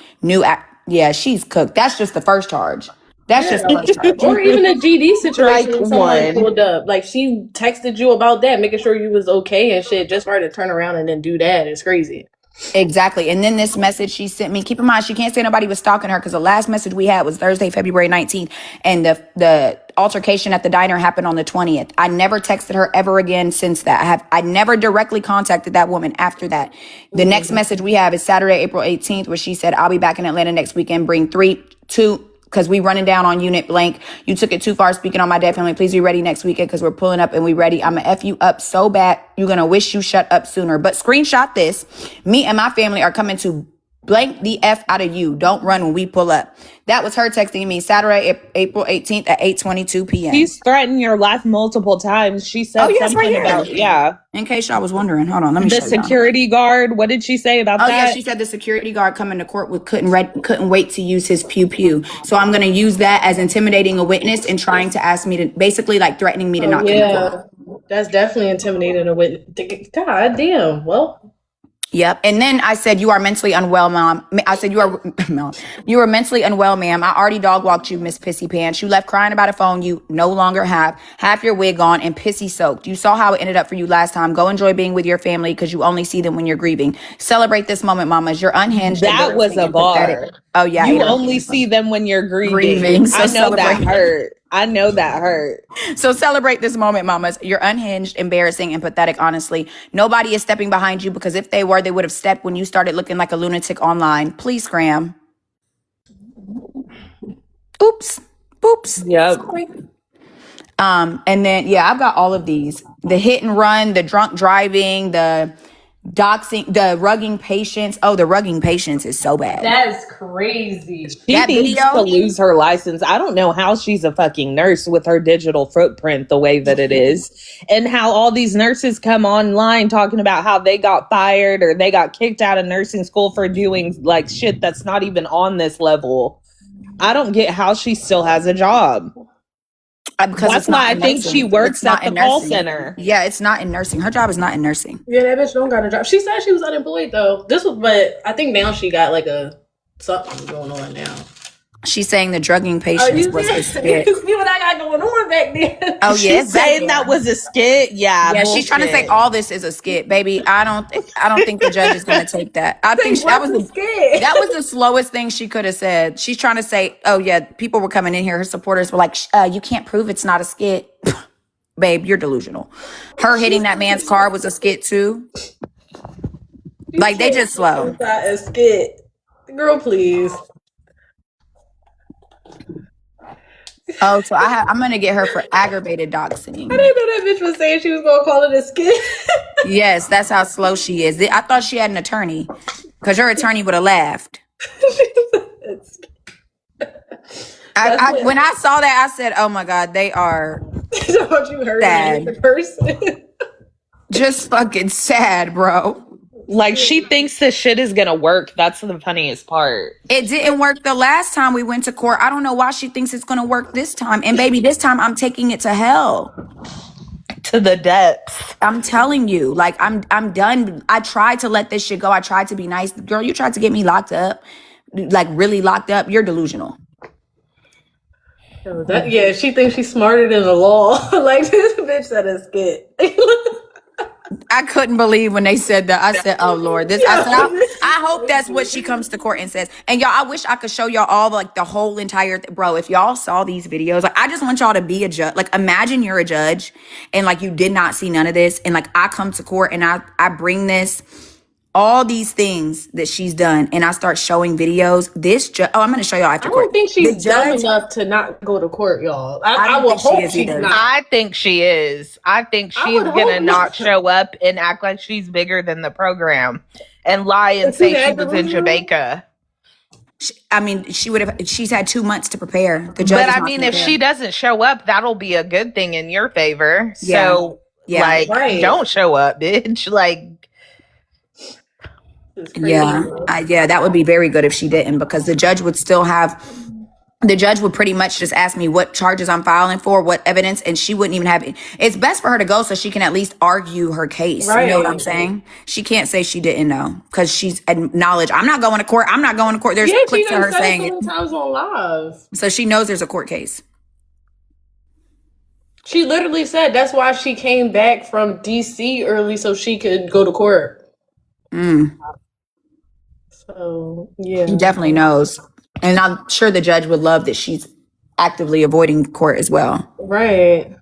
yeah, she's cooked. That's just the first charge. That's just the first charge. Or even a GD situation Like when someone one. pulled up. Like, she texted you about that, making sure you was okay and shit, just for her to turn around and then do that. It's crazy. Exactly. And then this message she sent me, keep in mind, she can't say nobody was stalking her because the last message we had was Thursday, February 19th. And the altercation at the diner happened on the 20th. I never texted her ever again since that. I never directly contacted that woman after that. The next message we have is Saturday, April 18th, where she said, I'll be back in Atlanta next weekend. Bring 2 because we running down on unit blank. You took it too far speaking on my dead family. Please be ready next weekend because we're pulling up and we ready. I'm going to F you up so bad. You're going to wish you shut up sooner. But screenshot this. Me and my family are coming to blank the F out of you. Don't run when we pull up. That was her texting me Saturday, April 18th at 8:22 p.m. She's threatened your life multiple times. She said something right about, in case y'all was wondering. Hold on, let me show the y'all. security guard. What did she say about that? Oh, yeah, she said the security guard coming to court couldn't wait to use his pew. So I'm going to use that as intimidating a witness and trying to ask me to, basically like threatening me to not come to court. That's definitely intimidating a witness. God damn. Well. Yep. And then I said, you are mentally unwell, mom. I said, you are mentally unwell, ma'am. I already dog walked you, Miss Pissy Pants. You left crying about a phone you no longer have. Half your wig on and pissy soaked. You saw how it ended up for you last time. Go enjoy being with your family because you only see them when you're grieving. Celebrate this moment, mamas. You're unhinged. That was a bar. Oh, yeah. You only see them when you're grieving. So I know that hurt. I know that hurt. So celebrate this moment, mamas. You're unhinged, embarrassing, and pathetic, honestly. Nobody is stepping behind you because if they were, they would have stepped when you started looking like a lunatic online. Please, scram. Oops. Yep. Sorry. And then, yeah, I've got all of these. The hit and run, the drunk driving, the doxing, the rugging patients. Oh, the rugging patients is so bad. That's crazy. She needs to lose her license. I don't know how she's a fucking nurse with her digital footprint the way that it is. And how all these nurses come online talking about how they got fired or they got kicked out of nursing school for doing like shit that's not even on this level. I don't get how she still has a job. Because that's why I think she works at the call center. Yeah, it's not in nursing. Her job is not in nursing. Yeah, that bitch don't got a job. She said she was unemployed though. But I think now she got like something going on now. She's saying the drugging patients was a skit. You see what I got going on back then? Oh, yeah. She's saying that was a skit? Yeah, bullshit. She's trying to say all this is a skit, baby. I don't think the judge is going to take that. I think that was the slowest thing she could have said. She's trying to say, oh, yeah, people were coming in here. Her supporters were like, you can't prove it's not a skit. Babe, you're delusional. Her hitting that man's car was a skit, too. Like, they just slow. It's not a skit. Girl, please. Oh, so I'm gonna get her for aggravated doxing. I didn't know that bitch was saying she was gonna call it a skit. Yes, that's how slow she is. I thought she had an attorney, because your attorney would have laughed. When I saw that, I said, "Oh my God, they are sad." The person. Just fucking sad, bro. Like, she thinks this shit is gonna work. That's the funniest part. It didn't work the last time we went to court. I don't know why she thinks it's gonna work this time. And baby, this time I'm taking it to hell. to the depths. I'm telling you, like, I'm done. I tried to let this shit go. I tried to be nice. Girl, you tried to get me locked up, like really locked up. You're delusional. Yeah, she thinks she's smarter than the law. Like this bitch said a skit. I couldn't believe when they said that. I said, "Oh Lord, this." I said, I hope that's what she comes to court and says. And y'all, I wish I could show y'all all like the whole entire bro. If y'all saw these videos, like I just want y'all to be a judge. Like imagine you're a judge and like you did not see none of this, and like I come to court and I bring this. All these things that she's done, and I start showing videos. This judge, I'm going to show y'all after I court. don't think she's dumb enough to not go to court, y'all. I I don't will think she hope is she's either. not. I think she is. I think she's would gonna hope not not. show up and act like she's bigger than the program and lie and Is she say she that was in delusional? Jamaica. I mean, she's had 2 months to prepare. The judge But is I not mean, gonna if prepare. she doesn't show up, that'll be a good thing in your favor. Yeah. So, Yeah. like, Right. don't show up, bitch. Like, It's crazy, Yeah, bro. yeah, that would be very good if she didn't, because the judge would still have. The judge would pretty much just ask me what charges I'm filing for, what evidence, and she wouldn't even have it. It's best for her to go so she can at least argue her case. You know what I'm Right. saying? She can't say she didn't know because she's acknowledged, I'm not going to court. I'm not going to court. There's Yeah, she clips of done her said it saying so it. many times on live. So she knows there's a court case. She literally said that's why she came back from DC early so she could go to court. So yeah. She definitely knows. And I'm sure the judge would love that she's actively avoiding court as well. Right.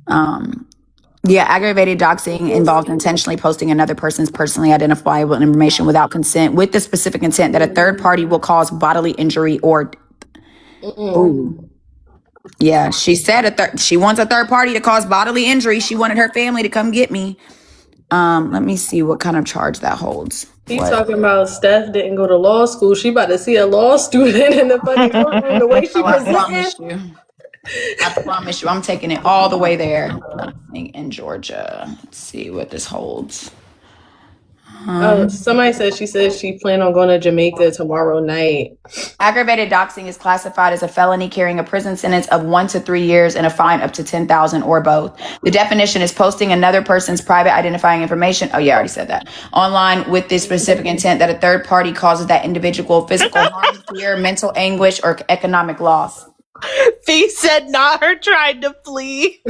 Yeah, aggravated doxing involves intentionally posting another person's personally identifiable information without consent, with the specific intent that a third party will cause bodily injury or. Ooh. Yeah, she said she wants a third party to cause bodily injury. She wanted her family to come get me. Let me see what kind of charge that holds. He's talking about Steph didn't go to law school. She about to see a law student in the fucking courtroom. The way she Oh, I presented. promise you. I promise you, I'm taking it all the way there. In Georgia. Let's see what this holds. Somebody said she planned on going to Jamaica tomorrow night. Aggravated doxing is classified as a felony carrying a prison sentence of 1 to 3 years and a fine up to $10,000 or both. The definition is posting another person's private identifying information. Oh yeah, I already said that. Online with the specific intent that a third party causes that individual physical harm, fear, mental anguish, or economic loss. Fee said not her trying to flee.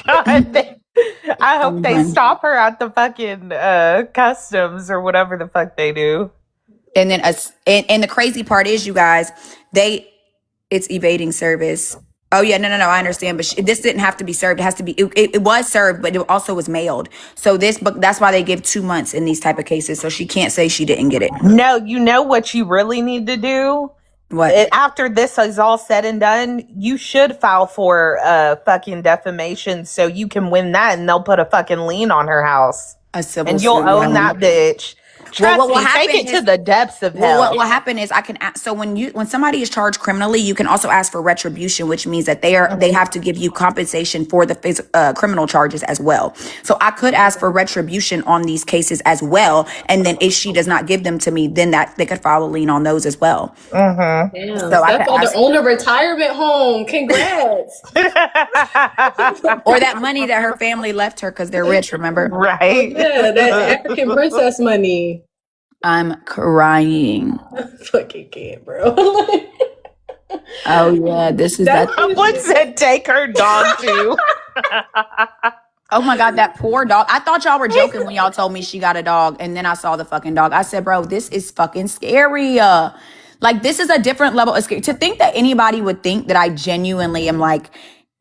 God, I hope they stop her at the fucking customs or whatever the fuck they do. And then and the crazy part is, you guys, it's evading service. Oh yeah, no, I understand, but this didn't have to be served. It has to be. It was served, but it also was mailed. So that's why they give 2 months in these type of cases. So she can't say she didn't get it. No, you know what you really need to do? What? After this is all said and done, you should file for fucking defamation so you can win that, and they'll put a fucking lien on her house, A and you'll own that bitch. Trust what will me, take happen it to the depths of hell. What will happen is so when somebody is charged criminally, you can also ask for retribution, which means that they have to give you compensation for the criminal charges as well. So I could ask for retribution on these cases as well, and then if she does not give them to me, then that they could file a lien on those as well. Damn, So I Steph could to own a retirement home. Congrats. Or that money that her family left her because they're rich. Remember? Right? Yeah, that African princess money. I'm crying. Fucking can't, bro. Oh yeah, this is that. Someone said take her dog too. Oh my God, that poor dog. I thought y'all were joking when y'all told me she got a dog, and then I saw the fucking dog. I said, bro, this is fucking scary. Like, this is a different level of scary. To think that anybody would think that I genuinely am like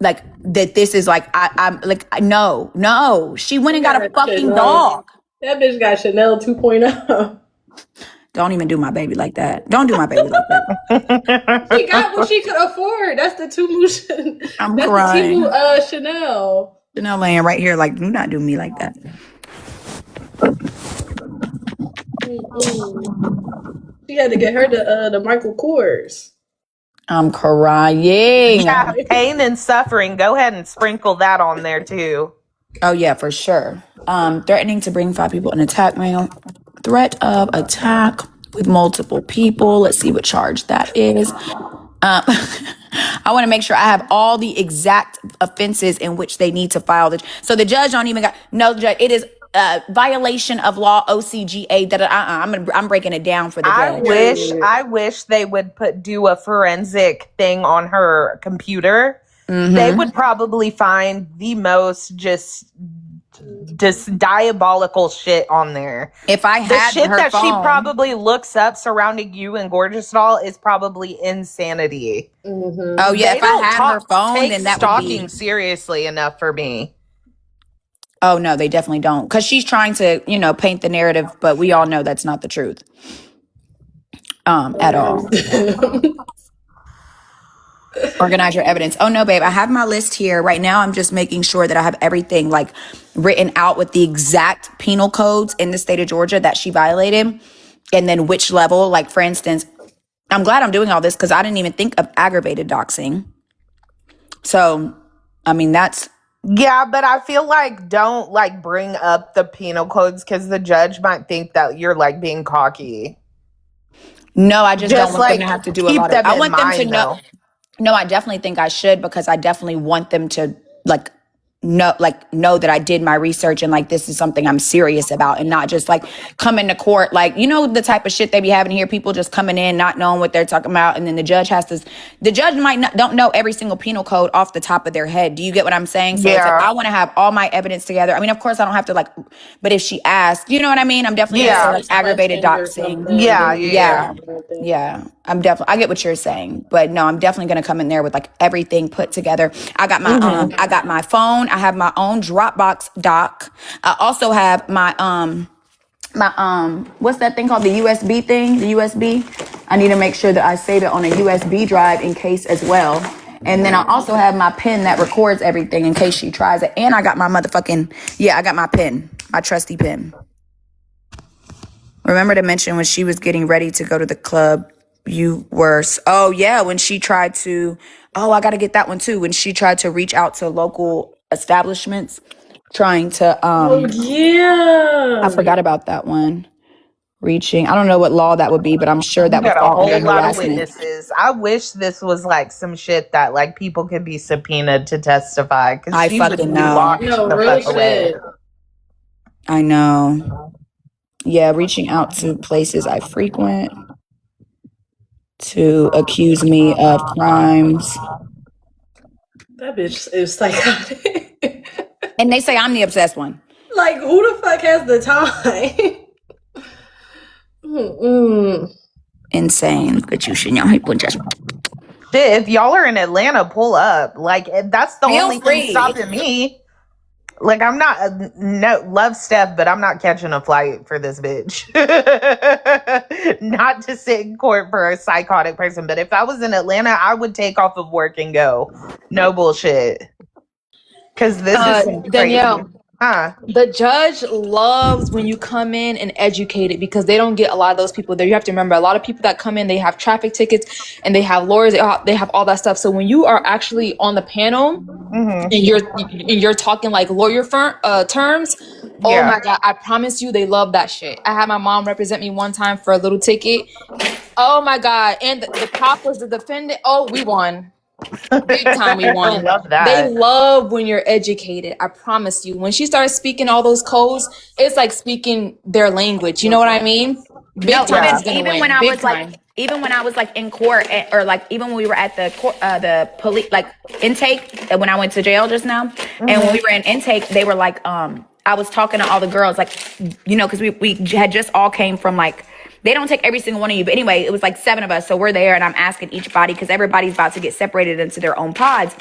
that this is like, I'm like, no. She went and got a fucking dog. That bitch got Chanel 2.0. Don't even do my baby like that. Don't do my baby like that. She got what she could afford. That's the Temu. I'm that's crying. the Temu Chanel. Chanel laying right here like, do not do me like that. She had to get her the Michael Kors. I'm crying. Yeah, pain and suffering. Go ahead and sprinkle that on there too. Oh yeah, for sure. Threatening to bring 5 people in attack mail. Threat of attack with multiple people. Let's see what charge that is. I I want to make sure I have all the exact offenses in which they need to file. So the judge don't even got, no, the judge, it is a violation of law, OCGA, I'm breaking it down for the judge. I wish they would do a forensic thing on her computer. They would probably find the most just diabolical shit on there. If I The had shit her that she phone- probably looks up surrounding you and Gorgeous Doll is probably insanity. Oh yeah, They if I don't had her phone, take then that stalking would be. seriously enough for me. Oh no, they definitely don't, because she's trying to, paint the narrative, but we all know that's not the truth. At all. Organize your evidence. Oh no, babe, I have my list here right now. I'm just making sure that I have everything like written out with the exact penal codes in the state of Georgia that she violated, and then which level. Like for instance, I'm glad I'm doing all this because I didn't even think of aggravated doxing. So, I mean, that's. Yeah, but I feel like don't like bring up the penal codes because the judge might think that you're like being cocky. No, I just don't want like them to have to do a keep lot of. them I in want them to mind, know. though. No, I definitely think I should, because I definitely want them to know that I did my research and like this is something I'm serious about, and not just like come into court like the type of shit they be having here, people just coming in not knowing what they're talking about, and then the judge don't know every single penal code off the top of their head. Do you get what I'm saying? So it's like I want to have all my evidence together. I mean, of course I don't have to but if she asks, you know what I mean? I'm definitely gonna say aggravated doxing. Yeah. I get what you're saying, but no, I'm definitely gonna come in there with like everything put together. I got my phone. I have my own Dropbox doc. I also have my what's that thing called? The USB thing, the USB. I need to make sure that I save it on a USB drive in case as well. And then I also have my pen that records everything in case she tries it. And I got my I got my pen, my trusty pen. Remember to mention when she was getting ready to go to the club, when she tried to, I got to get that one too. When she tried to reach out to local establishments, trying to, I forgot about that one. Reaching, I don't know what law that would be, but I'm sure that was got a all under whole lot of harassment. witnesses. I wish this was like some shit that like people could be subpoenaed to testify, because I she would fucking be know. locked No, the real fuck away. shit. I know. Yeah, reaching out to places I frequent to accuse me of crimes. That bitch is psychotic. And they say I'm the obsessed one. Like, who the fuck has the time? Insane. Look at you, Chanel. People just. Shit, if y'all are in Atlanta, pull up. Like, that's the Feel only free. thing stopping me. Like, I'm not love Steph, but I'm not catching a flight for this bitch. Not to sit in court for a psychotic person, but if I was in Atlanta, I would take off of work and go. No bullshit. Because this is crazy. Danielle, Huh? the judge loves when you come in and educate it, because they don't get a lot of those people there. You have to remember, a lot of people that come in, they have traffic tickets and they have lawyers, they have all that stuff. So when you are actually on the panel and you're talking like lawyer terms, oh my God, I promise you, they love that shit. I had my mom represent me one time for a little ticket. Oh my God. And the cop was the defendant. Oh, we won. Big time we won. I love that. They love when you're educated. I promise you. When she starts speaking all those codes, it's like speaking their language. You know what I mean? Even when I was like in court, or like even when we were at the court, the police like intake, when I went to jail just now, and when we were in intake, they were like, I was talking to all the girls, like, because we had just all came from like. They don't take every single one of you. But anyway, it was like 7 of us. So we're there and I'm asking each body, because everybody's about to get separated into their own pods.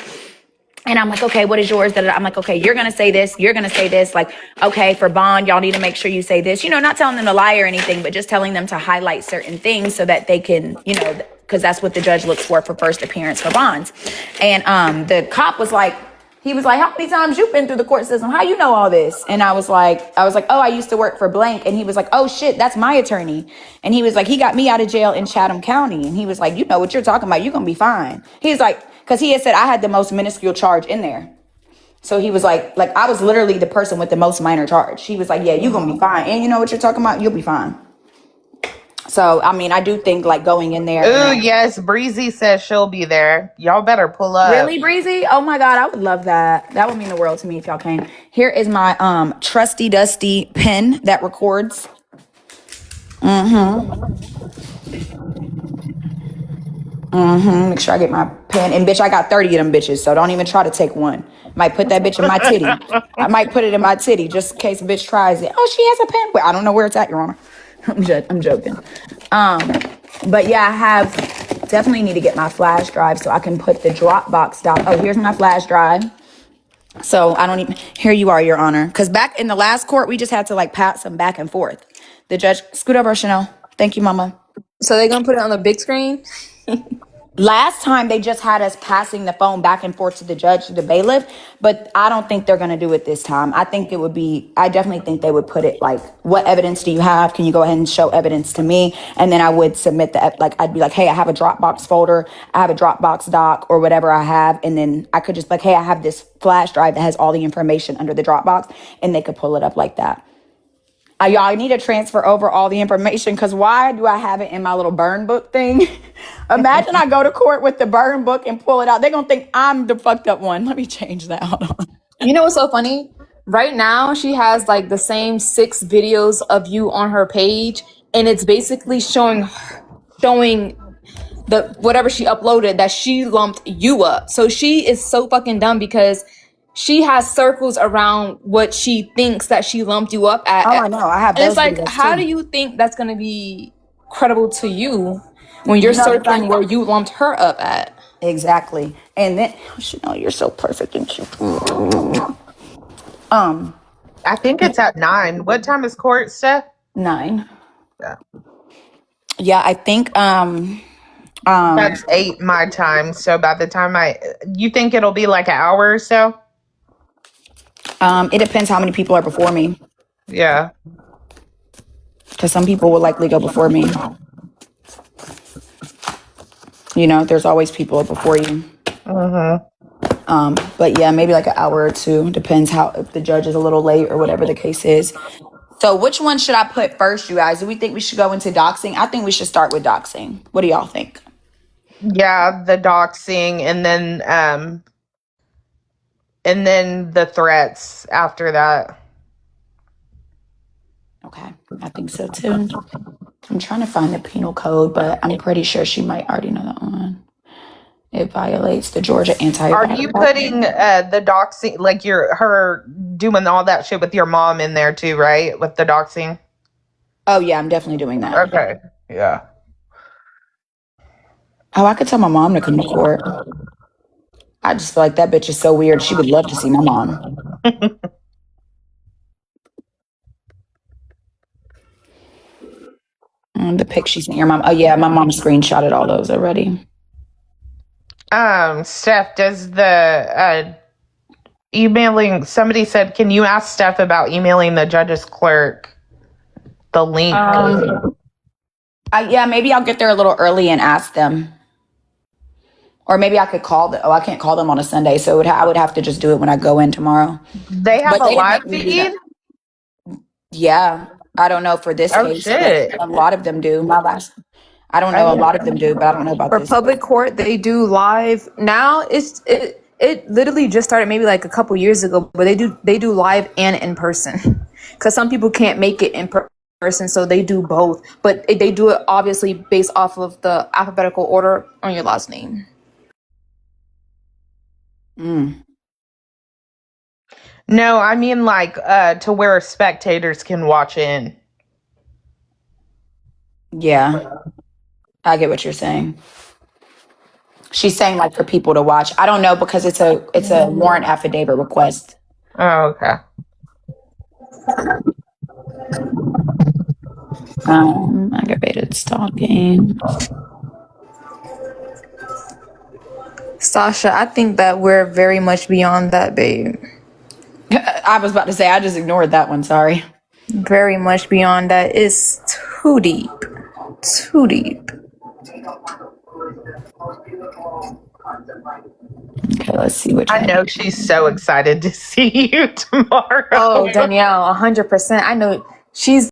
And I'm like, okay, what is yours? I'm like, okay, you're going to say this. You're going to say this. Like, okay, for bond, y'all need to make sure you say this. Not telling them to lie or anything, but just telling them to highlight certain things so that they can, because that's what the judge looks for first appearance for bonds. And the cop was like, he was like, how many times you been through the court system? How you know all this? And I was like, oh, I used to work for blank. And he was like, oh shit, that's my attorney. And he was like, he got me out of jail in Chatham County. And he was like, you know what you're talking about. You're going to be fine. He's like, because he had said I had the most minuscule charge in there. So he was like I was literally the person with the most minor charge. He was like, yeah, you're going to be fine. And you know what you're talking about. You'll be fine. So, I mean, I do think like going in there. Ooh, yes, Breezy says she'll be there. Y'all better pull up. Really, Breezy? Oh my God, I would love that. That would mean the world to me if y'all came. Here is my trusty dusty pen that records. Make sure I get my pen. And bitch, I got 30 of them bitches, so don't even try to take one. Might put that bitch in my titty. I might put it in my titty just in case a bitch tries it. Oh, she has a pen. Well, I don't know where it's at, Your Honor. I'm joking. But yeah, I have definitely need to get my flash drive so I can put the Dropbox doc. Oh, here's my flash drive. So I don't even, here you are, Your Honor. Because back in the last court, we just had to like pat some back and forth. The judge, scoot over, Chanel. Thank you, mama. So they're gonna put it on the big screen? Last time they just had us passing the phone back and forth to the judge, to the bailiff, but I don't think they're going to do it this time. I think it would be, I definitely think they would put it like, what evidence do you have? Can you go ahead and show evidence to me? And then I would submit the, like, I'd be like, hey, I have a Dropbox folder. I have a Dropbox doc or whatever I have. And then I could just be like, hey, I have this flash drive that has all the information under the Dropbox, and they could pull it up like that. Y'all need to transfer over all the information because why do I have it in my little burn book thing? Imagine I go to court with the burn book and pull it out. They're going to think I'm the fucked up one. Let me change that. Hold on. You know what's so funny? Right now, she has like the same 6 videos of you on her page, and it's basically showing the whatever she uploaded that she lumped you up. So she is so fucking dumb because she has circles around what she thinks that she lumped you up at. Oh, I know. I have and those it's like, videos, how too. do you think that's going to be credible to you when you're circling where you lumped her up at? Exactly. And then, Chanel, you're so perfect and cute. I think it's at 9. What time is court, Steph? 9. Yeah. Yeah, I think, That's 8 my time. So by the time you think it'll be like an hour or so? it depends how many people are before me. Yeah. Because some people will likely go before me. You know, there's always people before you. But yeah, maybe like an hour or 2. Depends how, if the judge is a little late or whatever the case is. So which one should I put first, you guys? Do we think we should go into doxing? I think we should start with doxing. What do y'all think? Yeah, the doxing and then the threats after that. Okay, I think so too. I'm trying to find the penal code, but I'm pretty sure she might already know that one. It violates the Georgia anti. Are you putting the doxing, like her doing all that shit with your mom in there too, right? With the doxing? Oh yeah, I'm definitely doing that. Okay. Yeah. Oh, I could tell my mom to come to court. I just feel like that bitch is so weird. She would love to see my mom. The pic she sent your mom. Oh yeah, my mom screenshotted all those already. Steph, does the emailing, somebody said, can you ask Steph about emailing the judge's clerk the link? Yeah, maybe I'll get there a little early and ask them. Or maybe I could call them. Oh, I can't call them on a Sunday, so I would have to just do it when I go in tomorrow. They have But a live feed? Yeah, I don't know for this case. Shit. A lot of them do. I don't know. A lot of them do, but I don't know about For this. public court, they do live now. It literally just started maybe like a couple years ago, but they do live and in person because some people can't make it in person, so they do both. But they do it obviously based off of the alphabetical order on your last name. No, I mean like to where spectators can watch in. Yeah, I get what you're saying. She's saying like for people to watch. I don't know because it's a warrant affidavit request. Oh, okay. Aggravated stalking. Sasha, I think that we're very much beyond that, babe. I was about to say I just ignored that one. Sorry. Very much beyond that. It's too deep. Too deep. Okay, let's see which. I know she's so excited to see you tomorrow. Oh, Danielle, 100%. I know she's